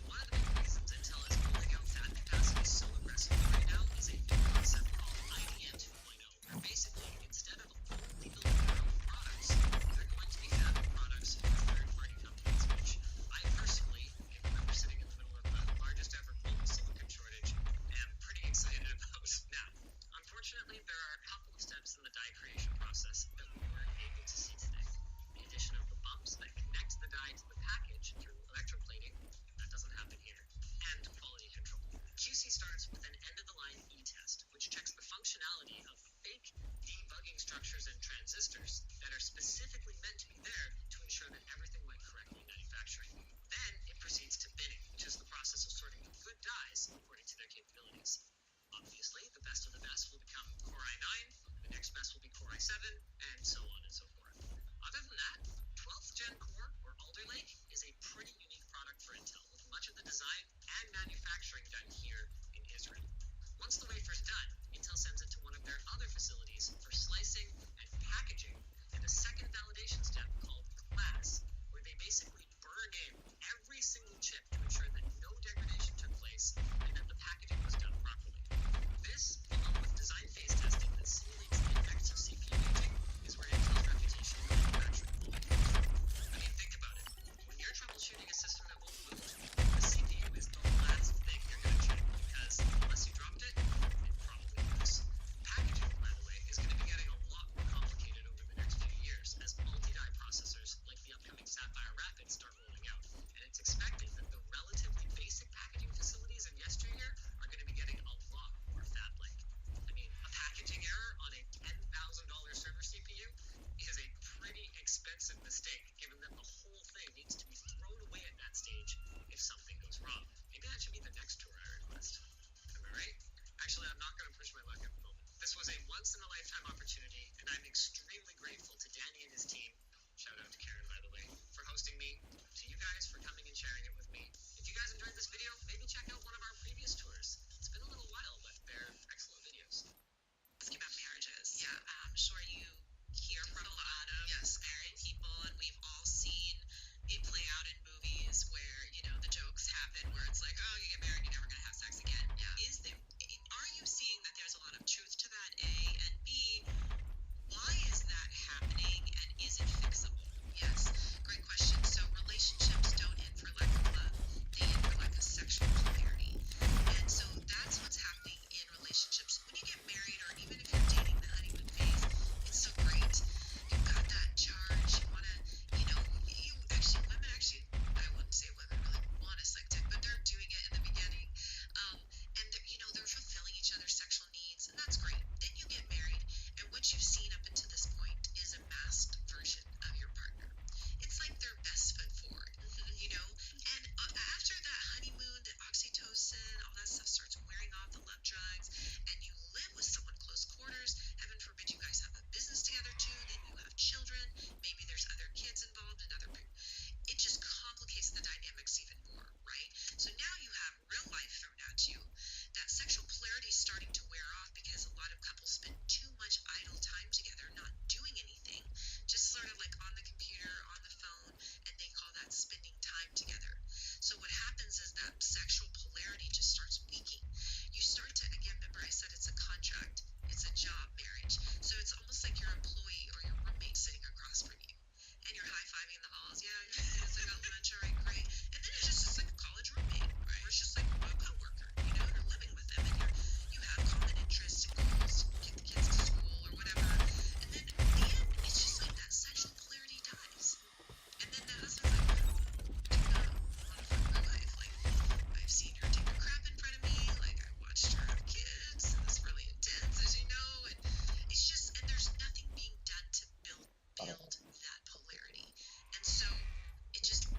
One of the big reasons Intel is rolling out fab capacity so aggressively right now is a new concept called IDM 2.0, where basically, instead of only building their own products, they're going to be fabbing products for third-party companies, which I personally, given that we're sitting in the middle of the largest ever global silicon shortage, am pretty excited about. Now, unfortunately, there are a couple of steps in the die creation process that we weren't able to see today. The addition of the bumps that connect the die to the package through electroplating, that doesn't happen here, and quality control. QC starts with an end-of-the-line E-test, which checks the functionality of fake debugging structures and transistors that are specifically meant to be there to ensure that everything went correctly in manufacturing. Then it proceeds to binning, which is the process of sorting the good dies according to their capabilities. Obviously, the best of the best will become Core i9, the next best will be Core i7, and so on and so forth. Other than that, 12th Gen Core, or Alder Lake, is a pretty unique product for Intel, with much of the design and manufacturing done here in Israel. Once the wafer's done, Intel sends it to one of their other facilities for slicing and packaging, and a second validation step called class, where they basically burn in every single chip to ensure that no degradation took place and that the packaging was done properly. This, along with design phase testing that simulates the effects of CPU aging, is where Intel's reputation for manufacturing quality comes from. I mean, think about it. When you're troubleshooting a system that won't boot, the CPU is the last thing you're going to check, because unless you dropped it, it probably works. Packaging, by the way, is going to be getting a lot more complicated over the next few years as multi-die processors like the upcoming Sapphire Rapids start rolling out, and it's expected that the relatively basic packaging facilities in yesteryear are going to be getting a lot more fab-like. I mean, a packaging error on a $10,000 server CPU is a pretty expensive mistake, given that the whole thing needs to be thrown away at that stage if something goes wrong. Maybe that should be the next tour I request. Am I right? Actually, I'm not going to push my luck at the moment. This was a once-in-a-lifetime opportunity, and I'm extremely grateful to Danny and his team, shout out to Karen, by the way, for hosting me, to you guys for coming and sharing it with me. If you guys enjoyed this video, maybe check out one of our previous tours. It's been a little while, but they're excellent videos. Asking about marriages. Yeah, I'm sure you hear from a lot of married people, and we've all seen it play out in movies where, the jokes happen where it's like, oh, you get married, you're never going to have sex again. Yeah. Are you seeing that there's a lot of truth to that, A? And B, why is that happening, and is it fixable? Yes, great question. So relationships don't end for lack of love. They end for lack of sexual polarity. And so that's what's happening in relationships. When you get married, or even if you're dating the honeymoon phase, it's so great. You've got that charge. You want to, women actually, I wouldn't say women really want a sex tech, but they're doing it in the beginning. And they're fulfilling each other's sexual needs, and that's great. Then you get married, and what you've seen up until this point is a masked version of your partner. It's like their best foot forward. And after that honeymoon, the oxytocin, all that stuff starts wearing off, the love drugs, and you live with someone close quarters. Heaven forbid you guys have a business together too. Then you have children. Maybe there's other kids involved and it just complicates the dynamics even more, right? So now you have real life thrown at you. That sexual polarity is starting to wear off because a lot of couples spend too much idle time together, not doing anything, just sort of like on the computer, on the phone, and they call that spending time together. So what happens is that sexual polarity just starts weakening. You start to, again, remember I said it's a contract, it's a job marriage. So it's almost like your employee or your roommate sitting across from you. And you're high-fiving in the halls. Yeah, I got lunch, all right, great. And then it's just like a college roommate, right? Or it's just like a coworker, you're living with them, and you have common interests and goals to get the kids to school or whatever. And then in the end, it's just like that sexual polarity dies. And then the husband's like, I do not want to fuck my wife. Like, I've seen her take a crap in front of me. Like, I watched her have kids, and it's really intense, as you know. And it's just, and there's nothing being done to build that polarity. And so it just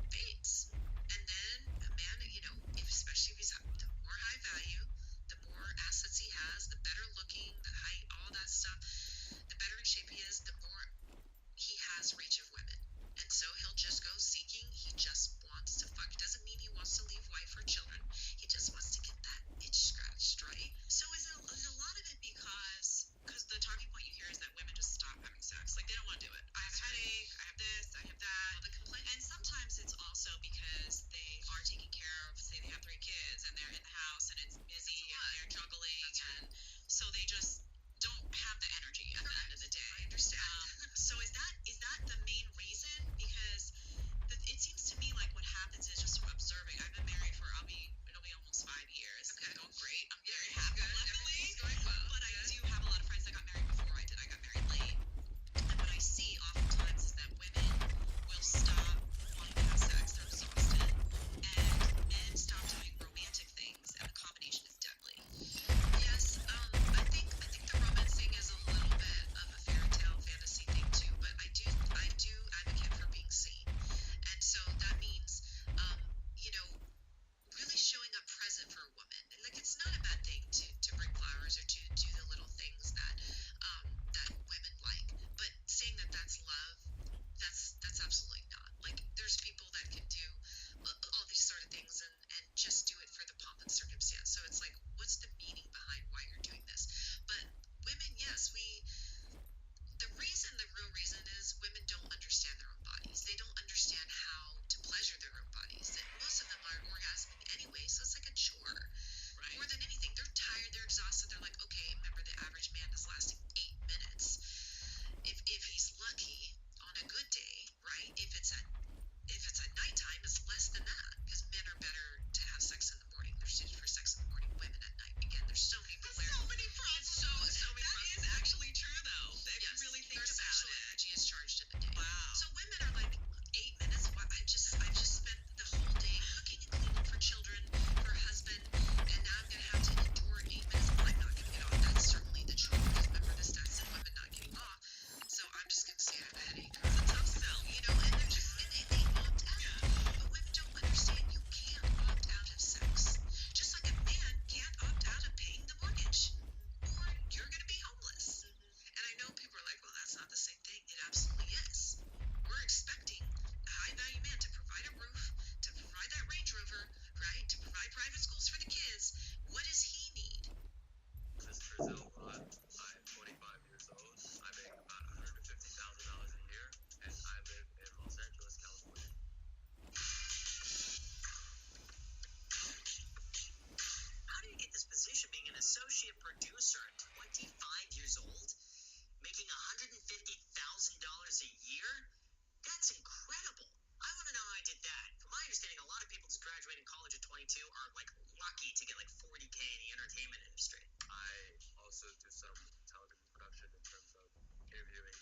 also do some television production in terms of interviewing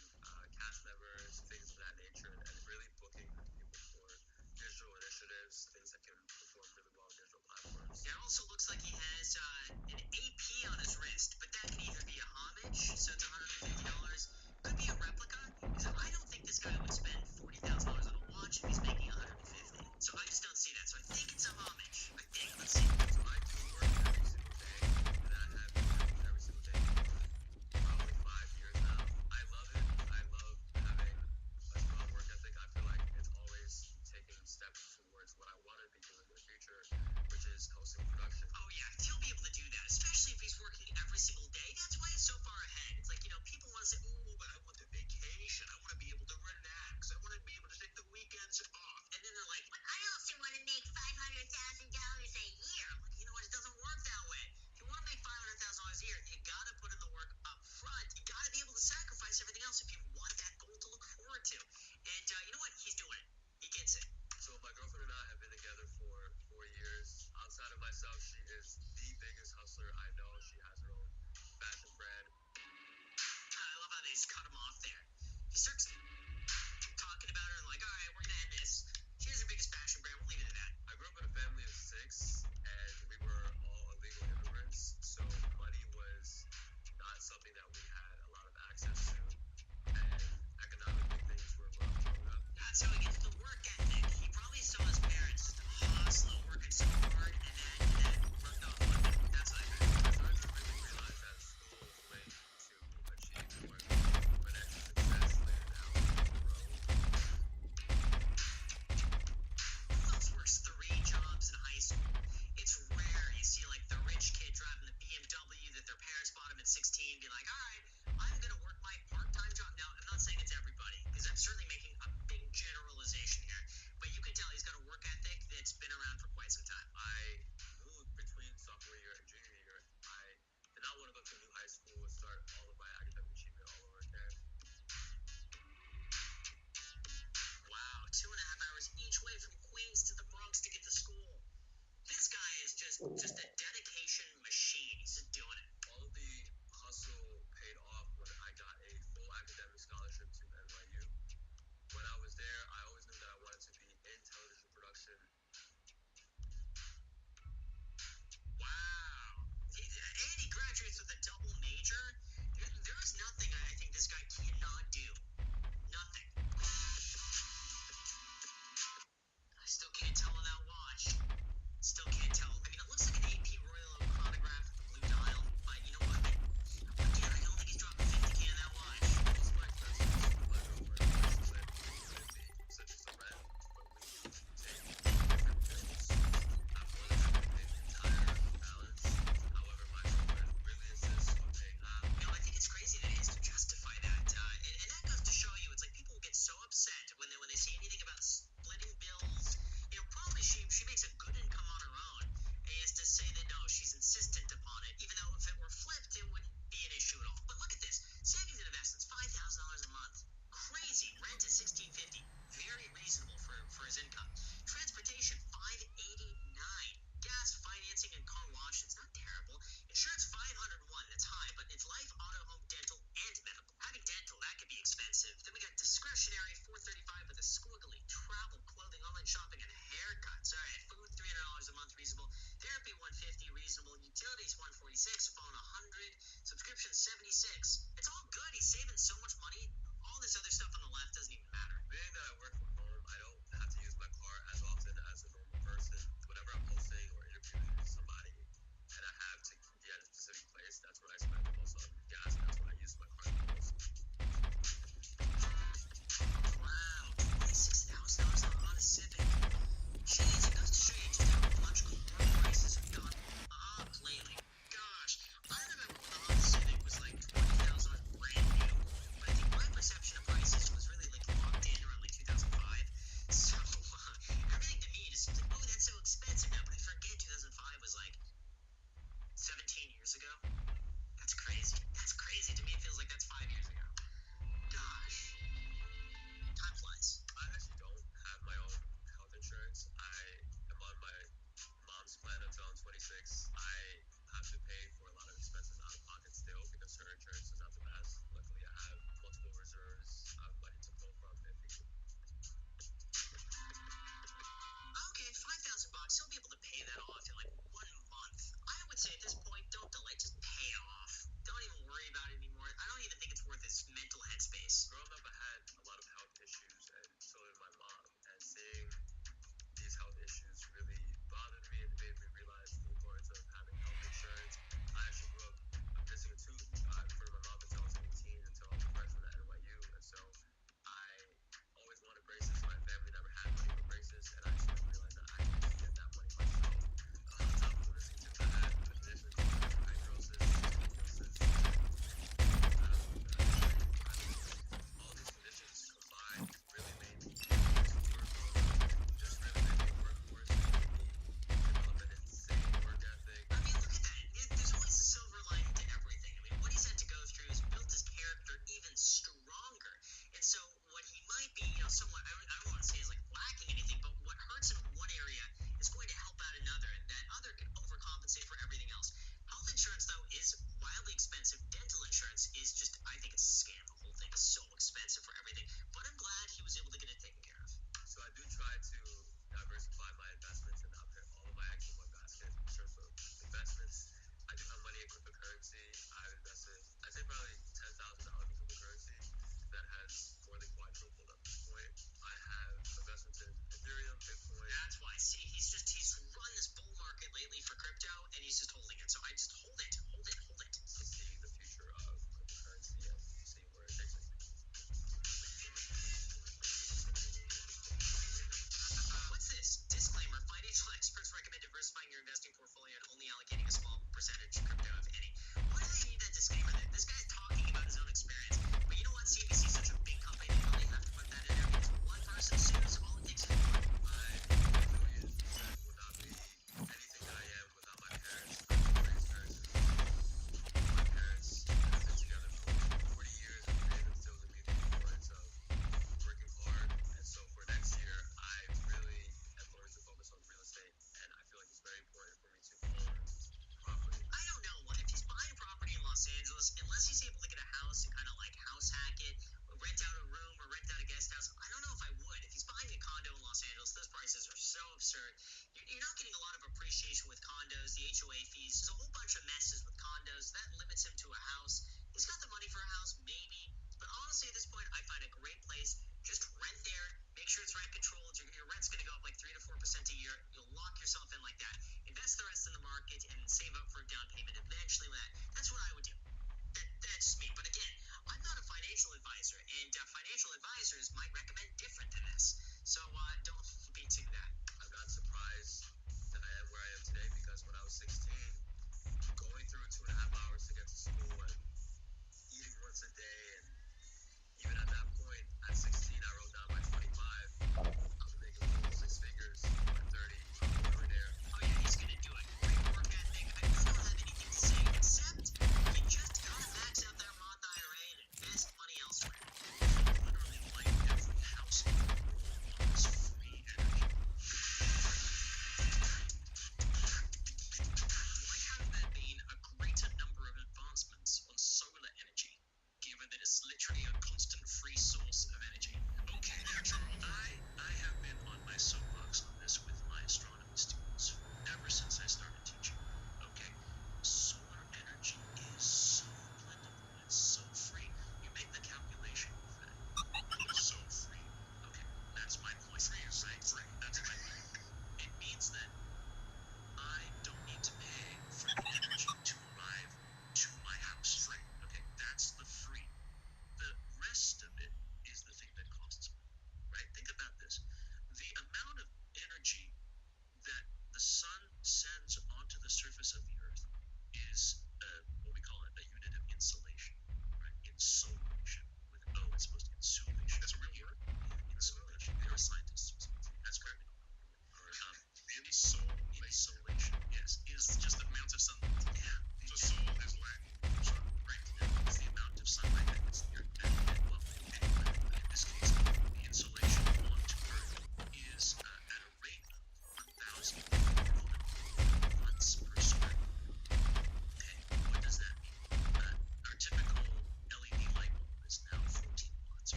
cast members, things of that nature, and really booking people for digital initiatives, things that can perform really well on digital platforms. Yeah, it also looks like he has an AP on his wrist, but that could either be a homage, so it's $150, could be a replica, because I don't think this guy would spend $40,000 on a watch if he's making $150. So I just don't see that. So I think it's a homage. I think. Let's see. So I do work every single day, and I have been working every single day for probably 5 years now. I love it. I love having a strong work ethic. I feel like it's always taking steps towards what I want to be doing in the future, which is hosting production. Oh yeah, he'll be able to do that, especially if he's working every single day. That's why he's so far ahead. It's like, people want to say, oh, but I want the vacation. I want to be able to relax. I want to be able to take the weekends off. And then they're like, but I also want to make $500,000 a year. I'm like, it doesn't work that way. If you want to make $500,000 a year, you got to put in the work up front. You got to be able to sacrifice everything else if you want that goal to look forward to. And you know what? He's doing it. He gets it. So my girlfriend and I have been together for 4 years. Outside of myself, she is the biggest hustler I know. She has her own fashion brand. I love how they just cut him off there. He starts talking about her and like, all right, we're going to end this. She has her biggest fashion brand. We'll leave it at that. I grew up in a family of 6, and we were all illegal immigrants, so money was not something that we had a lot of access to, and economically things were rough growing up. That's how he gets the work ethic. He probably saw his parents just hustling, working so hard, and that rubbed off on him. That's what I heard. I started to really realize that school was the way to achieve more financial success later down the road. Who else works 3 jobs in high school? It's rare you see like the rich kid driving the BMW that their parents bought him at 16 being like, all right, I'm going to work my part-time job. Now, I'm not saying it's everybody, because I'm certainly making a big generalization here, but you can tell he's got a work ethic that's been around for quite some time. I moved between sophomore year and junior year. I did not want to go to a new high school and start all of my academic achievement all over again. Wow, 2.5 hours each way from Queens to the Bronx to get to school. This guy is just a dedication machine. He's just doing it. All of the hustle paid off when I got a full academic scholarship to NYU. When I was there, I always knew that I wanted to be in television production. Wow. And he graduates with a double major. There is nothing I think this guy cannot do. Nothing. I still can't tell on that watch. Still can't tell. I mean, it looks like an AP Royal Oak chronograph with the blue dial, but you know what? Again, I don't think he's dropping 50K on that watch. Most of my expenses with my girlfriend are split 50-50, such as the rent, but we take different bills. I'm more than happy to pay the entire balance. However, my girlfriend really insists on paying half. I think it's crazy that he has to justify that. And that goes to show you, it's like people get so upset when they say anything about splitting bills. Probably she makes a good income on her own, and he has to say that no, she's insistent upon it, even though if it were flipped, it wouldn't be an issue at all. But look at this: savings and investments, $5,000 a month, crazy. Rent is $1,650, very reasonable for his income. Transportation, $589. Gas, financing, and car wash, it's not terrible. Insurance, $501. That's high, but it's life, auto, home, dental, and medical. Having dental, that could be expensive. Then we got discretionary, $435 with a squiggly. Travel, clothing, online shopping, and haircuts. All right, food, $300 a month, reasonable. Therapy, $150, reasonable. Utilities, $146. Phone, $100. Subscription, $76. It's all good. He's saving so much money. All this other stuff on the left doesn't even matter. Being that I work from home, I don't have to use my car as often as a normal person. Whenever I'm hosting or interviewing somebody and I have to be at a specific place, that's when I spend the most on gas, and that's when I use my car the most. Wow, $26,000 on a Honda Civic. Jeez, it goes to show you just how much car prices have gone up lately. Gosh, I remember when the Honda Civic was like $20,000 brand new, but I think my perception of prices was really like locked in around like 2005. So everything to me just seems like, oh, that's so expensive now. But I forget 2005 was like 17 years ago. That's crazy. That's crazy. To me, it feels like that's 5 years ago. Gosh. Time flies. I actually don't have my own health insurance. I insurance, though, is wildly expensive. Dental insurance is just, I think it's a scam. The whole thing is so expensive for everything. But I'm glad he was able to get it taken care of. So I do try to diversify my investments and not put all of my eggs in one basket in terms of investments. I do have money in cryptocurrency. I've invested, I'd say probably $10,000 in cryptocurrency that has more than quadrupled at this point. I have investments in Ethereum, Bitcoin. That's why. See, he's run this bull market lately for crypto, and he's just holding it. So I just hold it. To see the future of cryptocurrency and see where it takes me. What's this? Disclaimer: financial experts recommend diversifying your investing portfolio and only allocating a small percentage to crypto, if any. Why do they need that disclaimer there? This guy's talking about his own experience. But you know what? CNBC is such a big company, they probably have to put that in there because one person sues, all it takes is one. I million percent would not be anything that I am without my parents. My parents have been together for 40 years and they've instilled in me the importance of working hard. And so for next year, I really have learned to focus on real estate. And I feel like it's very important for me to own property. I don't know what if he's buying property in Los Angeles, unless he's able to get a house and kind of like house hack it, or rent out a room or rent out a guest house. I don't know if I would. If he's buying a condo in Los Angeles, those prices are so absurd. You're not getting a lot of appreciation with condos, the HOA fees. There's a whole bunch of messes with condos. That limits him to a house. He's got the money for a house, maybe. But honestly, at this point, I find a great place. Just rent there. Make sure it's rent controlled. Your rent's going to go up like 3 to 4% a year. You'll lock yourself in like that. Invest the rest in the market and save up for a down payment eventually. That's what I would do. That's just me. But again, I'm not a financial advisor, and financial advisors might recommend different than this. So don't be too that. I'm not surprised that I am where I am today because when I was 16, going through 2.5 hours to get to school and eating once a day, and even at that point, at 16, I wrote down by 25, I was making almost 6 figures. By 30, I'm a millionaire. Oh yeah, he's gonna do it. Great work ethic. I really don't have anything to say except you just gotta max out that Roth IRA and invest money elsewhere. Literally like every house in the world offers free energy.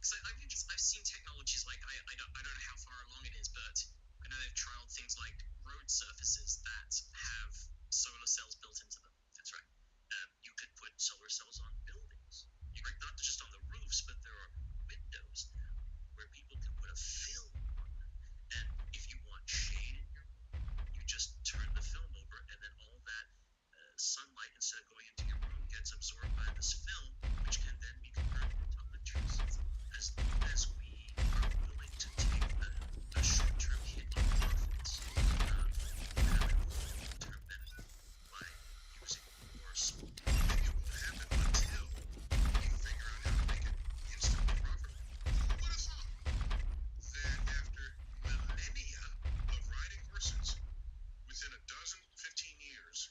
because I've seen technologies like I don't know how far along it is, but I know they've trialed things like road surfaces that have solar cells built into them. That's right. You could put solar cells on buildings. Right, not just on the roofs, but there are windows now where people can put a film on them. And if you want shade in your room, you just turn the film over, and then all that sunlight, instead of going into your room, gets absorbed by this film, which can then be converted into electricity. As long as we are willing to take a short-term hit on profits, have a long-term benefit by using more solar. It won't happen until you figure out how to make it instantly profitable. Who would have thought that after millennia of riding horses, within a dozen, 15 years,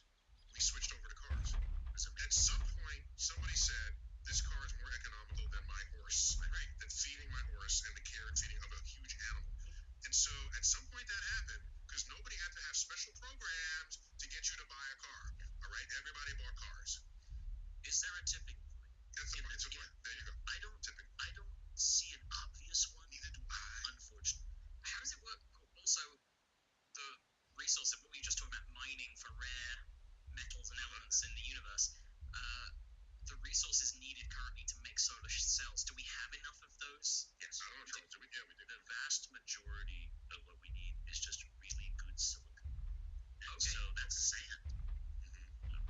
we switched over to cars? At some point, somebody said, this car is more economical than my horse, right? Than feeding my horse and the care and feeding of a huge animal. And so at some point that happened because nobody had to have special programs to get you to buy a car. All right, everybody bought cars. Is there a tipping point? That's the point. It's a point. There you go. I don't see an obvious one. Neither do I. Unfortunately. How does it work? Also, the resource that we just talked about mining for rare metals and elements in the universe, the resources needed currently to make solar cells. Do we have enough of those? Yes. I don't know, Charles. Yeah, we do. The vast majority of what we need is just really good silicon. And so that's sand.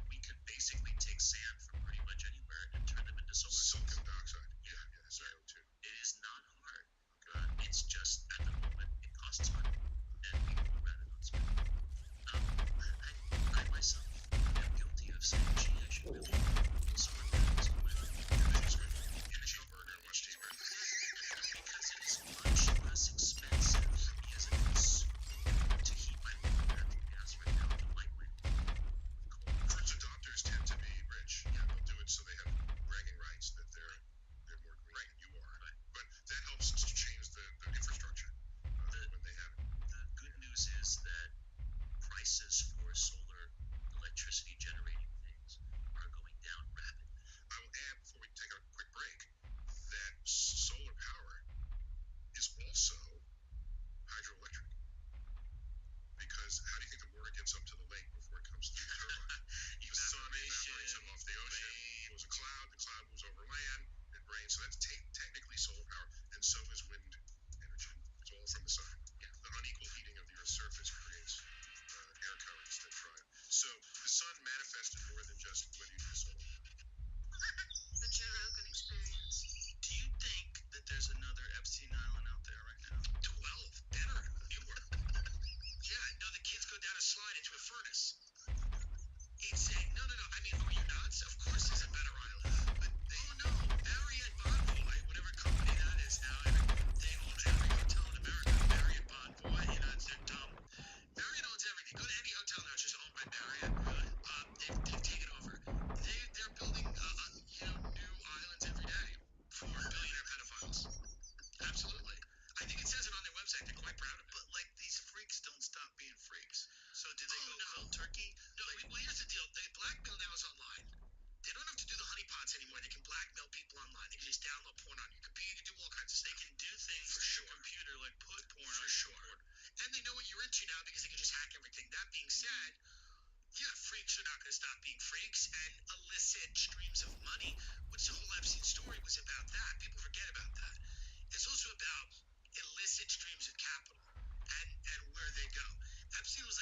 We could basically take sand from pretty much anywhere and turn them into solar cells. Silicon dioxide. Yeah, SiO2. It is not hard. It's just at the moment it costs money, and people would rather not spend it. I myself am guilty of saying, gee, I should build solar panels on my Energy burner and watch TV. because it is much less expensive for me as a consumer to heat my home with natural gas right now than light my home with coal. First adopters tend to be rich. Yeah, they'll do it so they have bragging rights that they're more green than you are. Right. But that helps to change the infrastructure when they have it. The good news is that prices for solar electricity generating things are going down rapidly. I will add before we take a quick break that solar power is also hydroelectric. Because how do you think the water gets up to the lake before it comes through the turbine? The sun evaporates it off the ocean. It was a cloud. The cloud moves over land. It rains. So that's technically solar power, and so is wind energy. It's all from the sun. Yeah. The unequal heating of the Earth's surface creates air currents that drive. So the sun manifested more than just whether you do solar. The Joe Rogan experience. Do you think that there's another Epstein Island out there right now? 12, better, newer. Yeah, no, the kids go down a slide into a furnace. It's a, no. I mean, are you nuts? Of course, there's a better island. But no, Marriott Bonvoy, whatever company that is now, they own every hotel in America. Marriott Bonvoy, they're dumb. Marriott owns everything. Go to any hotel now, it's just owned by Marriott. They've taken over. They're building, new islands every day for billionaire pedophiles. Absolutely. I think it says it on their website. They're quite proud of it. But these freaks don't stop being freaks. So did they go cold turkey? No. Well, here's the deal. The blackmail now is online. They don't have to do the honeypots anymore. They can blackmail people online. They can just download porn on your computer. You can do all kinds of stuff. They can do things to your computer like put porn on your computer. And they know what you're into now because they can just hack everything. That being said, yeah, freaks are not going to stop being freaks, and illicit streams of money, which the whole Epstein story was about that. People forget about that. It's also about illicit streams of capital and where they go. Epstein was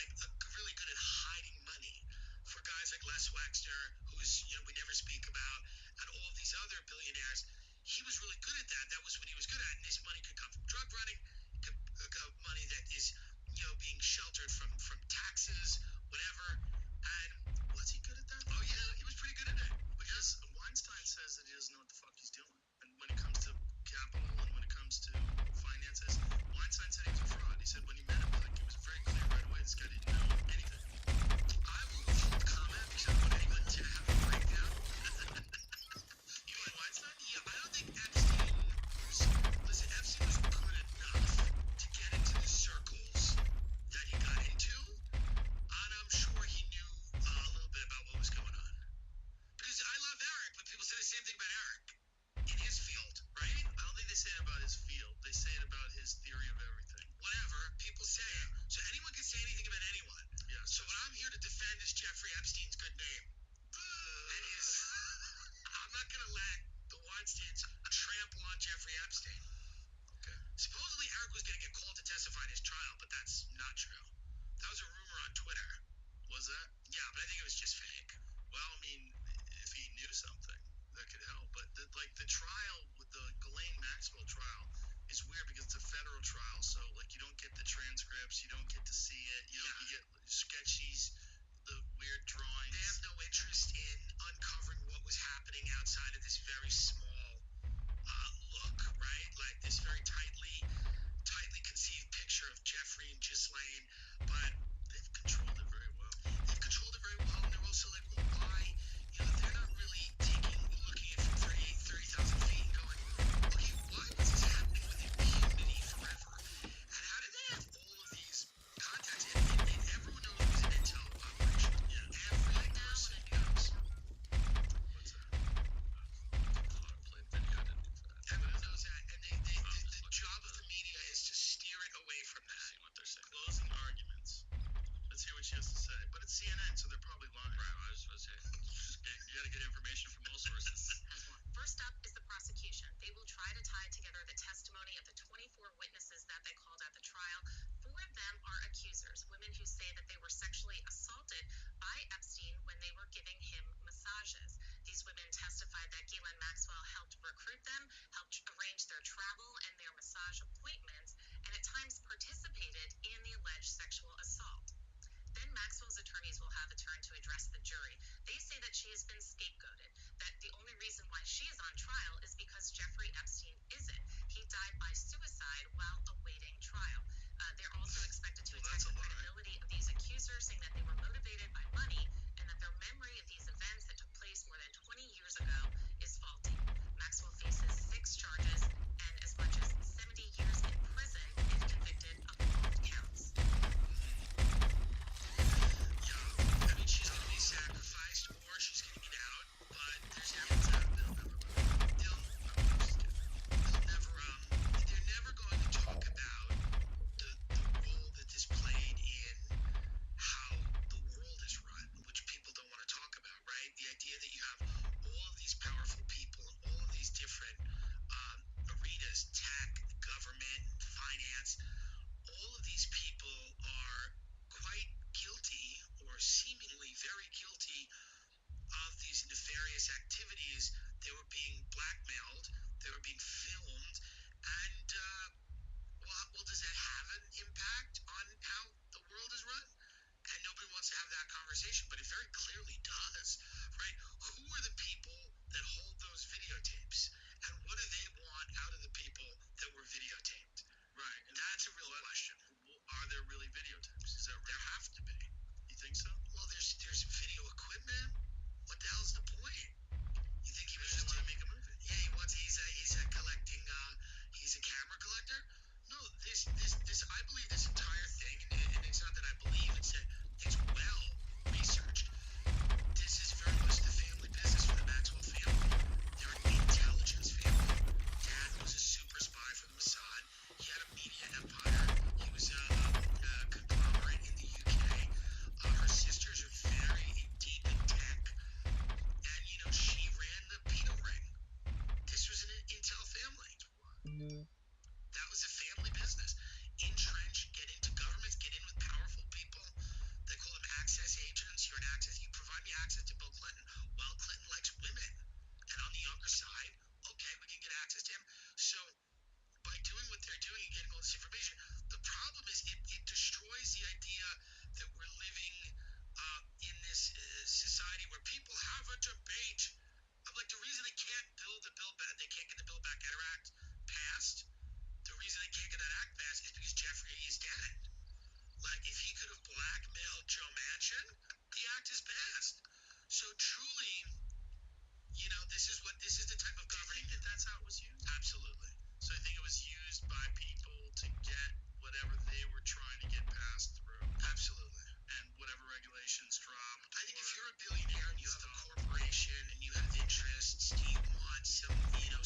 really good at hiding money for guys like Les Wexner, who's we never speak about, and all of these other billionaires. He was really good at that. That was what he was good at, and this money could come from drug running, money that is being sheltered from taxes, whatever. And was he good at that? Oh yeah, he was pretty good at it. Because Weinstein says that he doesn't know what the fuck he's doing. And when it comes to capital and when it comes to finances, Weinstein said he was a fraud. He said when he met him, it was very clear right away this guy didn't know anything. I will hold comment because I don't want anyone to have a breakdown. You mean Weinstein? Yeah, I don't think Epstein was good enough to get into the circles that he got into. And I'm sure he knew a little bit about what was going on. Because I love Eric, but people say the same thing about Eric. in his field, right? I don't think they say it about his field. They say it about his theory of everything. Whatever, people say it. So anyone can say anything about anyone. Yeah. So what I'm here to defend is Jeffrey Epstein's good name. And his, I'm not gonna let the Weinsteins trample on Jeffrey Epstein. Okay. Supposedly Eric was gonna get called to testify in his trial, but that's not true. That was a rumor on Twitter. Was that? Yeah, but I think it was just fake. Well, I mean, if he knew something, that could help. But the trial with the Ghislaine Maxwell trial is weird because it's a federal trial, so like you don't get the transcripts, you don't get to see it. You know, you get sketchies, the weird drawings. They have no interest in uncovering what was happening outside of this very small look, right? Like this very tightly conceived picture of Jeffrey and Ghislaine, but they've controlled it very well. They've controlled it very well, and they're also like, well, why? You know, they're not really looking at it from 30,000 feet and going, okay, why was this happening with impunity forever? And how did they have all of these contacts? And everyone knows it was an intel operation. Yeah. Every person knows. What's that? Autoplay video. I didn't do that. Everyone knows that, and the job of the media is to steer it away from that. See what they're saying. Closing arguments. Let's hear what she has to say. But it's CNN, so they're probably lying. Right, I was supposed to say. You gotta get information from all sources. First up is the prosecution. They will try to tie together the testimony of the 24 witnesses that they called at the trial. 4 of them are accusers, women who say that they were sexually assaulted by Epstein when they were giving him massages. These women testified that Ghislaine Maxwell helped recruit them, helped arrange their travel and their massage appointments, and at times participated in the alleged sexual assault. Then Maxwell's attorneys will have a turn to address the jury. They say that she has been scapegoated, that the only reason why she is on trial is because Jeffrey Epstein isn't. He died by suicide while awaiting trial. They're also expected to attack the credibility of these accusers, saying that they were motivated by money and that their memory of these events that took place more than 20 years ago is faulty. Maxwell faces 6 charges and as much as 70 years in prison if convicted of all counts. Yeah, I mean, she's gonna be sacrificed or she's gonna get out, but there's evidence that they'll never going to talk about the role that this played in how the world is run, which people don't want to talk about, right? The idea that you have all of these powerful people in all of these different arenas, tech, government, finance, all of these people are quite guilty or seemingly very guilty of these nefarious activities. They were being blackmailed, they were being filmed, and well, does that have an impact on how the world is run? And nobody wants to have that conversation, but it very clearly does, right? Who are the people that hold those videotapes, and what do they want out of the people that were videotaped? Right, and that's a real question. Are there really videotapes? Is that there have to be? You think so? Well, there's video equipment. What the hell's the point? You think he was just want to make a movie? Yeah, he's a collecting. He's a camera collector. No, this. I believe this entire thing, and it's not that I believe. It's well researched. This is very much the family business for the Maxwell family. They're an intelligence family. Dad was a super spy for the Mossad. He had a media empire. He was a conglomerate in the UK. Her sisters are very deep in tech. And, you know, she ran the pedo ring. This was an intel family. That was a family business. Entrench, get into governments, get in with powerful people. They call them access agents. You're an access. You provide me access to Bill Clinton. Well, Clinton likes women. And on the younger side, okay, we can get access to him. So by doing what they're doing and getting all this information, the problem is it destroys the idea that we're living in this society where people have a debate. I'm like, the reason they can't they can't get the Build Back Better Act passed. The reason they can't get that act passed is because Jeffrey is dead. Like, if he could have blackmailed Joe Manchin, the act is passed. So truly, you know, this is the type of governing that that's how it was used. Absolutely. So I think it was used by people to get whatever they were trying to get passed through. Absolutely. And whatever regulations dropped. I think if you're a billionaire and you have a corporation and you have interests, do you want some, you know,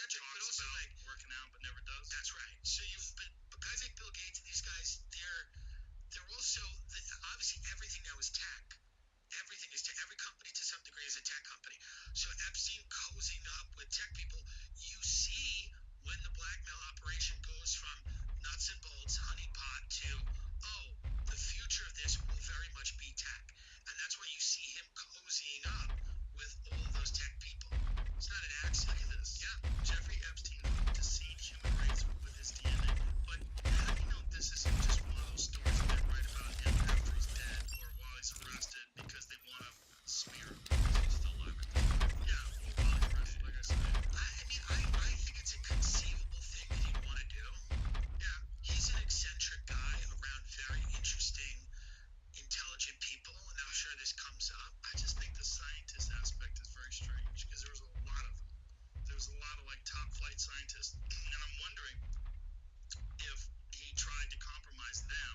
egocentric, but also like working out, but never does. That's right. So but guys like Bill Gates and these guys, they're also obviously everything now is tech. Everything is tech. Every company to some degree is a tech company. So Epstein cozying up with tech people, you see when the blackmail operation goes from nuts and bolts, honeypot to, oh, the future of this will very much be tech. And that's why you see him cozying up with all of those tech people. It's not an accident. Look at this. Yeah. Jeffrey Epstein deceived human race with his DNA. But how do you know this isn't just one of those stories that they write about him after he's dead or while he's arrested because they want to smear him because he's still alive at the time? Yeah, or while he's arrested, like I said. I think it's a conceivable thing that he'd want to do. Yeah. He's an eccentric guy around very interesting, intelligent people, and I'm sure this comes up. I just think the scientist aspect is very strange because there was a lot of them. There was a lot of like top flight scientists, and I'm wondering if he tried to compromise them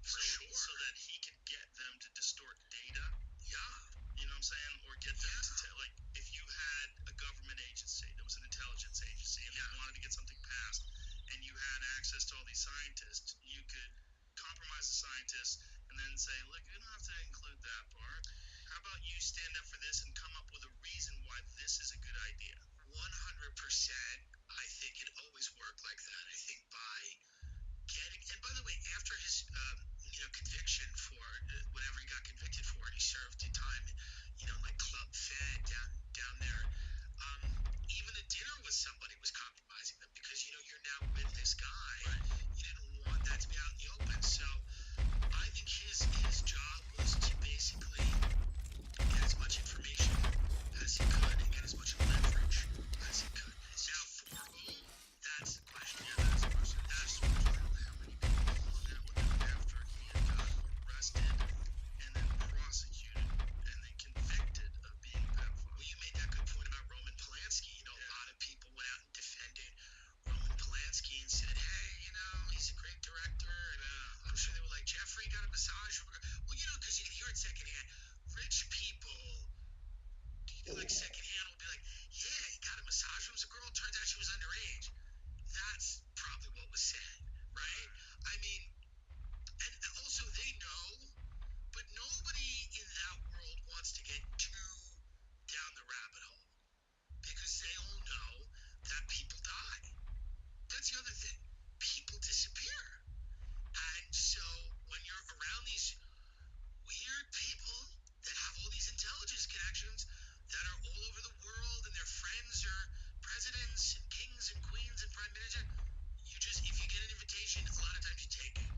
so that he could get them to distort data. Yeah. You know what I'm saying? Or get them to like if you had a government agency that was an intelligence agency and they wanted to get something passed and you had access to all these scientists, you could compromise the scientists and then say, look, you don't have to include that part. How about you stand up for this and come up with a reason why this is a good idea? 100%. I think it always worked like that. I think by getting, and by the way, after his conviction for whatever he got convicted for, and he served time, like Club Fed down there. Even a dinner with somebody was compromising them because you're now with this guy. Right. You didn't want that to be out in the open. So I think his job was to basically get as much information as he could and get as much leverage as he could. Now, for whom? That's the question. Yeah, that's the question. That's the question. How many people hung out with him after he had got arrested and then prosecuted and then convicted of being a pedophile? Well, you made that good point about Roman Polanski. A lot of people went out and defended Roman Polanski and said, hey, he's a great director. And I'm sure they were like, Jeffrey got a massage. Well, because you can hear it secondhand. Rich people, like secondhand, will be like, yeah, he got a massage from some girl. Turns out she was underage. That's probably what was said, right? I mean, and also they know, but nobody in that world wants to get too down the rabbit hole because they all know that people die. That's the other thing. People disappear. And so when you're around these weird people that have all these intelligence connections that are all over the world and their friends are presidents and kings and queens and prime minister, if you get an invitation, a lot of times you take it.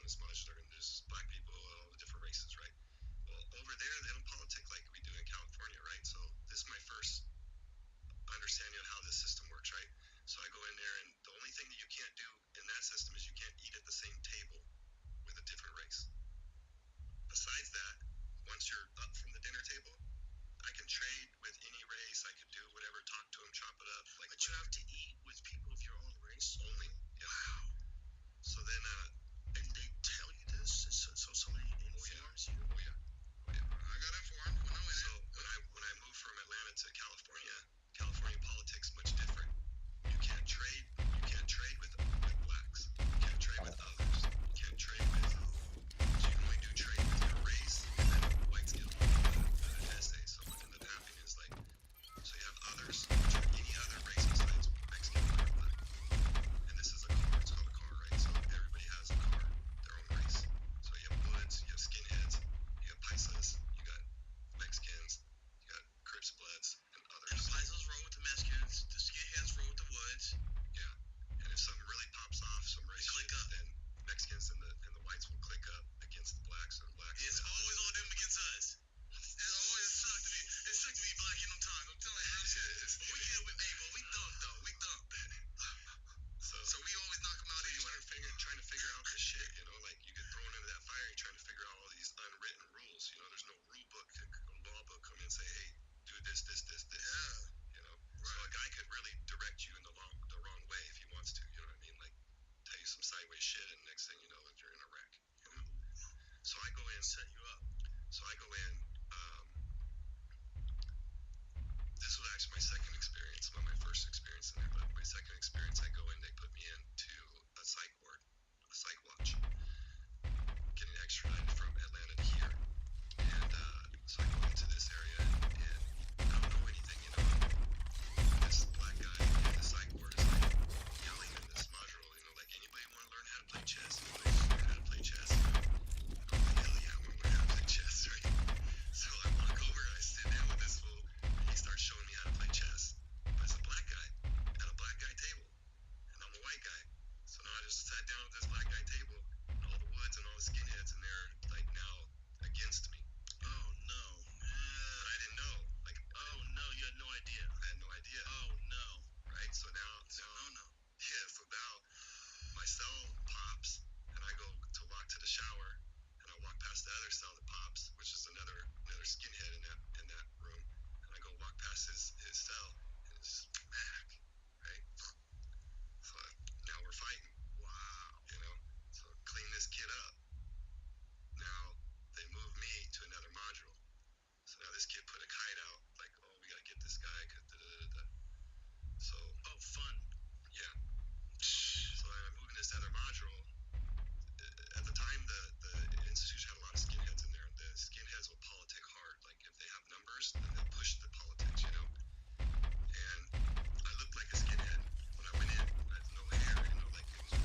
this much. There's black people, all the different races, right? Well, over there they don't politic like we do in California, right? So this is my first understanding of how this system works, right? So I go in there, and the only thing that you can't do in that system is you can't eat at the same table with a different race. Besides that, once you're up from the dinner table, I can trade with any race. I could do whatever, talk to them, chop it up. Like, but you have to eat with people of your own race only. Yeah. Wow. So then, and they tell you this, so somebody informs you. Oh yeah. Oh yeah. I got informed when I went. So when I moved from Atlanta to California, California politics much different. You can't trade. You can't trade with blacks. You can't trade with others. You can't trade with. So you can only do trade with your race and then white skin. The essay. So what ended up happening is like, so you have others, which are any other race besides Mexican or black. And this is a car. It's called a car, right? So everybody has a car, their own race. So you have woods, you have skinheads, you have paisas, you got Mexicans, you got Crips, Bloods, and others. And the paisas roll with the Mexicans, the skinheads roll with the woods. Yeah. And if something really pops off, some race shit, then Mexicans and the whites will click up against the blacks, and blacks. It's always all them against us. It always sucked to be. It sucked to be black in them times. I'm telling you. But we get with, hey, but we dumb though. We dumb. So we always knock them out. So you trying to figure out this shit, you know, like you get thrown into that fire, you're trying to figure out all these unwritten rules. You know, there's no rule book, law book come in and say, hey, do this. Yeah. You know, right. So a guy could really direct you in the wrong way if he wants to. You know what I mean? Like tell you some sideways shit, and next thing you know, you're in a wreck. You know? So I go in, set you up. So I go in. This was actually my second experience, not my first experience in there, but my second experience, I go in, they put me into a psych ward, a psych watch, getting extradited from Atlanta to here. And so I go into this area, and I don't know anything, you know. This black guy in the psych ward is like yelling in this module, you know, like, anybody want to learn how to play chess? Anybody want to learn how to play chess? And I'm like, hell yeah, I want to learn how to play chess, right? So I walk over, I sit down with this fool, and he starts showing me how to play chess. But it's a black guy at a black guy table, and I'm a white guy. So now I just sat down at this black guy table, and all the woods and all the skinheads in there, like, now against me. Oh no. But I didn't know. Like, oh no, you had no idea. I had no idea. Oh no. Right? So now. No. Yeah, so now my cell pops, and I go to walk to the shower, and I walk past the other cell that pops, which is another skinhead in that room, and I go walk past his cell, and it's smack, right? So now we're fighting. Wow. You know, so clean this kid up. Now they move me to another module. So now this kid put a kite out, like, oh, we gotta get this guy, cause da. So. Oh, fun. Yeah. So I'm moving this other module. At the time, the institution had a lot of skinheads in there, and the skinheads will politic hard. Like, if they have numbers, then they'll push the politics, you know? And I looked like a skinhead when I went in. I had no hair, you know, like, it was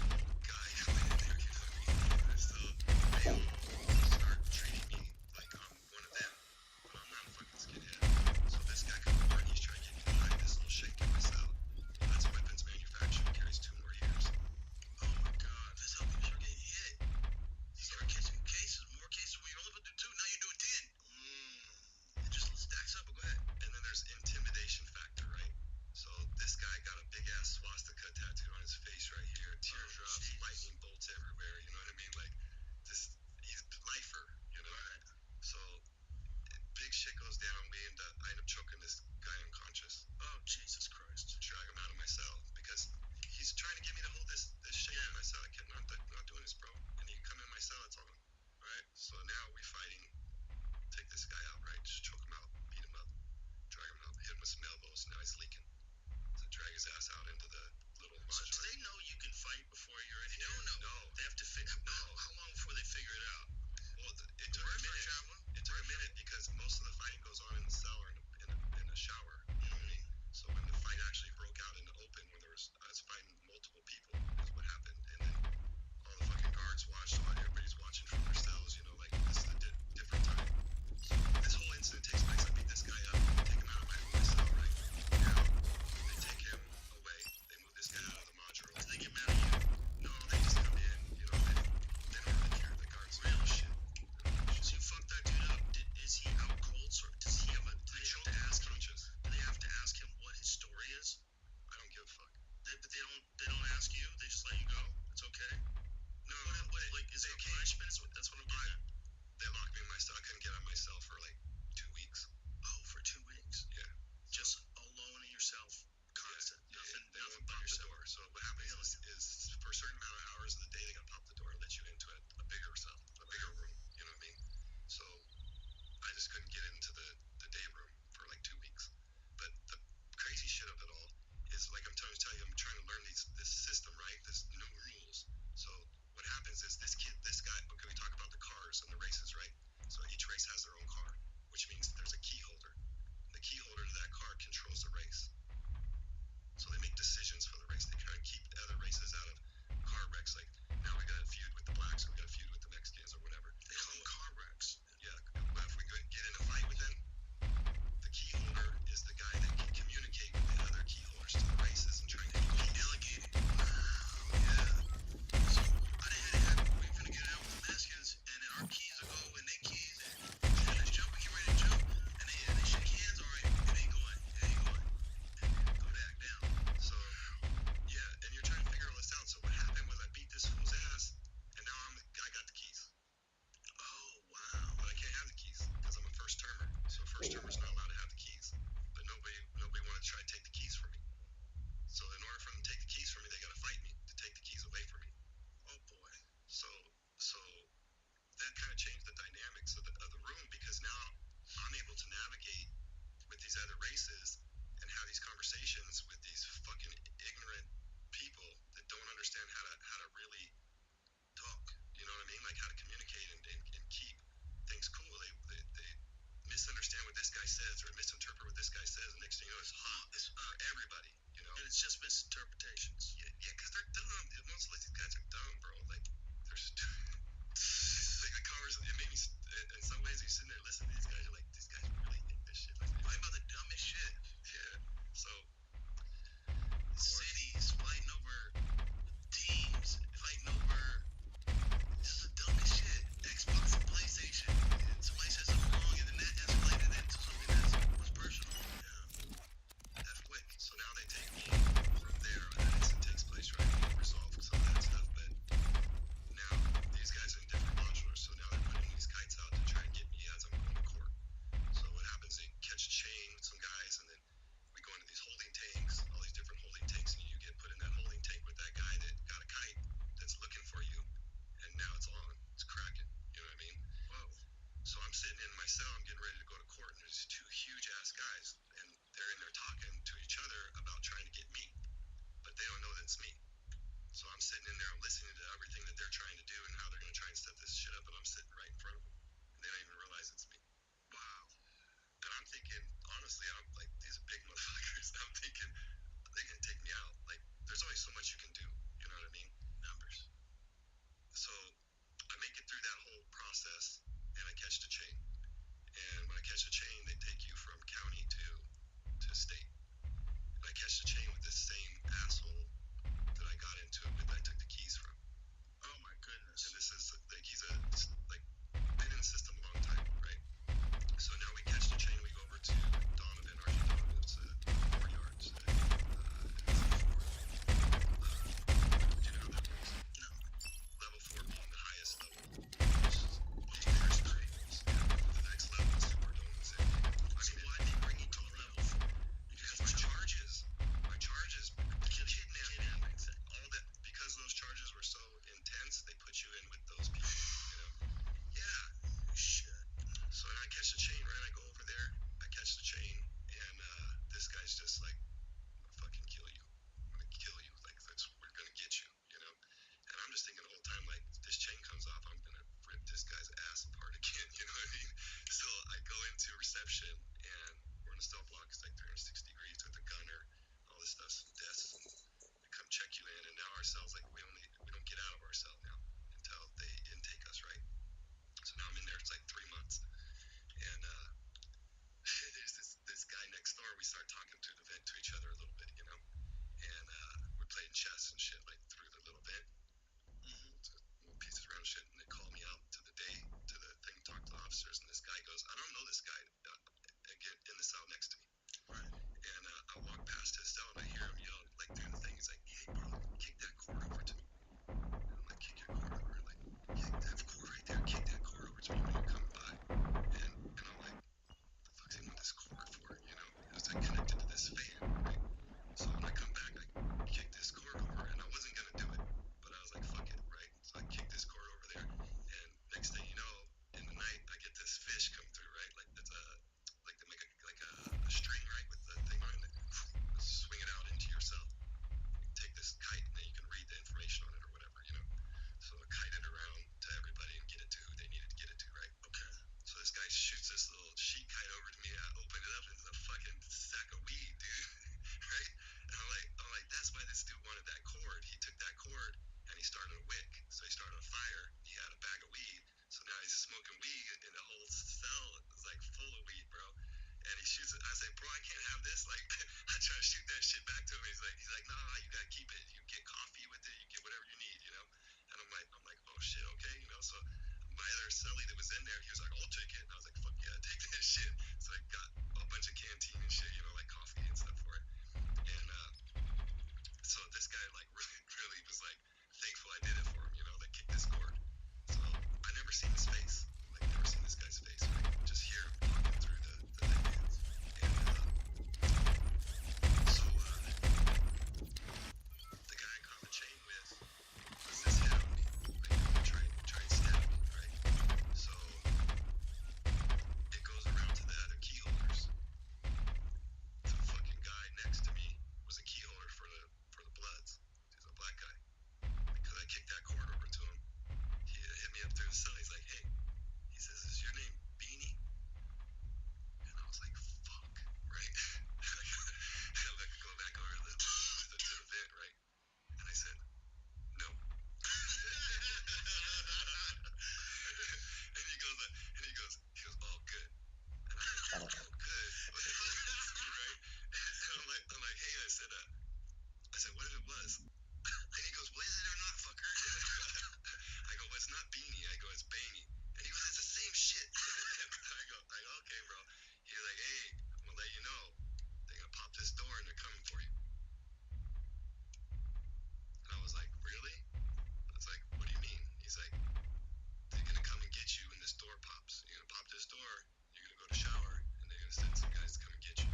punishment? That's what I'm getting at. They locked me in my cell. I couldn't get out of my cell for like 2 weeks. Oh, for 2 weeks? Yeah. Just alone in yourself, constant. Yeah, nothing, they nothing but yourself. The door. So what happens is for a certain amount of hours of the day, they gotta pop the door and let you into a bigger cell, a bigger room. You know what I mean? So I just couldn't get into the day room for like 2 weeks. But the crazy shit of it all is, like I'm trying to tell you, I'm trying to learn this system, right? This new rules. So what happens is this guy. Okay, we talk about the cars and the races, right? So each race has their own car, which means there's a key holder. The key holder to that car controls the race. So they make decisions for the race. They kind of keep the other races out of car wrecks. Like, now we got a feud with the blacks, or we got a feud with the Mexicans, or whatever. They call them car wrecks. Yeah, but if we get in a fight with them, the key holder is the guy that can communicate with the other key holders to the races and try to delegate it. Yeah. So I didn't have it. We finna get out with the Mexicans, and then our keys will go in their keys, and let's jump. We get ready to jump, and they shake hands. All right, it ain't going. Go back down. So yeah, and you're trying to figure all this out. So what happened was I beat this fool's ass, and now I got the keys. Oh wow! But I can't have the keys because I'm a first termer. So first termer's not allowed to have the keys. But nobody wanted to try to take the keys from me. So in order for them to take the keys from me, they got to fight me to take the keys away from me. Oh boy! So that kind of changed the dynamics of the room, because now I'm able to navigate with these other races and have these conversations with these fucking ignorant people that don't understand how to really talk. You know what I mean? Like how to communicate and keep things cool. They misunderstand what this guy says, or misinterpret what this guy says, and next thing you know, it's everybody. You know? And it's just misinterpretations. Yeah, because they're dumb. Most of these guys are dumb, bro. Like they're like the covers. It made me. In some ways, you sitting there listening to these guys. You're like, these guys really think this shit. Like, they fight about the dumbest shit. Yeah. So cities fighting over teams, fighting over this is the dumbest shit. Xbox and PlayStation. Somebody says something wrong, and then that escalated into something that was personal. Yeah. That's quick. So now they take me from there. That incident takes place, right? We resolve some of that stuff, but now these guys are in different modulars. So now they're putting these kites out to try and get me as I'm going to court. So what happens? They catch a chain with some guys, and then we go into these holding tanks, all these different holding tanks, and you get put in that holding tank with that guy that got a kite that's looking for you, and now it's on, it's cracking. You know what I mean? Whoa. So I'm sitting in my cell, I'm getting ready to go to court, and there's two huge ass guys, and they're in there talking to each other about trying to get me, but they don't know that it's me. So I'm sitting in there, I'm listening to everything that they're trying to do and how they're going to try and set this shit up, and I'm sitting right in front of them, and they don't even realize it's me. Wow. And I'm thinking, honestly, I'm like, these big motherfuckers, I'm thinking, they can take me out. Like, there's only so much you can do. You know what I mean? Numbers. So I make it through that whole process, and I catch the chain. And when I catch the chain, they take you from county to state. And I catch the chain with this same asshole that I got into it with, that I took the keys from. Oh my goodness. celly that was in there. He was like, I'll take it. And I was like, fuck yeah, take that shit. So I got a bunch of canteen and shit, you know, like coffee and stuff for it. And so this guy like really was like thankful I did it for him, you know, like kicked his cord. So I never seen his face, like never seen this guy's face, right? Just hear him talking through the thing. And so the guy I caught the chain with was this hit on me, like try and stab me, right? So it goes around to the other key holders. The fucking guy next to me was a key holder for the Bloods. He's a black guy. Because I kicked that cord over to him. He hit me up through the cell. He's like, hey, he says, is your name Beanie? And I was like, fuck, right? I let go back over to the vent, right? And I said, no. And he goes, oh, good. And I was like, oh, good. Right? And I'm like, hey, I said, what if it was? And he goes, well, is it or not, fucker? I go, well, it's not Beanie. I go, it's Baney. And he goes, it's the same shit. I go, okay, bro. He's like, hey, I'm gonna let you know. They're gonna pop this door and they're coming for you. And I was like, really? I was like, what do you mean? He's like, they're gonna come and get you when this door pops. You're gonna pop this door, you're gonna go to shower, and they're gonna send some guys to come and get you.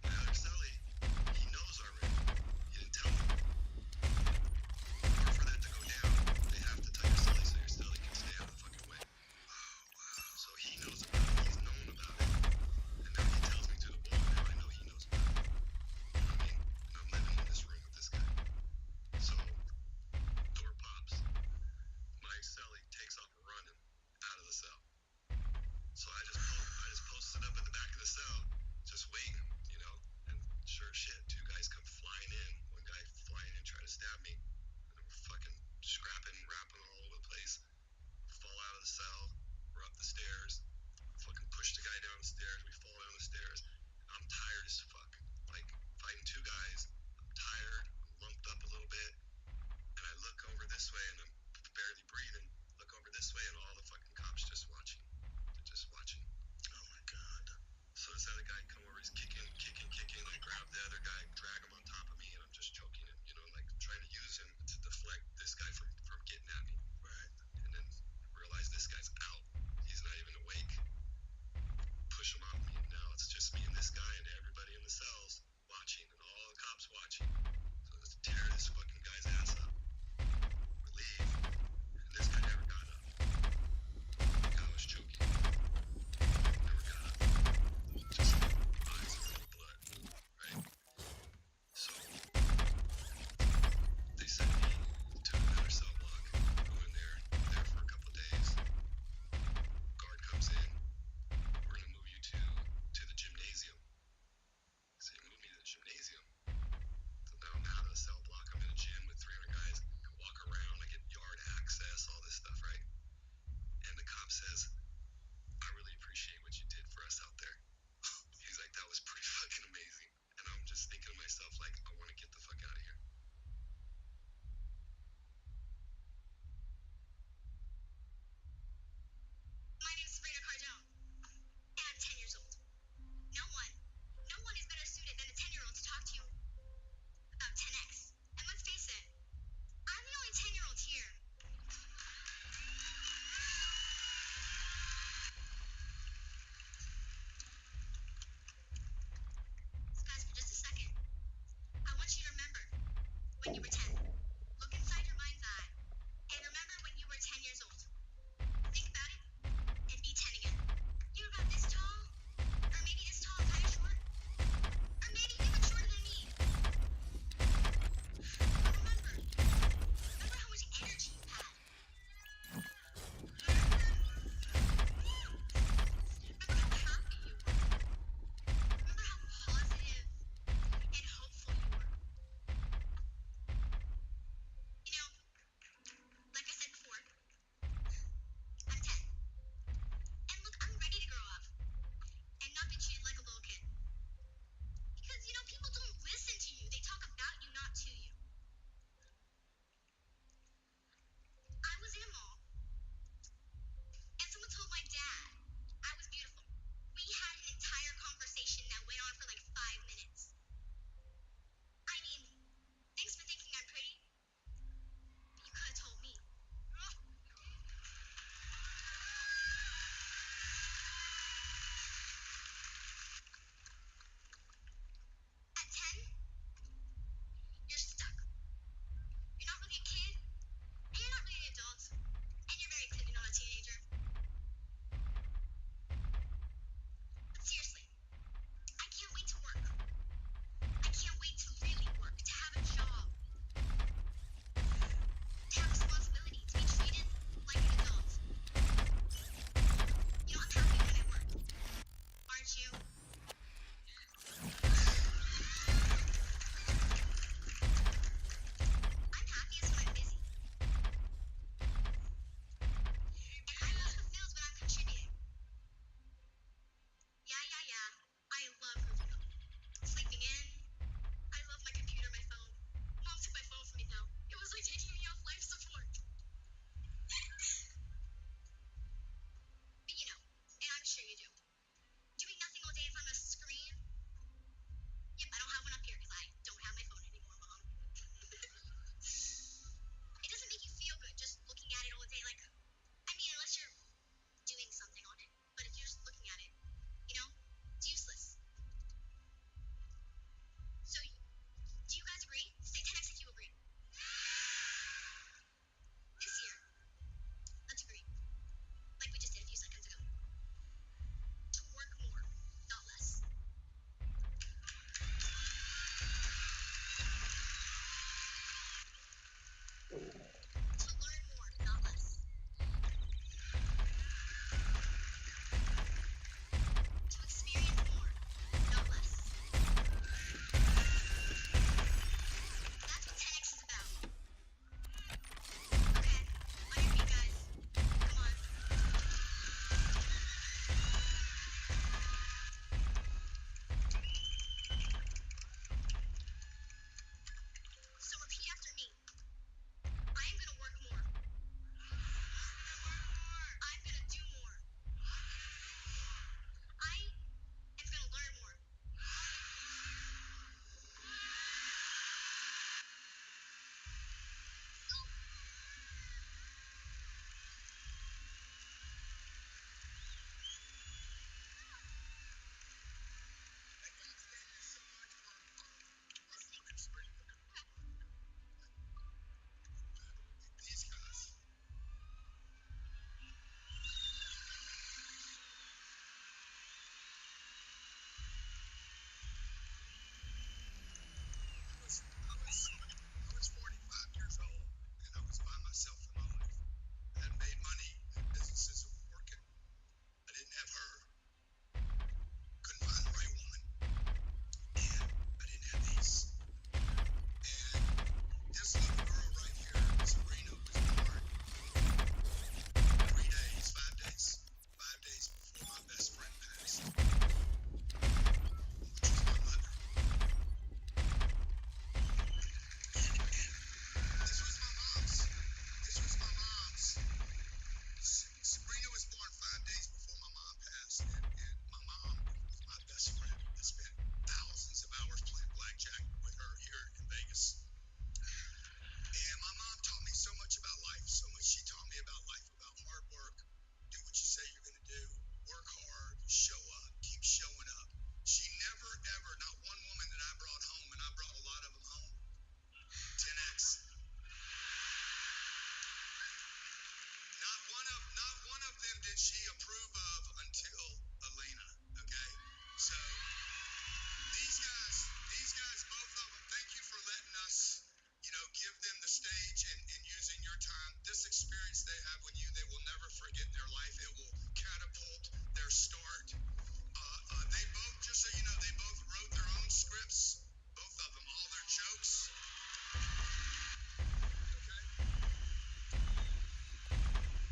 The other celly, he knows already. He didn't tell me. In order for that to go down, they have to tell your celly so your celly can stay out of the fucking way. So he knows about it. He's known about it. And now he tells me through the wall. Now I know he knows about it. You know what I mean? And I'm living in this room with this guy. So, door pops. My celly takes off running out of the cell. So I just posted up at the back of the cell, just waiting, you know. And sure as shit, two guys come flying in. One guy flying in, trying to stab me. And we're fucking scrapping and rapping all over the place. Fall out of the cell. We're up the stairs. Fucking push the guy down the stairs. We fall down the stairs. I'm tired as fuck. Like, fighting two guys. I'm tired. I'm lumped up a little bit. And I look over this way and I'm barely breathing. Look over this way and all the fucking cops just watching. They're just watching. Oh my god. So this other guy come over, he's kicking. I grab the other guy, drag him on top of me, and I'm just choking him, you know, like trying to use him to deflect this guy from getting at me. Right. And then realize this guy's out. He's not even awake. Push him off me, and now it's just me and this guy and everybody in the cells watching, and all the cops watching. So let's tear this fucking guy 10? You're stuck. You're not really a kid, and you're not really an adult, and you're very clearly not a teenager. But seriously, I can't wait to work. I can't wait to really work, to have a job, to have responsibility, to be treated like an adult. You know, I'm happy when I work. Aren't you? I'm happiest when I'm busy. And I'm most fulfilled when I'm contributing. Yeah. I love grooving up. Sleeping in. I love my computer, my phone. Mom took my phone from me now. It was like taking me off life support. But you know, and I'm sure you do. Doing nothing all day in front of a screen? Yep, I don't have one up here because I don't have my phone anymore, Mom. It doesn't make you feel good just looking at it all day. Like, I mean, unless you're doing something on it. But if you're just looking at it, you know, it's useless. So, do you guys agree? Say 10x if you agree. This year, let's agree, like we just did a few seconds ago, to work more, not less. To learn more, not less. To experience more, not less. That's what 10x is about. Okay, on your feet, guys. Come on. So repeat after me. I am gonna work more. I'm gonna do more. I am gonna learn more. These guys. I was 45 years old, and I was by myself in my life. I hadn't made money, had businesses that were working. I didn't have her. Couldn't find the right woman. And I didn't have these. And this little girl right here, Sabrina, was born 3 days, 5 days, 5 days before my best friend passed, which was my mother. This was my mom's. This was my mom's. Sabrina was born 5 days before my mom passed, and my mom was my best friend. I spent thousands of hours playing blackjack with her here in Vegas. And my mom taught me so much about life, so much she taught me about life, about hard work, do what you say you're going to do, work hard, show up, keep showing up. She never, ever, not one woman that I brought home, and I brought a lot of them home, 10x. Not one of them did she approve of until Elena, okay? So these guys, both of them, thank you for letting us, give them the stage and using your time. This experience they have with you, they will never forget in their life. It will catapult their start. They both, just so you know, they both wrote their own scripts, both of them, all their jokes. Okay?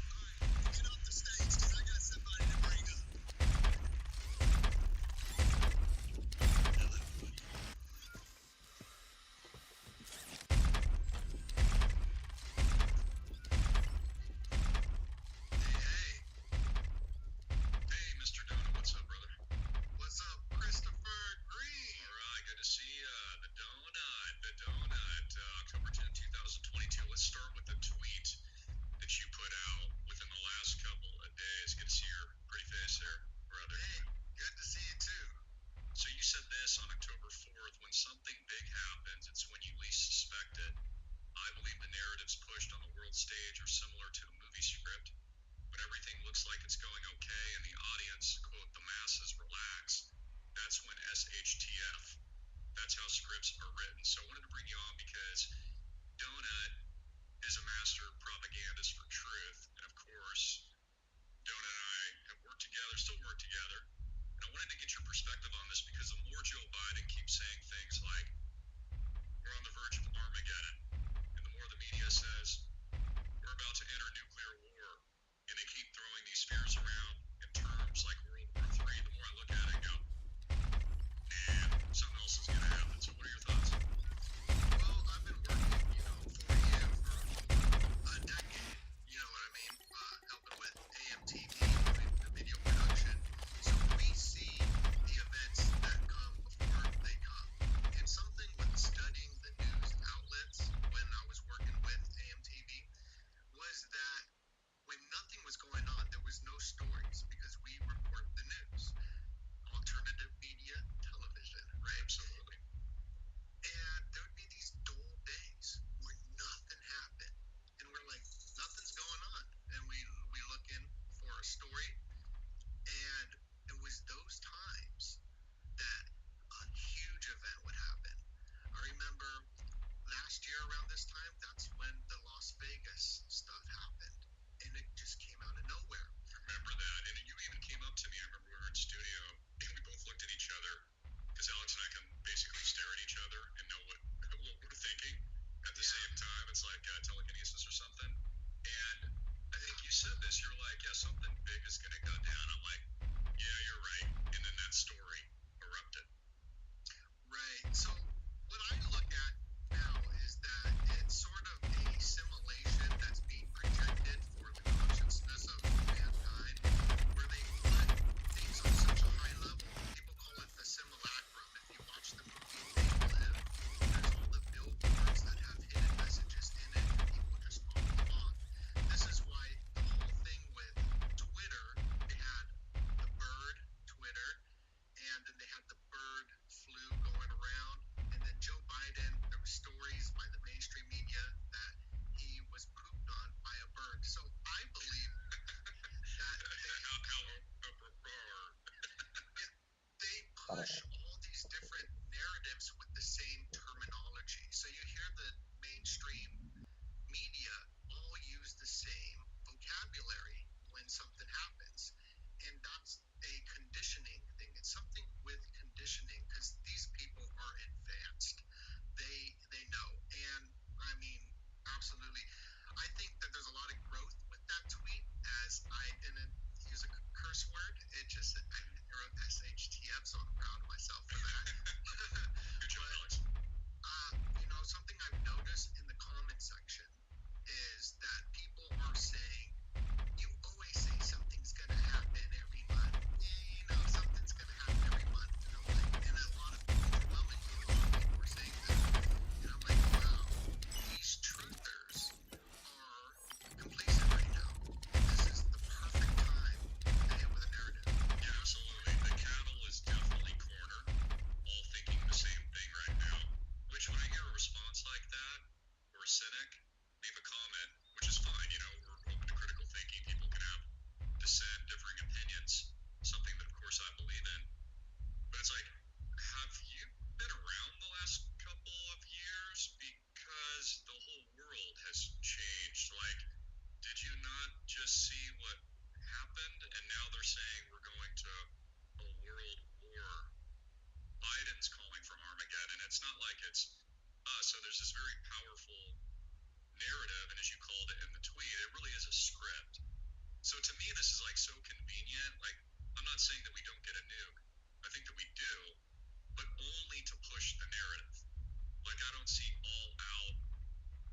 All right, get off the stage because I got somebody to bring up. Hey, Mr. Donut, what's up, brother? What's up, Christopher Green? All right, good to see ya. The donut, October 10th, 2022. Let's start with the tweet that you put out within the last couple of days. Good to see your pretty face there, brother. Hey, good to see you too. So you said this on October 4th, when something stage are similar to a movie script. When everything looks like it's going okay and the audience, quote, the masses relax, that's when SHTF. That's how scripts are written. So I wanted to bring you on because Donut is a master propagandist for truth. And of course, Donut and I have worked together, still work together. And I wanted to get your perspective on this because the more Joe Biden keeps saying things like, we're on the verge of Armageddon, and the more the media says, we're about to enter nuclear war, and they keep throwing these fears around in terms like World War III, the more I look at it and go, nah, something else is going to happen. So what are your thoughts? Well, I've been working, for you for a decade, you know what I mean, helping with AMTV, doing the video production. So we see the events that come before they come. And something with studying the news outlets when I was working with AMTV was that when nothing was going on, there was no stories because we report the news. Alternative media, television, right? Absolutely. And there would be these dull days where nothing happened. And we're like, nothing's going on. And we look in for a story. And it was those times that a huge event would happen. I remember last year around this time, that's when the Las Vegas stuff happened. And it just came out of nowhere. I remember that. And you even came up to me. I remember we were in studio, and we both looked at each other because Alex and I can basically stare at each other and know what we're thinking at the same time. It's like telekinesis or something. And I think you said this. You're like, yeah, something big is going to go down. I'm like, yeah, you're right. And then that story erupted. Right. So what I look at now is that it's sort of a simulation that's being projected for the consciousness of mankind, where they put things on such a high level. People call it the simulacrum. If you watch the movie They Live, there's all the billboards that have hidden messages in it, and people just follow along. This is why the whole thing with Twitter, they had the bird Twitter, and then they had the bird flu going around, and then Joe Biden, there were stories by the mainstream media that he was pooped on by a bird. So I believe that they push all these different narratives with the same terminology. So you hear the mainstream media all use the same vocabulary when something happens. And that's a conditioning thing. It's something with conditioning because these people are advanced. They know. And I mean, absolutely. I think that there's a lot of growth with that tweet as I didn't use a curse word. It just, I wrote SHTF, so I'm proud of myself for that. Good job, Alex. Something I've noticed in the comment section is that people are saying, you always say something's going to happen every month. Something's going to happen every month. And I'm like, and a lot of overwhelmingly, a lot of people were saying that. And I'm like, wow, these truthers are complacent right now. This is the perfect time to hit with a narrative. Yeah, absolutely. The cattle is definitely cornered, all thinking the same thing right now. Which, when I hear a response like that, or a cynic, leave a comment, which is fine, we're open to critical thinking. People can have dissent, differing opinions, something that, of course, I believe in. But it's like, have you been around the last couple of years? Because the whole world has changed. Like, did you not just see what happened? And now they're saying we're going to a world war. Biden's calling for Armageddon. It's not like it's us. So there's this very powerful narrative, and as you called it in the tweet, it really is a script. So to me, this is like so convenient. Like, I'm not saying that we don't get a nuke. I think that we do, but only to push the narrative. Like, I don't see all out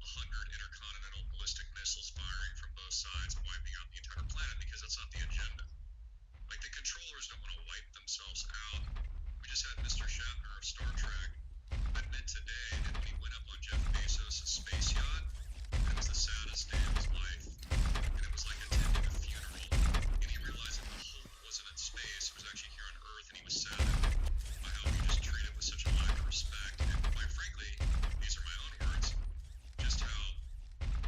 100 intercontinental ballistic missiles firing from both sides and wiping out the entire planet, because that's not the agenda. Like, the controllers don't want to wipe themselves out. We just had Mr. Shatner of Star Trek admit today that when he went up on Jeff Bezos' space yacht, it was the saddest day of his life. And it was like attending a funeral. And he realized that the hope wasn't in space, it was actually here on Earth, and he was saddened by how we just treated with such a lack of respect. And quite frankly, these are my own words, just how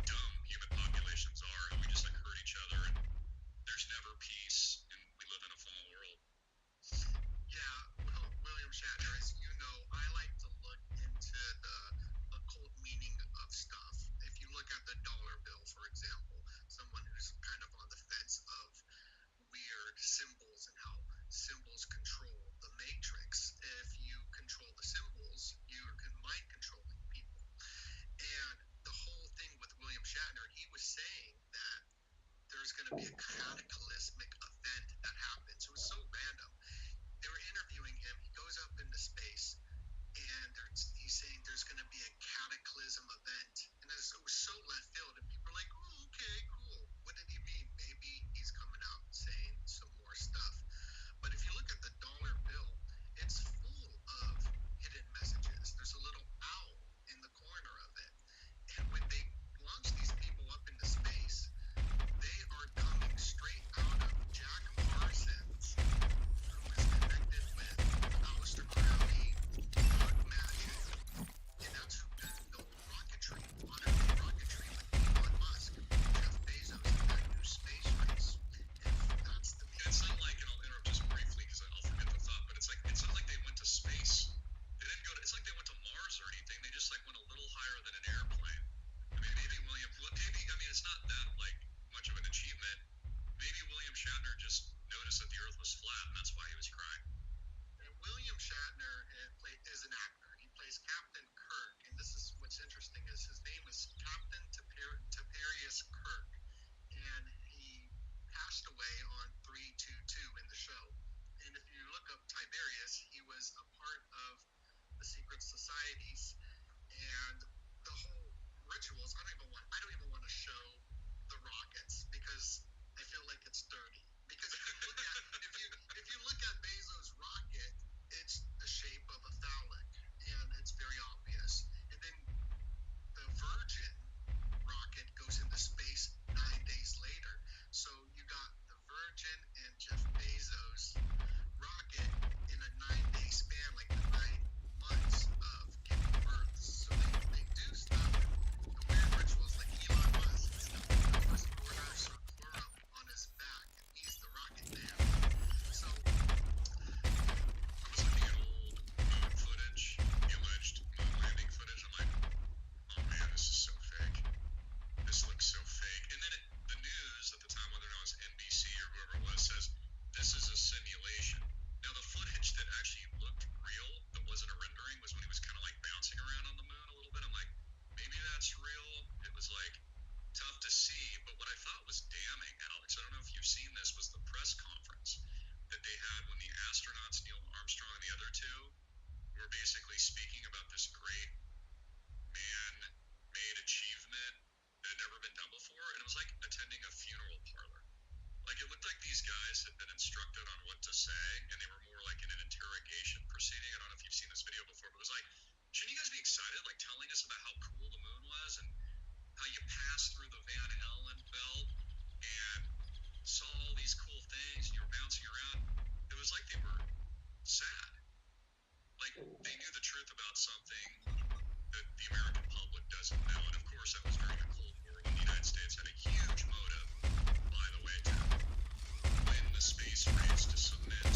dumb human population to be a cataclysmic event that happens. It was so random. They were interviewing him. He goes up into space, and he's saying there's going to be a cataclysm event. And it was so left field, and people are like, oh, okay, cool. What did he mean? Maybe he's coming out saying some more stuff. But if you look at the dollar bill, it's full of hidden messages. There's a little owl in the corner of it. And when they launch these people up into space, they are coming straight out of Jack Parsons, who is connected with Aleister Crowley, Doug Magic, and that's who built rocketry, modern day rocketry with Elon Musk, Jeff Bezos, and that new space race. And that's the And it's not like, and I'll interrupt just briefly because I'll forget the thought, but it's not like they went to space. They didn't go to, it's like they went to Mars or anything. They just like went a little higher than an airplane. I mean, maybe I mean, it's not that like much of an achievement. Maybe William Shatner just noticed that the Earth was flat, and that's why he was crying. And William Shatner is an actor. He plays Captain Kirk, and this is what's interesting is his name is Captain Tiberius Kirk, and he passed away on 3/22 in the show. And if you look up Tiberius, he was a part of the secret societies, and the whole rituals. I don't even want to show the rockets because I feel like it's dirty. Because if you look at Bezos' rocket, it's the shape of a phallic, and it's very obvious. And then the Virgin rocket goes into space 9 days later. So you got the Virgin and Jeff Bezos rocket in a 9-day span, like the 9 months of giving birth. So they do stuff, the weird rituals, like Elon Musk, stuff like Order Seclorum on his back, and he's the rocket man. So I was looking at old moon footage, the alleged moon landing footage. I'm like, oh man, this is so fake. This looks so fake. And then the news at the time, whether or not it was NBC or whoever it was, says this is a simulation. Now the footage that actually looked real, that wasn't a rendering, was when he was kind of like bouncing around on the moon a little bit. I'm like, maybe that's real. It was like tough to see. But what I thought was damning, Alex, I don't know if you've seen this, was the press conference that they had when the astronauts, Neil Armstrong and the other two, were basically speaking about this great man-made achievement that had never been done before, and it was like attending a funeral parlor. Like it looked like these guys had been instructed on what to say, and they were more like in an interrogation proceeding. I don't know if you've seen this video before, but it was like, shouldn't you guys be excited, like telling us about how cool the moon was and how you passed through the Van Allen belt and saw all these cool things and you were bouncing around? It was like they were sad. Like they knew the truth about something that the American public doesn't know. And of course, that was during the Cold War when the United States had a huge motive, by the way, to win the space race to cement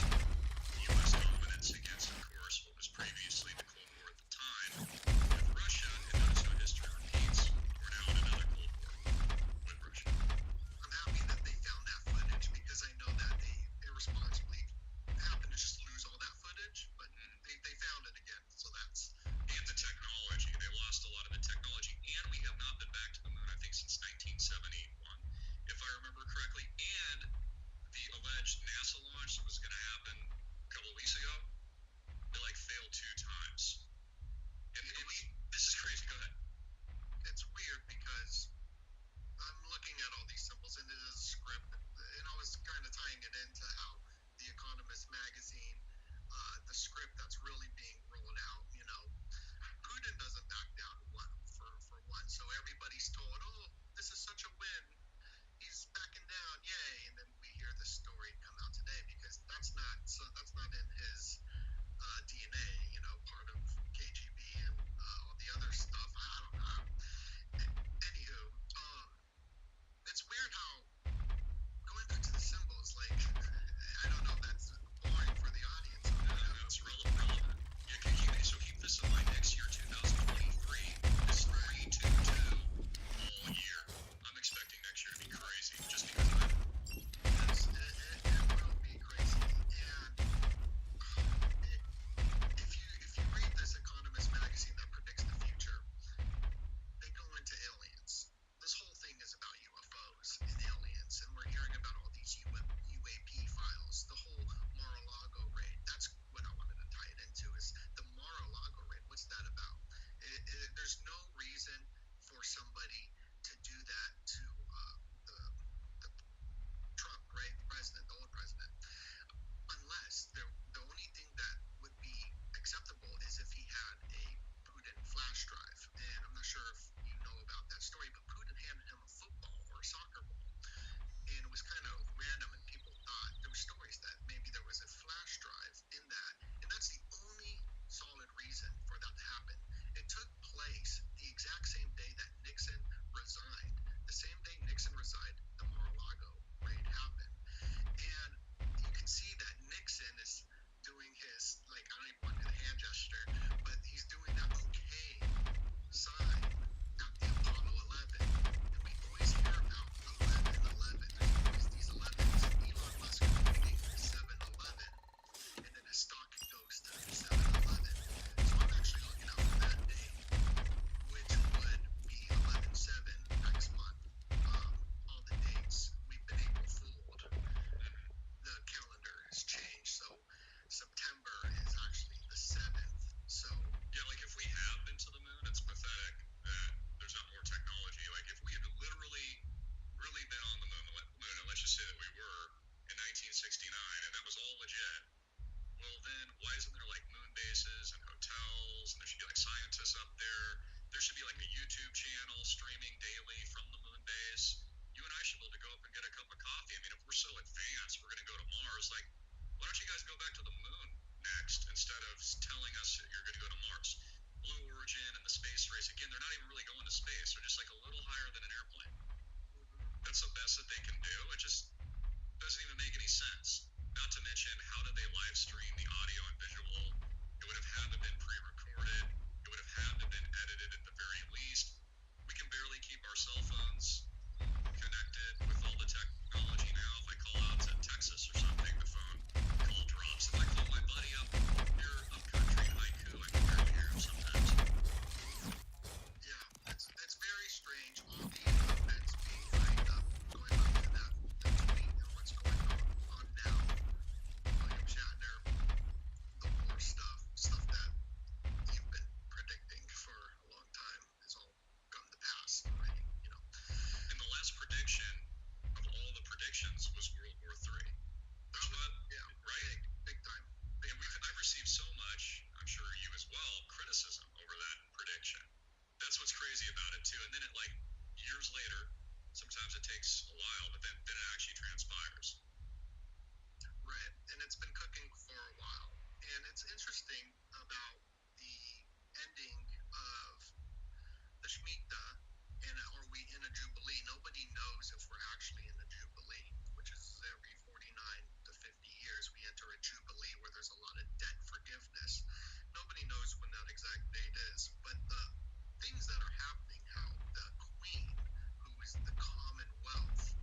U.S. dominance against, of course, what was previously the Cold War at the time with Russia. And notice how history repeats. We're now in another Cold War with Russia. best that they can do. It just doesn't even make any sense. Not to mention, how did they live stream the audio and visual? It would have had to been pre-recorded. It would have had to been edited at the very least. We can barely keep our cell phones connected with all the technology now. If I call out to Texas or something, the phone call drops. If I call my buddy up here up country in Haiku, I can barely hear him sometimes. Yeah, it's very strange. All the events being lined up, going up to that tweet and what's going on now. William Shatner, the war stuff that you've been predicting for a long time has all come to pass already, you know. And the last prediction of all the predictions was World War III. Which one? Yeah, right? big time. And I've received so much, I'm sure you as well, criticism over that prediction. That's what's crazy about it too. And then it like years later, sometimes it takes a while, but then it actually transpires. Right, and it's been cooking for a while. And it's interesting about the ending of the Shemitah, and are we in a Jubilee? Nobody knows if we're actually in the Jubilee, which is every 49 to 50 years we enter a Jubilee where there's a lot of debt forgiveness. Nobody knows when that exact date is, but the things that are happening, how the Queen, who is the Commonwealth,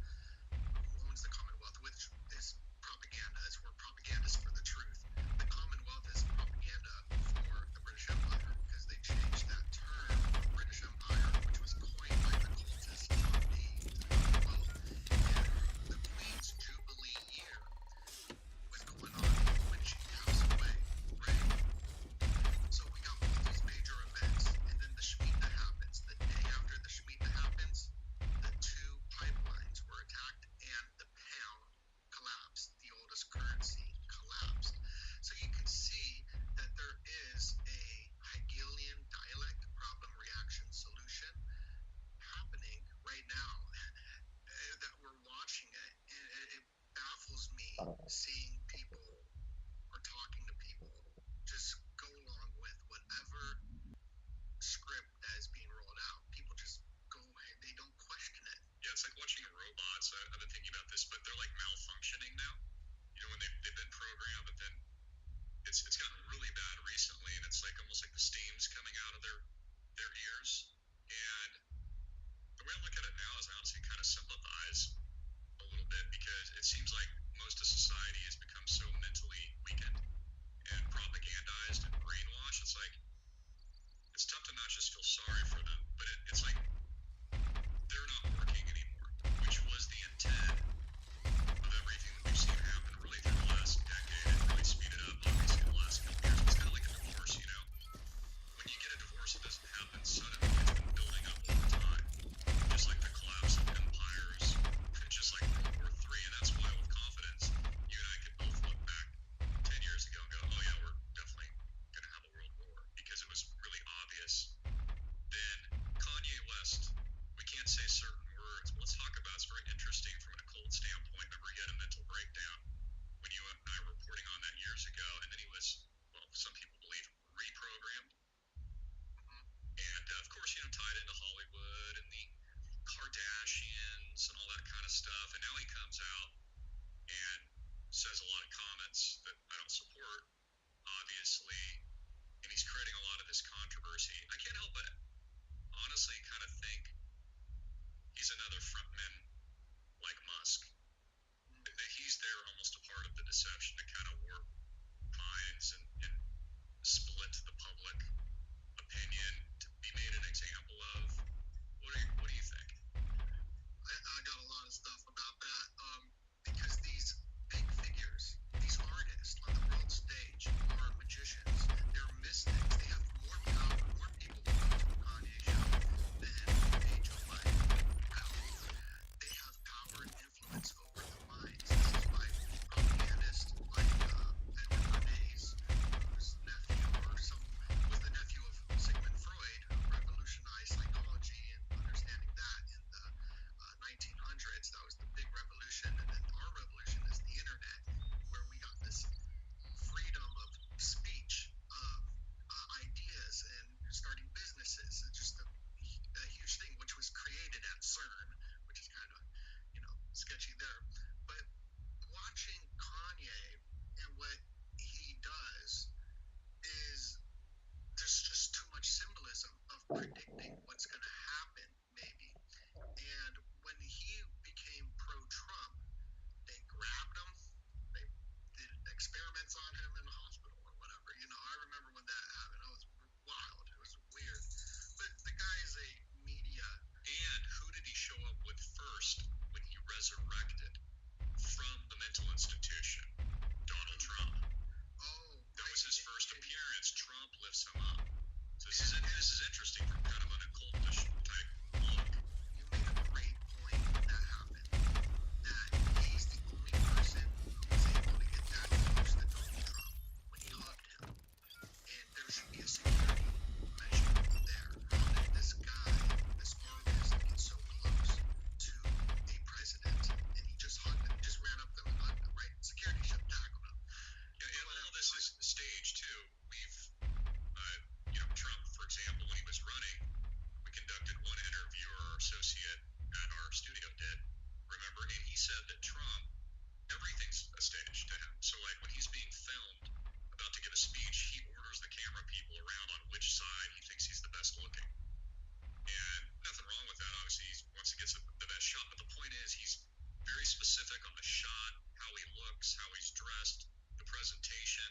who owns the Commonwealth, which is propaganda, as we're propagandists for the truth. The Commonwealth is propaganda for the British Empire because they changed that term, British Empire, which was coined by the cultist John Dee to the Commonwealth. And the Queen's Jubilee year was going on when she passed away, right? So we got all these major events, and then the Shemitah happens. The day after the Shemitah happens, the two pipelines were attacked and the pound collapsed. The oldest currency collapsed. So you can see that there is a Hegelian dialect problem reaction solution happening right now that we're watching it. And it baffles me seeing people or talking to people just go along with whatever script that is being rolled out. People just go ahead, they don't question it. Yeah, it's like watching robots. I've been thinking about this, but they're like malfunctioning now. You know, when they've been programmed, but then it's gotten really bad recently, and it's like almost like the steam's coming out of their ears. And the way I look at it now is I honestly kind of sympathize a little bit because it seems like most of society has become so mentally weakened and propagandized and brainwashed. It's like it's tough to not just feel sorry for them, but it's like they're not working anymore, which was the intent of everything that we've seen happen really through the last decade and really speeded up obviously the last couple years. It's kind of like a divorce, you know? When you get a divorce, it doesn't happen suddenly. It's been building up over time, just like the collapse of empires, just like World War III. And that's why with confidence, you and I could both look back 10 years ago and go, oh yeah, we're definitely going to have a world war, because it was really obvious. Then Kanye West, we can't say certain words, but let's talk about it's very interesting from an occult standpoint. Remember, he had a mental breakdown when you and I were reporting on that years ago, and then he was, well, some people believe, reprogrammed. And of course, you know, tied into Hollywood and the Kardashians and all that kind of stuff. And now he comes out and says a lot of comments that I don't support, obviously, and he's creating a lot of this controversy. I can't help but honestly kind of think he's another frontman like Musk. That he's there almost a part of the deception to kind of warp minds and split the public opinion, to be made an example of. What do you think? I got a lot of stuff about that because these big figures, these artists on the world stage are magicians. They're mystics. They have more power, more people going to a Kanye show than a Joe Biden. They sketchy there. But watching Kanye and what he does is there's just too much symbolism of predicting what's going to happen, maybe. And when he became pro-Trump, they grabbed him, they did experiments on him in the hospital or whatever. You know, I remember when that happened. It was wild. It was weird. But the guy is a media. And who did he show up with first when he resurrected from the mental institution? Donald Trump. Oh, That was his first appearance. Trump lifts him up. So this is interesting from kind of an occultish type look. You made a great point when that happened. That he's the only person who was able to get that close to Donald Trump when he hugged him. And there should be a security measure there. How did this guy, this artist, get so close to a president? And he just hugged him, just ran up to him and hugged him, right? Security should have tackled him. Yeah, and all this is staged too. We've, Trump, for example, when he was running, we conducted one interview our associate at our studio did, remember, and he said that Trump, everything's a stage to him. So like when he's being filmed about to give a speech, he orders the camera people around on which side he thinks he's the best looking. And nothing wrong with that. Obviously, he wants to get the best shot. But the point is, he's very specific on the shot, how he looks, how he's dressed, the presentation,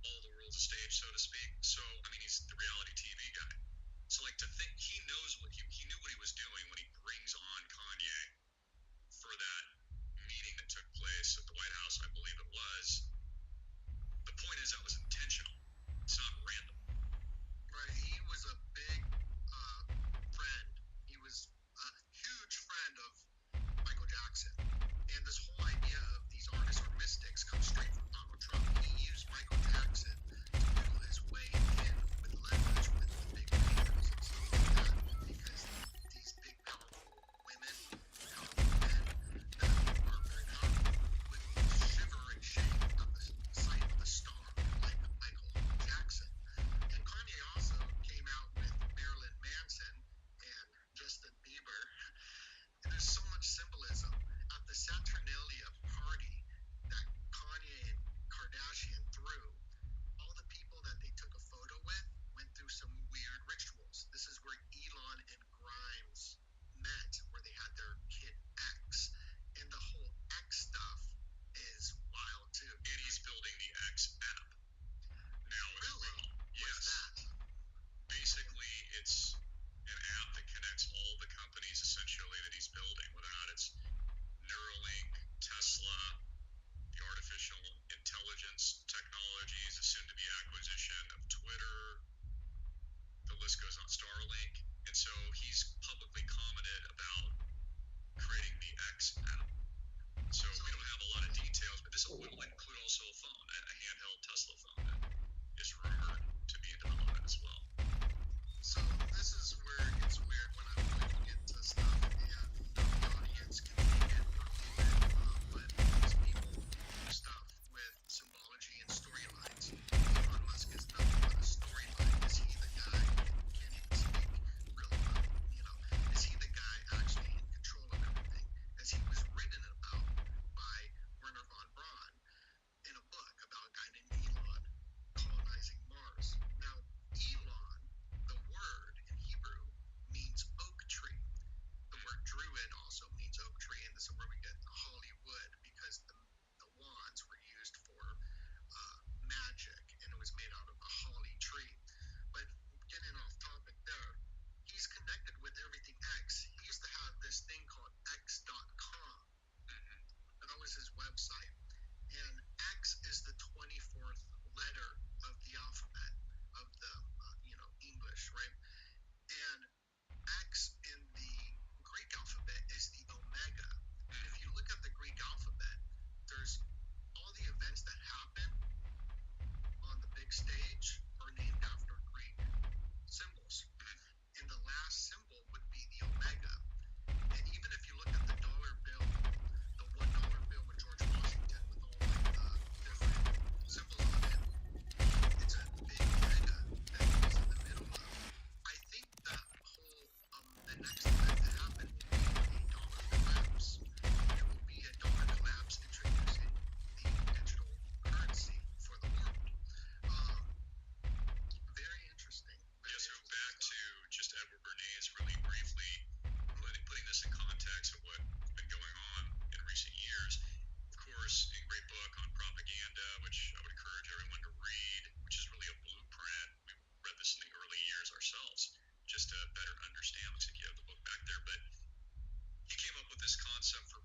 all the world's a stage, so to speak. So, I mean, he's the reality TV guy. So, like, to think he knows what he knew what he was doing when he brings on Kanye for that meeting that took place at the White House, I believe it was. The point is that was intentional. It's not random. Right, he was a big friend. He was a huge friend of Michael Jackson. And this whole idea of these artists are mystics comes straight from Donald Trump. He used Michael Jackson to wiggle his way in with leverage with the big painters and stuff like that. Because these big, powerful women come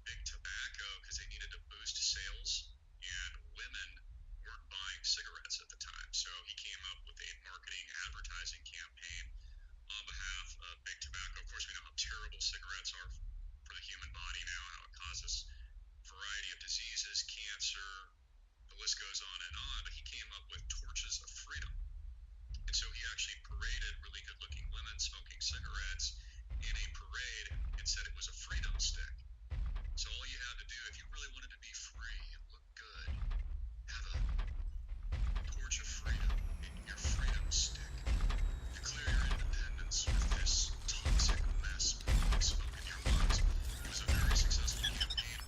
big tobacco because they needed to boost sales, and women weren't buying cigarettes at the time. So he came up with a marketing advertising campaign on behalf of big tobacco. Of course, we know how terrible cigarettes are for the human body now, how it causes a variety of diseases, cancer, the list goes on and on. But he came up with torches of freedom. And so he actually paraded really good looking women smoking cigarettes in a parade and said it was a freedom stick. So all you had to do, if you really wanted to be free and look good, have a torch of freedom in your freedom stick. Declare your independence with this toxic mess blowing smoke in your lungs. It was a very successful campaign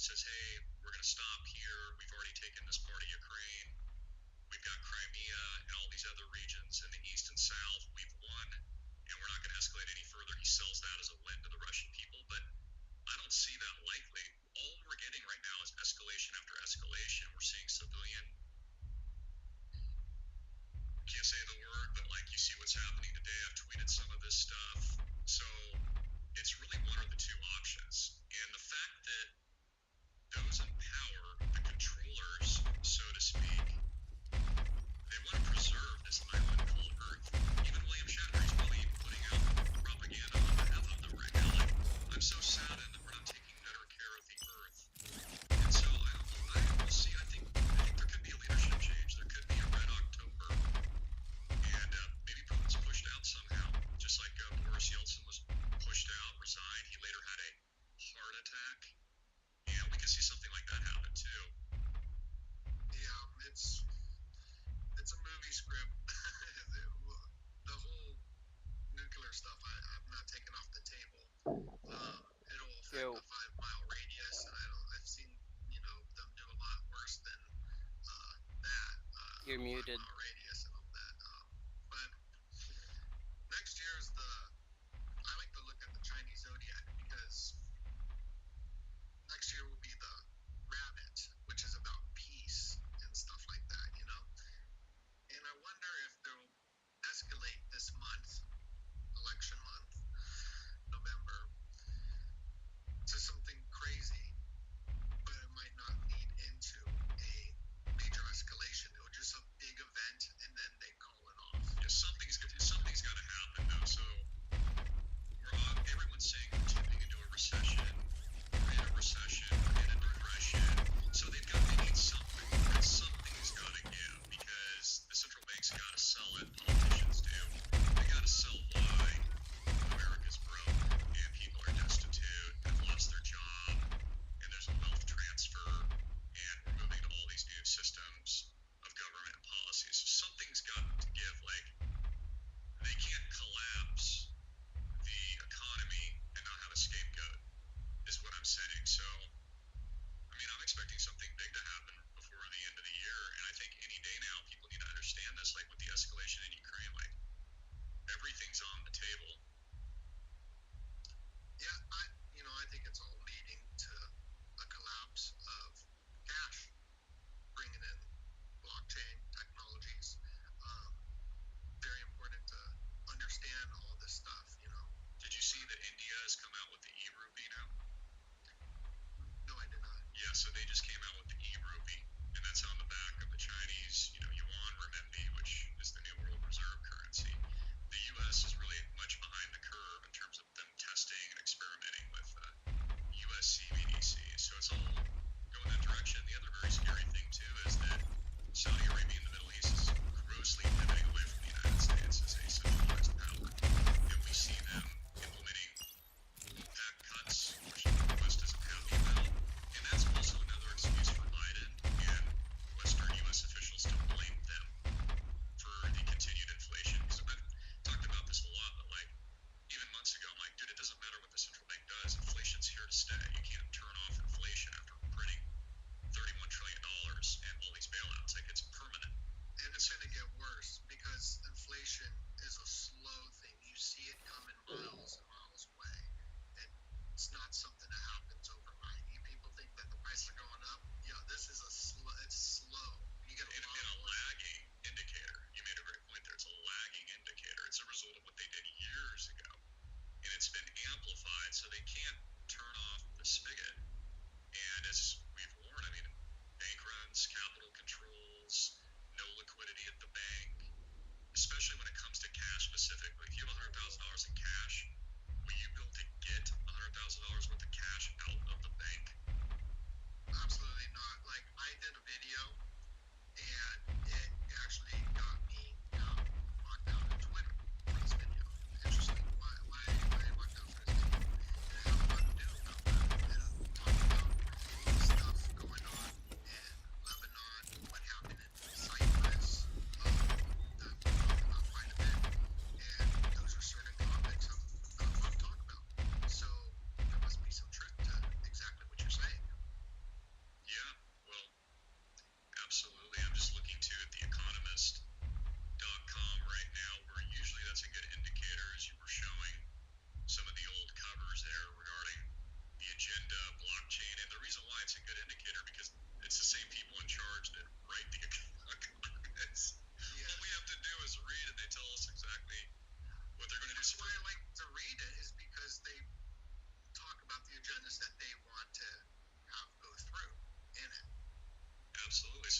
says, hey, we're going to stop here. We've already taken this part of Ukraine. We've got Crimea and all these other regions in the east and south. We've won, and we're not going to escalate any further. He sells that as a win to the Russian people, but I don't see that likely. All we're getting right now is escalation after escalation. We're seeing civilian, can't say the word, but like you see what's happening today. I've tweeted some of this stuff. So it's really one of the two options. And the fact that those in power, the controllers, so to speak, they want to preserve this island called Earth. Even William Shatner is probably even putting out propaganda on behalf of them right now. Like, I'm so saddened that we're not taking better care of the Earth. And so I don't know. We'll see. I think there could be a leadership change. There could be a Red October. And maybe Putin's pushed out somehow. Just like Boris Yeltsin was pushed out, resigned. He later had a heart attack. Yeah, we could see something like that happen too. Yeah, it's a movie script. The whole nuclear stuff, I'm not taking off the table. It'll affect the 5-mile radius, and I've seen, them do a lot worse than that. You're muted. 5-mile radius and all that. But next year is I like to look at the Chinese zodiac because next year will be the rabbit, which is about peace and stuff like that, And I wonder if they'll escalate this month, election month, November, to something crazy, but it might not lead into a major escalation. It was just a big event, and then they call it off. Yeah, something's got to happen though. So everyone's saying we're tipping into a recession. We're in a recession. We're in a depression. So they need something. And something's got to give because the central banks got to sell it. Politicians do. They got to sell why America's broke and people are destitute, have lost their job, and there's a wealth transfer, and we're moving to all these new systems of government and policies. So something's got to give. Like, they can't collapse the economy and not have a scapegoat, is what I'm saying. So, I mean, I'm expecting something big to happen before the end of the year, and I think any day now people need to understand this, like with the escalation in Ukraine, like, everything's on the table. Yeah, I think it's all leading to a collapse of cash, bringing in blockchain technologies. Very important to understand all this stuff, Did you see that India has come out with the e-rupee now? No, I did not. Yeah, so they just came out with the e-rupee.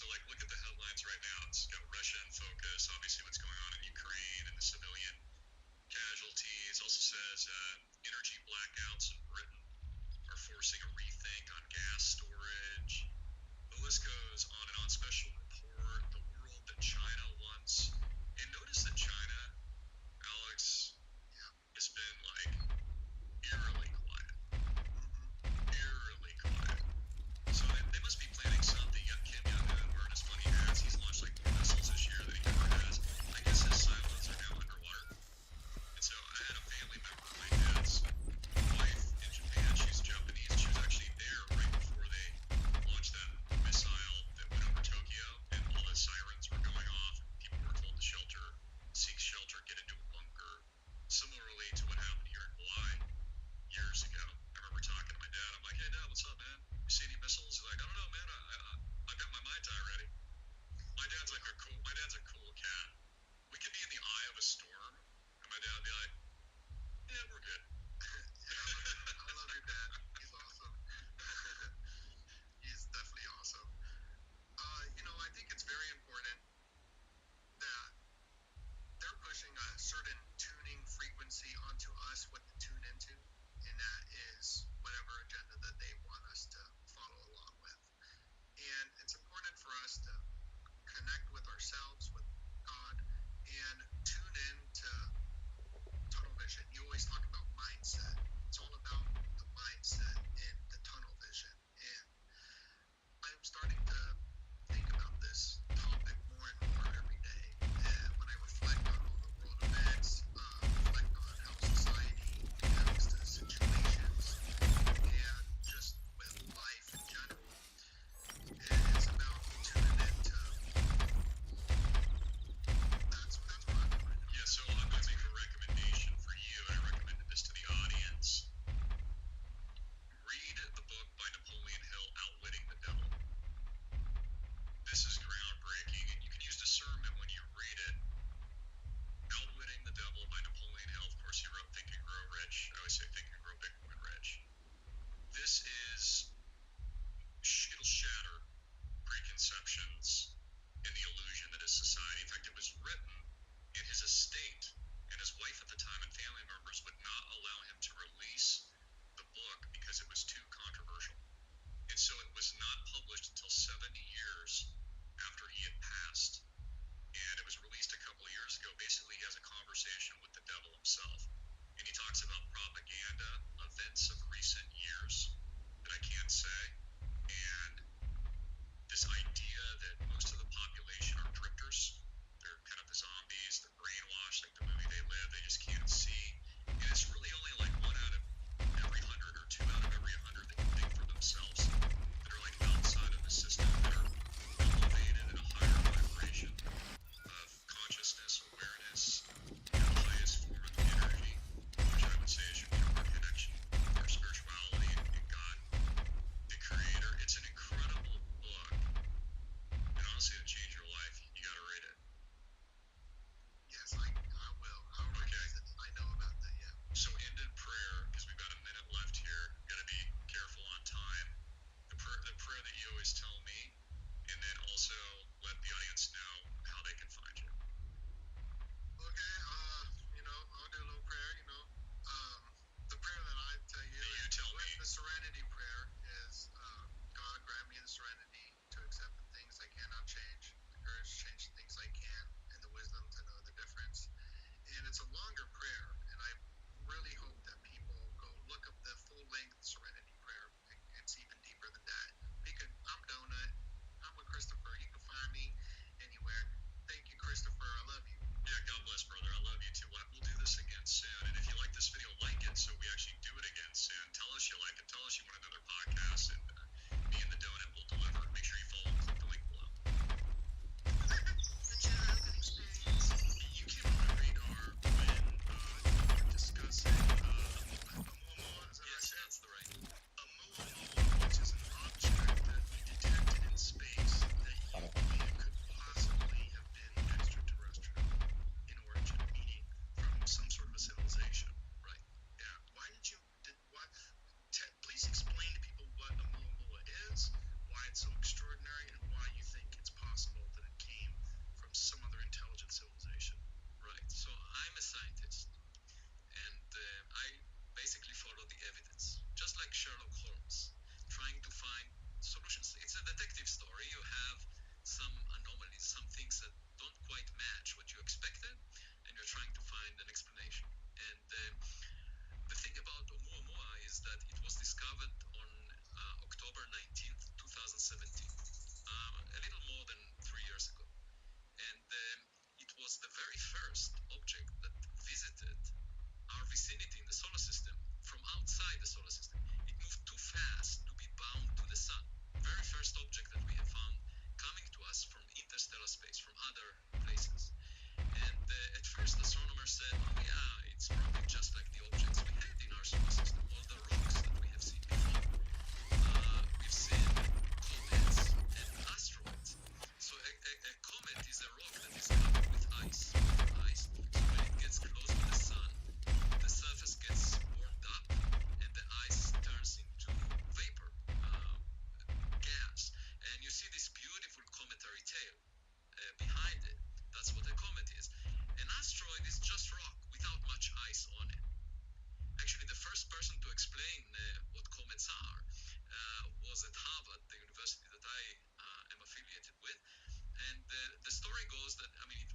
like, look at the headlines right now. It's got Russia in focus, obviously what's going on in Ukraine and the civilian casualties. Also says energy blackouts in Britain are forcing a rethink on gas storage. The list goes on and on. Special report, the world that China wants. And notice that China, Alex, has been like eerily quiet. Eerily quiet. So they must be planning something. You got Kim Jong-un wearing his funny hats. He's launched like more missiles this year than he ever has. I guess his silos are now underwater. And so I had a family member, my dad's wife in Japan. She's Japanese. She was actually there right before they launched that missile that went over Tokyo, and all the sirens were going off. People were told to shelter, seek shelter, get into a bunker. Similarly to what happened here in Hawaii years ago. I remember talking to my dad. I'm like, hey, Dad, what's up, man? You see any missiles? He's like, I don't know, man. I've got my Mai Tai ready. My dad's a cool cat. We could be in the eye of a storm, and my dad would be like, yeah, we're good. I love your dad. He's awesome. He's definitely awesome. You know, I think it's very important.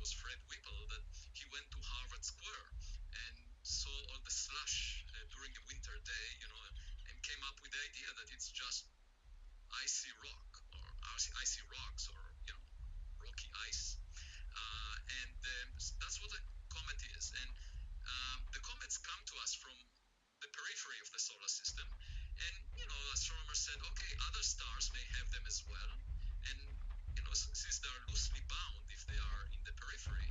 was Fred Whipple, that he went to Harvard Square and saw all the slush during a winter day, and came up with the idea that it's just icy rock or icy rocks or rocky ice, and that's what a comet is. And the comets come to us from the periphery of the solar system, and astronomers said, okay, other stars may have them as well, and since they are loosely bound, if they are in the periphery,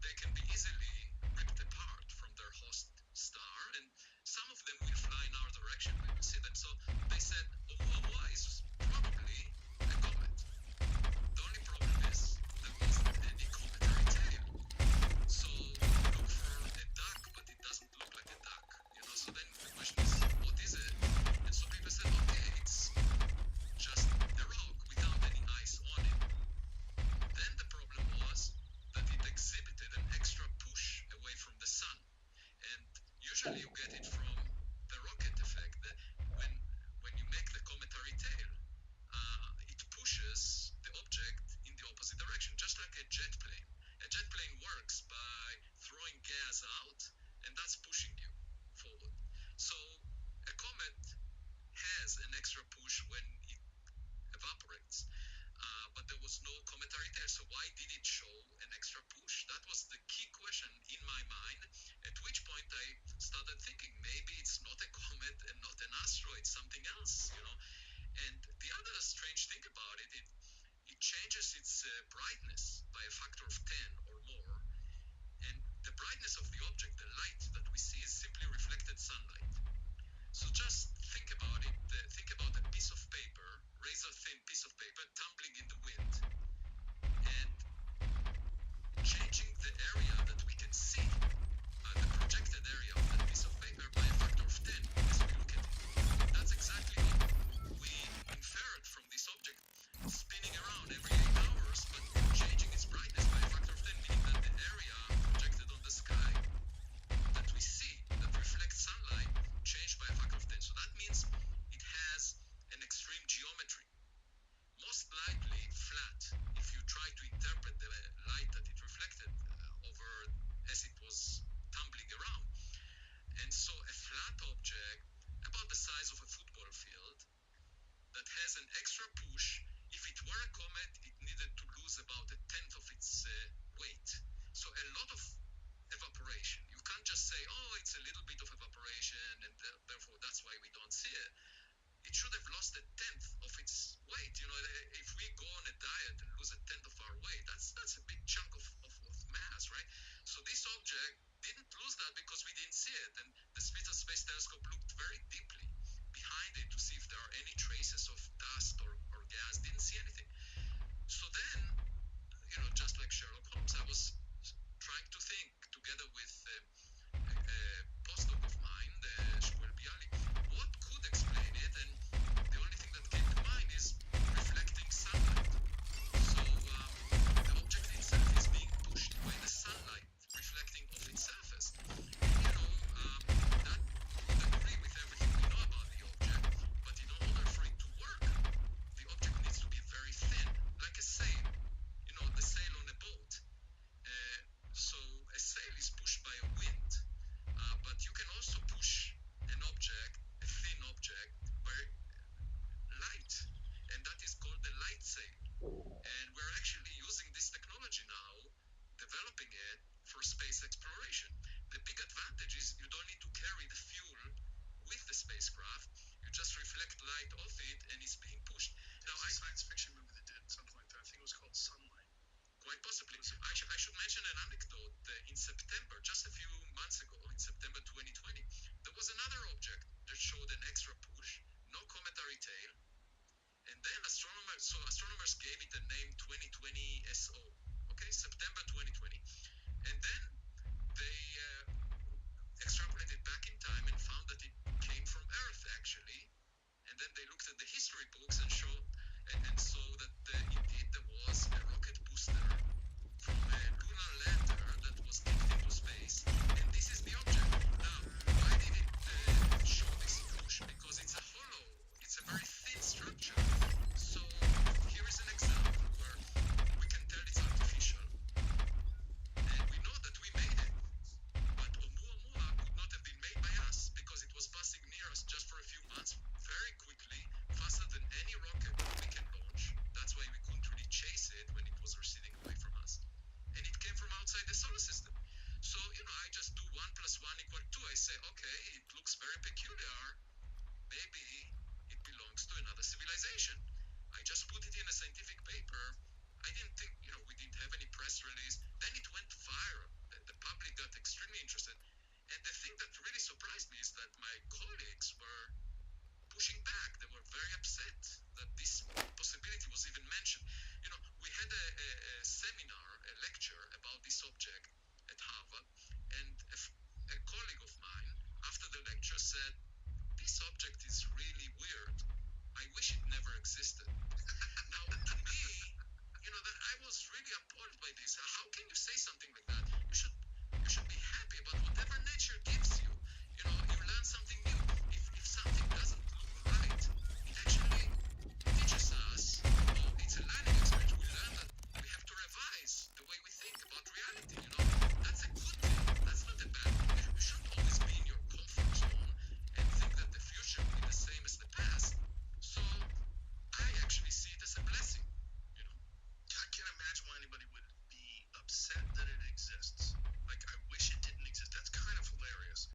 they can be easily ripped apart from their host star, and some of them will fly in our direction. We will see them. So they said Oumuamua is probably a comet. The only problem is there wasn't any cometary tail. So look for a duck, but it doesn't look like a duck. So then the question is, what is it? And so people said, okay, it's just a rock without any ice on it. Then the problem was that it exhibited an extra push away from the sun. And usually you get it from the rocket effect. That when you make the cometary tail, it pushes the object in the opposite direction, just like a jet plane. A jet plane works by throwing gas out, and that's pushing you forward. So a comet has an extra push when it evaporates, but there was no cometary tail. So why did it show an extra push? That was the key question in my mind, at which point I started thinking maybe it's not a comet and not an asteroid, something else, And the other strange thing about it, it changes its brightness by a factor of 10 or more, and the brightness of the object, the light that we see, is simply reflected sunlight. So just think about it. Think about a piece of paper, razor-thin piece of paper, tumbling in the wind, and changing the area that we can see, the projected area of that piece of paper, by a factor of 10 as we look at it. That's exactly what we inferred from this object spinning around every 8 hours, but changing its brightness by a factor of 10, meaning that the area projected on the sky that we see, that reflects sunlight, changed by a factor of 10. So that means it has an extreme geometry, most likely flat, if you try to interpret the light that it reflected over as it was tumbling around. And so a flat object, about the size of a football field, that has an extra push, if it were a comet, it needed to lose about a tenth of its weight. So a lot of evaporation. You can't just say, oh, it's a little bit of evaporation, and therefore that's why we don't see it. It should have lost a tenth of its weight. If we go on a diet and lose a tenth of our weight, that's a big chunk of mass, right? So this object didn't lose that because we didn't see it, and the Spitzer Space Telescope looked very deeply behind it to see if there are any traces of dust or gas. Didn't see anything. So then, just like Sherlock Holmes, I was trying to think together with a postdoc of mine, Shmuel Bialik, what could explain it, and the only thing that came to mind is reflecting sunlight. So the object itself is being pushed by the sunlight reflecting off its surface. And that would agree with everything we know about the object, but in order for it to work, the object needs to be very thin, like a sail, the sail on a boat. So a sail is pushed by a wind, but you can also push an object, a thin object, by light, and that is called the light sail. And we're actually using this technology now, developing it for space exploration. The big advantage is you don't need to carry the fuel with the spacecraft. You just reflect light off it, and it's being pushed. Now, a science fiction movie that did something like that. I think it was called Sunlight. Quite possibly. I should mention an anecdote. In September, just a few months ago, in September 2020, there was another object that showed an extra push, no cometary tail, and then astronomers gave it a name 2020 SO. Okay, September 2020, and then they extrapolated back in time and found that it came from Earth actually, and then they looked at the history books and saw that indeed there was a rocket booster from a lunar lander that was kicked into space, and this is the object. Now, why did it show this push? Because it's a hollow, it's a very thin structure. So here is an example where we can tell it's artificial. the solar system. So, I just do 1 + 1 = 2. I say, okay, it looks very peculiar. Maybe it belongs to another civilization. I just put it in a scientific paper. I didn't think, we didn't have any press release. Then it went viral. The public got extremely interested. And the thing that really surprised me is that my colleagues were pushing back. They were very upset that this possibility was even mentioned. We had a seminar, a lecture about this object at Harvard, and a colleague of mine, after the lecture, said, "This object is really weird. I wish it never existed." Now, to me, that I was really appalled by this. How can you say something like that? You should be happy about whatever nature gives you. You learn something new. If something doesn't look right, it actually teaches us, it's a learning experience. We learn that we have to revise the way we think about reality. That's a good thing. That's not a bad thing. You shouldn't always be in your comfort zone and think that the future will be the same as the past. So I actually see it as a blessing. I can't imagine why anybody would be upset that it exists. Like, I wish it didn't exist. That's kind of hilarious.